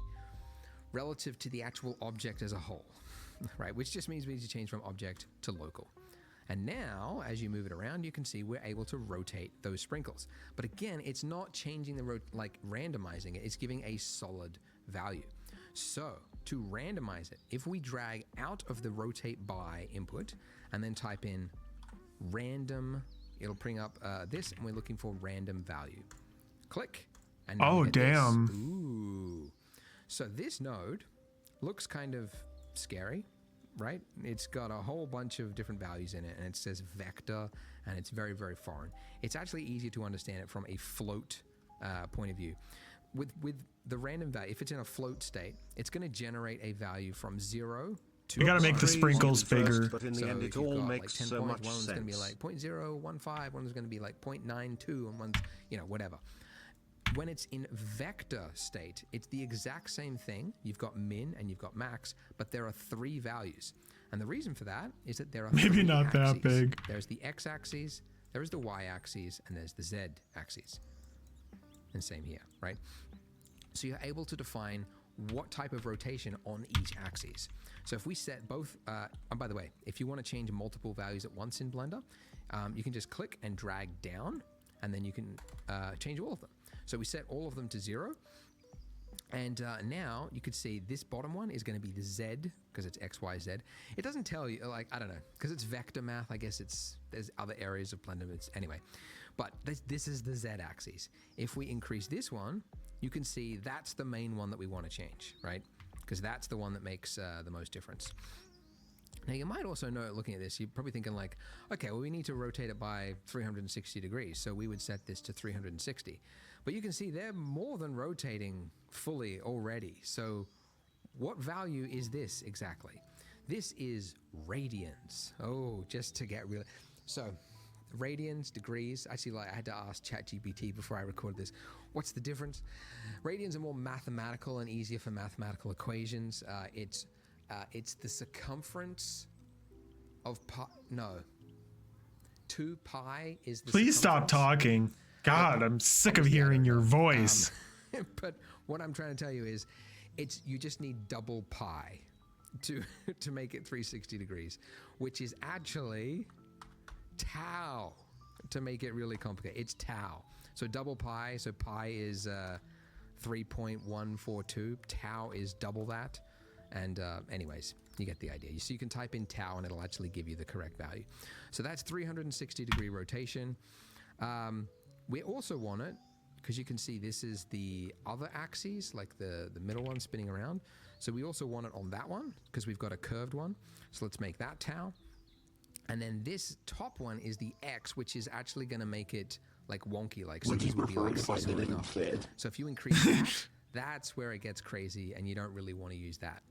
relative to the actual object as a whole, right? Which just means we need to change from object to local. And now, as you move it around, you can see we're able to rotate those sprinkles. But again, it's not changing the like randomizing it. It's giving a solid value. So to randomize it, if we drag out of the rotate by input and then type in random, it'll bring up this, and we're looking for random value. Click. And now Oh, we get damn. this. Ooh. So this node looks kind of scary, right? It's got a whole bunch of different values in it, and it says vector, and it's very, very foreign. It's actually easier to understand it from a float point of view. With the random value, if it's in a float state, it's going to generate a value from 0 to We gotta make the sprinkles bigger. But in the so end, if it you've all got, makes like 10 so points, much one's going to be sense. like 0.015, one's going to be like 0.92, and one's, you know, whatever. when it's in vector state, it's the exact same thing. You've got min and you've got max, but there are 3 values. And the reason for that is that there are maybe 3 not axes. that big. There's the x-axis, there is the y-axis, and there's the z-axis. And same here, right? So you're able to define what type of rotation on each axis. So if we set both, and by the way, if you want to change multiple values at once in Blender, you can just click and drag down, and then you can change all of them. So we set all of them to 0. And now you could see this bottom one is going to be the Z, because it's X, Y, Z. It doesn't tell you, like, I don't know, because it's vector math, I guess there's other areas of Blender, anyway. But this is the Z axis. If we increase this one, you can see that's the main one that we want to change, right? Because that's the one that makes the most difference. Now you might also know, looking at this, you're probably thinking like, okay, well we need to rotate it by 360 degrees, so we would set this to 360. But you can see they're more than rotating fully already. So what value is this exactly? This is radians. Oh, just to get real. So radians, degrees. Actually, like I had to ask ChatGPT before I recorded this. What's the difference? Radians are more mathematical and easier for mathematical equations. It's the circumference of pi. No. 2 pi is the. Please stop talking. God, I'm sick of hearing your voice. But what I'm trying to tell you is, you just need double pi to make it 360 degrees, which is actually tau. To make it really complicated, it's tau. So double pi. So pi is 3.142. Tau is double that. And anyways, you get the idea. So you can type in tau and it'll actually give you the correct value. So that's 360 degree rotation. We also want it, because you can see this is the other axis, like the middle one spinning around. So we also want it on that one, because we've got a curved one. So let's make that tau. And then this top one is the X, which is actually going to make it like wonky, like so these would be like scissoring up. So if you increase that, that's where it gets crazy, and you don't really want to use that.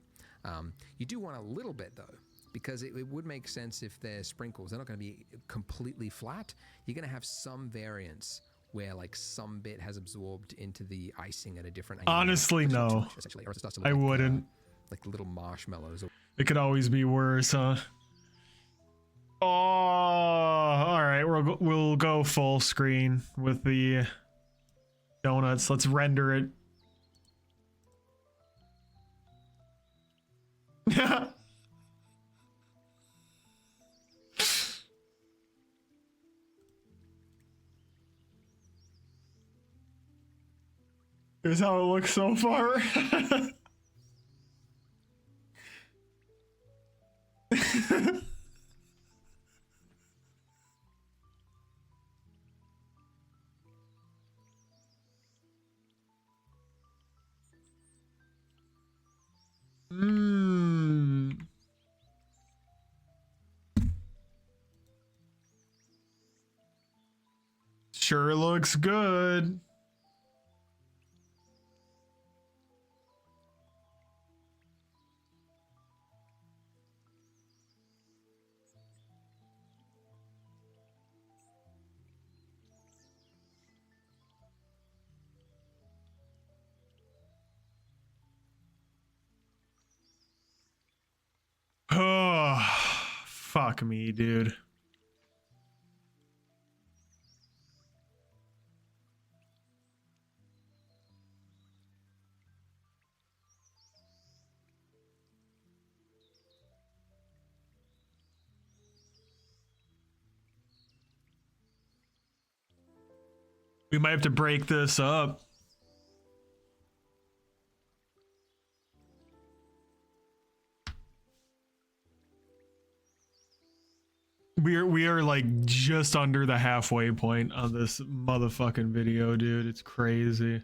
You do want a little bit though, because it would make sense if they're sprinkles. They're not going to be completely flat. You're going to have some variance where like some bit has absorbed into the icing at a different angle. Honestly, no. I wouldn't. Like little marshmallows. It could always be worse, huh? Oh, all right. We'll go full screen with the donuts. Let's render it. Here's how it looks so far. Sure looks good. Oh, fuck me, dude. We might have to break this up. We are like just under the halfway point on this motherfucking video, dude. It's crazy.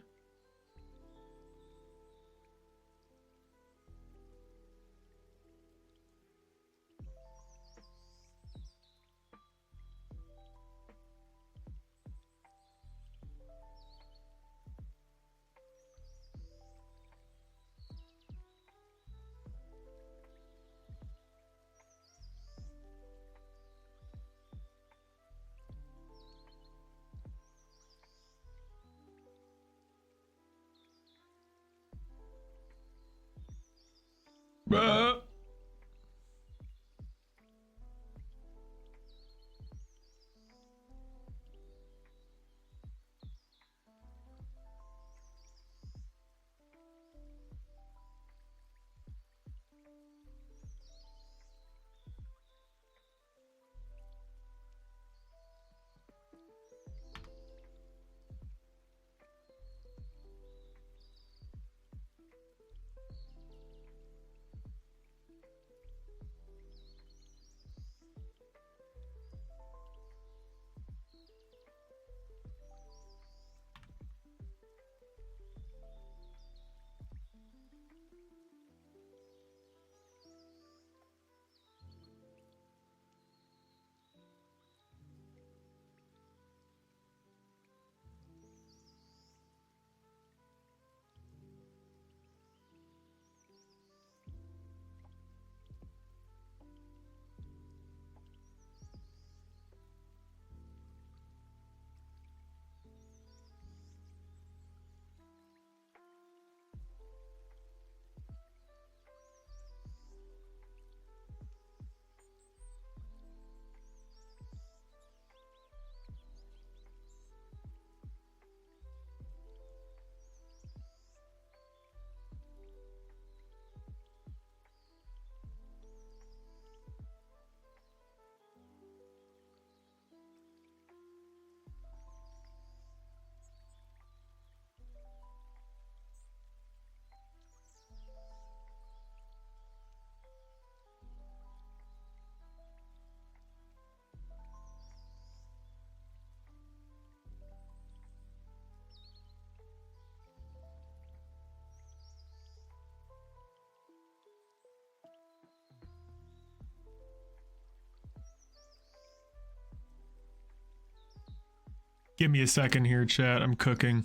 Give me a second here, chat. I'm cooking.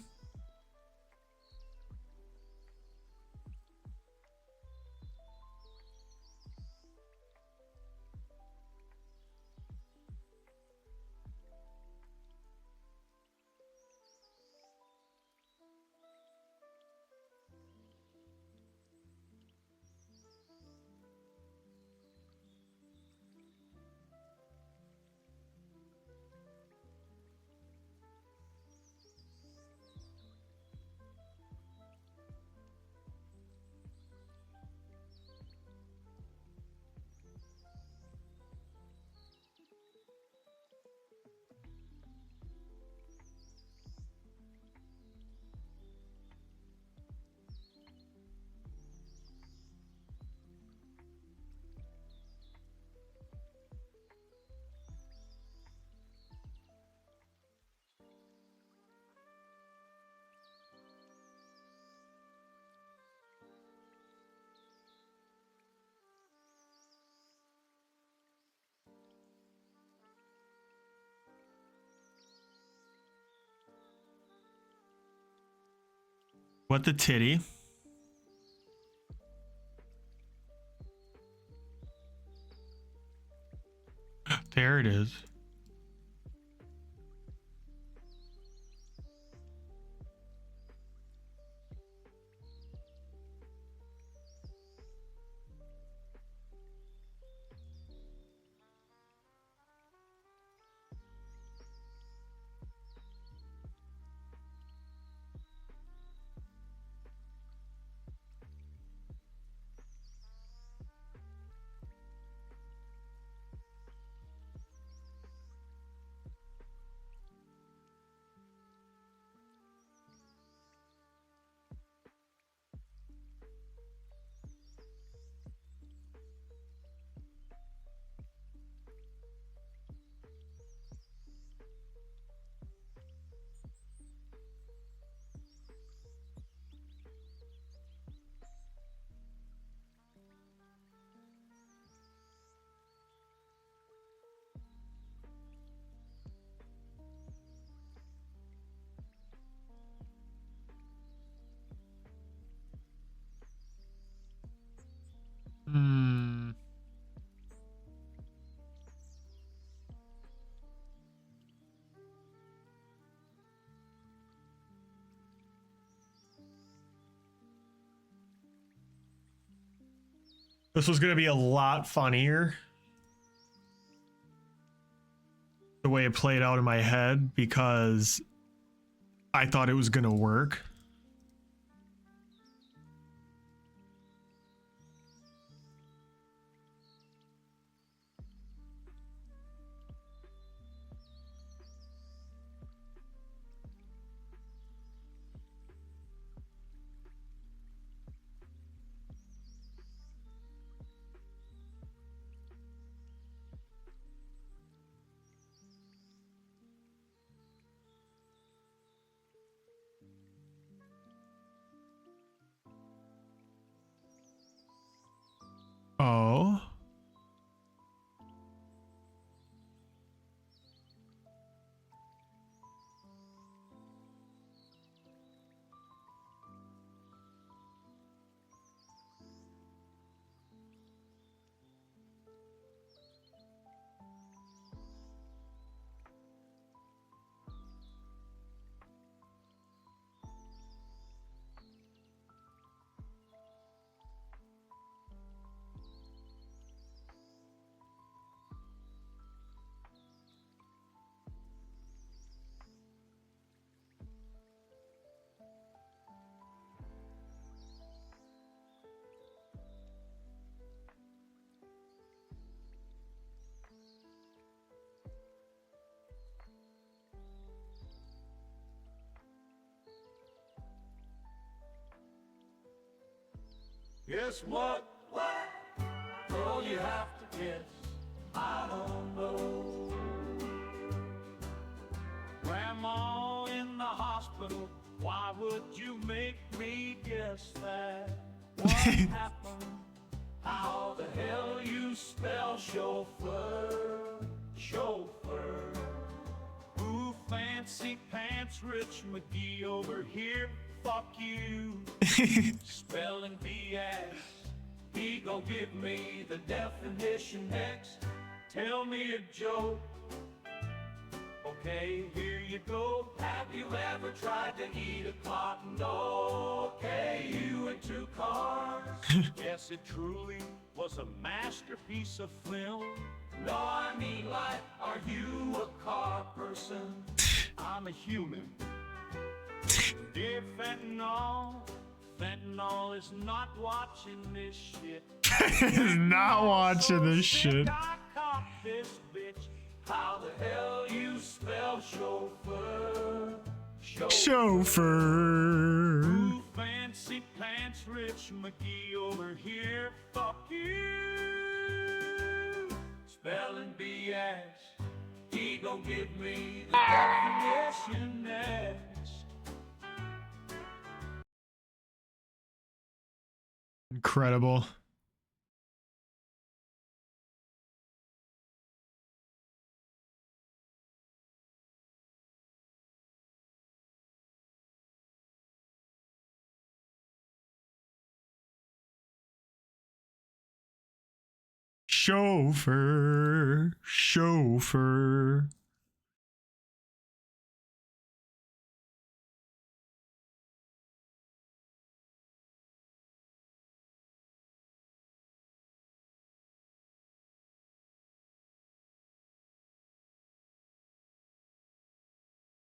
What the titty? There it is. Hmm. This was going to be a lot funnier the way it played out in my head because I thought it was going to work. Oh. Guess what? Oh, you have to guess. I don't know. Grandma in the hospital. Why would you make me guess that? What happened? How the hell you spell chauffeur? Chauffeur. Who fancy fancy pants Rich McGee over here. Fuck you. Spelling BS. He gon' give me the definition next. Tell me a joke. Okay, here you go. Have you ever tried to eat a cotton dog? Okay, you in 2 cars. Yes, it truly was a masterpiece of film. No, I mean, like, are you a car person? I'm a human. Dear fentanyl, fentanyl is not watching this shit. He's not watching this shit. I caught this bitch. How the hell you spell chauffeur? Chauffeur. Ooh, fancy pants Rich McGee over here. Fuck you. Spelling BS. He gon' give me the definition next. Incredible. Chauffeur, chauffeur.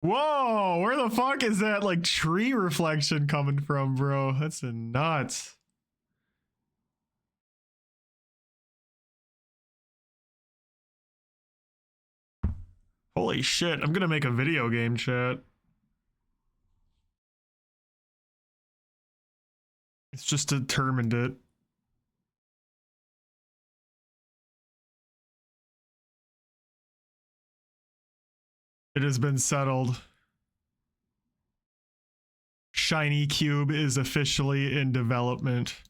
Whoa, where the fuck is that like tree reflection coming from, bro? That's nuts. Holy shit, I'm gonna make a video game chat. It's just determined it. It has been settled. Shiny Cube is officially in development.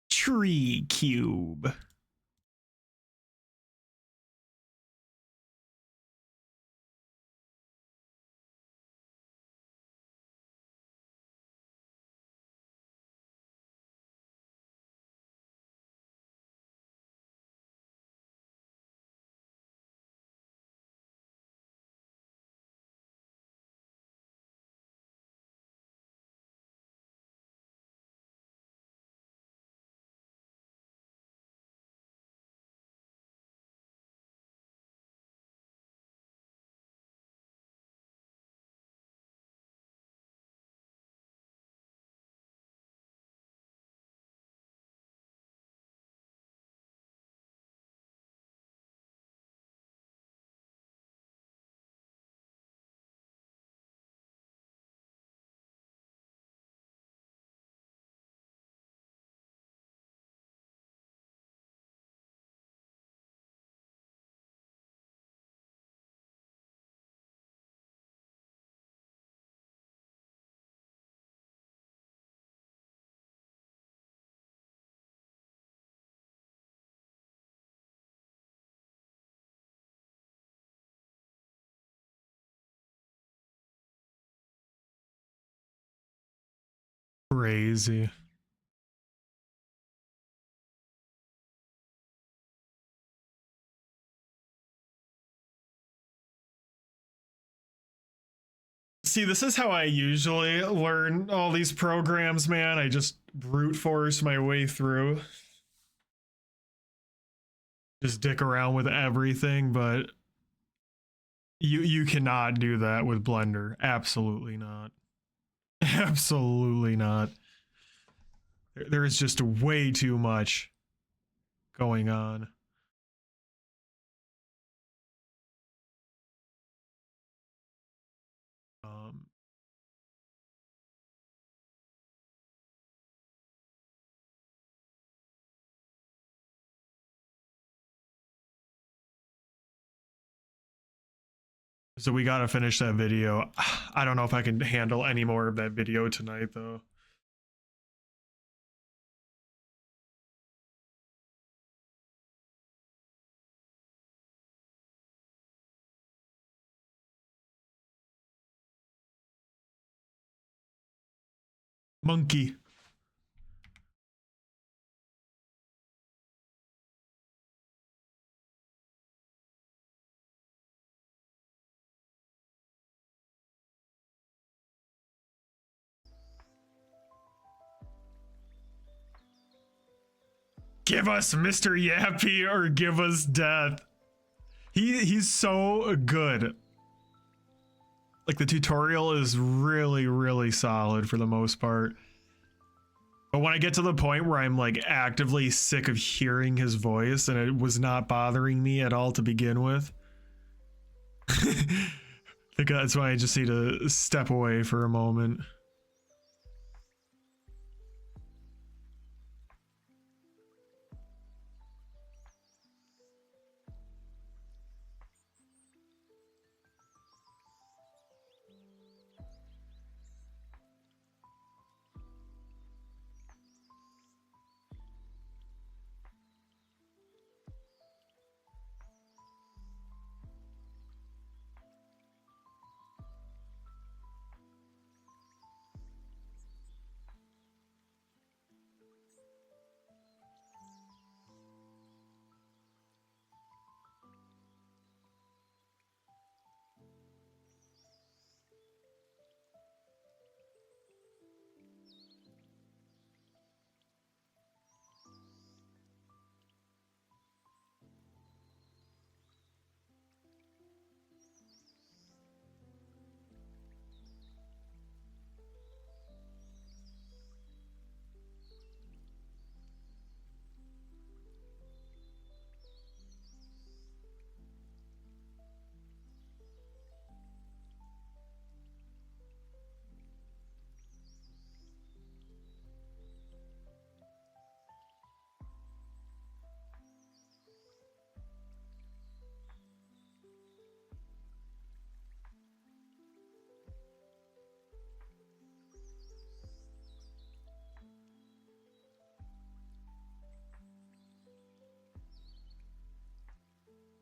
Tree Cube. Crazy. See, this is how I usually learn all these programs, man. I just brute force my way through. Just dick around with everything, but you cannot do that with Blender. Absolutely not. Absolutely not. There is just way too much going on. So we gotta finish that video. I don't know if I can handle any more of that video tonight, though. Monkey. Give us Mr. Yappy or give us death. He's so good. Like the tutorial is really solid for the most part. But when I get to the point where I'm like actively sick of hearing his voice and it was not bothering me at all to begin with, I think that's why I just need to step away for a moment.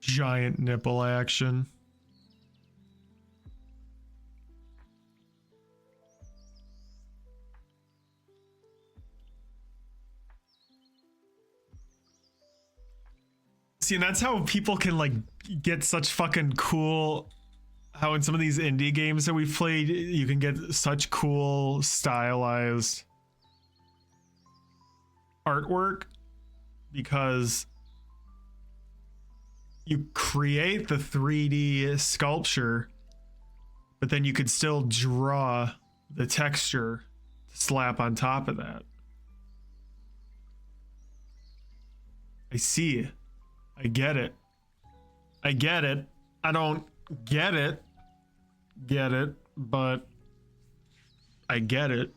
Giant nipple action. See, and that's how people can like get such fucking cool, how in some of these indie games that we've played, you can get such cool stylized artwork because you create the 3D sculpture, but then you could still draw the texture to slap on top of that. I see. I get it. I get it. I don't get it, but I get it.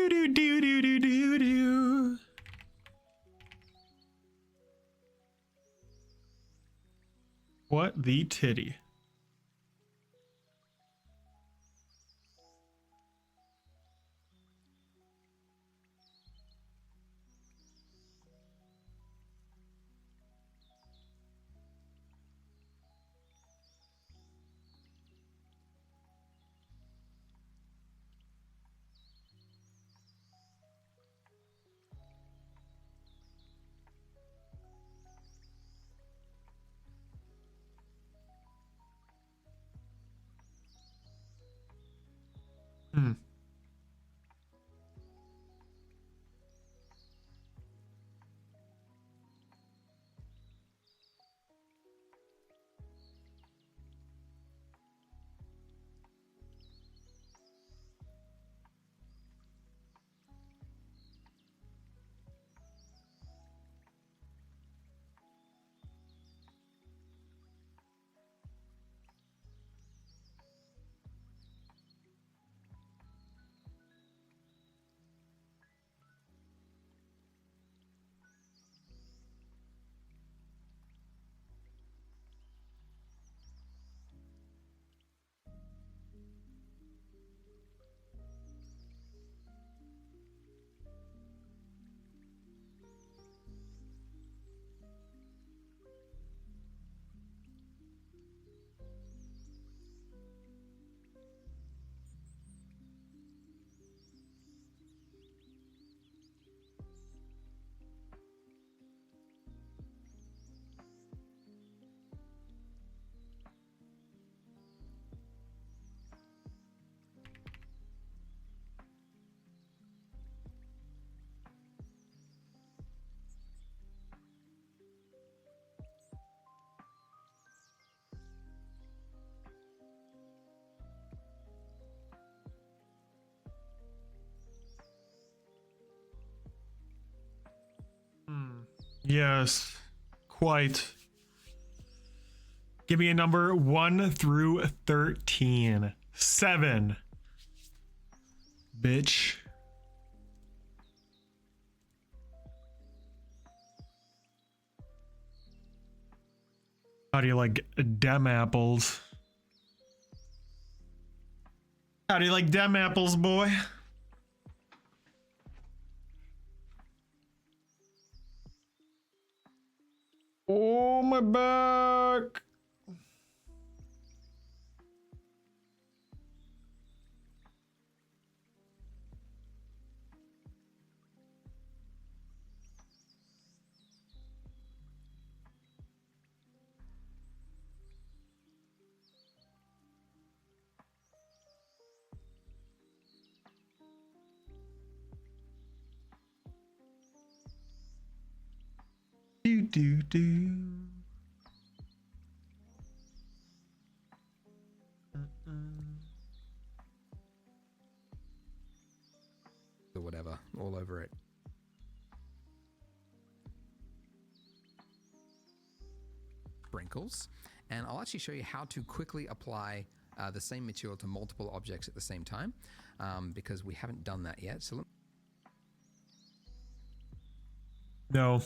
do do do do do do do. What the titty? Hmm. Yes, quite. Give me a number 1 through 13. 7. Bitch. How do you like dem apples? How do you like dem apples, boy? Oh, my back. Do do do. Or whatever, all over it. Sprinkles. And I'll actually show you how to quickly apply the same material to multiple objects at the same time, because we haven't done that yet. So No.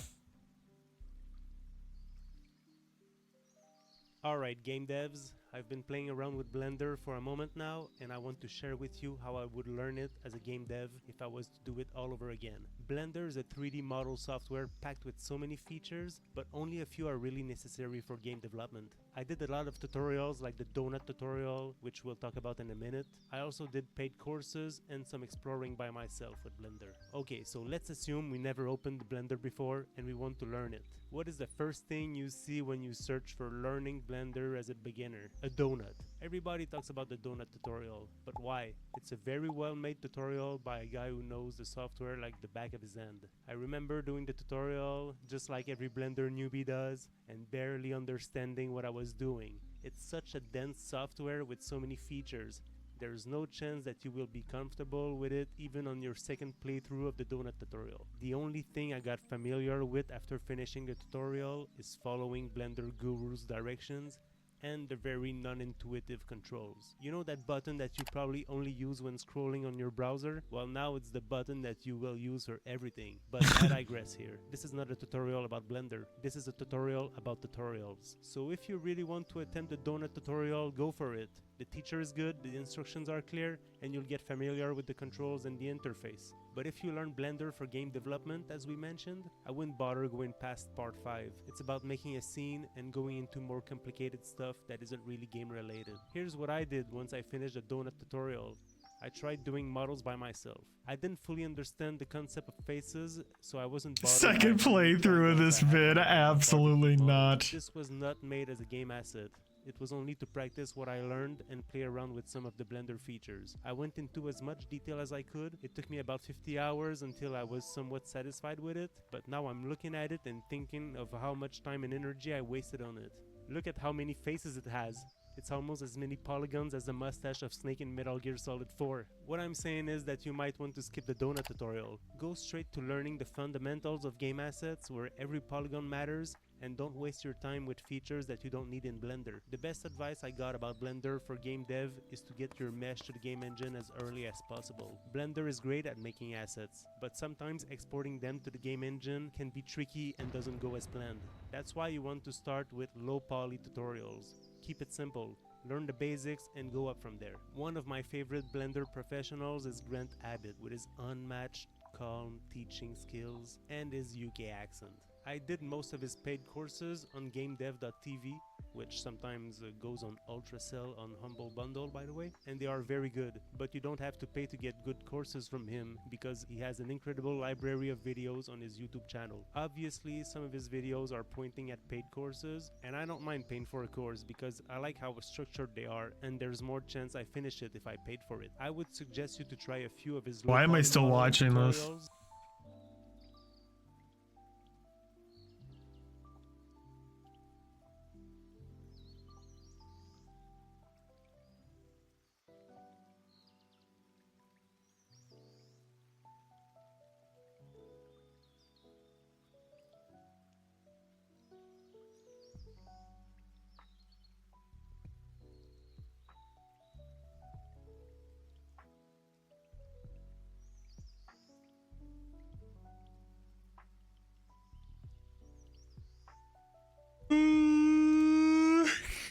Alright, game devs, I've been playing around with Blender for a moment now, and I want to share with you how I would learn it as a game dev if I was to do it all over again. Blender is a 3D model software packed with so many features, but only a few are really necessary for game development. I did a lot of tutorials like the donut tutorial, which we'll talk about in a minute. I also did paid courses and some exploring by myself with Blender. Okay, so let's assume we never opened Blender before and we want to learn it. What is the first thing you see when you search for learning Blender as a beginner? A donut. Everybody talks about the donut tutorial, but why? It's a very well made tutorial by a guy who knows the software like the back of his hand. I remember doing the tutorial just like every Blender newbie does and barely understanding what I was doing. It's such a dense software with so many features. There's no chance that you will be comfortable with it even on your second playthrough of the donut tutorial. The only thing I got familiar with after finishing the tutorial is following Blender Guru's directions and the very non-intuitive controls. You know that button that you probably only use when scrolling on your browser? Well, now it's the button that you will use for everything. But I digress here. This is not a tutorial about Blender. This is a tutorial about tutorials. So if you really want to attempt the donut tutorial, go for it. The teacher is good, the instructions are clear, and you'll get familiar with the controls and the interface. But if you learn Blender for game development, as we mentioned, I wouldn't bother going past part 5. It's about making a scene and going into more complicated stuff that isn't really game related. Here's what I did once I finished the donut tutorial. I tried doing models by myself. I didn't fully understand the concept of faces, so I wasn't bothered. Second playthrough of this vid, absolutely not. This was not made as a game asset. It was only to practice what I learned and play around with some of the Blender features. I went into as much detail as I could. It took me about 50 hours until I was somewhat satisfied with it, but now I'm looking at it and thinking of how much time and energy I wasted on it. Look at how many faces it has. It's almost as many polygons as the mustache of Snake in Metal Gear Solid 4. What I'm saying is that you might want to skip the donut tutorial. Go straight to learning the fundamentals of game assets where every polygon matters, and don't waste your time with features that you don't need in Blender. The best advice I got about Blender for game dev is to get your mesh to the game engine as early as possible. Blender is great at making assets, but sometimes exporting them to the game engine can be tricky and doesn't go as planned. That's why you want to start with low poly tutorials. Keep it simple. Learn the basics and go up from there. One of my favorite Blender professionals is Grant Abbott with his unmatched, calm teaching skills and his UK accent. I did most of his paid courses on GameDev.tv, which sometimes goes on Ultracell on Humble Bundle, by the way, and they are very good. But you don't have to pay to get good courses from him because he has an incredible library of videos on his YouTube channel. Obviously, some of his videos are pointing at paid courses, and I don't mind paying for a course because I like how structured they are, and there's more chance I finish it if I paid for it. I would suggest you to try a few of his Why am I still watching this? tutorials.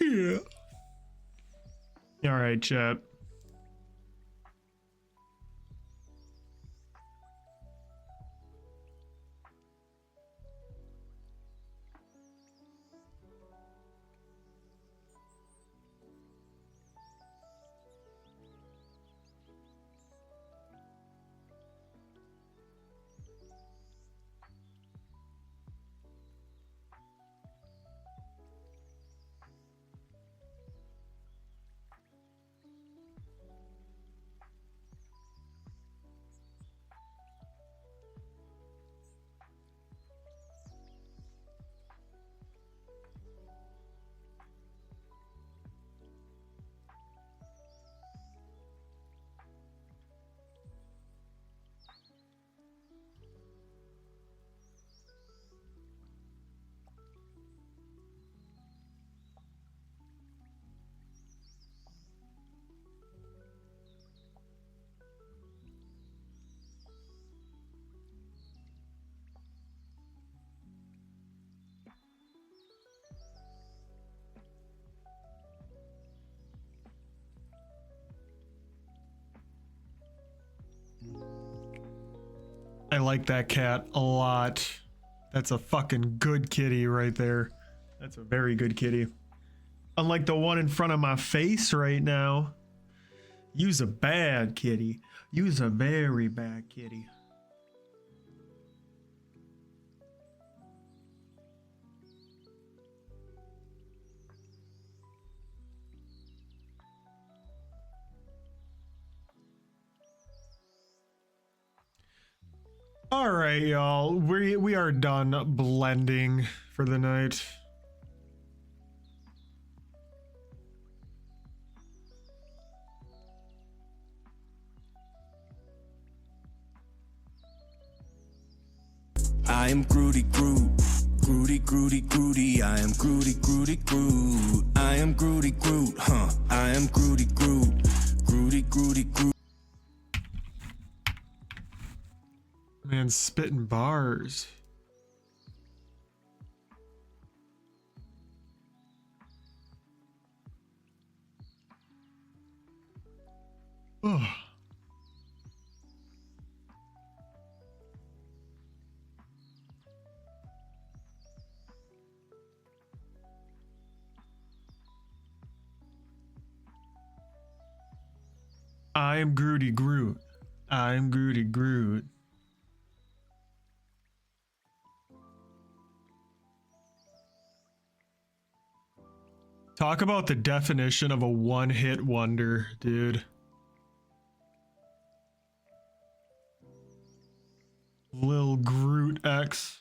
Yeah. All right, chat. I like that cat a lot. That's a fucking good kitty right there. That's a very good kitty. Unlike the one in front of my face right now. You's a bad kitty. You's a very bad kitty. All right, y'all. We are done blending for the night. I am Groody Groot. Groody, Groody, Groody, I am Groody, Groody, Groot. I am Groody, Groot, huh? I am Groody, Groot. Groody, Groody, Groot. Man, spitting bars. Oh. I am Groody Groot. I am Groody Groot. Talk about the definition of a one-hit wonder, dude. Lil Groot X.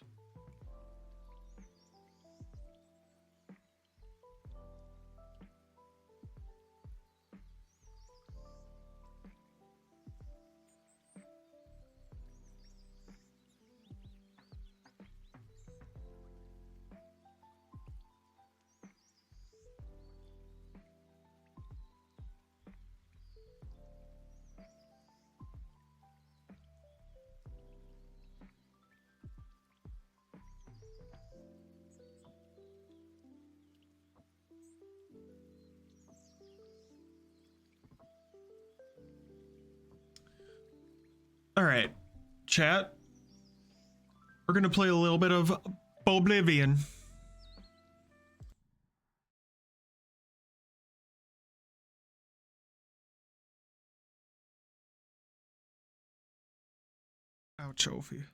All right, chat. We're gonna play a little bit of Oblivion. Ouch, Ophi.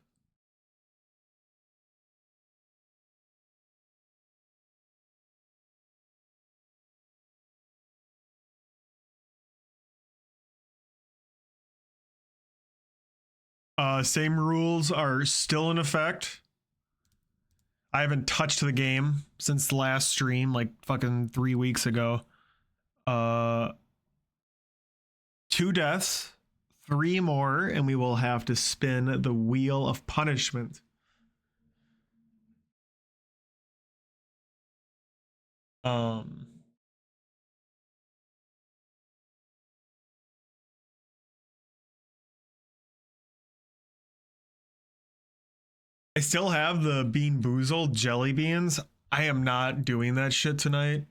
Same rules are still in effect. I haven't touched the game since the last stream, like fucking 3 weeks ago. 2 deaths, 3 more, and we will have to spin the wheel of punishment. I still have the Bean Boozled jelly beans. I am not doing that shit tonight.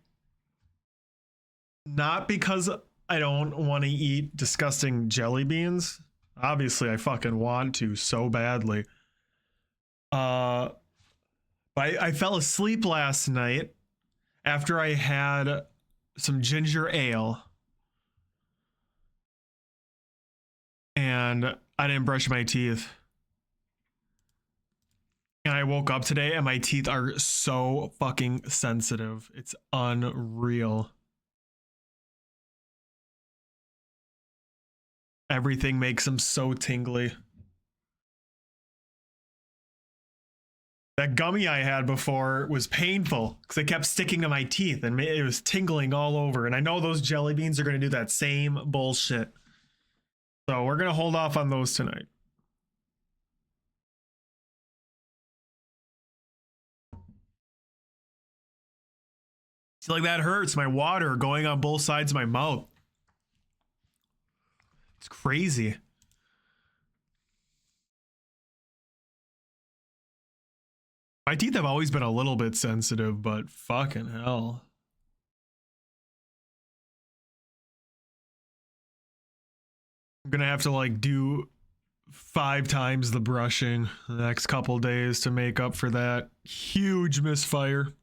Not because I don't want to eat disgusting jelly beans. Obviously, I fucking want to so badly. I fell asleep last night after I had some ginger ale. And I didn't brush my teeth. And I woke up today and my teeth are so fucking sensitive. It's unreal. Everything makes them so tingly. That gummy I had before was painful because it kept sticking to my teeth and it was tingling all over. And I know those jelly beans are going to do that same bullshit. So we're going to hold off on those tonight. See, like that hurts. My water going on both sides of my mouth. It's crazy. My teeth have always been a little bit sensitive, but fucking hell. I'm gonna have to like do 5 times the brushing the next couple days to make up for that huge misfire.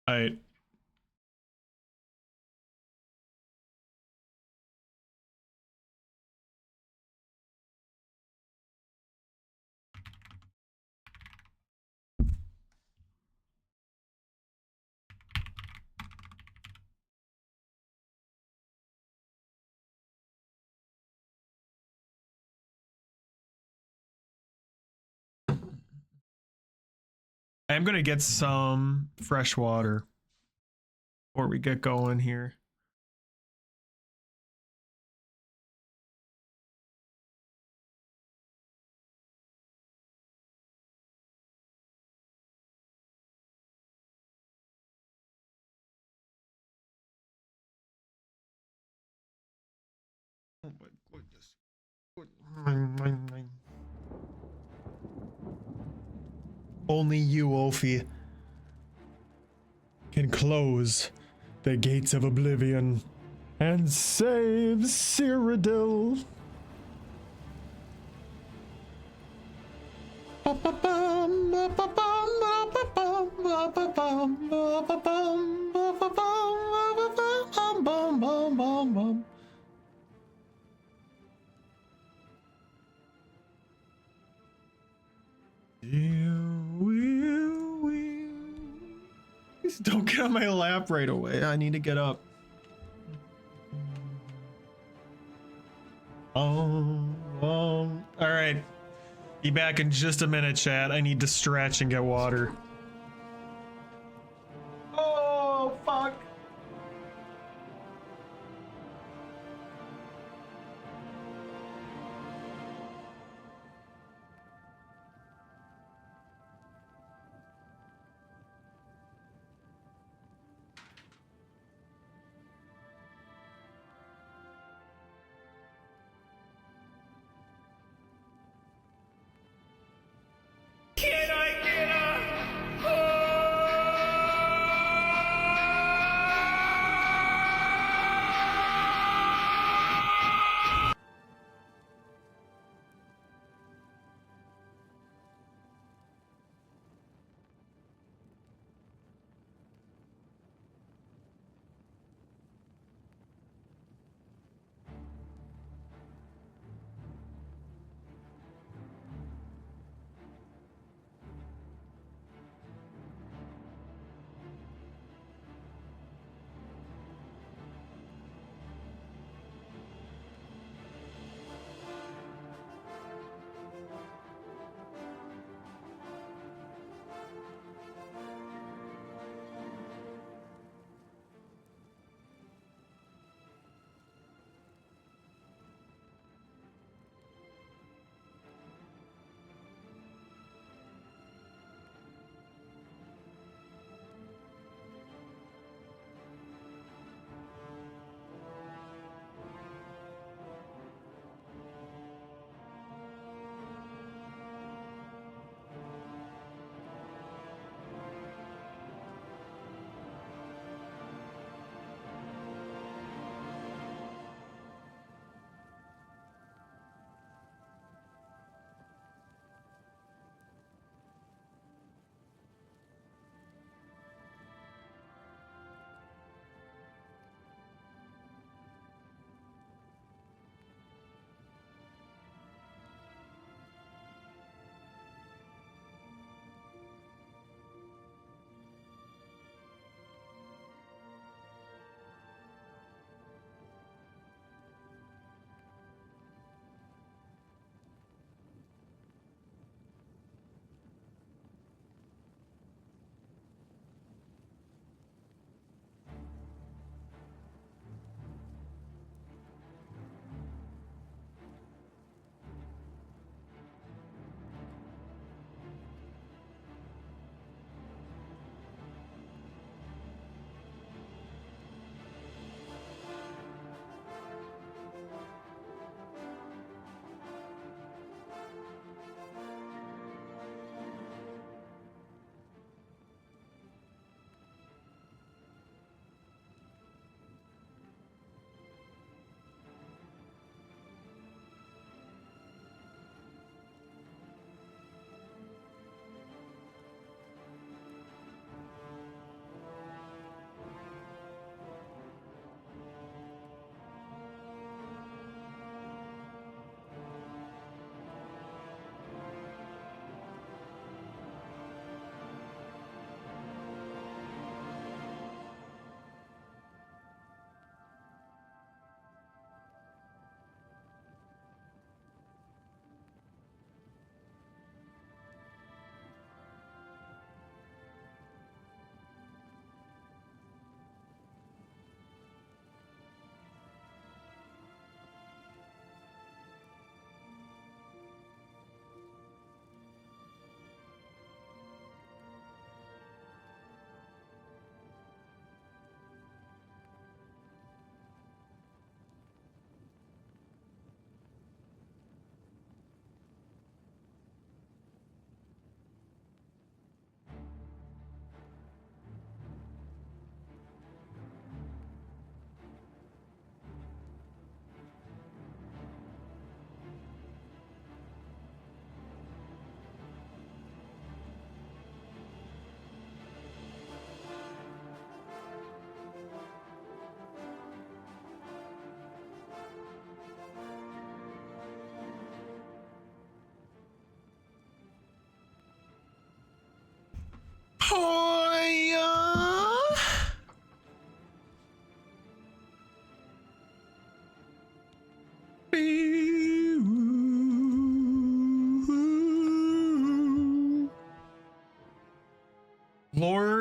All right. I'm gonna get some fresh water before we get going here. Oh my goodness. Only you, Ophi, can close the gates of oblivion and save Cyrodiil. Please don't get on my lap right away. I need to get up. All right. Be back in just a minute, chat. I need to stretch and get water. Oh, fuck. Can I get a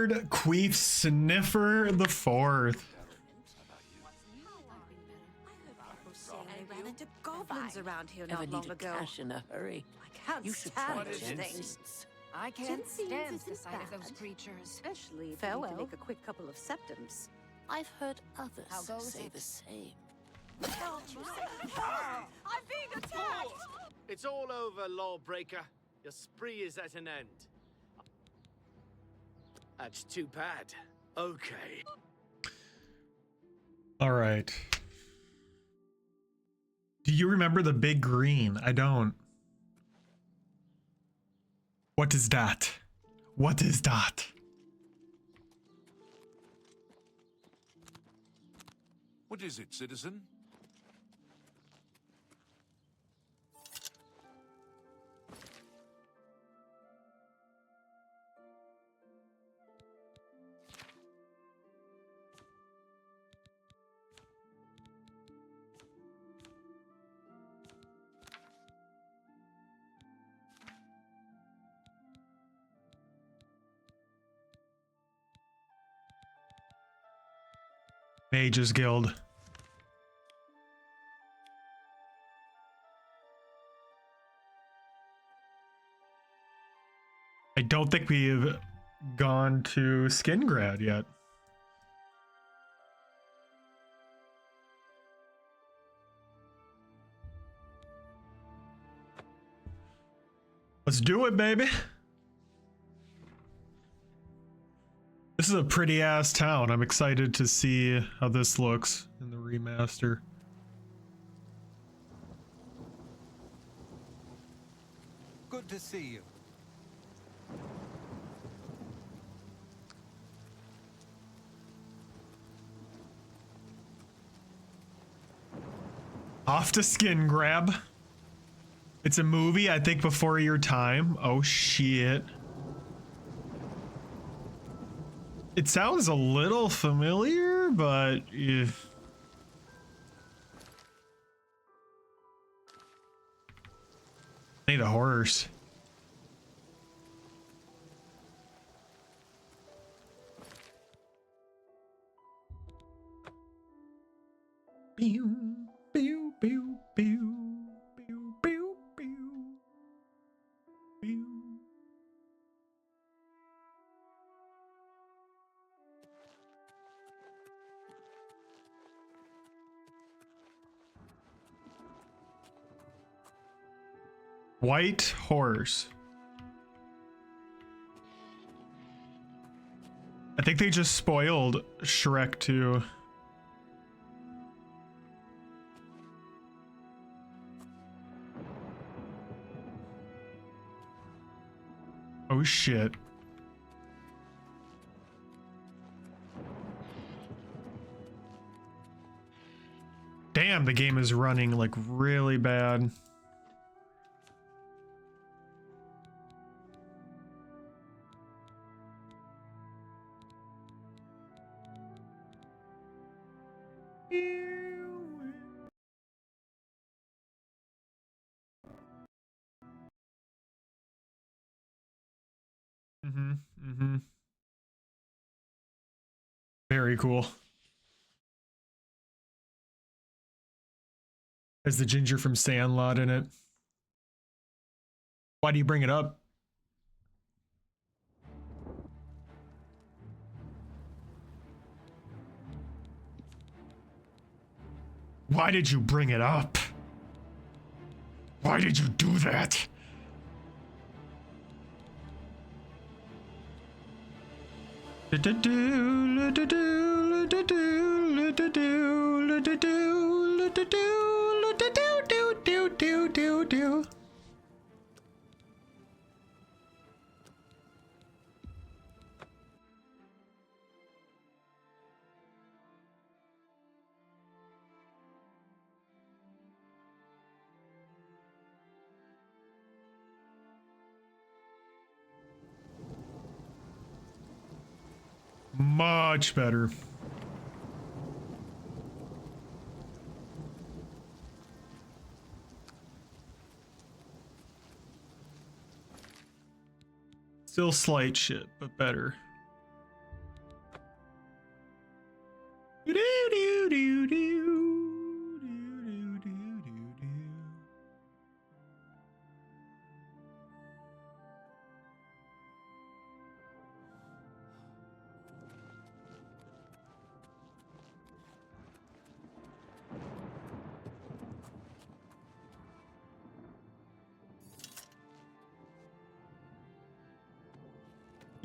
Lord Queef Sniffer the Fourth. I ran into goblins around here Ever not long need a ago. cash in a hurry? I can't You should stand try those gin things. seeds. I Gin can't seeds stand isn't the sight of bad. those creatures. Especially if Farewell. you need to make a quick couple of septums. I've heard others How goes say it? the same. I'm being attacked! It's all over, lawbreaker. Your spree is at an end. That's too bad. Okay. All right. Do you remember the big green? I don't. What is that? What is that? What is it, citizen? Mages Guild. I don't think we've gone to Skingrad yet. Let's do it, baby. This is a pretty ass town. I'm excited to see how this looks in the remaster. Good to see you. Off to Skin Grab. It's a movie, I think, before your time. Oh shit. It sounds a little familiar, but if need a horse. Pew, pew, pew, pew, pew, pew, pew, pew. White horse. I think they just spoiled Shrek 2. Oh shit. Damn, the game is running like really bad. Mm-hmm. Very cool. Has the ginger from Sandlot in it. Why do you bring it up? Why did you bring it up? Why did you do that? Much better. Still slight shit, but better.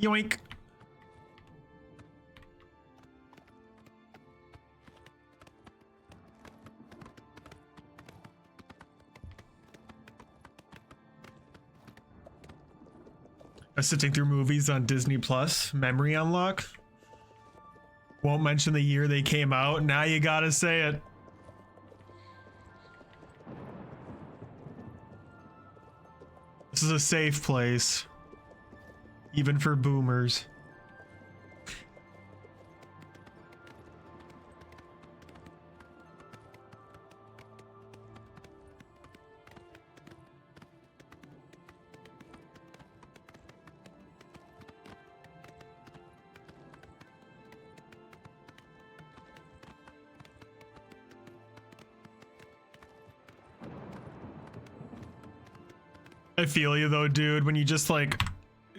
Yoink. Sitting through movies on Disney Plus, memory unlock. Won't mention the year they came out. Now you gotta say it. This is a safe place, even for boomers. I feel you though, dude, when you just like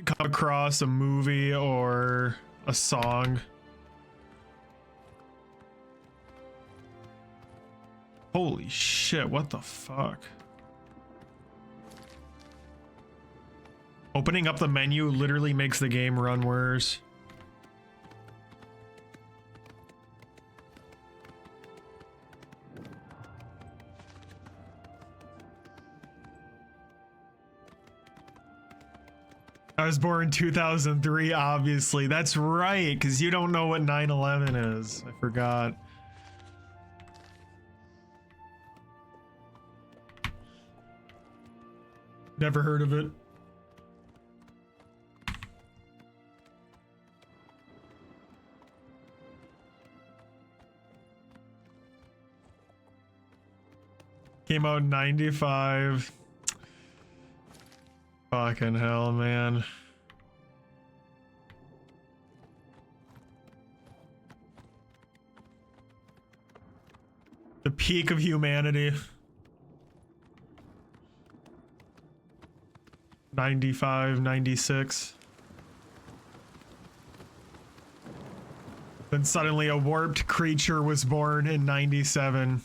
come across a movie or a song. Holy shit, what the fuck? Opening up the menu literally makes the game run worse. I was born in 2003, obviously. That's right, because you don't know what 9/11 is. I forgot. Never heard of it. Came out in 95. Fucking hell, man. The peak of humanity. 95, 96. Then suddenly a warped creature was born in 97.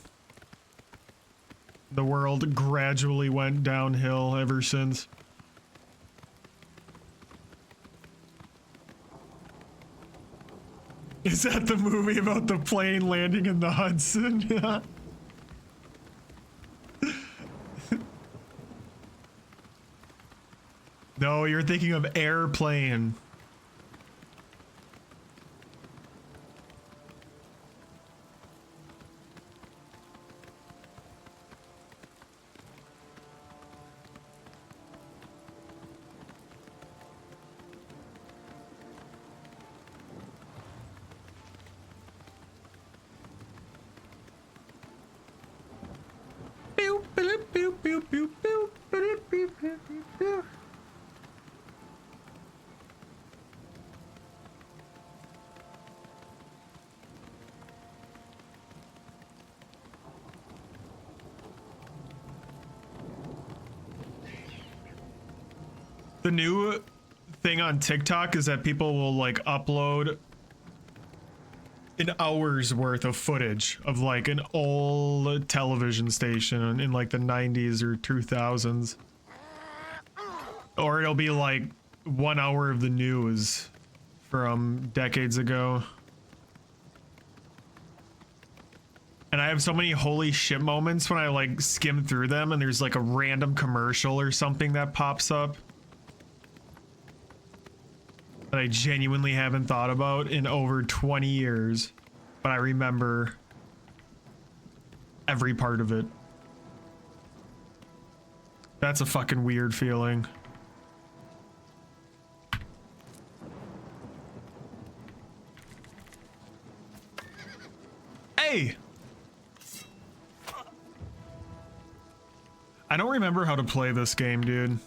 The world gradually went downhill ever since. Is that the movie about the plane landing in the Hudson? No, you're thinking of Airplane. The new thing on TikTok is that people will like upload an hour's worth of footage of like an old television station in like the 90s or 2000s. Or it'll be like 1 hour of the news from decades ago. And I have so many holy shit moments when I like skim through them and there's like a random commercial or something that pops up that I genuinely haven't thought about in over 20 years, but I remember every part of it. That's a fucking weird feeling. Hey! I don't remember how to play this game, dude.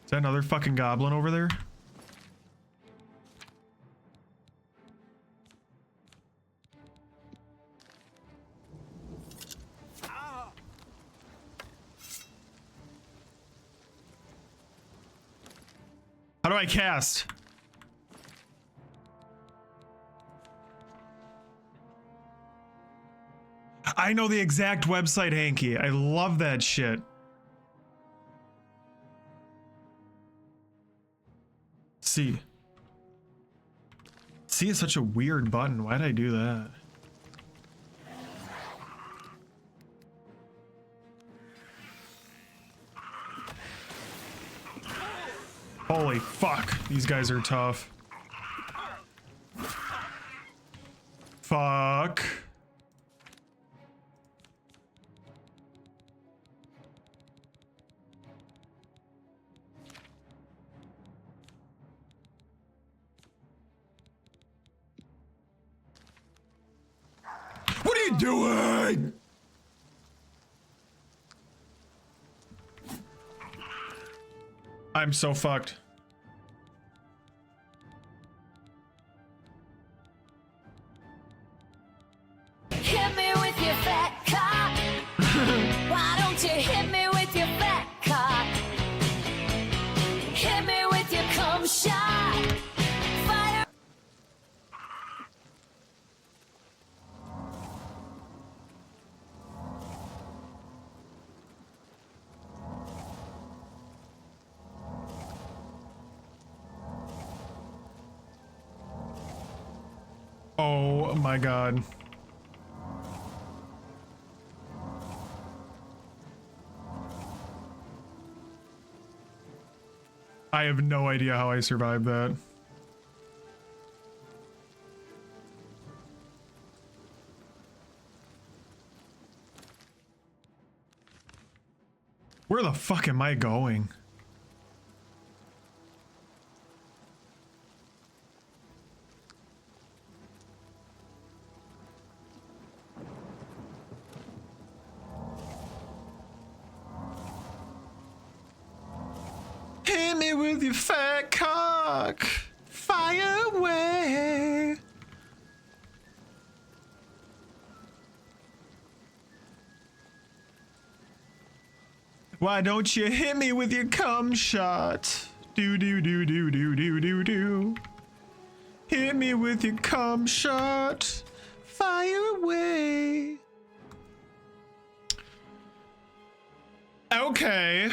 Is that another fucking goblin over there? How do I cast? I know the exact website, Hanky. I love that shit. C. C is such a weird button. Why'd I do that? Holy fuck. These guys are tough. Fuck. What are you doing? I'm so fucked. Hit me with your fat cock. Why don't you hit me with your fat cock? Hit me with your cum shot. Fire. Oh my god. I have no idea how I survived that. Where the fuck am I going? Hit me with your fat cock. Fire away. Why don't you hit me with your cum shot? Do do do do do do do do. Hit me with your cum shot. Fire away. Okay.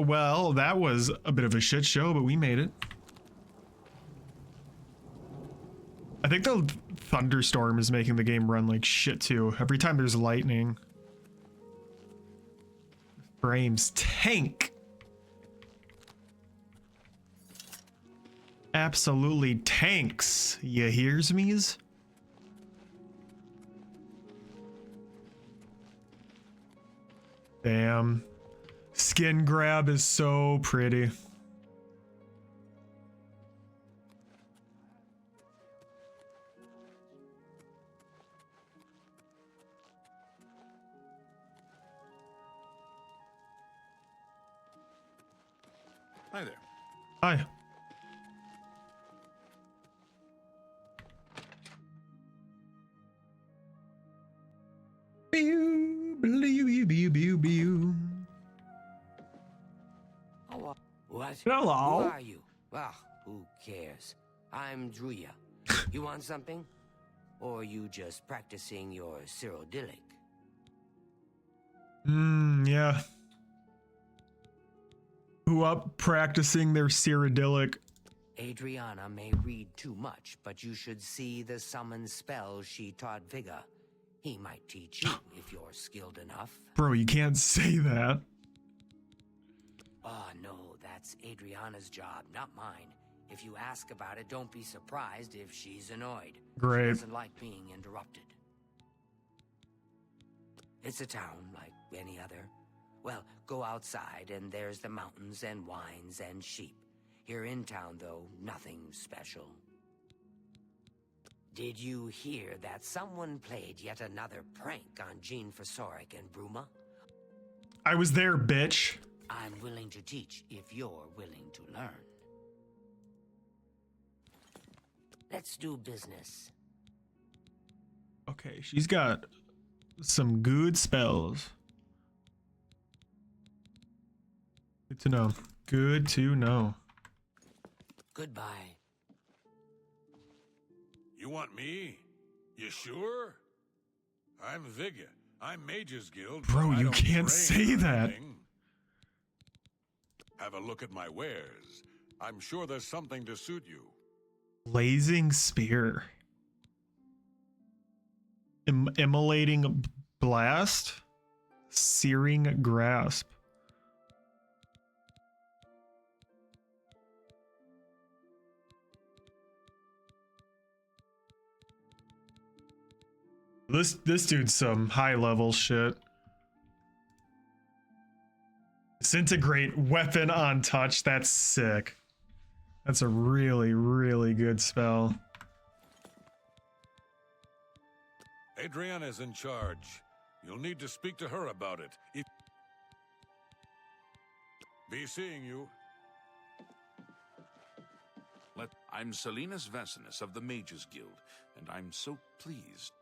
Well, that was a bit of a shit show, but we made it. I think the thunderstorm is making the game run like shit too. Every time there's lightning. Frames tank. Absolutely tanks. You hears me's? Damn. Skin grab is so pretty. Hi there. Hi. Pew, blew, pew, pew, pew. What? Hello. Who are you? Ah, who cares? I'm Druya. You want something? Or you just practicing your Cyrodiilic? Yeah. Who up practicing their Cyrodiilic? Adriana may read too much, but you should see the summon spell she taught Vigga. He might teach you if you're skilled enough. Bro, you can't say that. Oh, no, that's Adriana's job, not mine. If you ask about it, don't be surprised if she's annoyed. Great. She doesn't like being interrupted. It's a town like any other. Well, go outside and there's the mountains and wines and sheep. Here in town, though, nothing special. Did you hear that someone played yet another prank on Jean Fosoric and Bruma? I was there, bitch. I'm willing to teach if you're willing to learn. Let's do business. Okay, she's got some good spells. Good to know. Good to know. Goodbye. You want me? You sure? I'm Vigga. I'm Mage's Guild. Bro, but I you don't can't train say or that. anything. Have a look at my wares. I'm sure there's something to suit you. Blazing spear. Immolating blast. Searing grasp. This dude's some high level shit. Disintegrate weapon on touch. That's sick. That's a really, really good spell. Adriana's in charge. You'll need to speak to her about it. Be seeing you. I'm Salinas Vasinus of the Mages Guild, and I'm so pleased.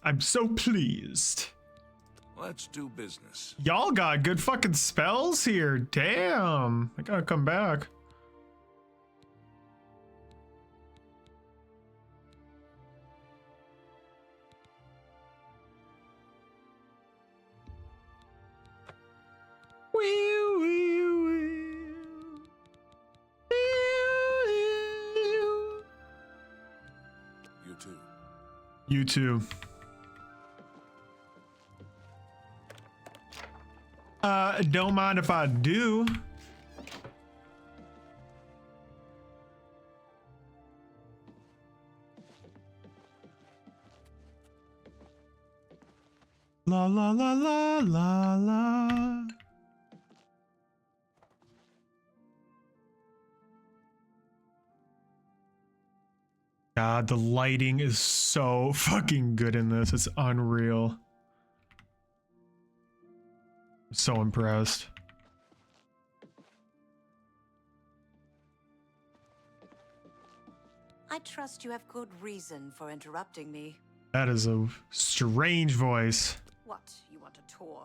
I'm so pleased. Let's do business. Y'all got good fucking spells here. Damn. I gotta come back. You too. You too. Don't mind if I do. La la la la la la. God, the lighting is so fucking good in this. It's unreal. I'm so impressed. I trust you have good reason for interrupting me. That is a strange voice. What, you want a tour?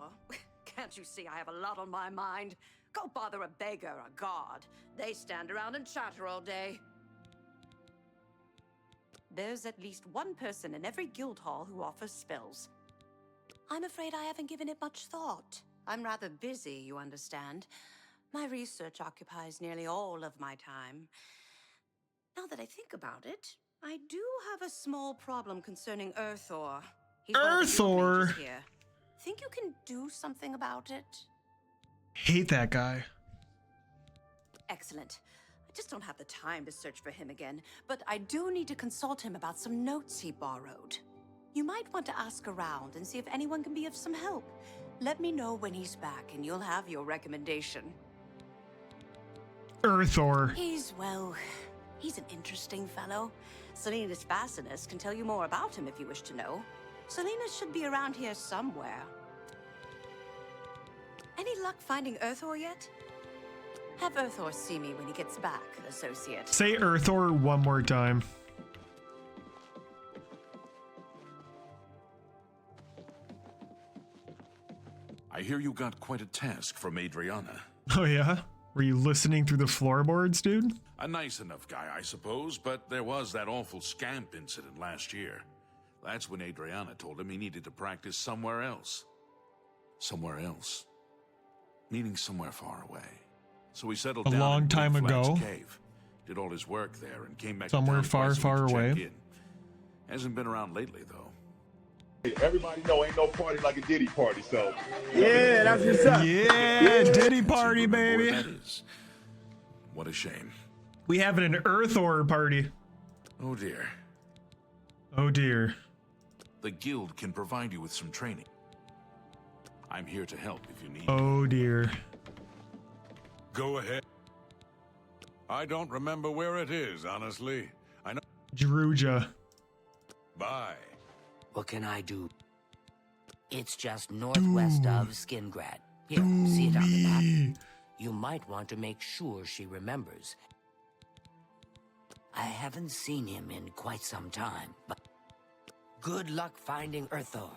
Can't you see I have a lot on my mind? Go bother a beggar or a god. They stand around and chatter all day. There's at least one person in every guild hall who offers spells. I'm afraid I haven't given it much thought. I'm rather busy, you understand. My research occupies nearly all of my time. Now that I think about it, I do have a small problem concerning Earthor. He's one of the guild Earthor? mages here. Think you can do something about it? Hate that guy. Excellent. I just don't have the time to search for him again, but I do need to consult him about some notes he borrowed. You might want to ask around and see if anyone can be of some help. Let me know when he's back and you'll have your recommendation. Earthor. He's an interesting fellow. Salinas Vasinus can tell you more about him if you wish to know. Salinas should be around here somewhere. Any luck finding Earthor yet? Have Earthor see me when he gets back, associate. Say Earthor one more time. I hear you got quite a task from Adriana. Oh yeah? Were you listening through the floorboards, dude? A nice enough guy, I suppose, but there was that awful scamp incident last year. That's when Adriana told him he needed to practice somewhere else. Somewhere else. Meaning somewhere far away. So he settled A down long in time Big Flats ago? Cave. Did all his work there and came back Somewhere to town far, twice a week far to away. check in. Hasn't been around lately, though. Everybody know ain't no party like a Diddy party, so. Yeah, that's what's up. Yeah, Diddy party, baby. That is. What a shame. We having an Earthor party. Oh dear. Oh dear. The guild can provide you with some training. I'm here to help if you need. Oh dear. Go ahead. I don't remember where it is, honestly. I know. Jeruja. Bye. What can I do? It's just northwest of Skingrad. Here, see it on the map. You might want to make sure she remembers. I haven't seen him in quite some time, but good luck finding Earthor.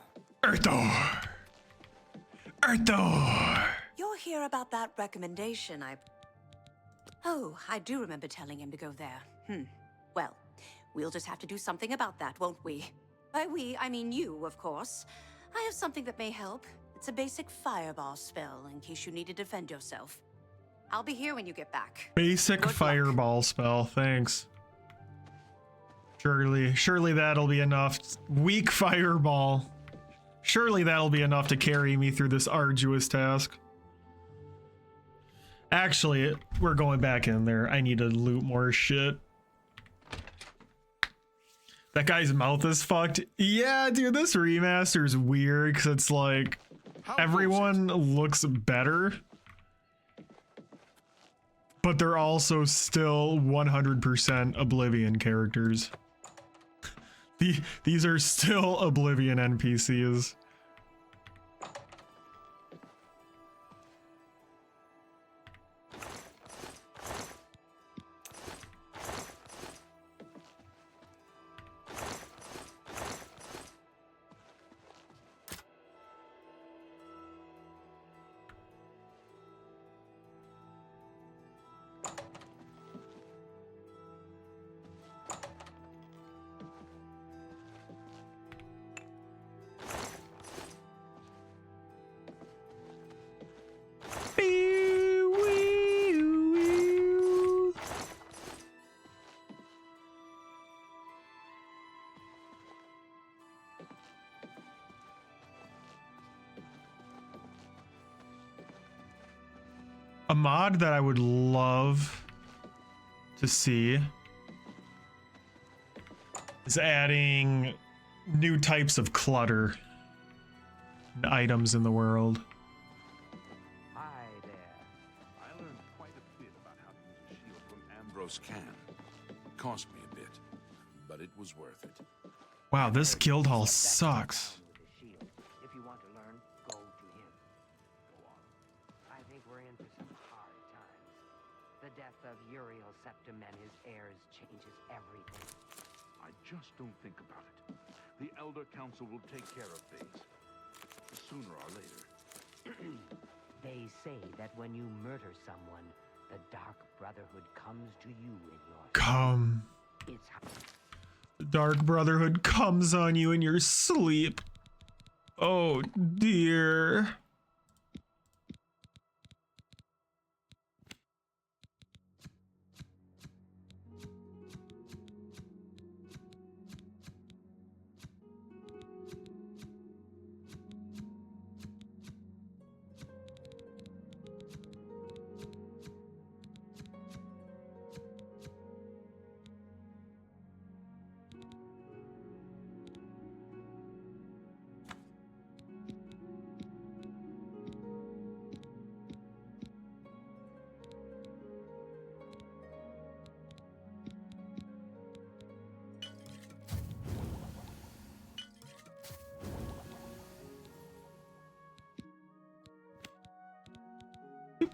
Earthor! Earthor! You're here about that recommendation Oh, I do remember telling him to go there. Well, we'll just have to do something about that, won't we? By we, I mean you, of course. I have something that may help. It's a basic fireball spell in case you need to defend yourself. I'll be here when you get back. Basic fireball spell, thanks. Surely that'll be enough. Weak fireball. Surely that'll be enough to carry me through this arduous task. Actually, we're going back in there. I need to loot more shit. That guy's mouth is fucked. Yeah, dude, this remaster is weird because it's like everyone looks better, but they're also still 100% Oblivion characters. These are still Oblivion NPCs. A mod that I would love to see is adding new types of clutter and items in the world. Hi there. I learned quite a bit about how to use a shield from Ambrose Can. Cost me a bit, but it was worth it. Wow, this guild hall sucks. If you want to learn, go to him. Go on. I think we're in for some hard times. The death of Uriel Septim and his heirs changes everything. I just don't think about it. The Elder Council will take care of things. Sooner or later. They say that when you murder someone, the Dark Brotherhood comes to you in your Come. It's The Dark Brotherhood comes on you in your sleep. Oh dear.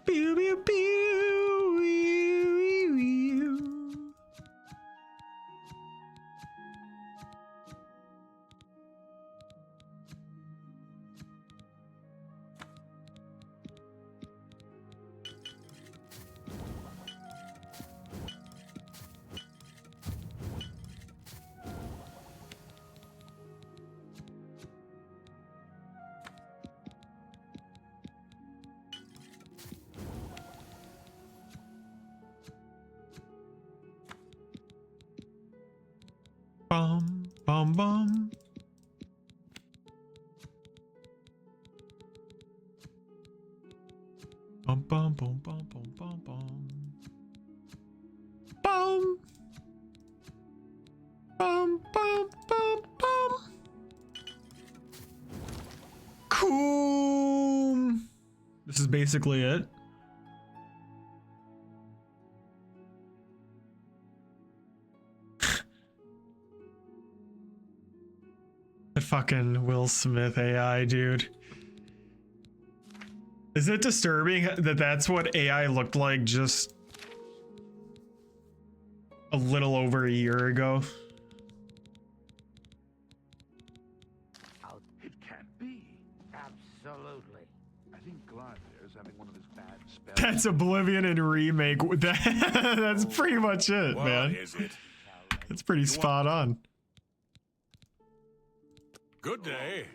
Pew, pew, pew, ew, ew, ew. Bum, bum, bum. Bum, bum, bum, bum, bum, bum, bum. Bum. Bum, bum, bum, bum. Cool. This is basically it. The fucking Will Smith AI, dude. Is it disturbing that that's what AI looked like just a little over a year ago? It can't be. absolutely. I think Glad there is having one of his bad spells. That's Oblivion and remake. That's pretty much it, What man. is it? It's pretty spot on. Good day.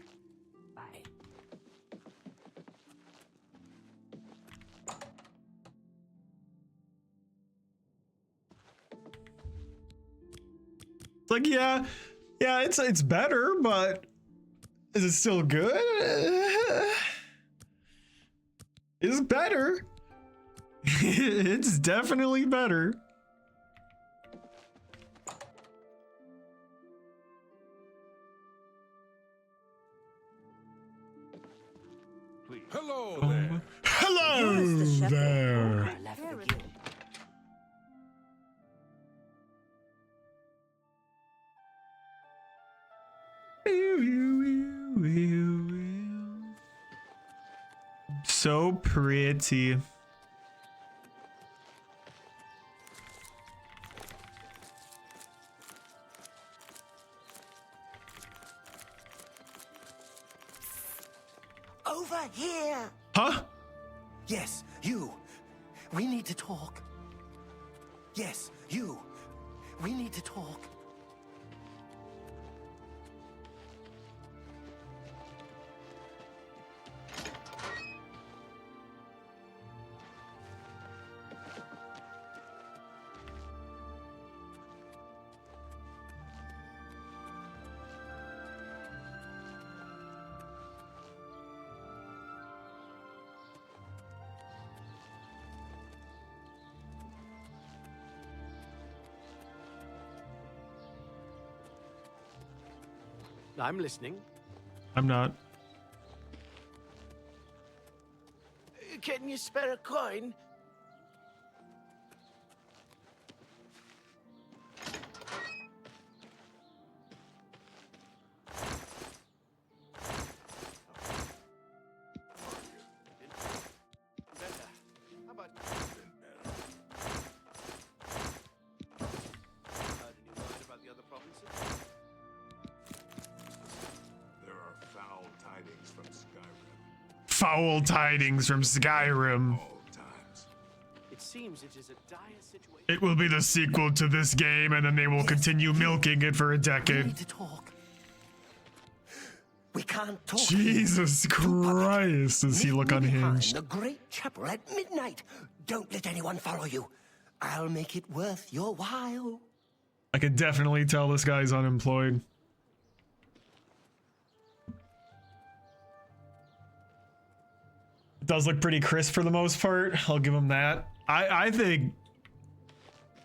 It's like, yeah, it's better, but is it still good? It's better. It's definitely better. Hello there. Hello there. So pretty. Over here! Huh? Yes, you. We need to talk. Yes, you. We need to talk. I'm listening. I'm not. Can you spare a coin? How about any word about the other provinces? There are foul tidings from Skyrim. Foul tidings from Skyrim. It seems it is a dire situation. It will be the sequel to this game, and then they will continue milking it for a We decade. need to talk. We can't talk. Jesus Christ, does he look Meet me behind unhinged? the great chapel at midnight. Don't let anyone follow you. I'll make it worth your while. I could definitely tell this guy's unemployed. It does look pretty crisp for the most part. I'll give him that. I think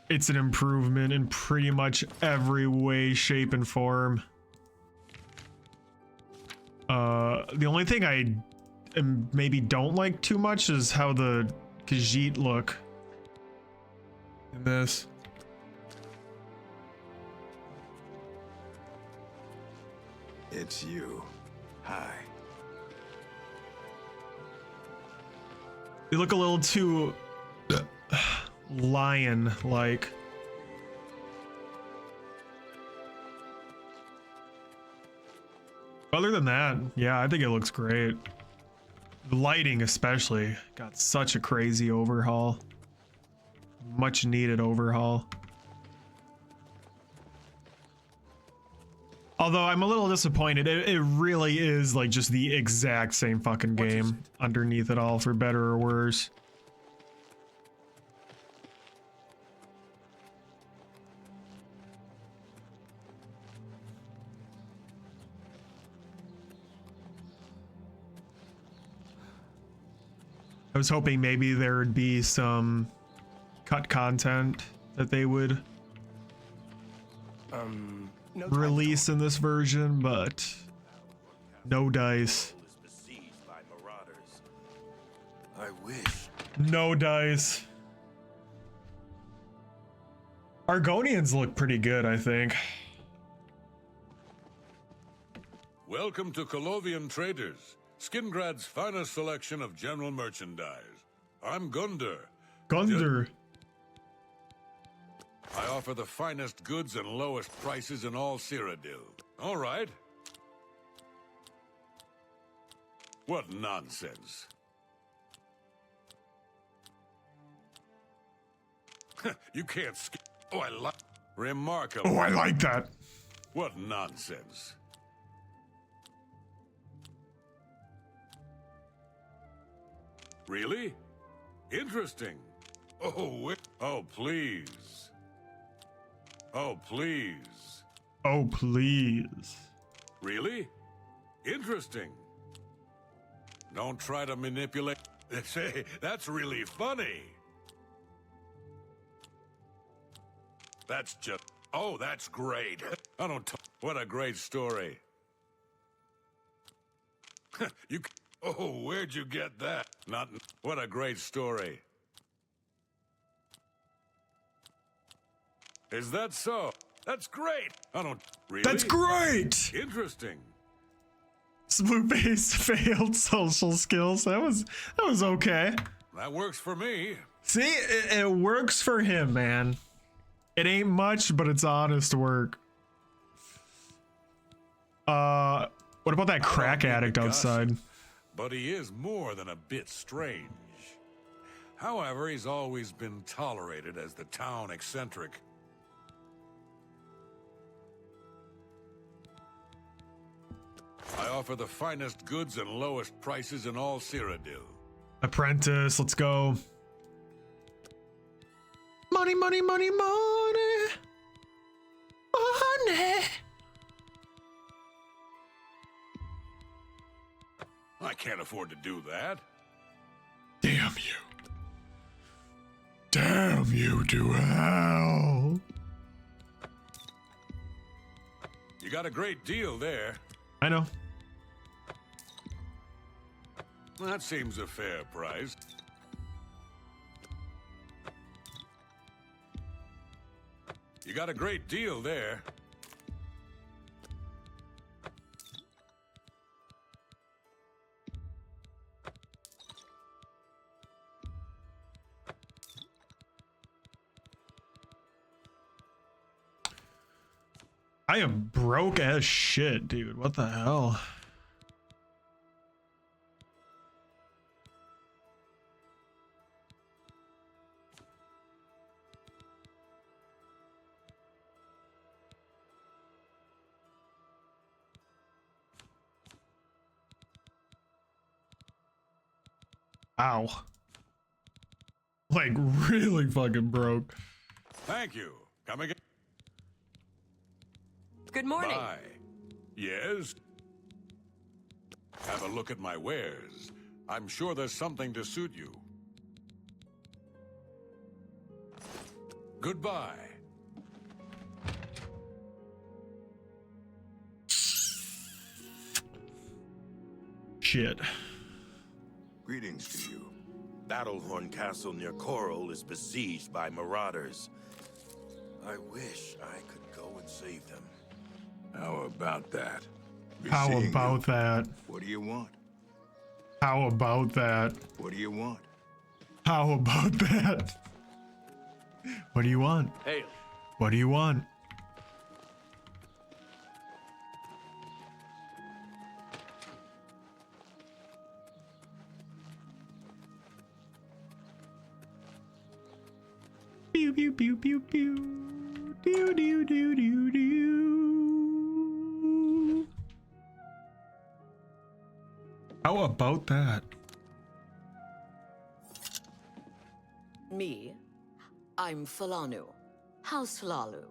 it's an improvement in pretty much every way, shape, and form. The only thing I maybe don't like too much is how the Khajiit look in this. It's you. Hi. They look a little too lion-like. Other than that, yeah, I think it looks great. The lighting especially got such a crazy overhaul. Much needed overhaul. Although I'm a little disappointed. It really is like just the exact same fucking game underneath it all, for better or worse. I was hoping maybe there would be some cut content that they would release in this version, but no dice. I wish. No dice. Argonians look pretty good, I think. Welcome to Colovian Traders, Skingrad's finest selection of general merchandise. I'm Gunder. Gunder. I offer the finest goods and lowest prices in all Cyrodiil. All right. What nonsense. You can't Oh, I like... Remarkable. Oh, I like that. What nonsense. Really? Interesting. Oh, oh, please. Oh, please. Oh, please. Really? Interesting. Don't try to manipulate. Say, that's really funny. That's just... Oh, that's great. I don't... What a great story. You... Oh, where'd you get that? Not... What a great story. Is that so? That's great. I don't... Really? That's great! Interesting. Splufay's failed social skills. That was okay. That works for me. See, it works for him, man. It ain't much, but it's honest work. What about that crack addict outside? But he is more than a bit strange. However, he's always been tolerated as the town eccentric. I offer the finest goods and lowest prices in all Cyrodiil. Apprentice, let's go. Money, money, money, money. Money. I can't afford to do that. Damn you. Damn you to hell. You got a great deal there. I know. That seems a fair price. You got a great deal there. I am broke as shit, dude. What the hell? Ow. Like, really fucking broke. Thank you. Come again. Good morning. Bye. Yes? Have a look at my wares. I'm sure there's something to suit you. Goodbye. Shit. Greetings to you. Battlehorn Castle near Coral is besieged by marauders. I wish I could go and save them. How about that? How about that? What do you want? How about that? What do you want? How about that? What do you want? Hail. What do you want? Pew pew pew pew pew. Do do do do do. How about that? Me? I'm Falanu. House Falalu.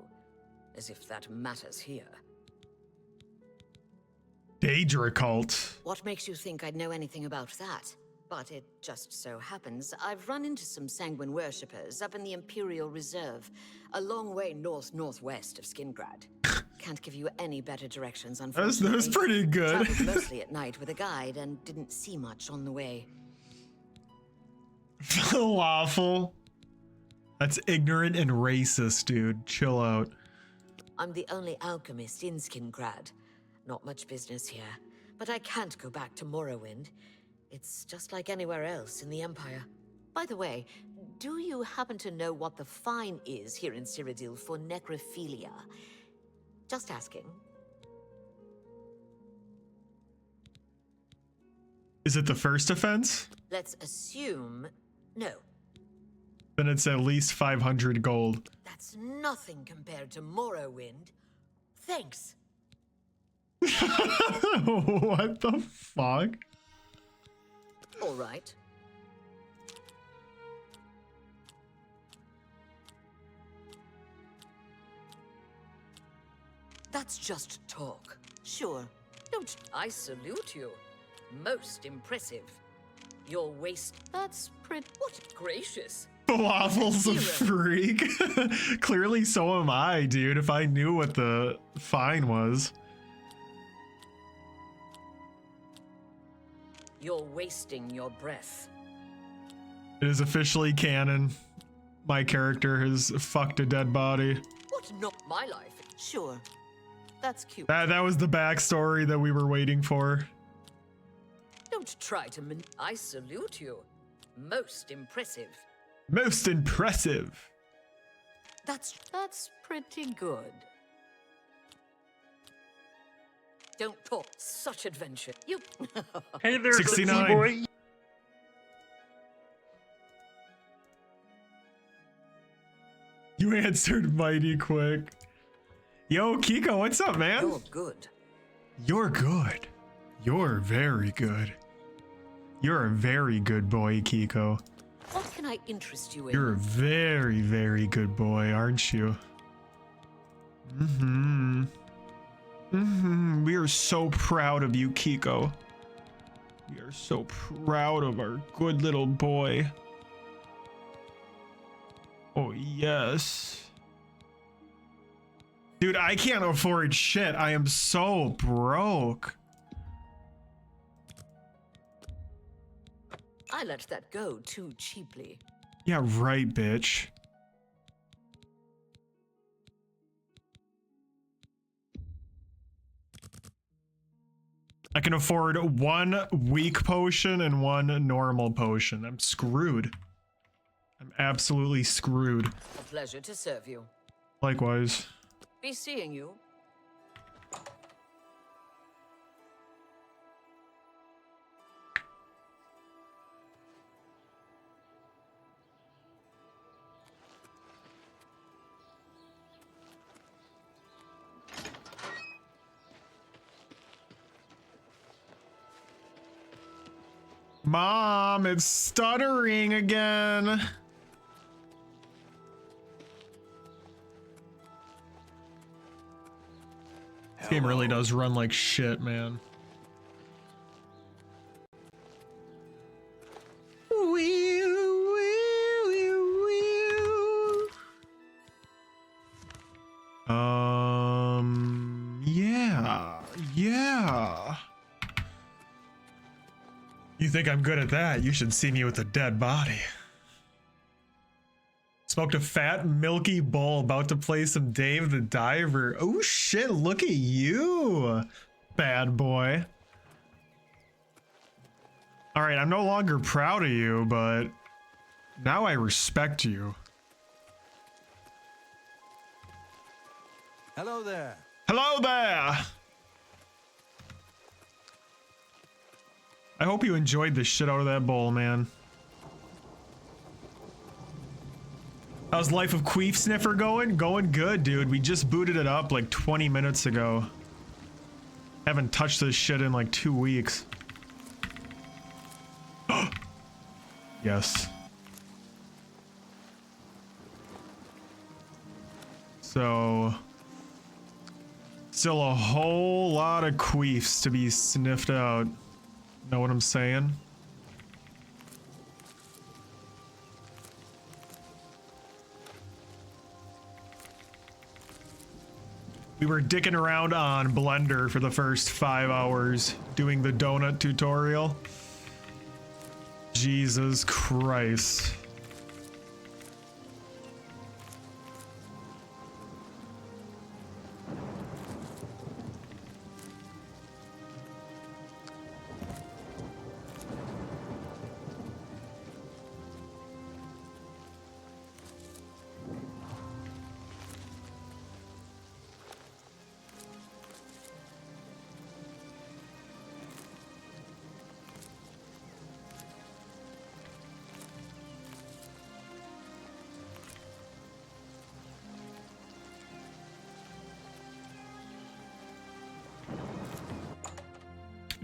As if that matters here. Daedra cult. What makes you think I'd know anything about that? But it just so happens I've run into some Sanguine worshippers up in the Imperial Reserve, a long way northwest of Skingrad. Can't give you any better directions, unfortunately. That was pretty good. Traveled mostly at night with a guide and didn't see much on the way. Falafel. That's ignorant and racist, dude. Chill out. I'm the only alchemist in Skingrad. Not much business here, but I can't go back to Morrowind. It's just like anywhere else in the Empire. By the way, do you happen to know what the fine is here in Cyrodiil for necrophilia? Just asking. Is it the first offense? Let's assume no. Then it's at least 500 gold. That's nothing compared to Morrowind. Thanks. What the fuck? All right. That's just talk. Sure. Don't I salute you? Most impressive. Your waist. That's pretty. What gracious. Waffle's a freak. Clearly, so am I, dude. If I knew what the fine was. You're wasting your breath. It is officially canon. My character has fucked a dead body. What? Not my life. Sure. That's cute. That was the backstory that we were waiting for. Don't try to I salute you. Most impressive. Most impressive. That's pretty good. Don't talk such adventure. You. Hey there, 69. boy. You answered mighty quick. Yo, Kiko, what's up, man? You're good. You're good. You're very good. You're a very good boy, Kiko. What can I interest you in? You're a very, very good boy, aren't you? Mm-hmm. Mm-hmm. We are so proud of you, Kiko. We are so proud of our good little boy. Oh, yes. Dude, I can't afford shit. I am so broke. I let that go too cheaply. Yeah, right, bitch. I can afford one weak potion and one normal potion. I'm screwed. I'm absolutely screwed. A pleasure to serve you. Likewise. Be seeing you. Mom, it's stuttering again. This game really does run like shit, man. Yeah. You think I'm good at that? You should see me with a dead body. Smoked a fat, milky bowl, about to play some Dave the Diver. Oh shit, look at you, bad boy. All right, I'm no longer proud of you, but now I respect you. Hello there. Hello there. I hope you enjoyed the shit out of that bowl, man. How's Life of Queef Sniffer going? Going good, dude. We just booted it up like 20 minutes ago. Haven't touched this shit in like 2 weeks. Yes. So... still a whole lot of queefs to be sniffed out. Know what I'm saying? We were dicking around on Blender for the first 5 hours doing the donut tutorial. Jesus Christ.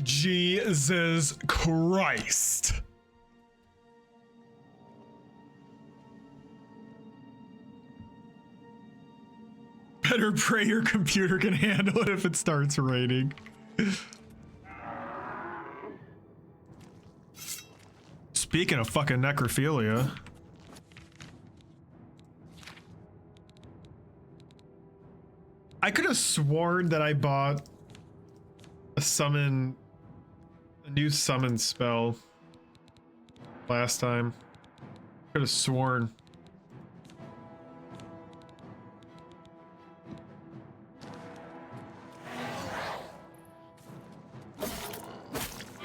Jesus Christ. Better pray your computer can handle it if it starts raining. Speaking of fucking necrophilia. I could have sworn that I bought a new summon spell last time. Could have sworn.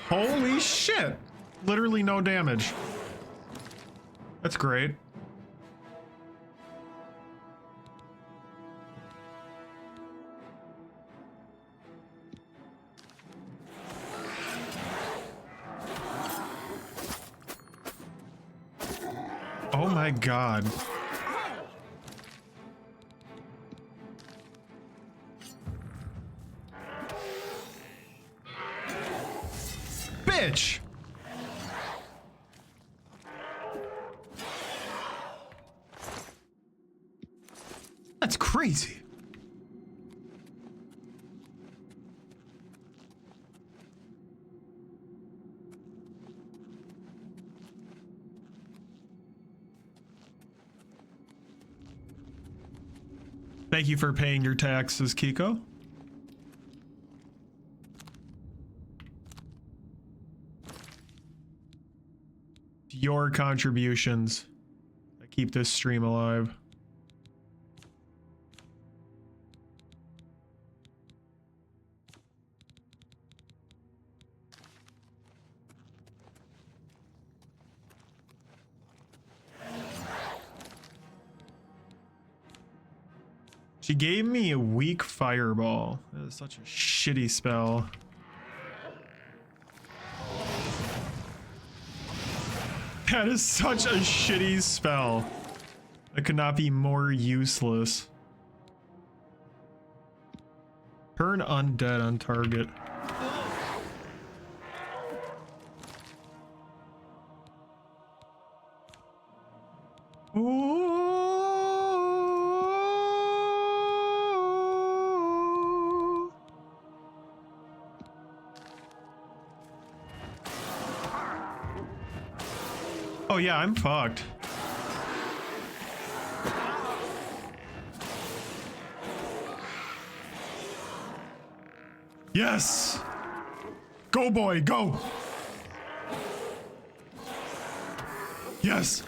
Holy shit! Literally no damage. That's great. Oh my god. Bitch! That's crazy. Thank you for paying your taxes, Kiko. Your contributions that keep this stream alive. She gave me a weak fireball. That is such a shitty spell. That is such a shitty spell. That could not be more useless. Turn undead on target. Oh yeah, I'm fucked. Yes! Go boy, go! Yes!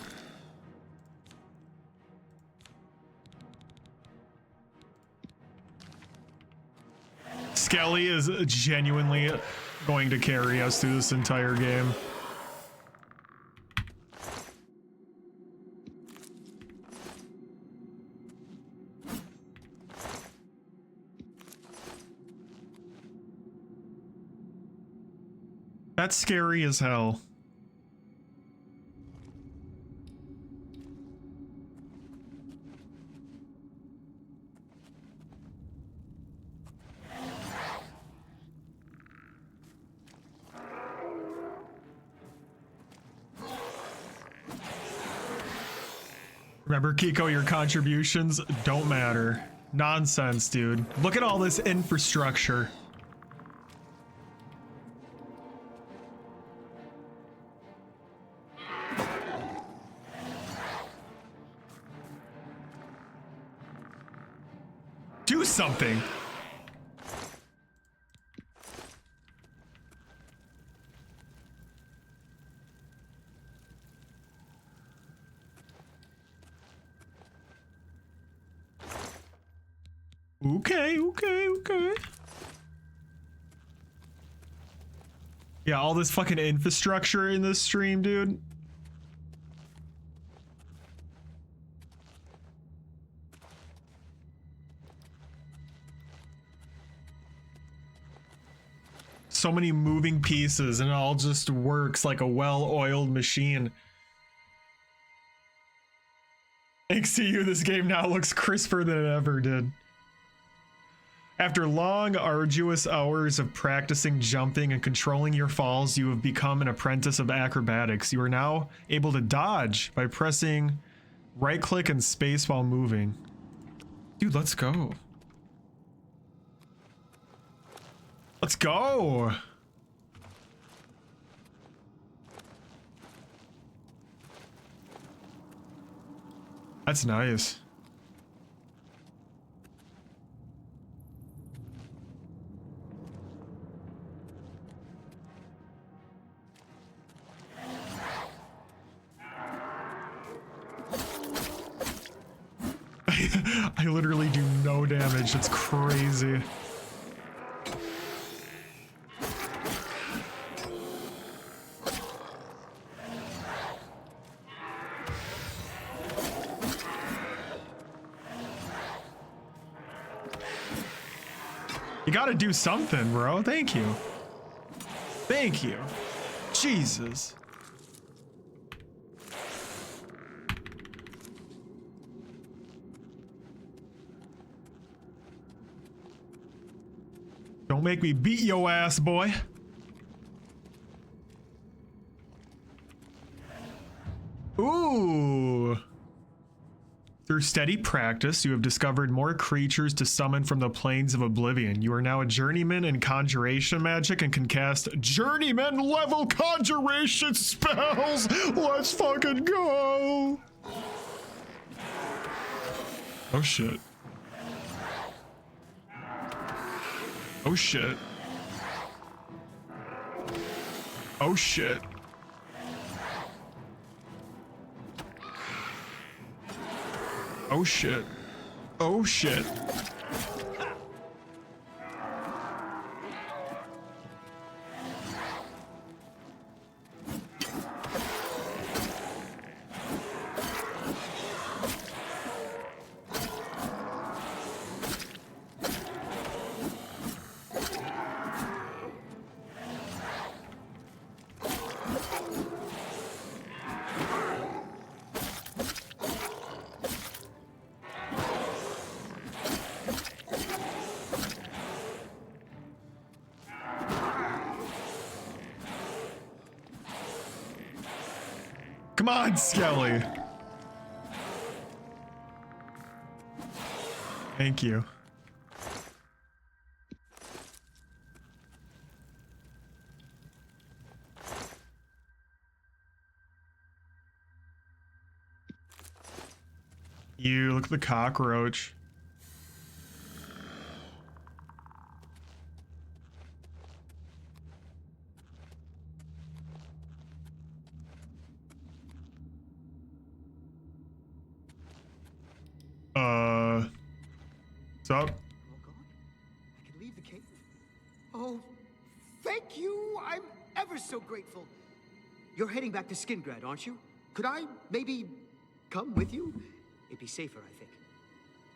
Skelly is genuinely going to carry us through this entire game. That's scary as hell. Remember, Kiko, your contributions don't matter. Nonsense, dude. Look at all this infrastructure. Do something. Okay. Yeah, all this fucking infrastructure in this stream, dude. So many moving pieces and it all just works like a well-oiled machine. Thanks to you, this game now looks crisper than it ever did. After long, arduous hours of practicing jumping and controlling your falls, you have become an apprentice of acrobatics. You are now able to dodge by pressing right-click and space while moving. Dude, let's go. Let's go. That's nice. I literally do no damage. It's crazy. You gotta do something, bro. Thank you. Thank you. Jesus. Don't make me beat your ass, boy. Ooh. Through steady practice, you have discovered more creatures to summon from the plains of oblivion. You are now a journeyman in conjuration magic and can cast journeyman level conjuration spells. Let's fucking go. Oh shit. Oh shit. Oh shit. Oh shit. Oh shit. Come on, Skelly. Thank you. You look at the cockroach. What's up? I can leave the cave. Oh, thank you. I'm ever so grateful. You're heading back to Skingrad, aren't you? Could I maybe come with you? It'd be safer, I think.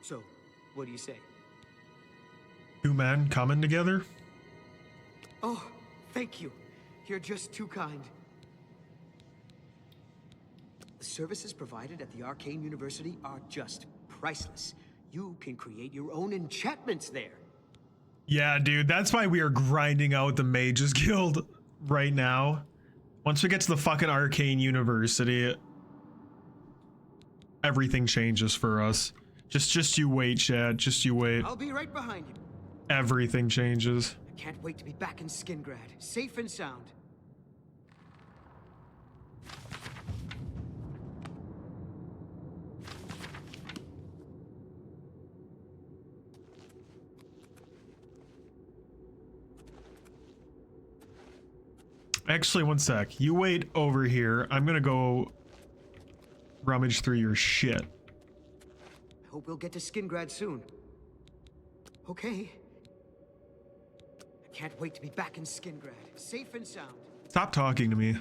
So, what do you say? Two men coming together? Oh, thank you. You're just too kind. The services provided at the Arcane University are just priceless. You can create your own enchantments there. Yeah, dude, that's why we are grinding out the Mages Guild right now. Once we get to the fucking Arcane University, everything changes for us. Just you wait, Chad. Just you wait. I'll be right behind you. Everything changes. I can't wait to be back in Skingrad, safe and sound. Actually, one sec. You wait over here. I'm gonna go rummage through your shit. I hope we'll get to Skingrad soon. Okay. I can't wait to be back in Skingrad, safe and sound. Stop talking to me.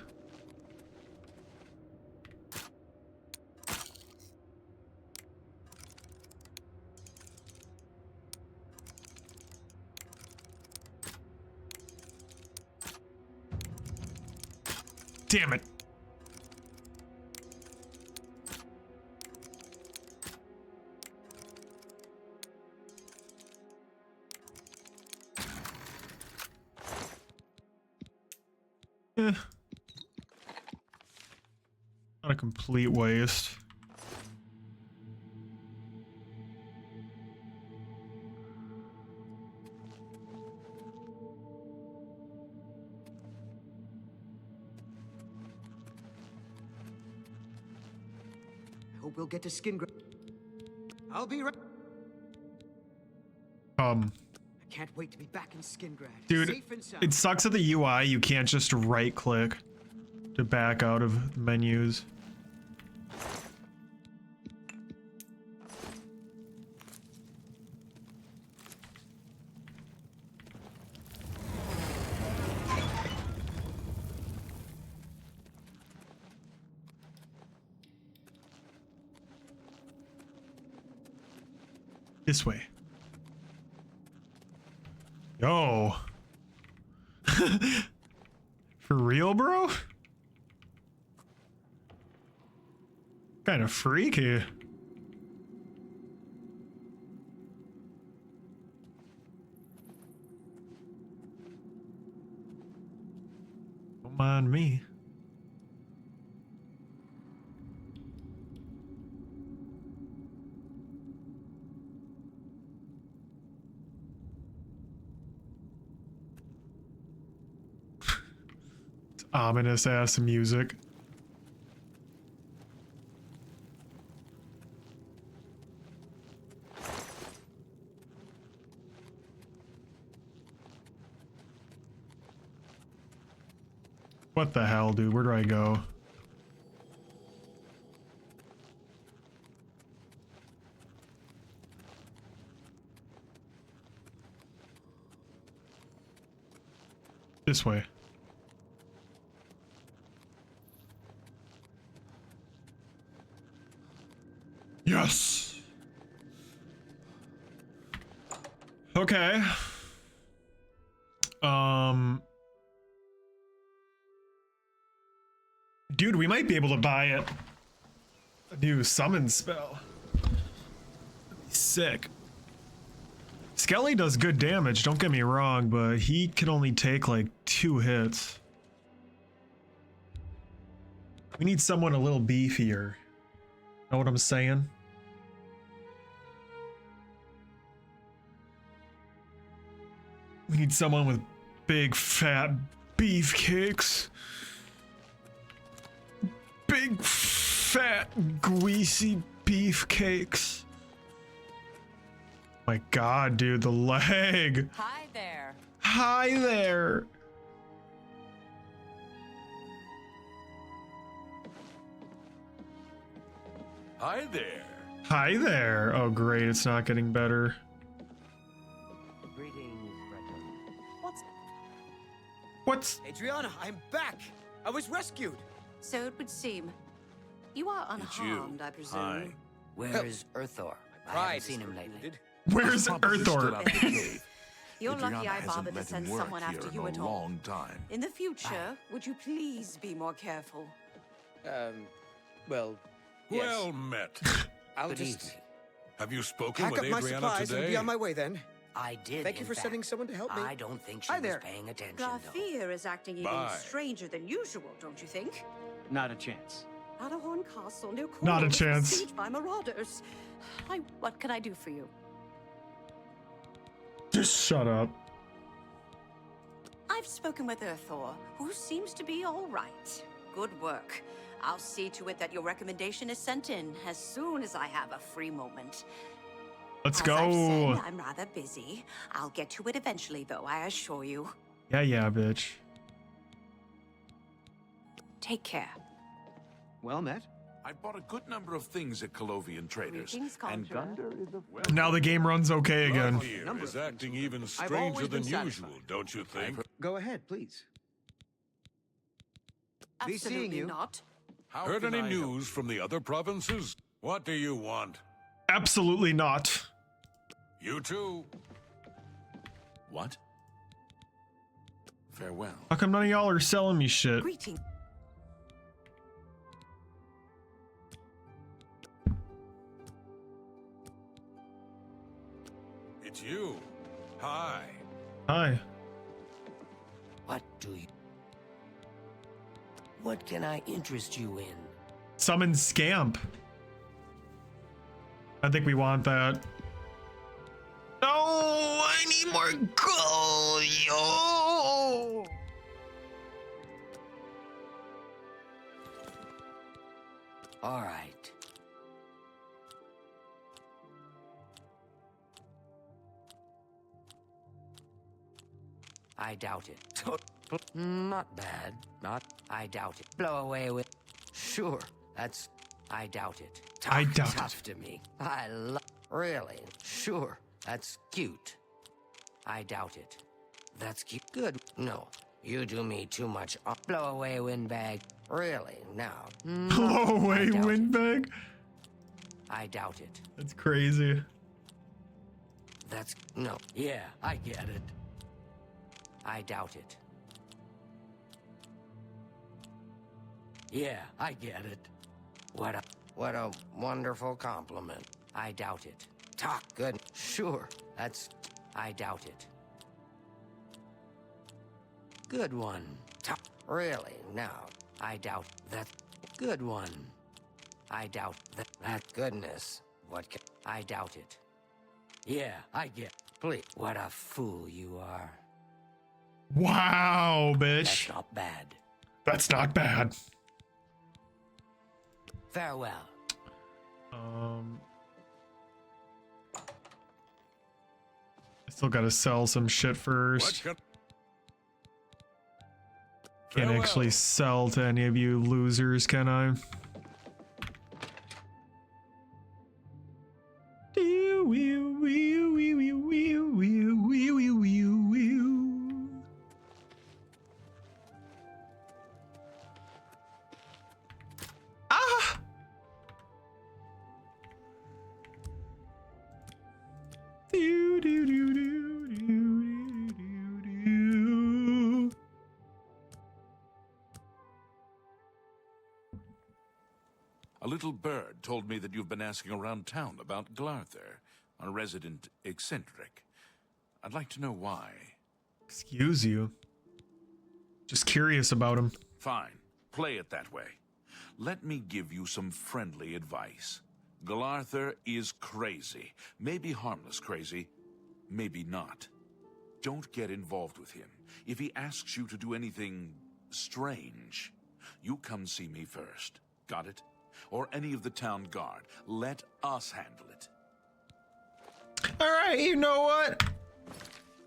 Damn it. Not a complete waste. hope we'll get to Skingrad. I'll be right. I can't wait to be back in Skingrad. Dude, Safe and sound. it sucks at the UI. You can't just right click to back out of menus. This way. Yo. For real, bro? Kind of freaky. Don't mind me. Ominous ass music. What the hell, dude? Where do I go? This way. Yes. Okay. Dude, we might be able to buy it. A new summon spell. Sick. Skelly does good damage, don't get me wrong, but he can only take like 2 hits. We need someone a little beefier. Know what I'm saying? We need someone with big fat beefcakes. Big fat greasy beefcakes. My god, dude, the leg. Hi there. Hi there. Hi there. Hi there. Oh great, it's not getting better. Greetings, Breton. What's Adriana, I'm back. I was rescued. So it would seem. You are unharmed, I presume. Hi. Where is Earthor? I haven't seen him lately. Where's Probably still out the Earthor? cave. You're Adriana lucky I hasn't bothered to let him send work someone here after in you a at all. long time. In the future, would you please be more careful? Well, Well met. I'll Good just evening. Have you spoken pack with up my Adriana supplies and today? be on my way then. I did. Thank you in for fact. sending someone to help me. I don't think she Hi was there. paying attention, though. Grafir is acting even Bye. stranger than usual, don't you think? Not a chance. Adahorn Castle near Not a Cornwall is chance. besieged by marauders. What can I do for you? Just shut up. I've spoken with Earthor, who seems to be all right. Good work. I'll see to it that your recommendation is sent in as soon as I have a free moment. Let's As go. I've said, I'm rather busy. I'll get to it eventually, though, I assure you. Yeah, bitch. Take care. Well met. I bought a good number of things at Colovian traders, Greetings, and Conjurer. Gunder is a Now the game runs okay again. Here is acting even I've stranger always than been usual, satisfied. don't you think? Go ahead, please. Be seeing Absolutely you. not. How Heard can any I help? news from the other provinces? What do you want? Absolutely not. You too. What? Farewell. How come none of y'all are selling me shit? Greetings. It's you. Hi. Hi. What do you... What can I interest you in? Summon Scamp. I think we want that. No, I need more gold, yo. All right. I doubt it. Not bad. I doubt it. Blow away with. Sure, that's. I doubt it. I doubt tough to me. I love. Really? Sure, that's cute. I doubt it. That's cute. Good. No, you do me too much. Blow away windbag. Really? Now. Blow away windbag? I doubt it. That's crazy. That's. No. Yeah, I get it. I doubt it. Yeah, I get it. What a wonderful compliment. I doubt it. Talk good. Sure, that's. I doubt it. Good one. Talk. Really? Now, I doubt that. Good one. I doubt that. That goodness. What can. I doubt it. Yeah, I get. Please. What a fool you are. Wow, bitch. That's not bad. That's not bad. Farewell. I still gotta sell some shit first. Can't actually sell to any of you losers, can I? Ah! A little bird told me that you've been asking around town about Glarther, a resident eccentric. I'd like to know why. Excuse you. Just curious about him. Fine. Play it that way. Let me give you some friendly advice. Glarther is crazy. Maybe harmless crazy, maybe not. Don't get involved with him. If he asks you to do anything strange, you come see me first. Got it? Or any of the town guard. Let us handle it. Alright, you know what?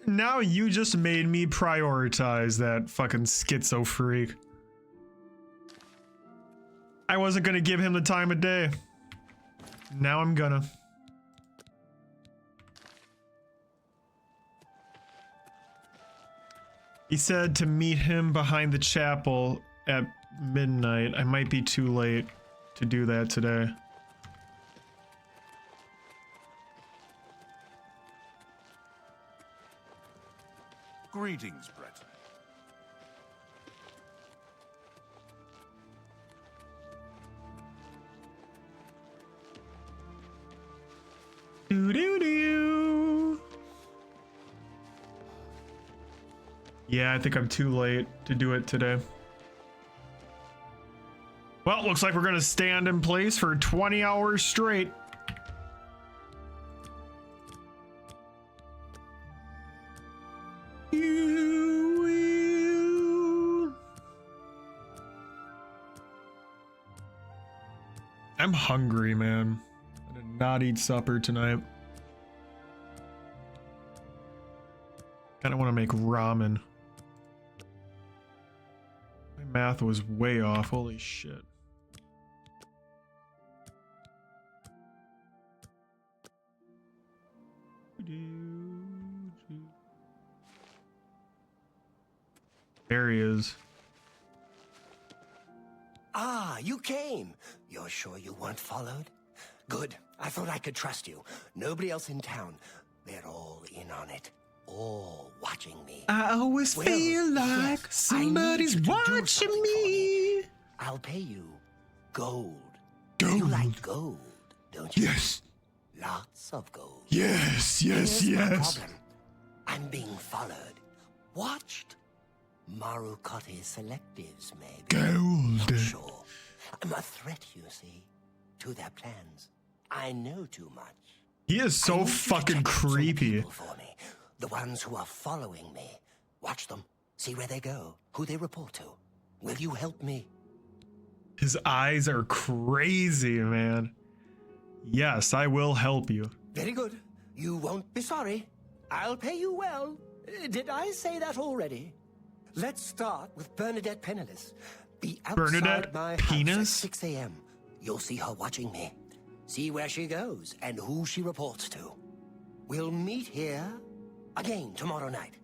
Now you just made me prioritize that fucking schizo freak. I wasn't gonna give him the time of day. Now I'm gonna. He said to meet him behind the chapel at midnight. I might be too late to do that today. Greetings, Breton. Doo-doo-doo. Yeah, I think I'm too late to do it today. Well, looks like we're gonna stand in place for 20 hours straight. I'm hungry, man. I did not eat supper tonight. Kinda wanna make ramen. My math was way off, holy shit. There he is. Ah, you came. You're sure you weren't followed? Good. I thought I could trust you. Nobody else in town. They're all in on it. All watching me. I always feel like yes, somebody's watching me. I'll pay you gold. Gold. You like gold, don't you? Yes. Lots of gold. Yes, yes, Here's my yes. problem. I'm being followed. Watched. Marukati selectives, maybe. Gold. Not sure. I'm a threat, you see, to their plans. I know too much. He is so fucking creepy. For me. The ones who are following me. Watch them. See where they go. Who they report to. Will you help me? His eyes are crazy, man. Yes, I will help you. Very good. You won't be sorry. I'll pay you well. Did I say that already? Let's start with Bernadette Penniless. Be outside Bernadette my Penis? house at 6 a.m. You'll see her watching me. See where she goes and who she reports to. We'll meet here again tomorrow night.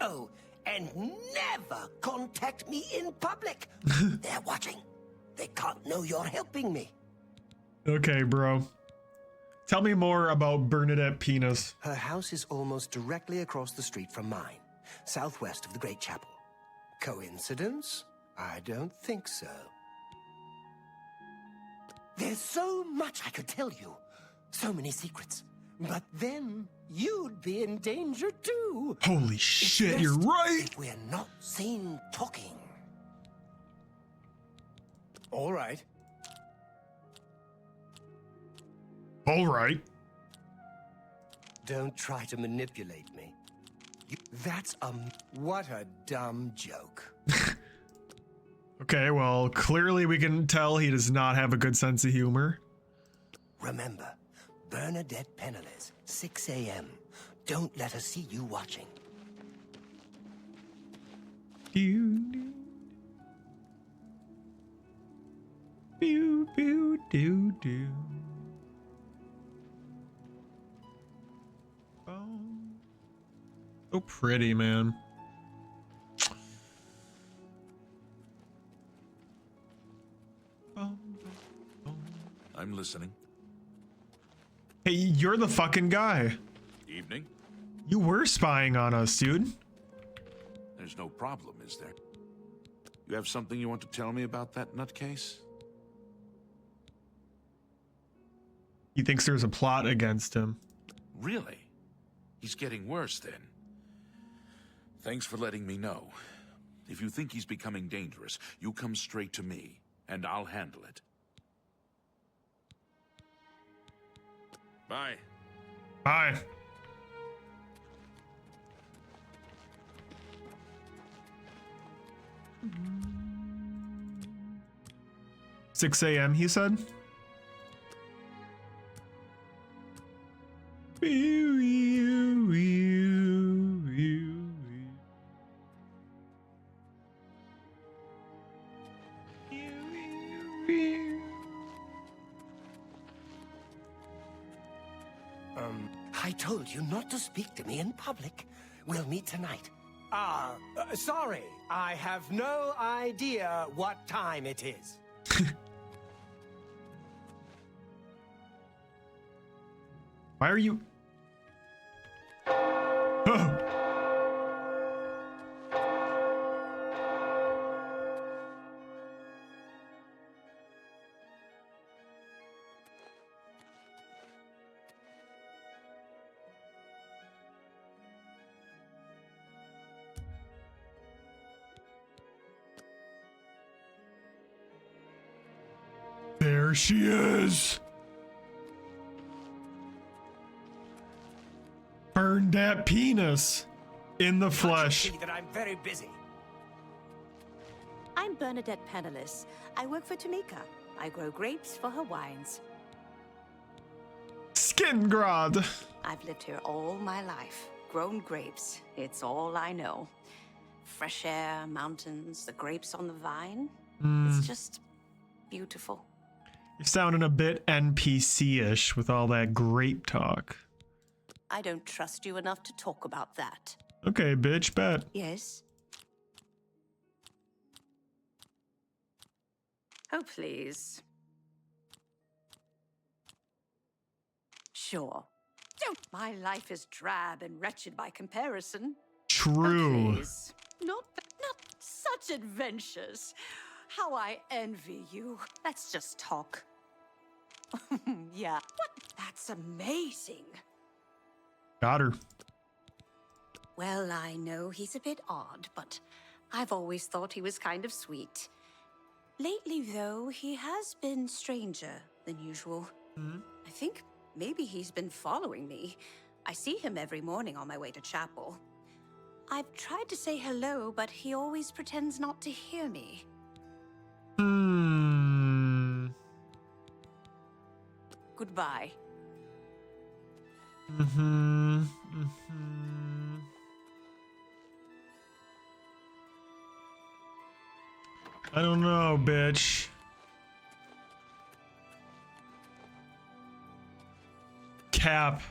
Oh, and never contact me in public. They're watching. They can't know you're helping me. Okay, bro. Tell me more about Bernadette Penis. Her house is almost directly across the street from mine, southwest of the Great Chapel. Coincidence? I don't think so. There's so much I could tell you. So many secrets. But then you'd be in danger too. Holy shit, It's you're best right. if we're not seen talking. All right. All right. Don't try to manipulate me. What a dumb joke. Okay, well, clearly we can tell he does not have a good sense of humor. Remember, Bernadette Penniless, 6 a.m. Don't let her see you watching. Pew, pew, doo, doo. So pretty, man. I'm listening. Hey, you're the fucking guy. Evening? You were spying on us, dude. There's no problem, is there? You have something you want to tell me about that nutcase? He thinks there's a plot against him. Really? He's getting worse then. Thanks for letting me know. If you think he's becoming dangerous, you come straight to me, and I'll handle it. Bye. Bye. "6 a.m., he said. I told you not to speak to me in public. We'll meet tonight. Sorry. I have no idea what time it is. Why are you... There she is. Burned that penis in the flesh. See that I'm very busy. I'm Bernadette Penniless. I work for Tamika. I grow grapes for her wines. Skingrad. I've lived here all my life. Grown grapes. It's all I know. Fresh air, mountains, the grapes on the vine. It's just beautiful. You're sounding a bit NPC-ish with all that grape talk. I don't trust you enough to talk about that. Okay, bitch, bet. Yes? Oh, please. Sure. My life is drab and wretched by comparison. True. Oh, please. Not such adventures. How I envy you. Let's just talk. Yeah. What? That's amazing. Got her. Well, I know he's a bit odd, but I've always thought he was kind of sweet. Lately, though, he has been stranger than usual. I think maybe he's been following me. I see him every morning on my way to chapel. I've tried to say hello, but he always pretends not to hear me. Goodbye. I don't know, bitch. Cap.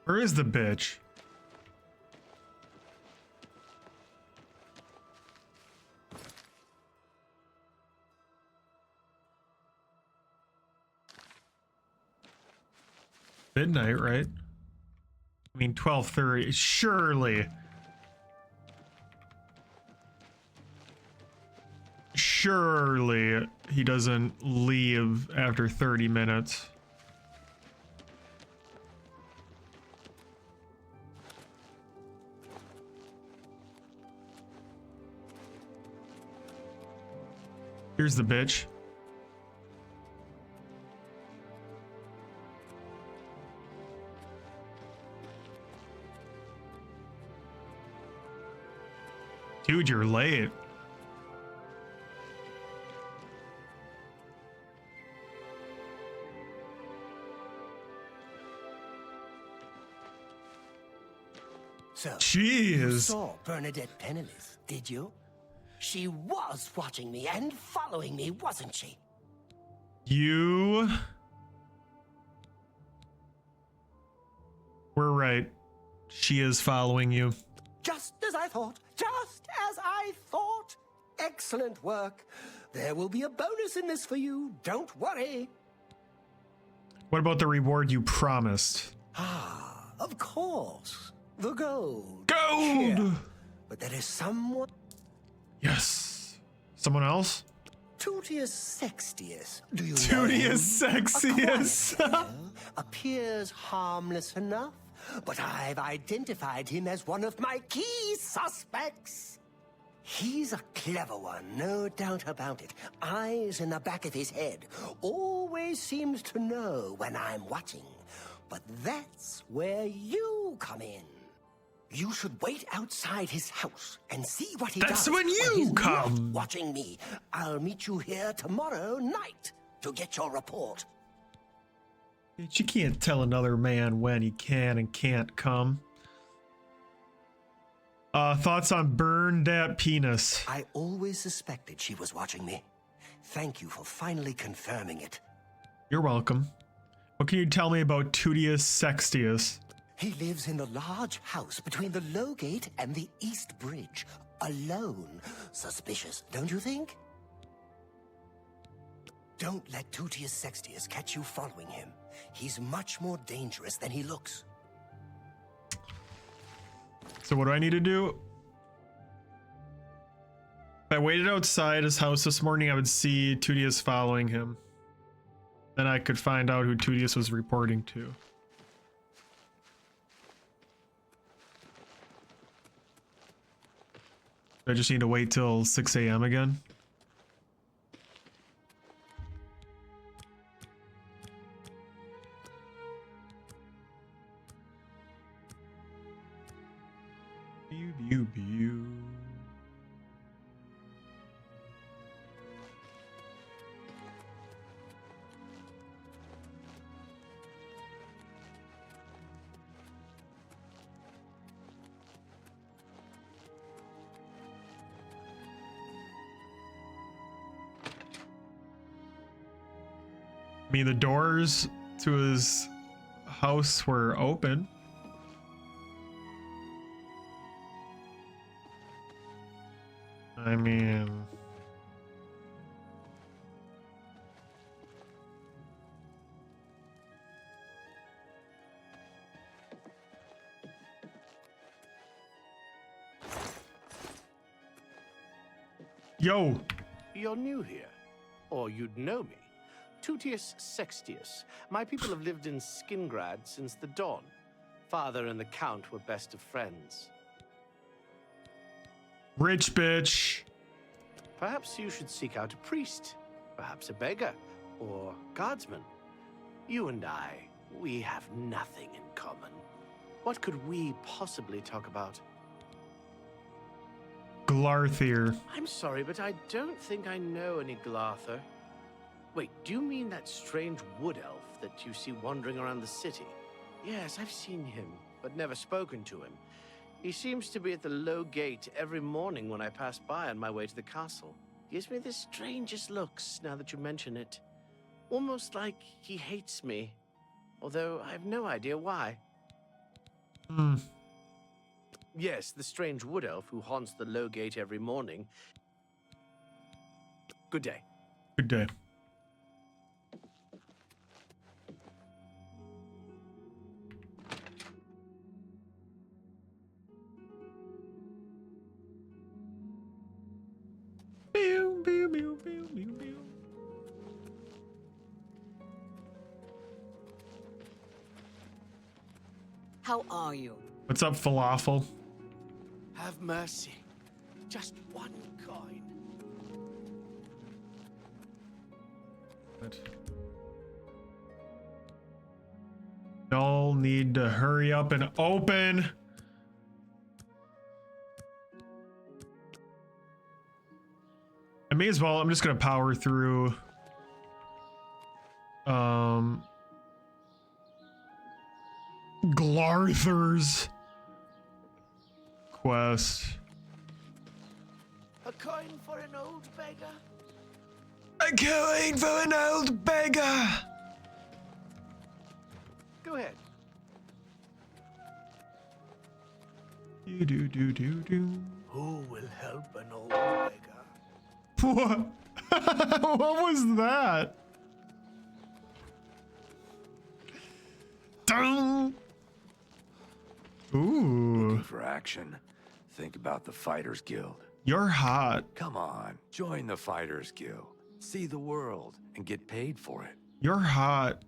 Where is the bitch? Midnight, right? I mean, 12:30. Surely. Surely he doesn't leave after 30 minutes. Here's the bitch. Dude, you're late. So, Jeez. You saw Bernadette penniless, did you? She was watching me and following me, wasn't she? You were right. She is following you. Just as I thought. Just as I thought. Excellent work. There will be a bonus in this for you. Don't worry. What about the reward you promised? Ah, of course. The gold. Gold! Here. But there is someone... Yes. Someone else? Tutius Sextius. Do you know Tutius him? Sextius. A quiet fellow, appears harmless enough, but I've identified him as one of my key suspects. He's a clever one, no doubt about it. Eyes in the back of his head. Always seems to know when I'm watching. But that's where you come in. You should wait outside his house and see what he does. That's when you he's come. Not watching me. I'll meet you here tomorrow night to get your report. You can't tell another man when he can and can't come. Thoughts on Burn Dat Penis? I always suspected she was watching me. Thank you for finally confirming it. You're welcome. What can you tell me about Tutius Sextius? He lives in the large house between the Low Gate and the East Bridge. Alone. Suspicious, don't you think? Don't let Tutius Sextius catch you following him. He's much more dangerous than he looks. So what do I need to do? If I waited outside his house this morning, I would see Tutius following him. Then I could find out who Tutius was reporting to. I just need to wait till 6 a.m. again. Pew, pew. I mean, the doors to his house were open. I mean... Yo! you're new here. Or you'd know me. Tutius Sextius. My people have lived in Skingrad since the dawn. Father and the Count were best of friends. Rich bitch. Perhaps you should seek out a priest. Perhaps a beggar. Or guardsman. You and I, we have nothing in common. What could we possibly talk about? Glarthir. I'm sorry, but I don't think I know any Glarthir. Wait, do you mean that strange wood elf that you see wandering around the city? Yes, I've seen him, but never spoken to him. He seems to be at the low gate every morning when I pass by on my way to the castle. Gives me the strangest looks now that you mention it. Almost like he hates me, although I have no idea why. Hmm. Yes, the strange wood elf who haunts the low gate every morning. Good day. Good day. Pew, pew, pew, pew, pew, pew. How are you? What's up, falafel? Have mercy. Just one coin. Y'all need to hurry up and open. I may as well. I'm just gonna power through. Glarthir's quest. A coin for an old beggar? A coin for an old beggar! Go ahead. Do. Who will help an old beggar? What? What was that? Dun! Ooh. Looking for action? Think about the Fighters Guild. You're hot. Come on, join the Fighters Guild. See the world and get paid for it. You're hot.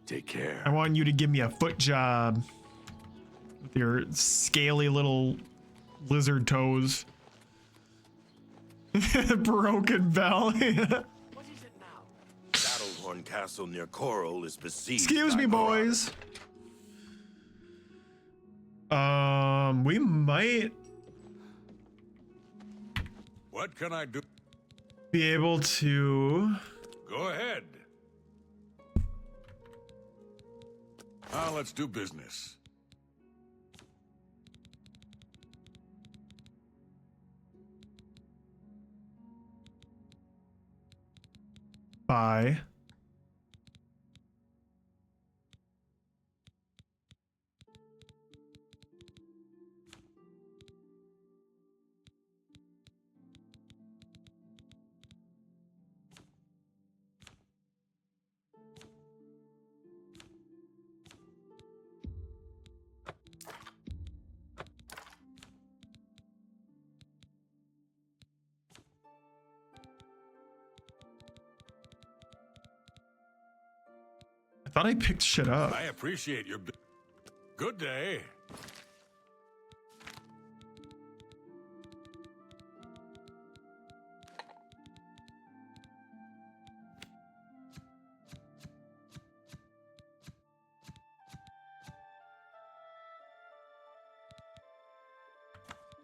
Take care. I want you to give me a foot job with your scaly little lizard toes. Broken belly. Battlehorn Castle near Coral is besieged. Excuse me, boys. We might What can I do? be able to. Go ahead. Let's do business. Buy. I thought I picked shit up. I appreciate your good day.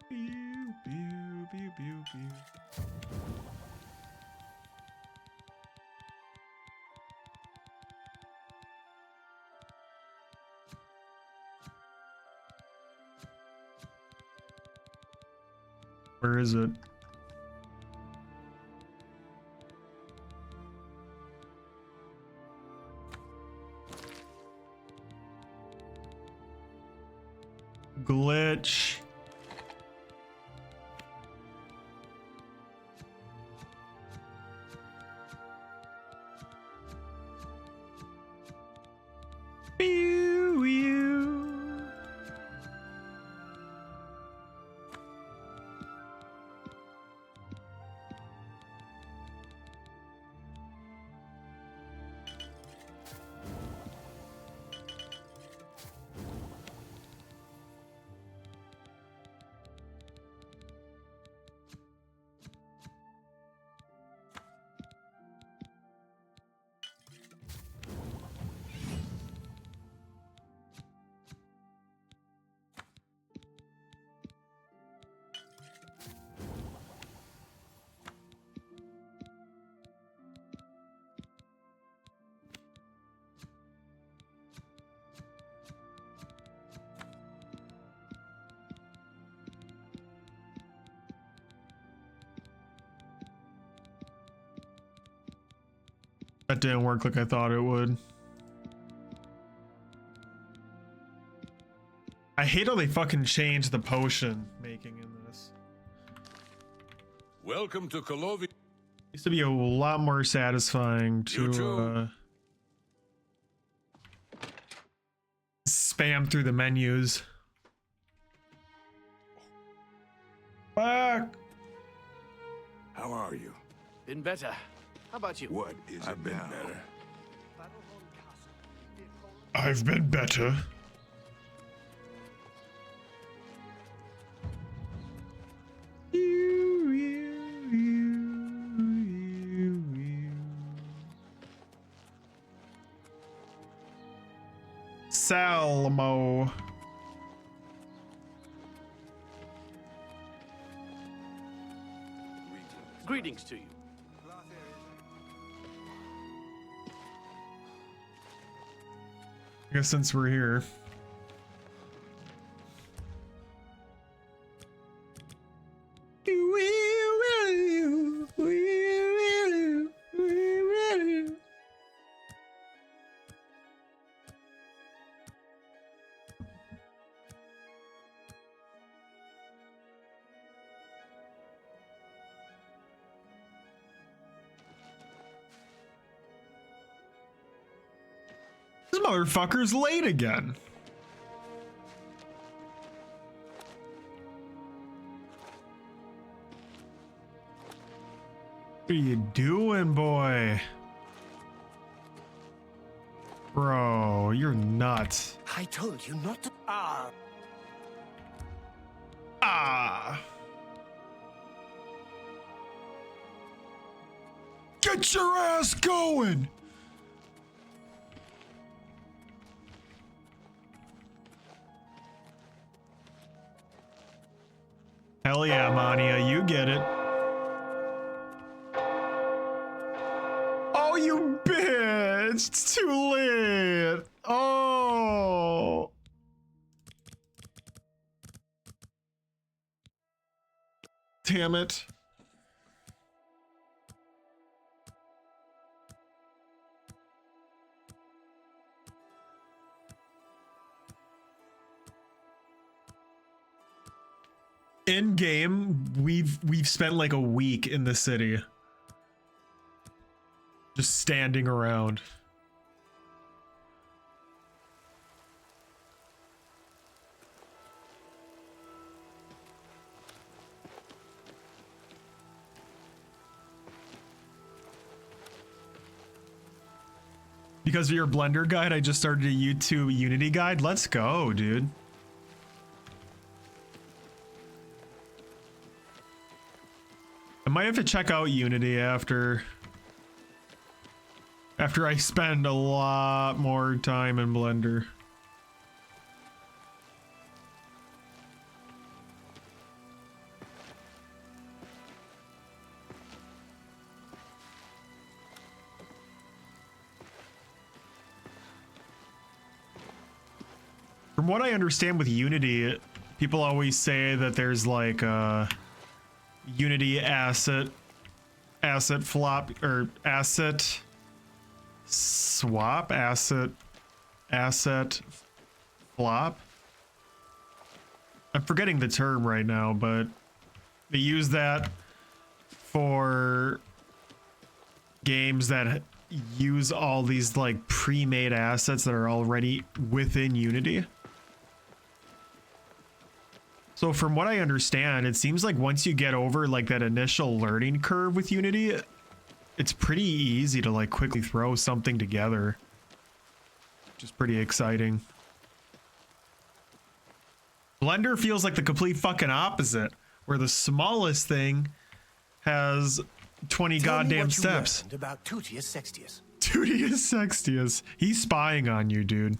Pew, pew, pew, pew, pew. Where is it? Glitch. Pew, pew. That didn't work like I thought it would. I hate how they fucking changed the potion making in this. Welcome to Colovi. Used to be a lot more satisfying to spam through the menus. Fuck. How are you? Been better. How about you? What is it now? Better. I've been better. Salmo. Greetings to you. I guess since we're here. This motherfucker's late again. What are you doing, boy? Bro, you're nuts. I told you not to. Get your ass going. Hell yeah, Mania, you get it. Oh, you bitch! It's too late. Oh. Damn it. In game, we've spent like a week in the city. Just standing around. Because of your Blender guide, I just started a YouTube Unity guide. Let's go, dude. I might have to check out Unity after I spend a lot more time in Blender. From what I understand with Unity, people always say that there's like Unity asset flop or asset swap, asset flop. I'm forgetting the term right now, but they use that for games that use all these like pre-made assets that are already within Unity. So from what I understand, it seems like once you get over like that initial learning curve with Unity, it's pretty easy to like quickly throw something together. Which is pretty exciting. Blender feels like the complete fucking opposite, where the smallest thing has 20 goddamn steps. About Tutius Sextius. Tutius Sextius. He's spying on you, dude.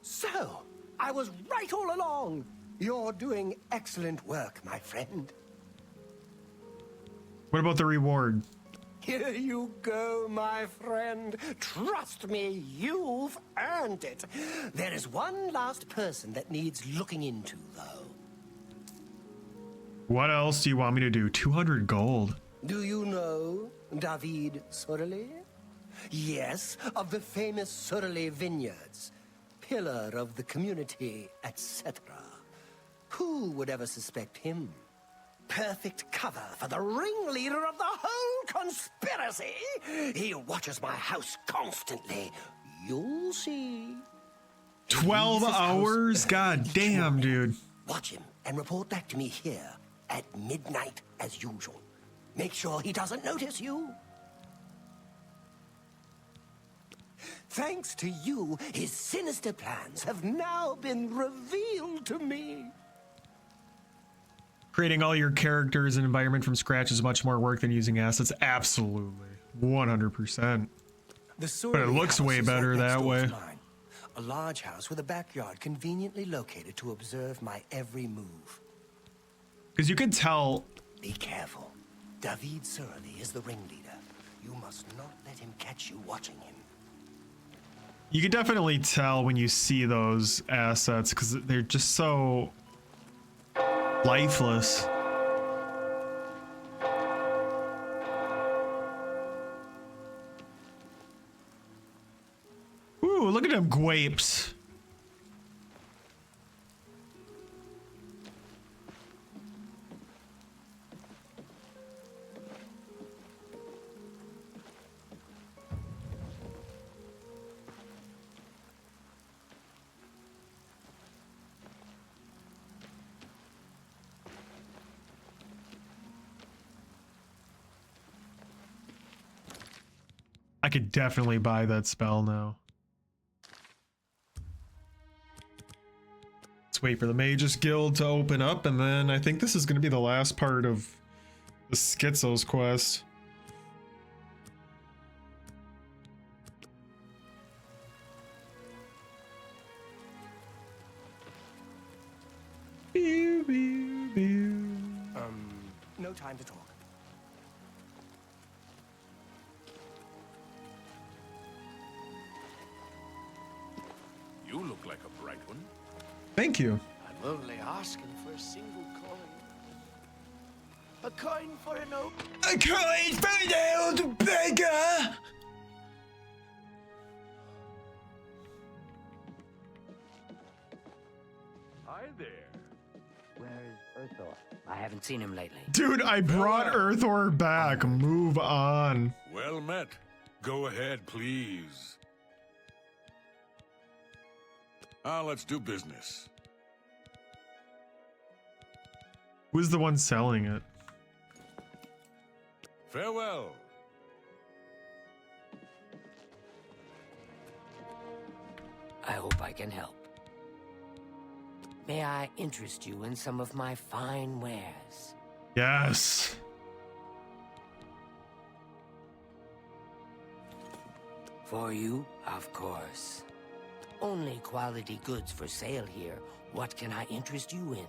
So, I was right all along. You're doing excellent work, my friend. What about the reward? Here you go, my friend. Trust me, you've earned it. There is one last person that needs looking into, though. What else do you want me to do? 200 gold. Do you know David Sorelli? Yes, of the famous Surly Vineyards. Pillar of the community, etc. Who would ever suspect him? Perfect cover for the ringleader of the whole conspiracy. He watches my house constantly. You'll see. 12 hours? God damn, dude. Watch him and report back to me here at midnight as usual. Make sure he doesn't notice you. Thanks to you, his sinister plans have now been revealed to me. Creating all your characters and environment from scratch is much more work than using assets. Absolutely. 100%. But it looks way better that way. A large house with a backyard conveniently located to observe my every move. Because you can tell. Be careful. David Surly is the ringleader. You must not let him catch you watching him. You can definitely tell when you see those assets because they're just so lifeless. Ooh, look at them guapes. I could definitely buy that spell now. Let's wait for the Mages Guild to open up, and then I think this is going to be the last part of the Schizos quest. No time to talk. You look like a bright one. Thank you. I'm only asking for a single coin. A coin for an old... A coin for an old beggar! Hi there. Where's Earthor? I haven't seen him lately. Dude, I brought Earthor back. Move on. Well met. Go ahead, please. Let's do business. Who's the one selling it? Farewell. I hope I can help. May I interest you in some of my fine wares? Yes. For you, of course. Only quality goods for sale here. What can I interest you in?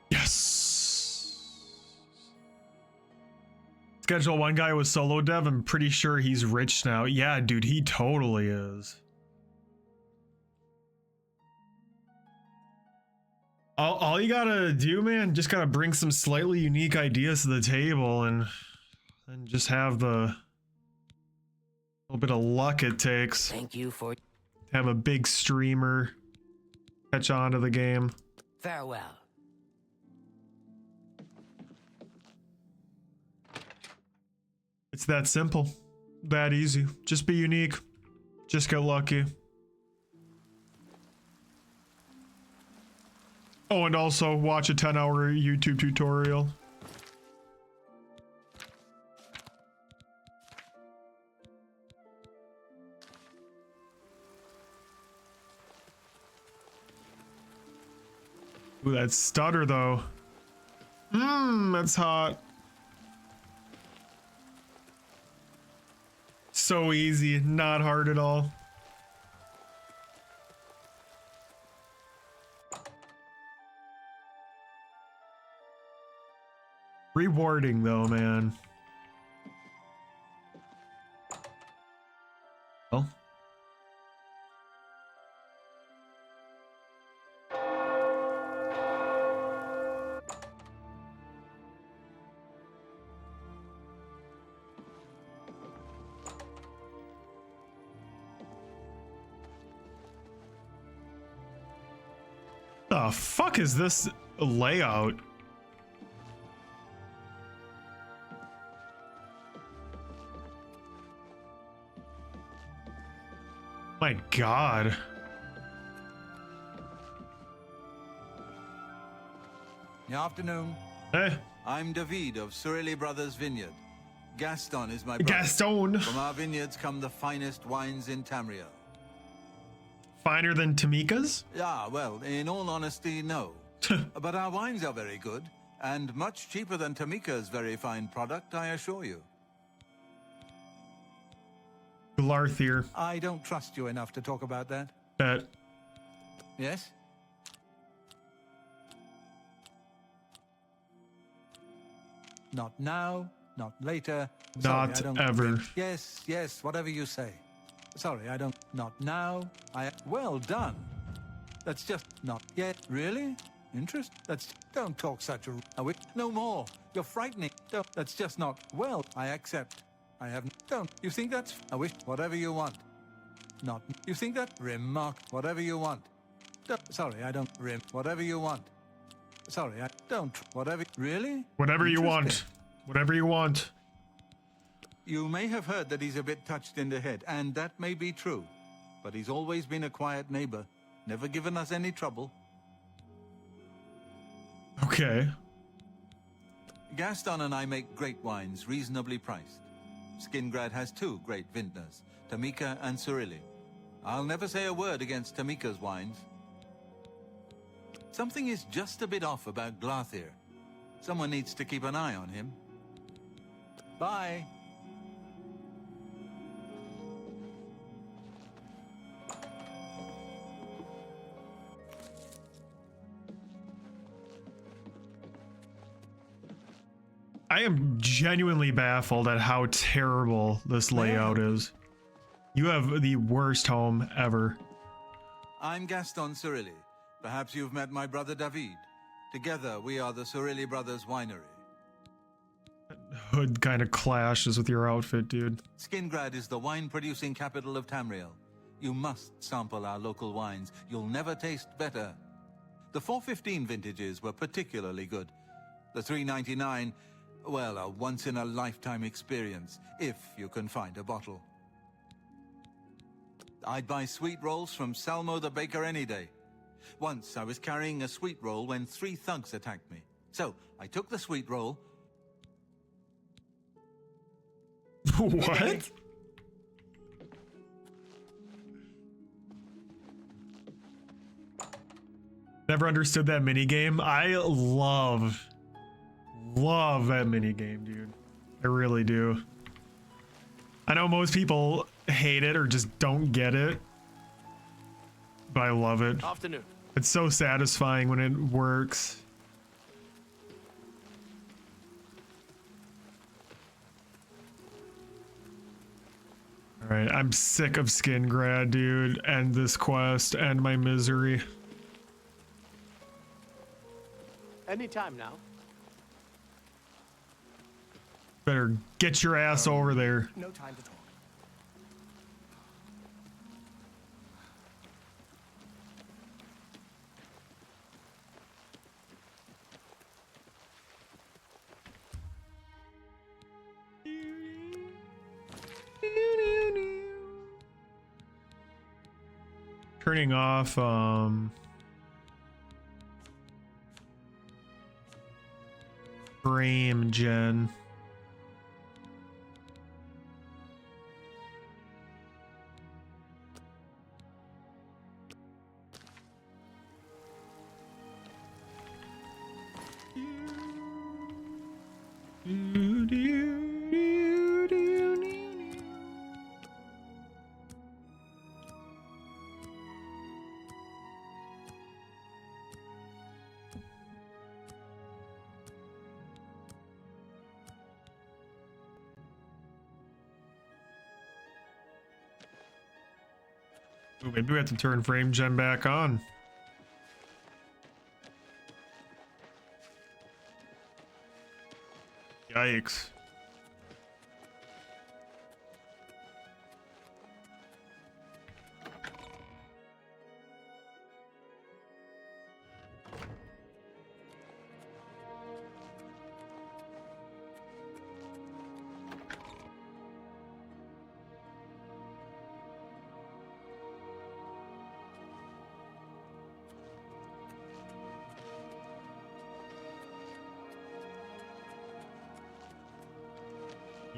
Yes. Schedule one guy with solo dev. I'm pretty sure he's rich now. Yeah, dude, he totally is. All you gotta do, man, just gotta bring some slightly unique ideas to the table and just have the little bit of luck it takes. Thank you for... Have a big streamer catch on to the game. Farewell. It's that simple. That easy. Just be unique. Just get lucky. Oh, and also watch a 10-hour YouTube tutorial. Ooh, that stutter though. That's hot. So easy, not hard at all. Rewarding though, man. Well. The fuck is this layout? My God. Good afternoon. Hey. I'm David of Surili Brothers Vineyard. Gaston is my brother. Gaston. From our vineyards come the finest wines in Tamriel. Finer than Tamika's? Yeah, well, in all honesty, no. But our wines are very good, and much cheaper than Tamika's very fine product, I assure you. Glarthier. I don't trust you enough to talk about that. Bet. Yes? Not now, not later. Sorry, Not I don't ever. Yes, yes, whatever you say. Sorry, I don't. Not now. Well done. That's just not yet. Really? Interest? Don't talk such a. No more. You're frightening. Don't. That's just not. Well, I accept. I haven't. Don't. You think that's. I wish. Whatever you want. Not. You think that. Remark. Whatever you want. Don't. Sorry, I don't. Whatever you want. Sorry, I don't. Whatever. Really? Whatever you want. Whatever you want. You may have heard that he's a bit touched in the head, and that may be true. But he's always been a quiet neighbor, never given us any trouble. Okay. Gaston and I make great wines, reasonably priced. Skingrad has two great vintners, Tamika and Surili. I'll never say a word against Tamika's wines. Something is just a bit off about Glarthier. Someone needs to keep an eye on him. Bye. I am genuinely baffled at how terrible this layout is. You have the worst home ever. I'm Gaston Surili. Perhaps you've met my brother David. Together, we are the Surili Brothers Winery. Hood kind of clashes with your outfit, dude. Skingrad is the wine-producing capital of Tamriel. You must sample our local wines. You'll never taste better. The 415 vintages were particularly good. The 399, well, a once-in-a-lifetime experience, if you can find a bottle. I'd buy sweet rolls from Salmo the baker any day. Once I was carrying a sweet roll when 3 thugs attacked me. So I took the sweet roll. What? Never understood that minigame. I love that minigame, dude. I really do. I know most people hate it or just don't get it, but I love it. Afternoon. It's so satisfying when it works. All right, I'm sick of Skingrad, dude, and this quest and my misery. Anytime now. Better get your ass over there. No time to talk. Turning off frame gen. Ooh, maybe we have to turn frame gen back on. Yikes.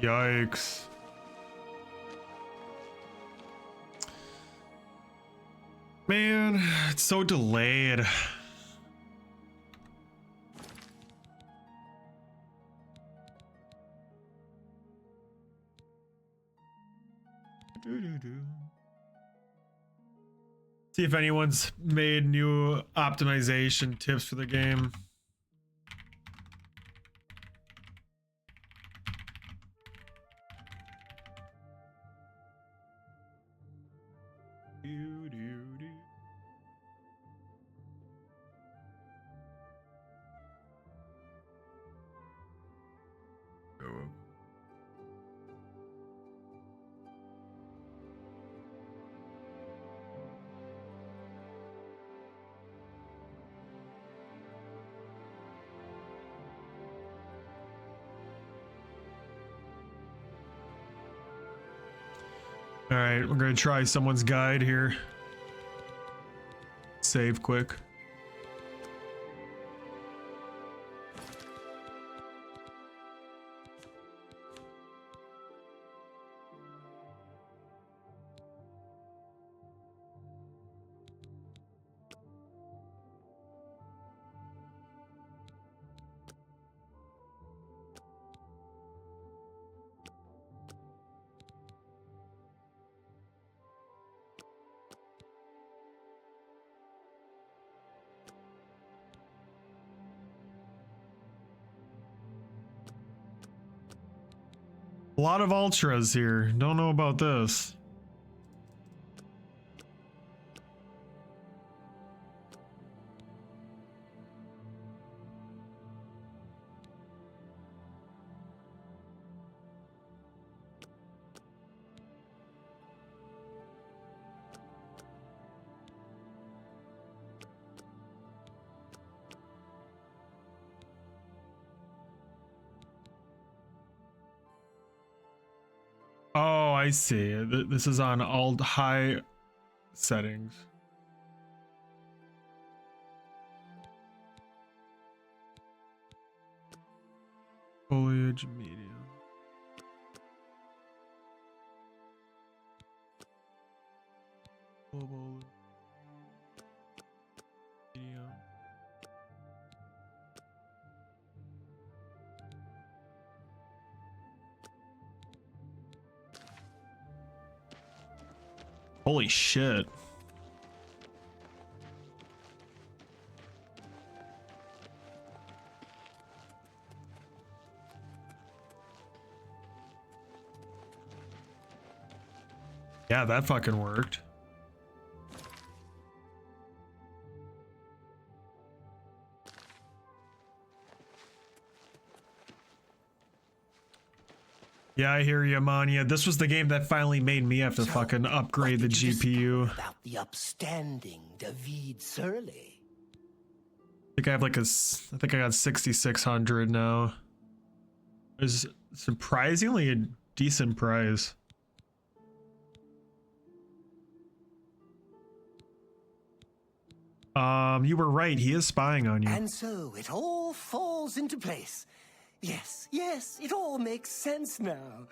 Yikes. Man, it's so delayed. See if anyone's made new optimization tips for the game. All right, we're gonna try someone's guide here. Save quick. A lot of ultras here. Don't know about this. Oh, I see. This is on alt high settings. Foliage medium. Global medium. Holy shit. Yeah, that fucking worked. Yeah, I hear you, Mania. This was the game that finally made me have to fucking upgrade the GPU. About the upstanding David Surly. I think I have like I think I got 6600 now. It's surprisingly a decent price. You were right. He is spying on you. And so it all falls into place. Yes, yes, it all makes sense now.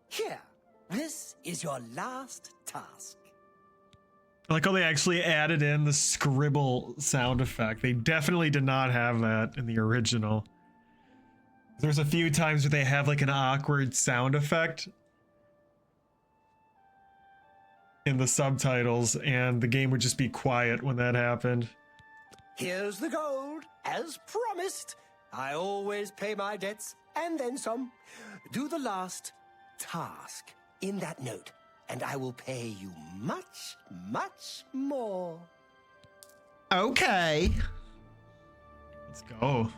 Here, this is your last task. I like how they actually added in the scribble sound effect. They definitely did not have that in the original. There's a few times where they have like an awkward sound effect in the subtitles, and the game would just be quiet when that happened. Here's the gold, as promised. I always pay my debts, and then some. Do the last task in that note, and I will pay you much, much more. Okay. Let's go.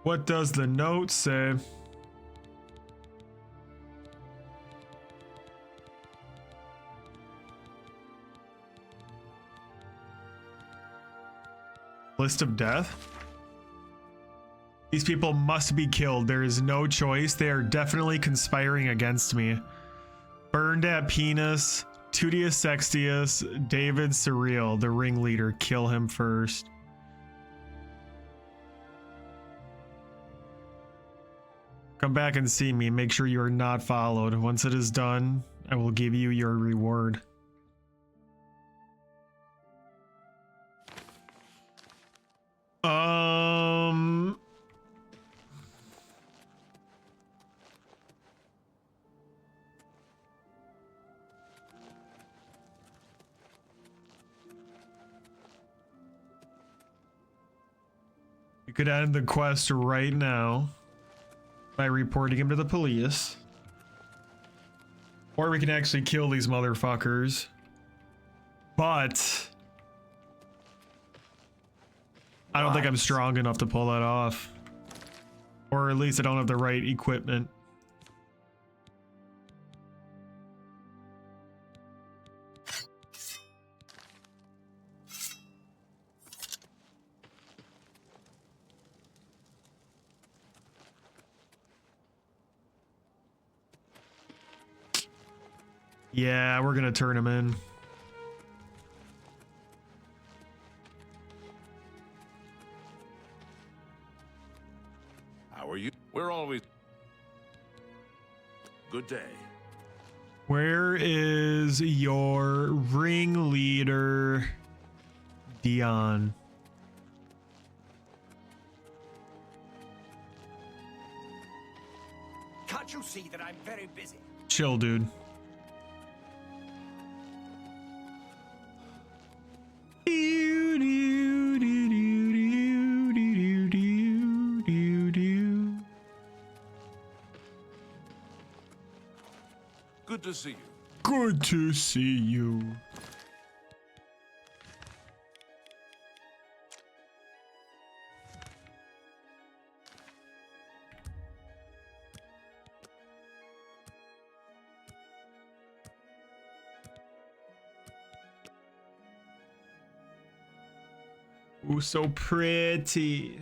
What does the note say? List of death? These people must be killed. There is no choice. They are definitely conspiring against me. Burned at penis, Tudius Sextius, David Surreal, the ringleader. Kill him first. Come back and see me. Make sure you are not followed. Once it is done, I will give you your reward. You could end the quest right now by reporting him to the police. Or we can actually kill these motherfuckers. But I don't think I'm strong enough to pull that off. Or at least I don't have the right equipment. Yeah, we're gonna turn him in. How are you? We're always... Good day. Where is your ringleader, Dion? Can't you see that I'm very busy? Chill, dude. Good to see you. Good to see you. Ooh, so pretty.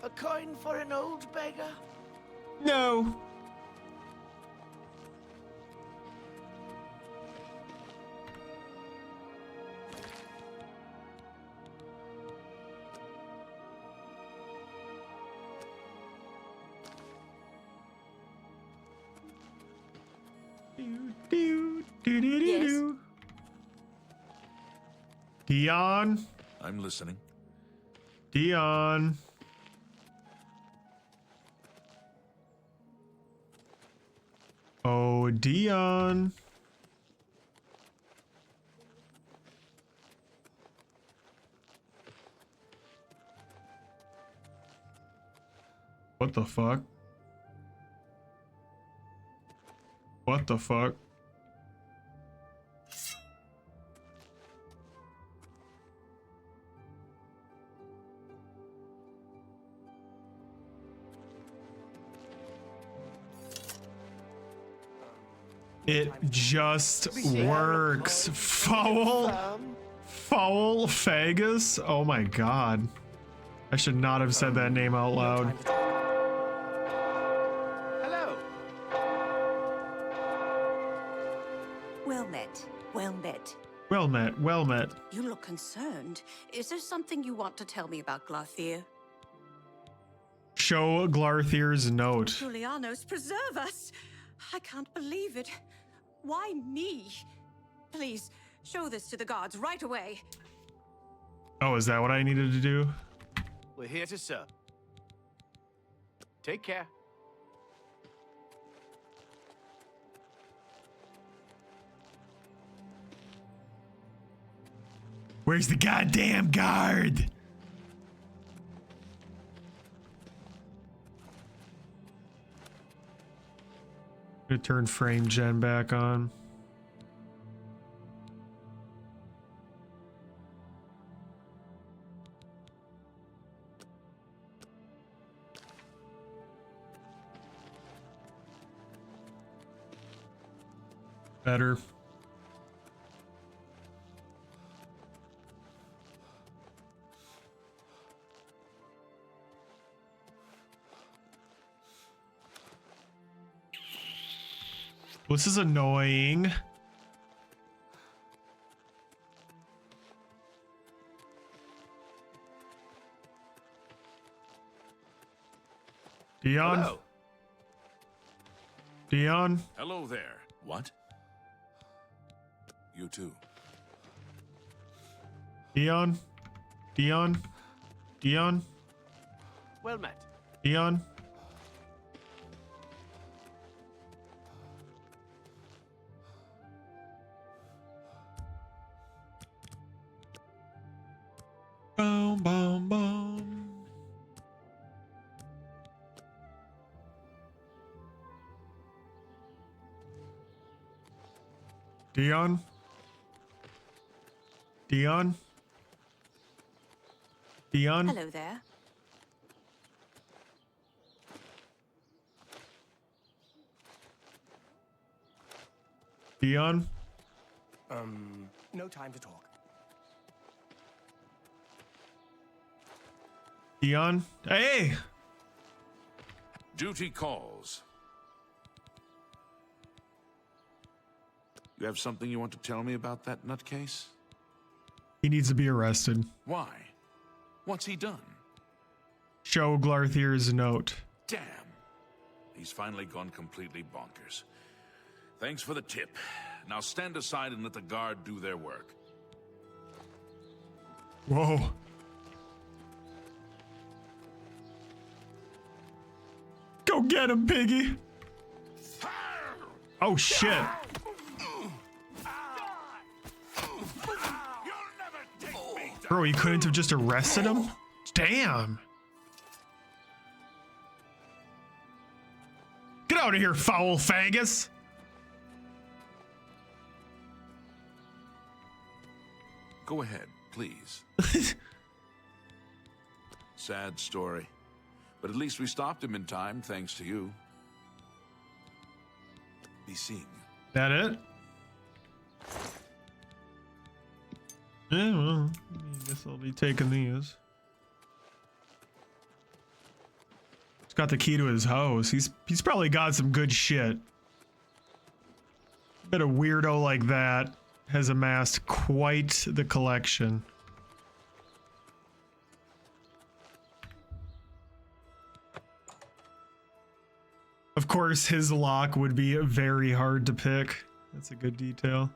A coin for an old beggar? No. Yes? Dion? I'm listening. Dion? Oh, Dion. What the fuck? What the fuck? It just works. Foul. Foul Fagus? Oh my god. I should not have said that name out loud. Hello. Well met. Well met. Well met, well met. You look concerned. Is there something you want to tell me about Glarthir? Show Glarthir's note. Julianos, preserve us! I can't believe it. Why me? Please, show this to the guards right away. Oh, is that what I needed to do? We're here to serve. Take care. Where's the goddamn guard? Gonna turn frame gen back on. Better. This is annoying. Dion? Hello. Dion? Hello there. What? You too. Dion? Dion? Dion? Well met. Dion? Boom, boom, boom. Dion? Dion? Dion? Hello there. Dion? No time to talk. Dion? Hey! Duty calls. You have something you want to tell me about that nutcase? He needs to be arrested. Why? What's he done? Show Glarthir's note. Damn. He's finally gone completely bonkers. Thanks for the tip. Now stand aside and let the guard do their work. Whoa. Go get him, piggy. Oh, shit. Bro, you couldn't have just arrested him? Damn. Get out of here, foul faggot. Go ahead, please. Sad story. But at least we stopped him in time, thanks to you. Be seeing you. That it? Yeah, well, I guess I'll be taking these. He's got the key to his house. He's probably got some good shit. Bet a weirdo like that has amassed quite the collection. Of course, his lock would be very hard to pick. That's a good detail.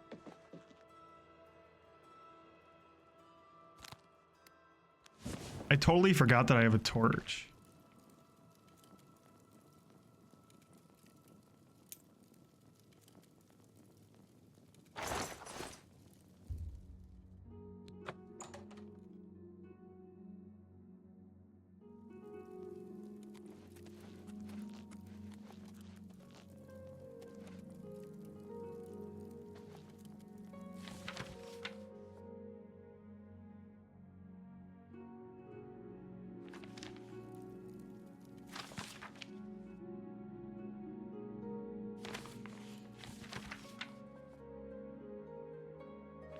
I totally forgot that I have a torch.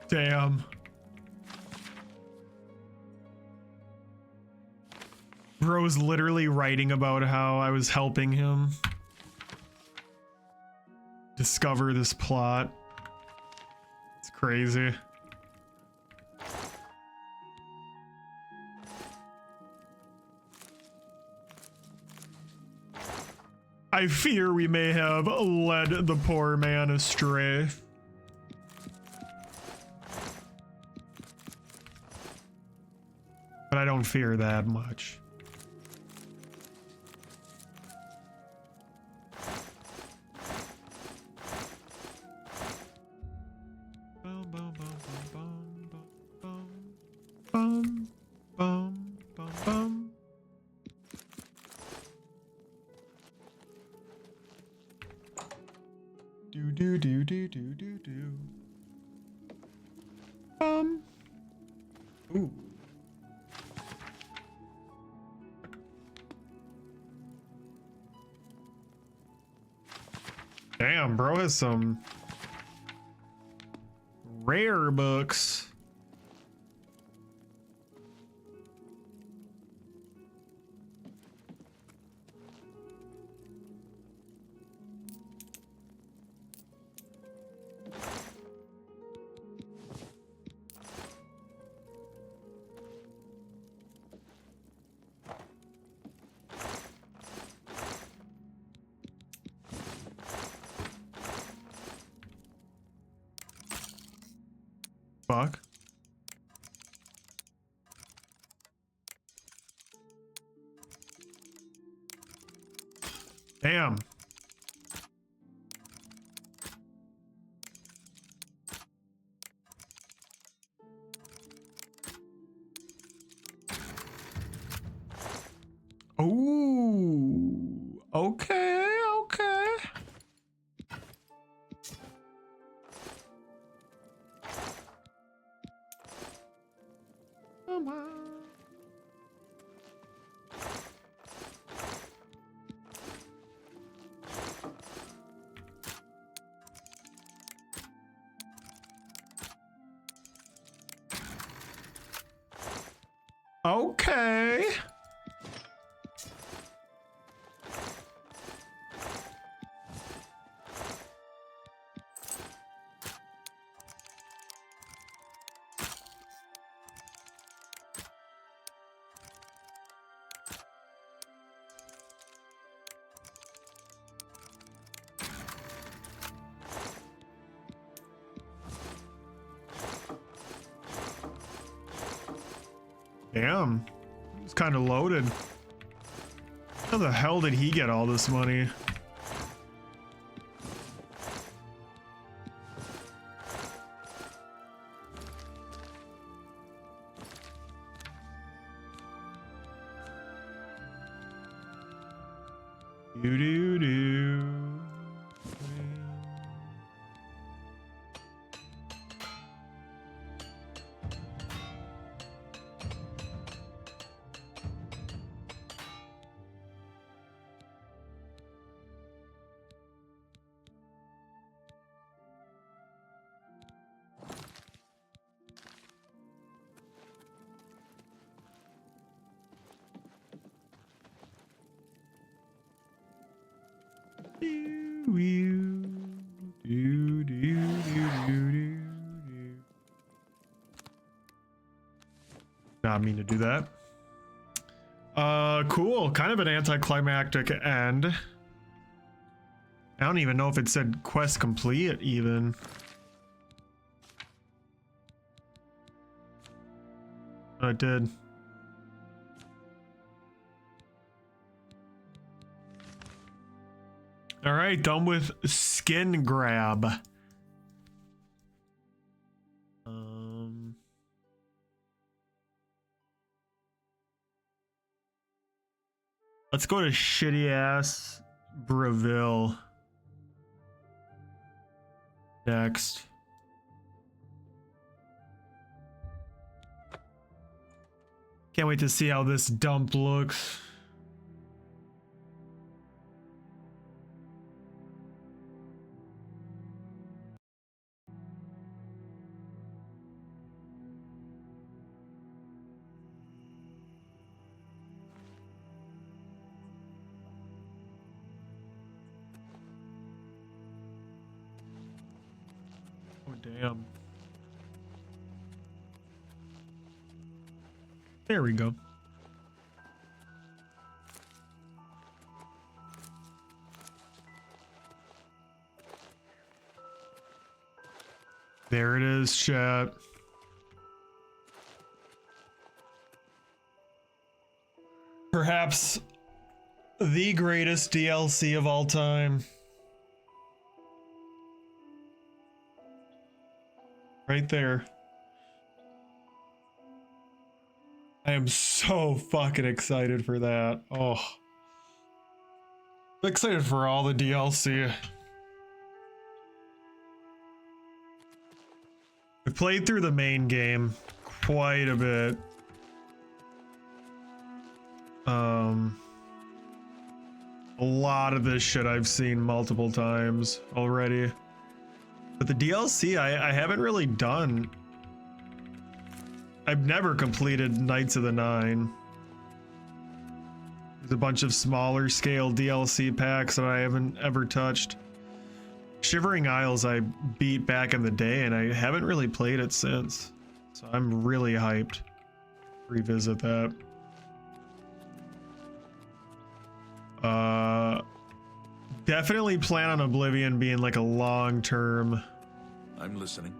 Damn. Bro's literally writing about how I was helping him discover this plot. It's crazy. I fear we may have led the poor man astray. But I don't fear that much. Do. Ooh. Damn, bro has some rare books. fuck? Damn. Ooh. Okay, okay. Come on. Okay. Damn. It's kind of loaded. How the hell did he get all this money? Do do do. Not mean to do that. Cool. Kind of an anticlimactic end. I don't even know if it said quest complete even. Oh, it did. All right, done with skin grab. Let's go to shitty ass Breville next. Can't wait to see how this dump looks. Oh, damn. There we go. There it is, chat. Perhaps the greatest DLC of all time. Right there. I am so fucking excited for that. Oh. I'm excited for all the DLC. I've played through the main game quite a bit. A lot of this shit I've seen multiple times already. But the DLC I haven't really done. I've never completed Knights of the Nine. There's a bunch of smaller scale DLC packs that I haven't ever touched. Shivering Isles I beat back in the day and I haven't really played it since. So I'm really hyped to revisit that. Definitely plan on Oblivion being like a long-term I'm listening.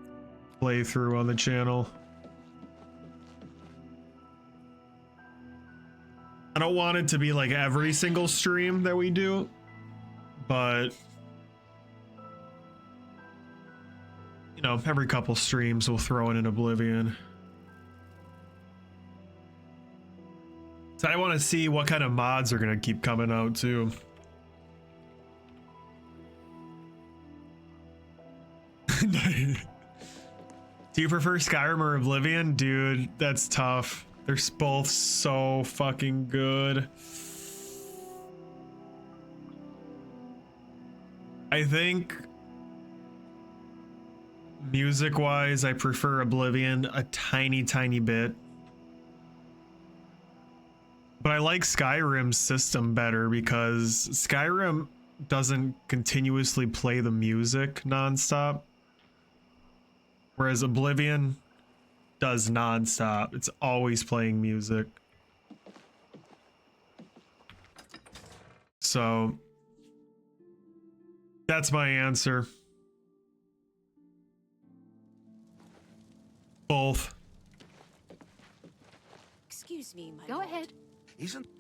playthrough on the channel. I don't want it to be like every single stream that we do, but you know, every couple streams we'll throw in an Oblivion. So I want to see what kind of mods are going to keep coming out too. Do you prefer Skyrim or Oblivion? Dude, that's tough. They're both so fucking good. I think music-wise, I prefer Oblivion a tiny bit. But I like Skyrim's system better because Skyrim doesn't continuously play the music nonstop, whereas Oblivion does nonstop. It's always playing music. So that's my answer. Both. Excuse me, my Go lord. ahead.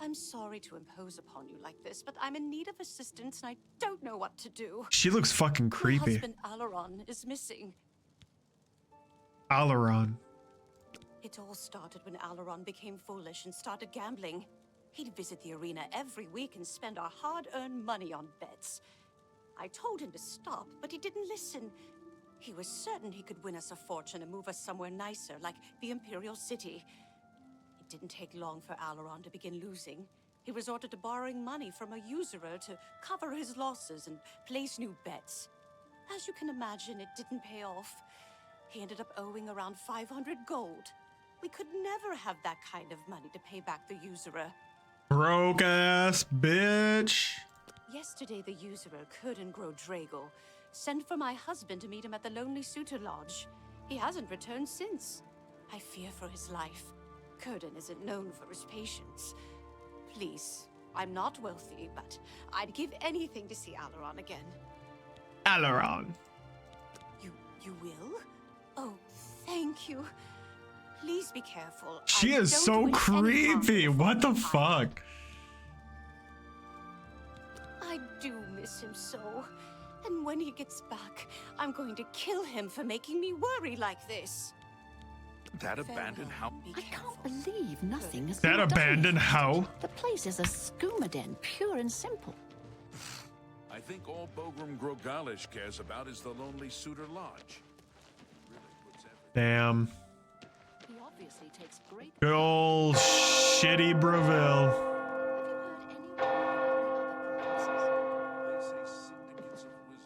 I'm sorry to impose upon you like this, but I'm in need of assistance and I don't know what to do. She looks fucking creepy. My husband Alaron is missing. Alaron. It all started when Alaron became foolish and started gambling. He'd visit the arena every week and spend our hard-earned money on bets. I told him to stop, but he didn't listen. He was certain he could win us a fortune and move us somewhere nicer, like the Imperial City. It didn't take long for Alaron to begin losing. He resorted to borrowing money from a usurer to cover his losses and place new bets. As you can imagine, it didn't pay off. He ended up owing around 500 gold. We could never have that kind of money to pay back the usurer. Broke ass bitch. Yesterday, the usurer, Kurden Drago, sent for my husband to meet him at the Lonely Suitor Lodge. He hasn't returned since. I fear for his life. Kurden isn't known for his patience. Please, I'm not wealthy, but I'd give anything to see Alaron again. Alaron. You will? Oh, thank you. Please be careful. She I is don't so wish any harm creepy. befall What the him. fuck? I do miss him so. And when he gets back, I'm going to kill him for making me worry like this. That abandoned house. I can't believe nothing is That being done. abandoned how? The place is a skooma den, pure and simple. I think all Bogrum Grogalish cares about is the Lonely Suitor Lodge. Damn. He obviously takes great. Good old shitty Breville. They say syndicates of wizards.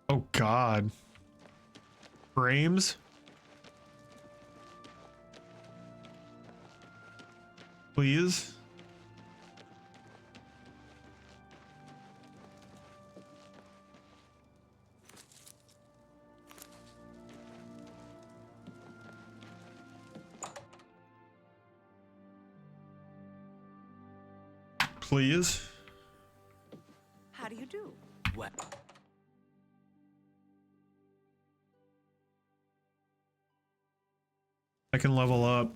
Oh God. Frames? Please? Please? How do you do? What? I can level up.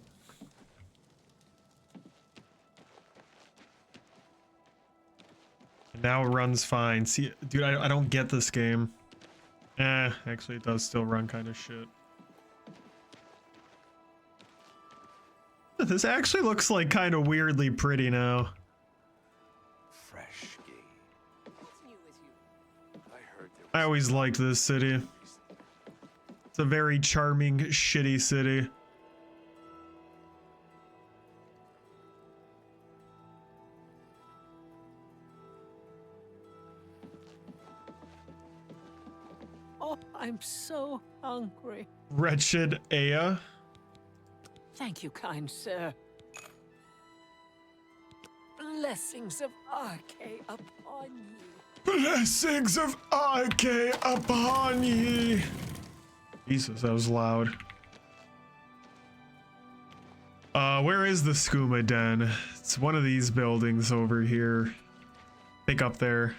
Now it runs fine. See, dude, I don't get this game. Actually it does still run kind of shit. This actually looks like kind of weirdly pretty now. Fresh game. What's new with you? I heard there I always liked this city. It's a very charming, shitty city. Oh, I'm so hungry. Wretched Aya. Thank you, kind sir. Blessings of Arche upon you. Blessings of Arche upon ye. Jesus, that was loud. Where is the skooma den? It's one of these buildings over here. Pick up there.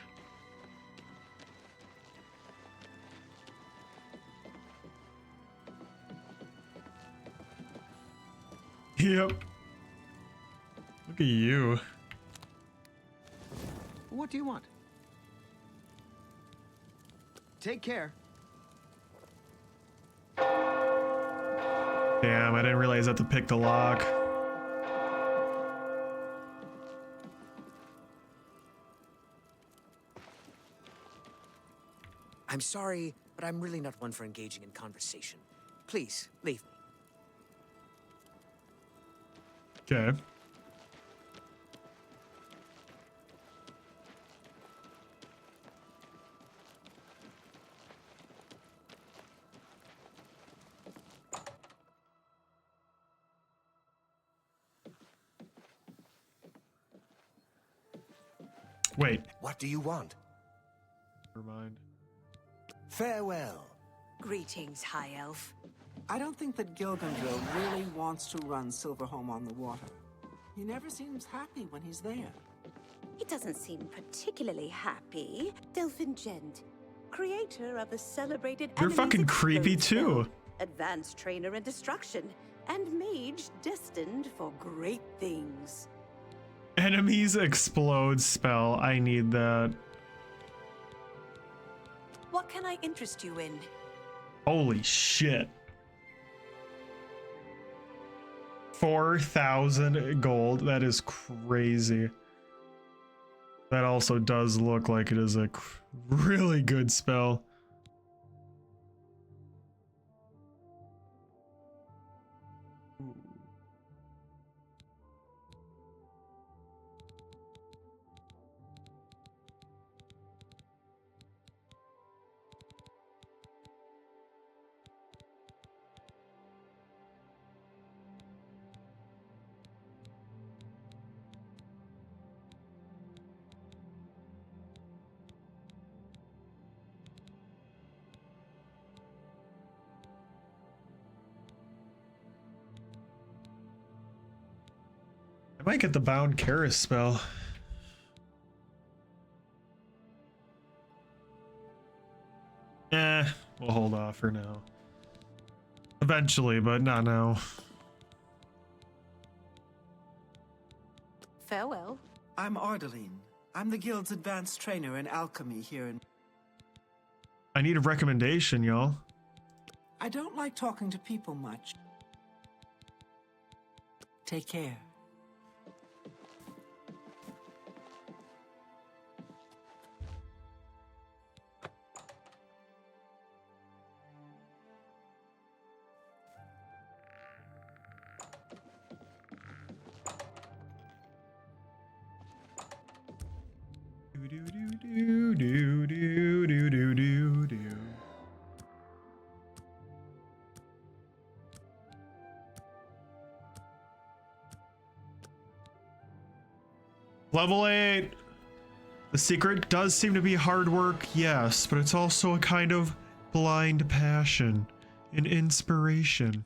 Yep. Look at you. What do you want? Take care. Damn, I didn't realize I had to pick the lock. I'm sorry, but I'm really not one for engaging in conversation. Please, leave me. Okay. Wait. What do you want? Never mind. Farewell. Greetings, High Elf. I don't think that Gilgandrill really wants to run Silverhome on the water. He never seems happy when he's there. He doesn't seem particularly happy. Delphin Gent, creator of the celebrated You're Enemies fucking creepy Exposed too. spell, advanced trainer in destruction, and mage destined for great things. Enemies explode spell. I need that. What can I interest you in? Holy shit. 4,000 gold. That is crazy. That also does look like it is a really good spell. I might get the Bound Karis spell. We'll hold off for now. Eventually, but not now. Farewell. I'm Ardeline. I'm the guild's advanced trainer in alchemy here in... I need a recommendation, y'all. I don't like talking to people much. Take care. Level 8. The secret does seem to be hard work, yes, but it's also a kind of blind passion, an inspiration.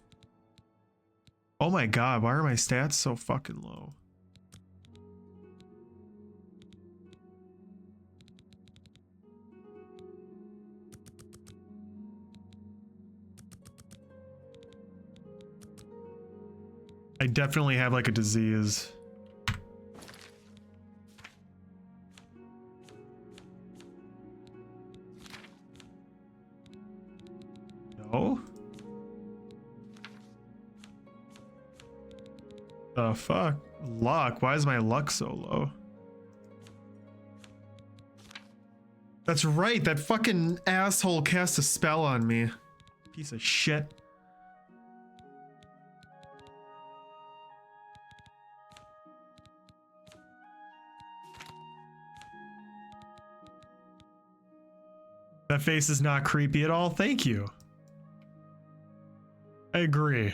Oh my god, why are my stats so fucking low? I definitely have like a disease. No? The fuck? Luck? Why is my luck so low? That's right, that fucking asshole cast a spell on me. Piece of shit. That face is not creepy at all, thank you. I agree.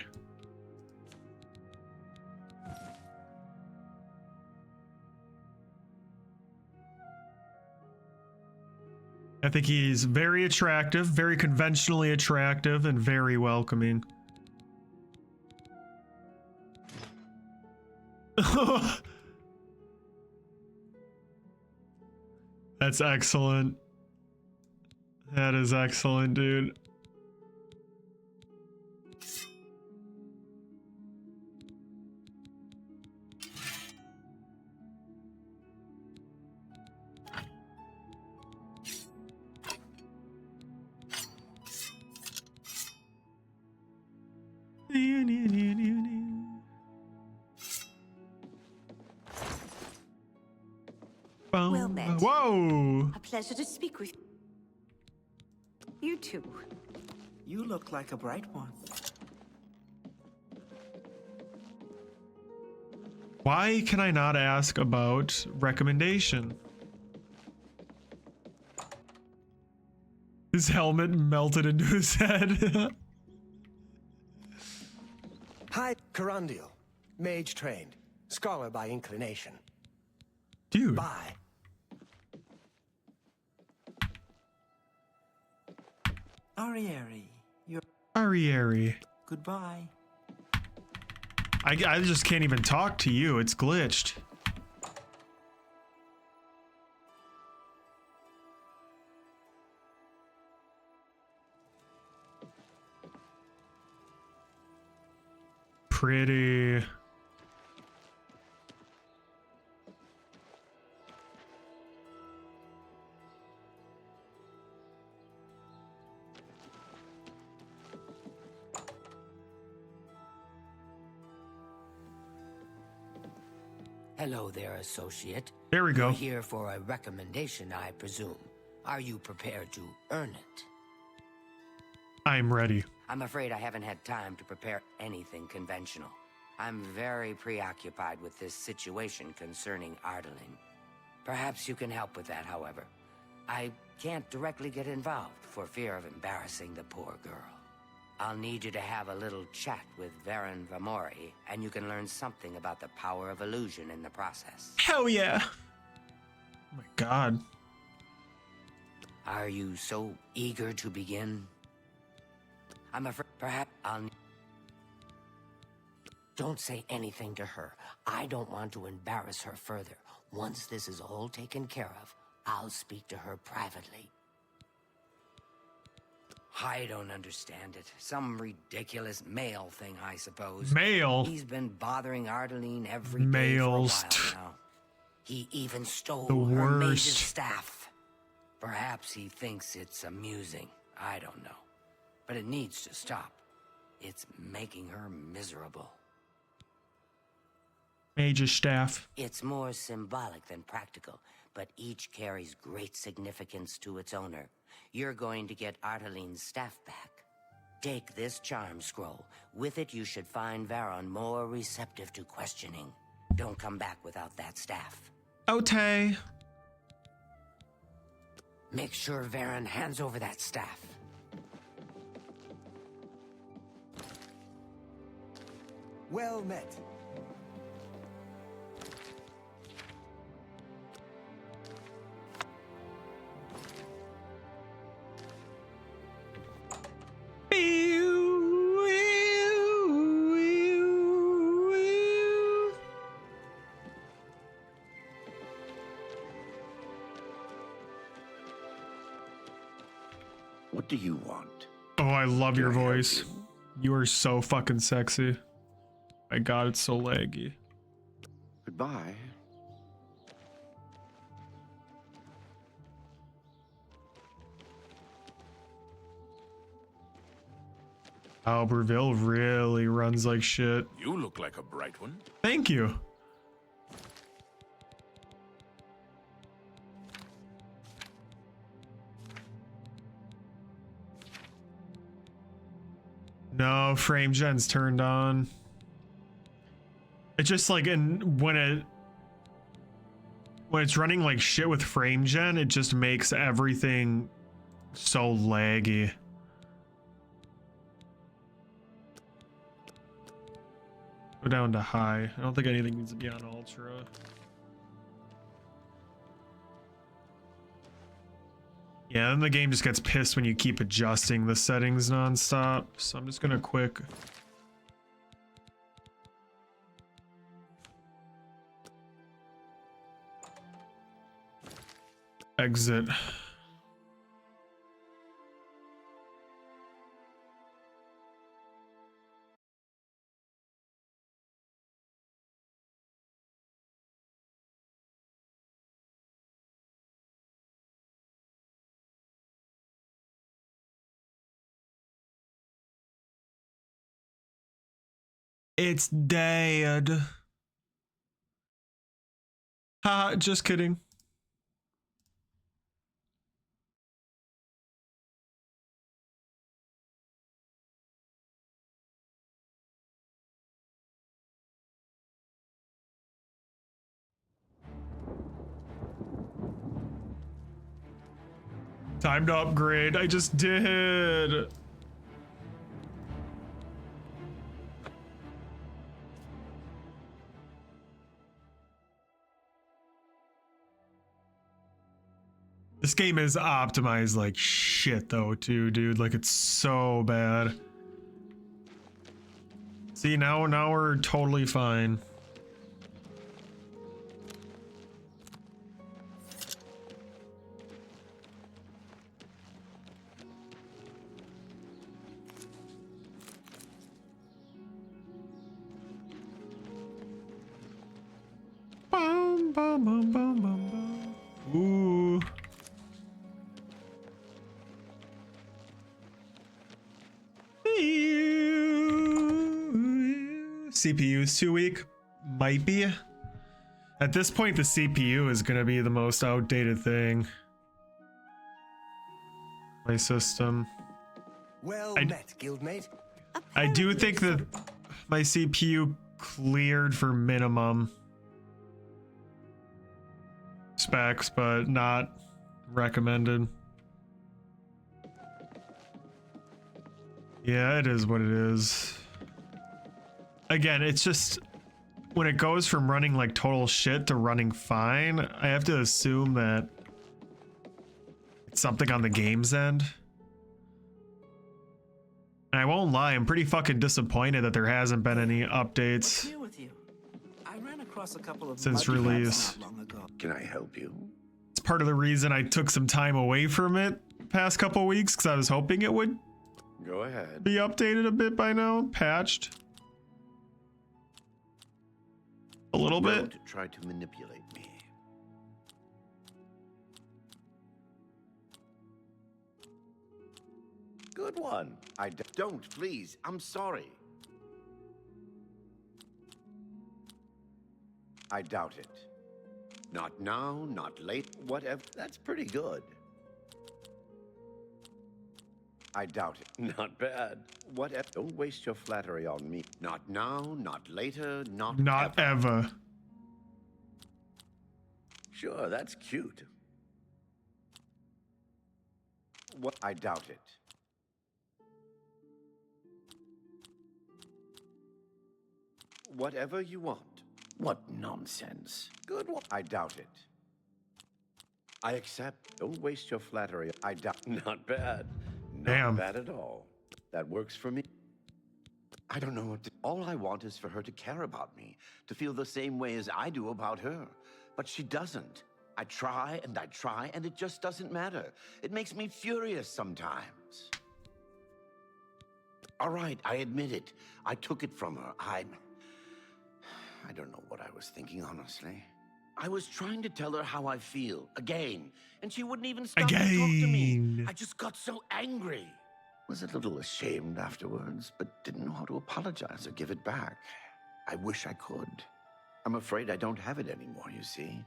I think he's very attractive, very conventionally attractive, and very welcoming. That's excellent. That is excellent, dude. Well met. Whoa! A pleasure to speak with you too. You look like a bright one. Why can I not ask about recommendation? His helmet melted into his head. Hi, Carandial. Mage trained. Scholar by inclination. Dude. Bye. Arieri, you're... Arieri. Goodbye. I just can't even talk to you. It's glitched. Pretty. Hello there, associate. There we go. You're here for a recommendation, I presume. Are you prepared to earn it? I'm ready. I'm afraid I haven't had time to prepare anything conventional. I'm very preoccupied with this situation concerning Ardaline. Perhaps you can help with that, however. I can't directly get involved for fear of embarrassing the poor girl. I'll need you to have a little chat with Varen Vamori, and you can learn something about the power of illusion in the process. Hell yeah. Oh my god. Are you so eager to begin? I'm afraid perhaps I'll... Don't say anything to her. I don't want to embarrass her further. Once this is all taken care of, I'll speak to her privately. I don't understand it. Some ridiculous male thing, I suppose. Male? He's been bothering Ardaline every Males. day for a while now. He even stole The her mage's worst. staff. Perhaps he thinks it's amusing. I don't know. But it needs to stop. It's making her miserable. Major staff. It's more symbolic than practical, but each carries great significance to its owner. You're going to get Artaline's staff back. Take this charm scroll. With it, you should find Varon more receptive to questioning. Don't come back without that staff. Okay. Make sure Varon hands over that staff. Well met. What do you want? Oh, I love your voice. You are so fucking sexy. My god, it's so laggy. Goodbye. Albertville really runs like shit. You look like a bright one. Thank you. No, frame gen's turned on. It's just like when it's running like shit with frame gen, it just makes everything so laggy. Go down to high. I don't think anything needs to be on ultra. Yeah, then the game just gets pissed when you keep adjusting the settings nonstop. So I'm just gonna quick. exit. It's dead. Haha, just kidding. Time to upgrade. I just did. This game is optimized like shit though, too, dude. Like it's so bad. See, now we're totally fine. Bum, bum, bum, bum, bum, bum. Ooh. CPU's too weak? Might be. At this point, the CPU is going to be the most outdated thing. My system. Well met, guildmate. I do think that my CPU cleared for minimum specs, but not recommended. Yeah, it is what it is. Again, it's just when it goes from running like total shit to running fine, I have to assume that it's something on the game's end. And I won't lie, I'm pretty fucking disappointed that there hasn't been any updates I ran across a couple of since muddy release. maps not long ago. Can I help you? It's part of the reason I took some time away from it the past couple weeks, because I was hoping it would Go ahead. be updated a bit by now, patched a little bit. Don't try to manipulate me. Good one. Don't, please. I'm sorry. I doubt it. Not now, not late, whatever. That's pretty good. I doubt it. Not bad. Whatever. Don't waste your flattery on me. Not now, not later, not ever. Sure, that's cute. What? I doubt it. Whatever you want. What nonsense. Good one. I doubt it. I accept. Don't waste your flattery. I doubt. Not bad. Not Damn. bad at all. That works for me. I don't know what to... All I want is for her to care about me, to feel the same way as I do about her. But she doesn't. I try, and it just doesn't matter. It makes me furious sometimes. All right, I admit it. I took it from her. I don't know what I was thinking, honestly. I was trying to tell her how I feel, again, and she wouldn't even stop to talk to me. I just got so angry. Was a little ashamed afterwards, but didn't know how to apologize or give it back. I wish I could. I'm afraid I don't have it anymore, you see.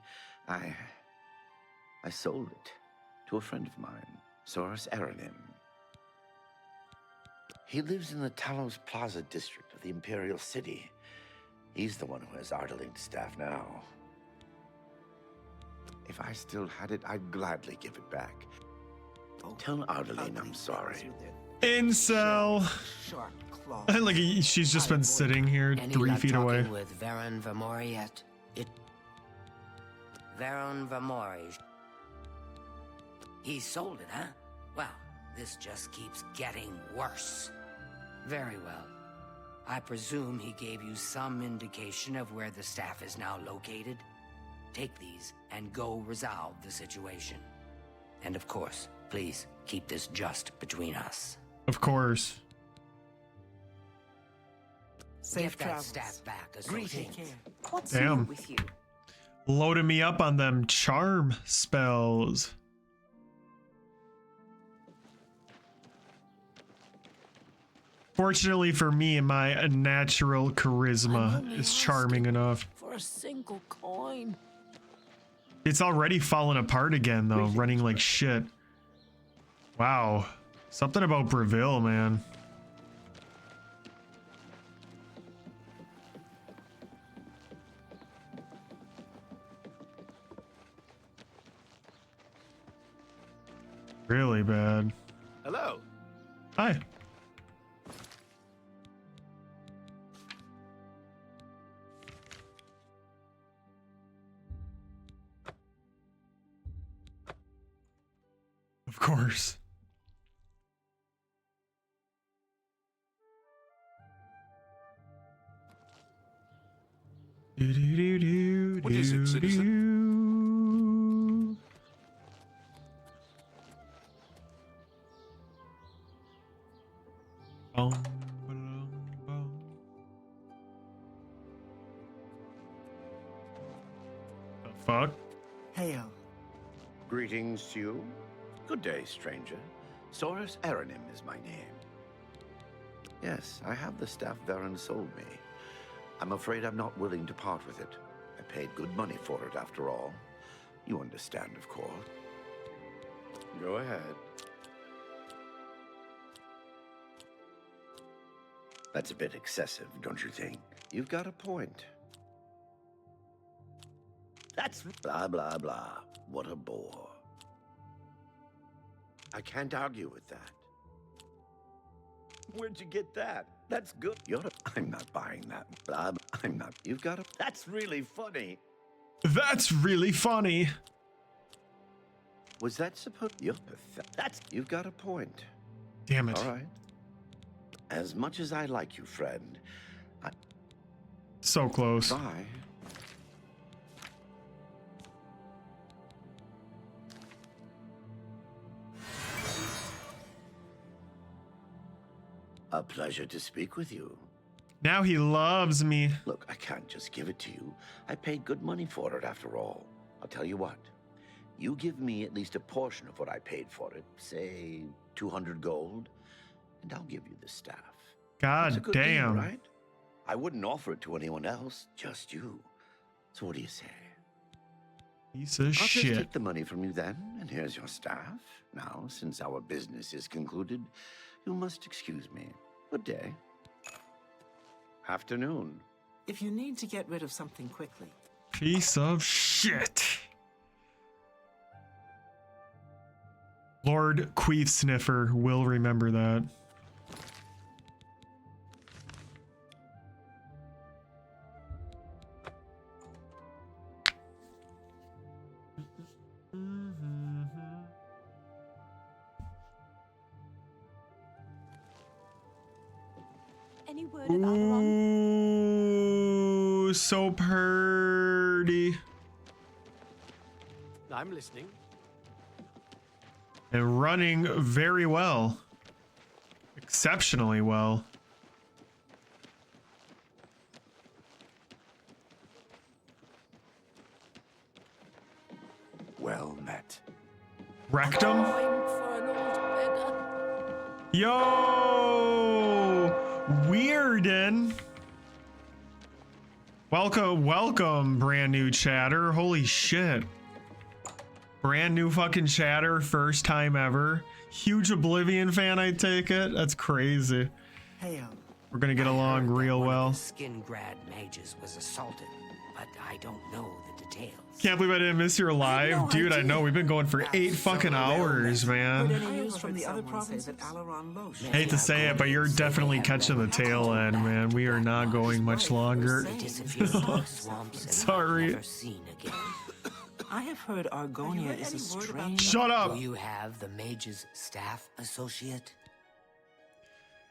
I sold it to a friend of mine, Soros Aranim. He lives in the Talos Plaza district of the Imperial City. He's the one who has Ardeling's staff now. If I still had it, I'd gladly give it back. Tell Ardeline I'm sorry. Incel. Like she's just been sitting here Any 3 luck feet away. talking with Varon Vamori yet? Varon Vamori. He sold it, huh? Well, this just keeps getting worse. Very well. I presume he gave you some indication of where the staff is now located? Take these and go resolve the situation. And of course, please keep this just between us. Of course. Get that staff back, associate. What's Damn. new with you? Loading me up on them charm spells. Fortunately for me, my natural charisma is charming enough. For a single coin. It's already fallen apart again, though, running like shit. Wow. Something about Breville, man. Really bad. Hello. Hi. Of course. What is it, citizen? The fuck? Hail. Greetings to you. Good day, stranger. Saurus Aranim is my name. Yes, I have the staff Varen sold me. I'm afraid I'm not willing to part with it. I paid good money for it, after all. You understand, of course. Go ahead. That's a bit excessive, don't you think? You've got a point. That's blah, blah, blah. What a bore. I can't argue with that. Where'd you get that? That's good. I'm not buying that. Blah, I'm not. You've got a... That's really funny. That's really funny. Was that supposed... You're pathetic. You've got a point. Damn it. All right. As much as I like you, friend, So close. bye. A pleasure to speak with you. Now he loves me. Look, I can't just give it to you. I paid good money for it, after all. I'll tell you what. You give me at least a portion of what I paid for it, say 200 gold, and I'll give you the staff. That's a God good damn. deal, right? I wouldn't offer it to anyone else, just you. So what do you say? Piece of I'll just shit. take the money from you then, and here's your staff. Now, since our business is concluded, you must excuse me. Good day. Afternoon. If you need to get rid of something quickly, Piece of shit. Lord Queef Sniffer will remember that. Any word of Alaron? Ooh, so pretty. I'm listening. And running very well. Exceptionally well. Well met. Rectum? Yo! Weirden. Welcome, brand new chatter. Holy shit. Brand new fucking chatter, first time ever. Huge Oblivion fan, I take it. That's crazy. Hail. We're gonna get along real well. Skingrad mages was assaulted, but I don't know the details. Can't believe I didn't miss your live. Dude, I know. We've been going for 8 fucking hours, Heard man. any news from the other provinces? Hate to say it, but you're definitely catching the tail end, man. We are not going much longer. Sorry. I have heard Argonia is a strange... Shut up! Do you have the mage's staff associate?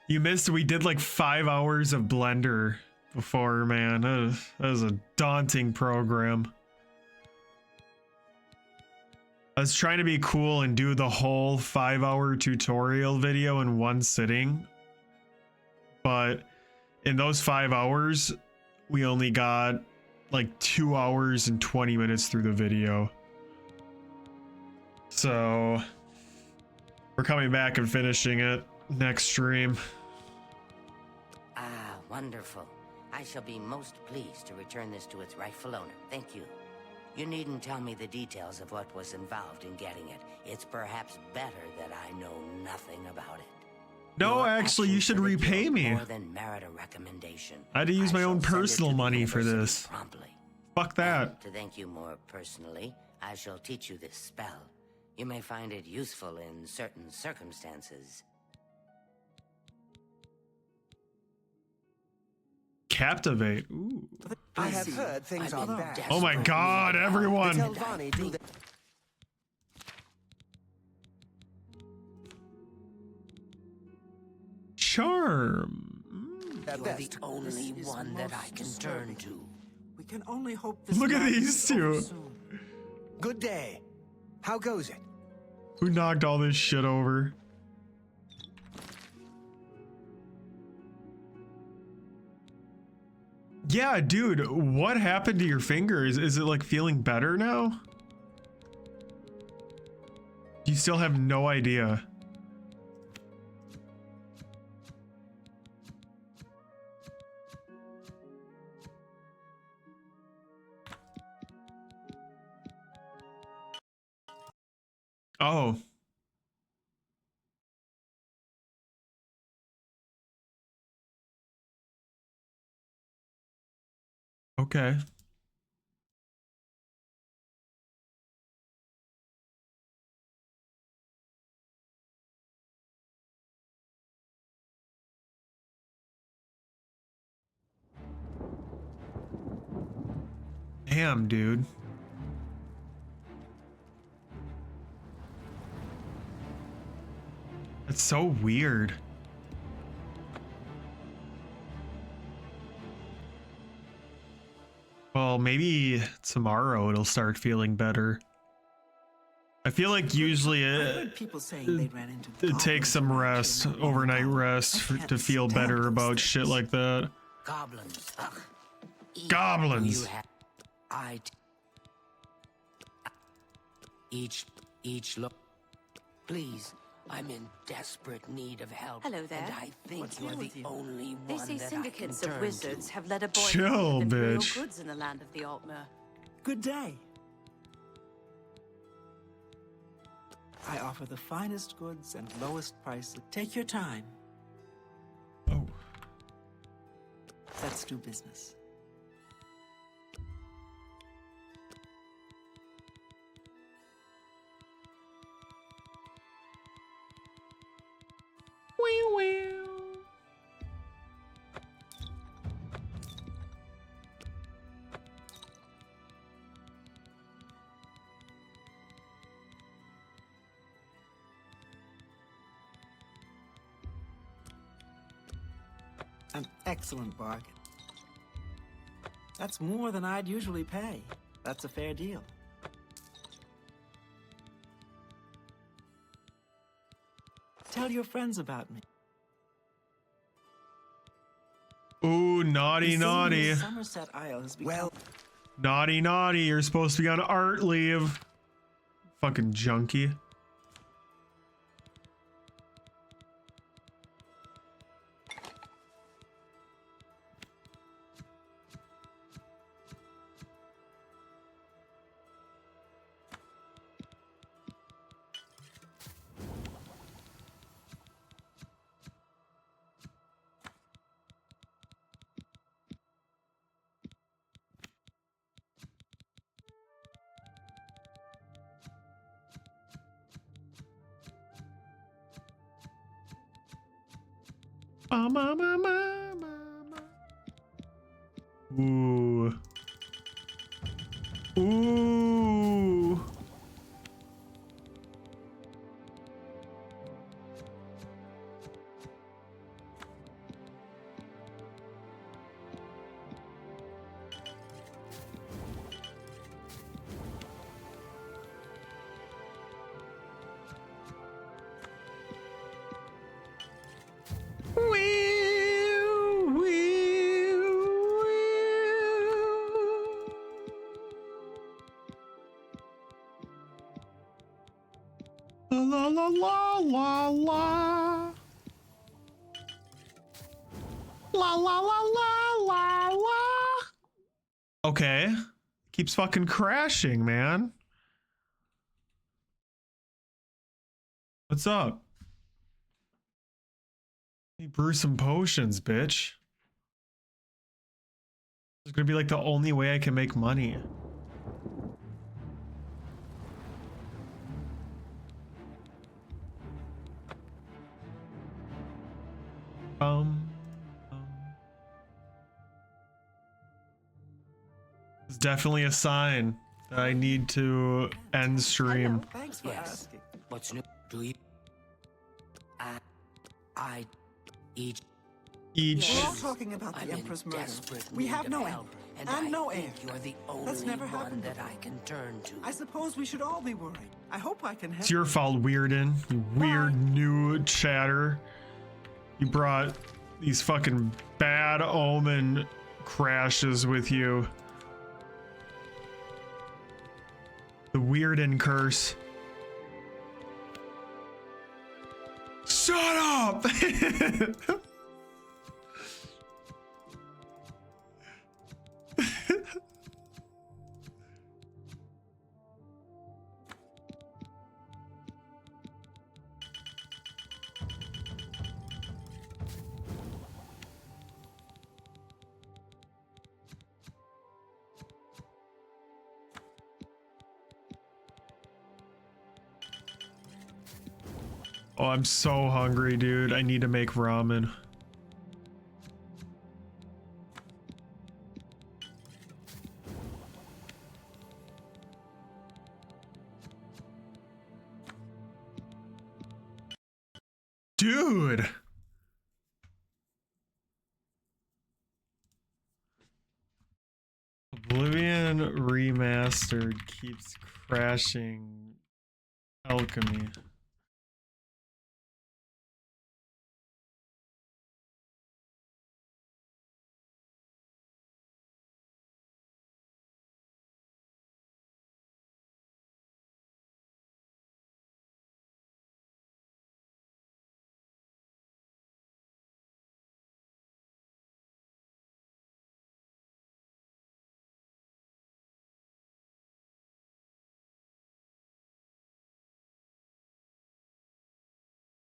You missed. We did like 5 hours of Blender before, man. That was a daunting program. I was trying to be cool and do the whole 5-hour tutorial video in one sitting, but in those 5 hours, we only got like 2 hours and 20 minutes through the video. So we're coming back and finishing it next stream. Ah, wonderful. I shall be most pleased to return this to its rightful owner. Thank you. You needn't tell me the details of what was involved in getting it. It's perhaps better that I know nothing about it. No, Your actually, you actions should for the repay guild me. more than merit a recommendation. I had to use my own shall send it personal to the money for university this. promptly. Fuck that. To thank you more personally, I shall teach you this spell. You may find it useful in certain circumstances. Captivate. Ooh. I have heard things are bad. Oh my god, everyone. Tell Vani do that. Charm. You're the only one that I can turn to. We can only hope this Look at night these is over two. soon. Good day. How goes it? Who knocked all this shit over? Yeah, dude, what happened to your fingers? Is it like feeling better now? You still have no idea. Oh. Okay. Damn, dude. That's so weird. Well, maybe tomorrow it'll start feeling better. I feel like usually People saying they ran into it takes some rest, overnight rest, to feel better about shit like that. Goblins. Ugh. Goblins. You have, each look. Please, I'm in desperate need of help. Hello there. And I think you're the only They one say that syndicates I can of turn wizards to. have led a boy Chill, to real bitch. goods in the land of the Altmer. Good day. I offer the finest goods and lowest prices. Take your time. Oh. Let's do business. An excellent bargain. That's more than I'd usually pay. That's a fair deal. Tell your friends about me. Ooh, naughty, naughty. Somerset Isle has become... Naughty, naughty. You're supposed to be on art leave. Fucking junkie. Ooh. Ooh. La la la la la la. La la la la la la. Okay. Keeps fucking crashing, man. What's up? Hey, brew some potions, bitch. It's gonna be like the only way I can make money. It's definitely a sign that I need to end stream. Thanks for asking. What's new? Do you? I each. We're all talking about the Emperor's murder. We have no Emperor and no heir. You're the only That's never one happened that I can turn to. I suppose we should all be worried. I hope I can help. It's your fault, Weirden. You weird new chatter. You brought these fucking bad omen crashes with you. The Weirden curse. Shut up! Oh, I'm so hungry, dude. I need to make ramen. Dude! Oblivion Remastered keeps crashing alchemy.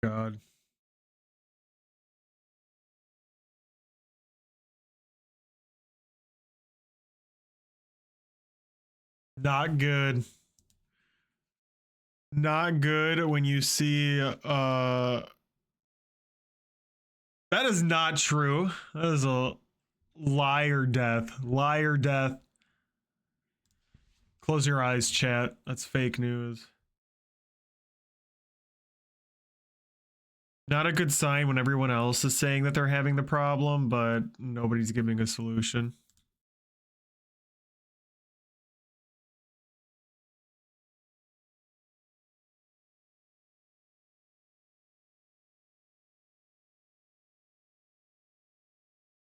God. Not good. Not good when you see that is not true. That is a liar death. Liar death. Close your eyes, chat. That's fake news. Not a good sign when everyone else is saying that they're having the problem, but nobody's giving a solution.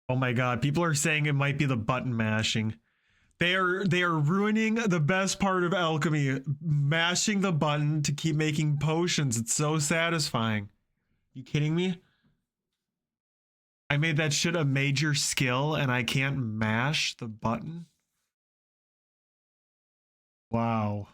Oh my god, people are saying it might be the button mashing. They are ruining the best part of alchemy, mashing the button to keep making potions. It's so satisfying. You kidding me? I made that shit a major skill and I can't mash the button? Wow.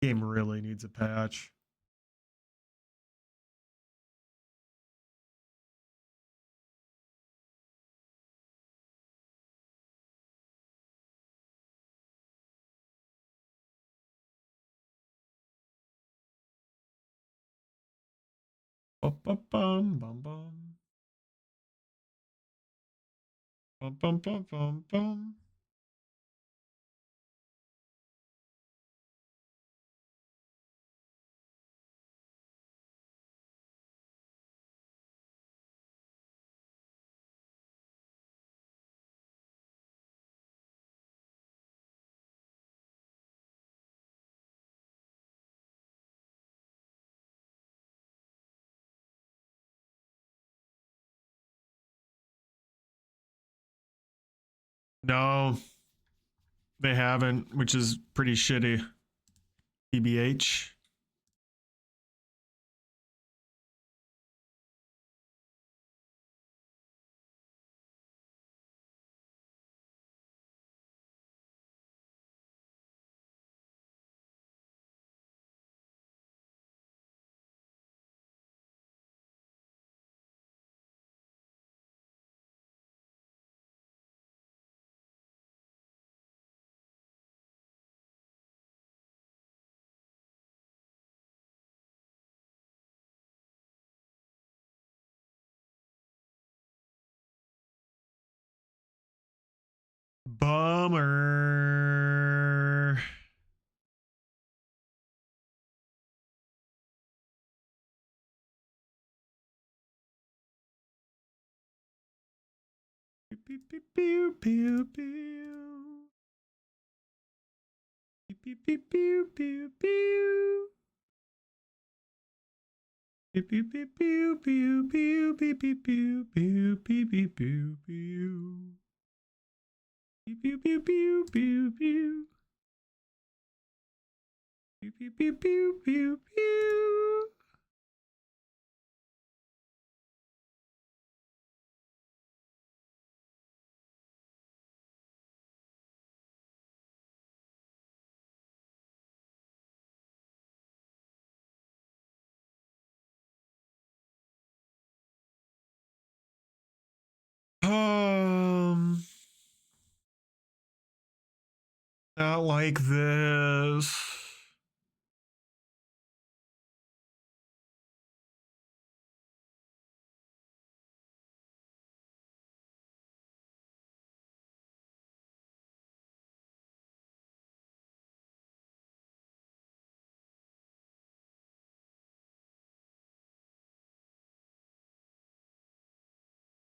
Game really needs a patch. Bum bum bum bum bum. Bum bum bum bum bum. No, they haven't, which is pretty shitty. TBH. Bummer. Pew, pew, pew, pew, pew. Pew, pew, pew, pew, pew, pew. Pew, pew, pew, pew, pew, pew, pew, pew, pew, pew, pew, pew, pew, pew. Pew, pew, pew, pew, pew, pew. Pew, pew, pew, pew, pew, pew. Not like this.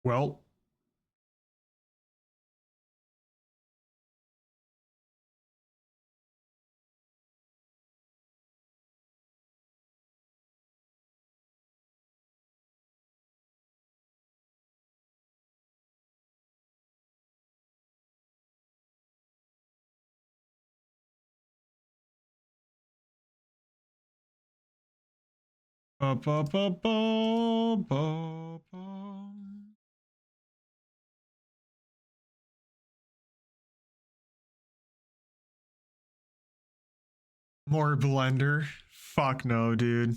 Well, ba, ba, ba, ba, ba, ba. More Blender. Fuck no, dude.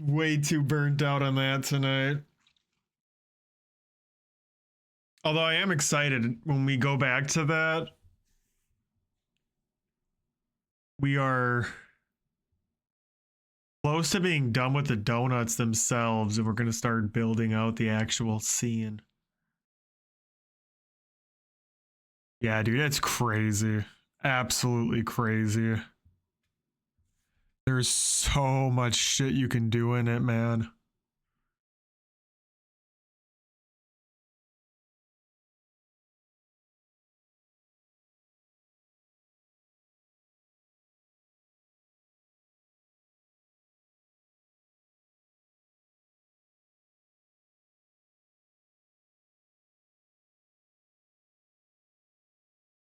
Way too burnt out on that tonight. Although I am excited when we go back to that. We are close to being done with the donuts themselves, and we're going to start building out the actual scene. Yeah, dude, it's crazy. Absolutely crazy. There's so much shit you can do in it, man.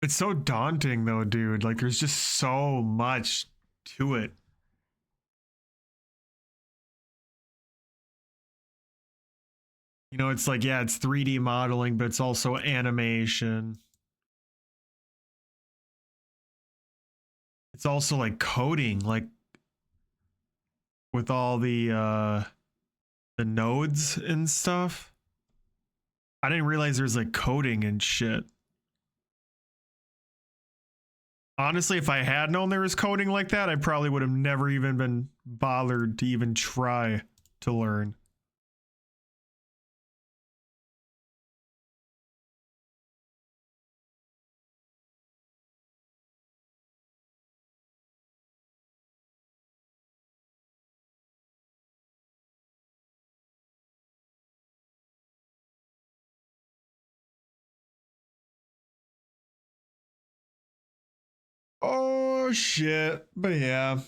It's so daunting though, dude. Like there's just so much to it. You know, it's like, yeah, it's 3D modeling, but it's also animation. It's also like coding, like with all the nodes and stuff. I didn't realize there's like coding and shit. Honestly, if I had known there was coding like that, I probably would have never even been bothered to even try to learn. Oh shit. But yeah. I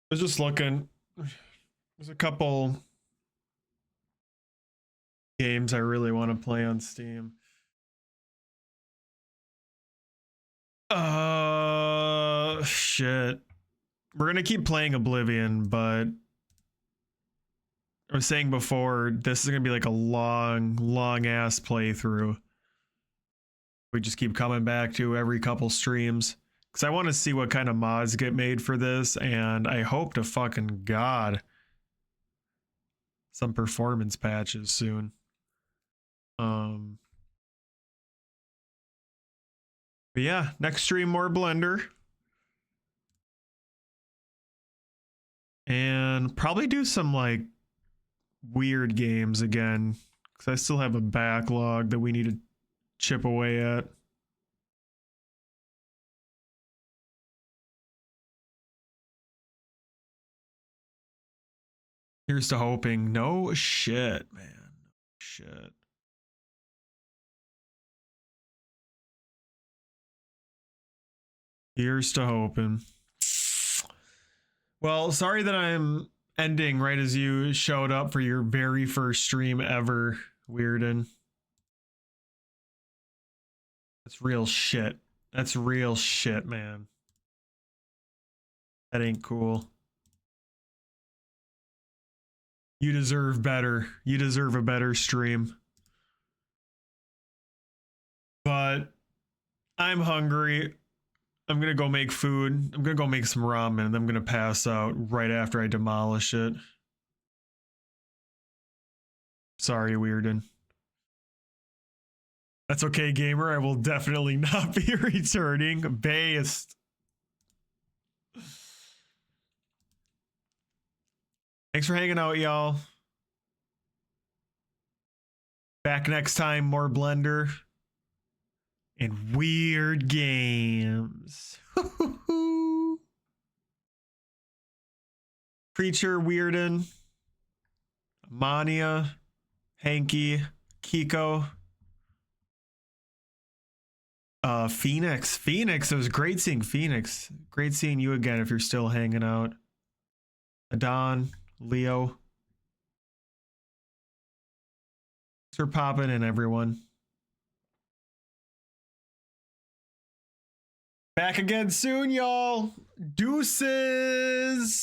was just looking. There's a couple games I really want to play on Steam. Shit. We're gonna keep playing Oblivion, but I was saying before, this is gonna be like a long ass playthrough. We just keep coming back to every couple streams. Because I want to see what kind of mods get made for this, and I hope to fucking God some performance patches soon. But yeah, next stream more Blender. And probably do some like weird games again. Because I still have a backlog that we need to chip away at. Here's to hoping. No shit, man. Shit. Here's to hoping. Well, sorry that I'm ending right as you showed up for your very first stream ever, Weirden. That's real shit. That's real shit, man. That ain't cool. You deserve better. You deserve a better stream. But I'm hungry. I'm gonna go make food. I'm gonna go make some ramen, and I'm gonna pass out right after I demolish it. Sorry, Weirden. That's okay, gamer. I will definitely not be returning. Based. Thanks for hanging out, y'all. Back next time, more Blender and weird games. Preacher, Weirden, Mania, Hanky, Kiko, Phoenix. Phoenix, it was great seeing Phoenix. Great seeing you again if you're still hanging out. Adon, Leo. Thanks for popping in, everyone. Back again soon, y'all. Deuces.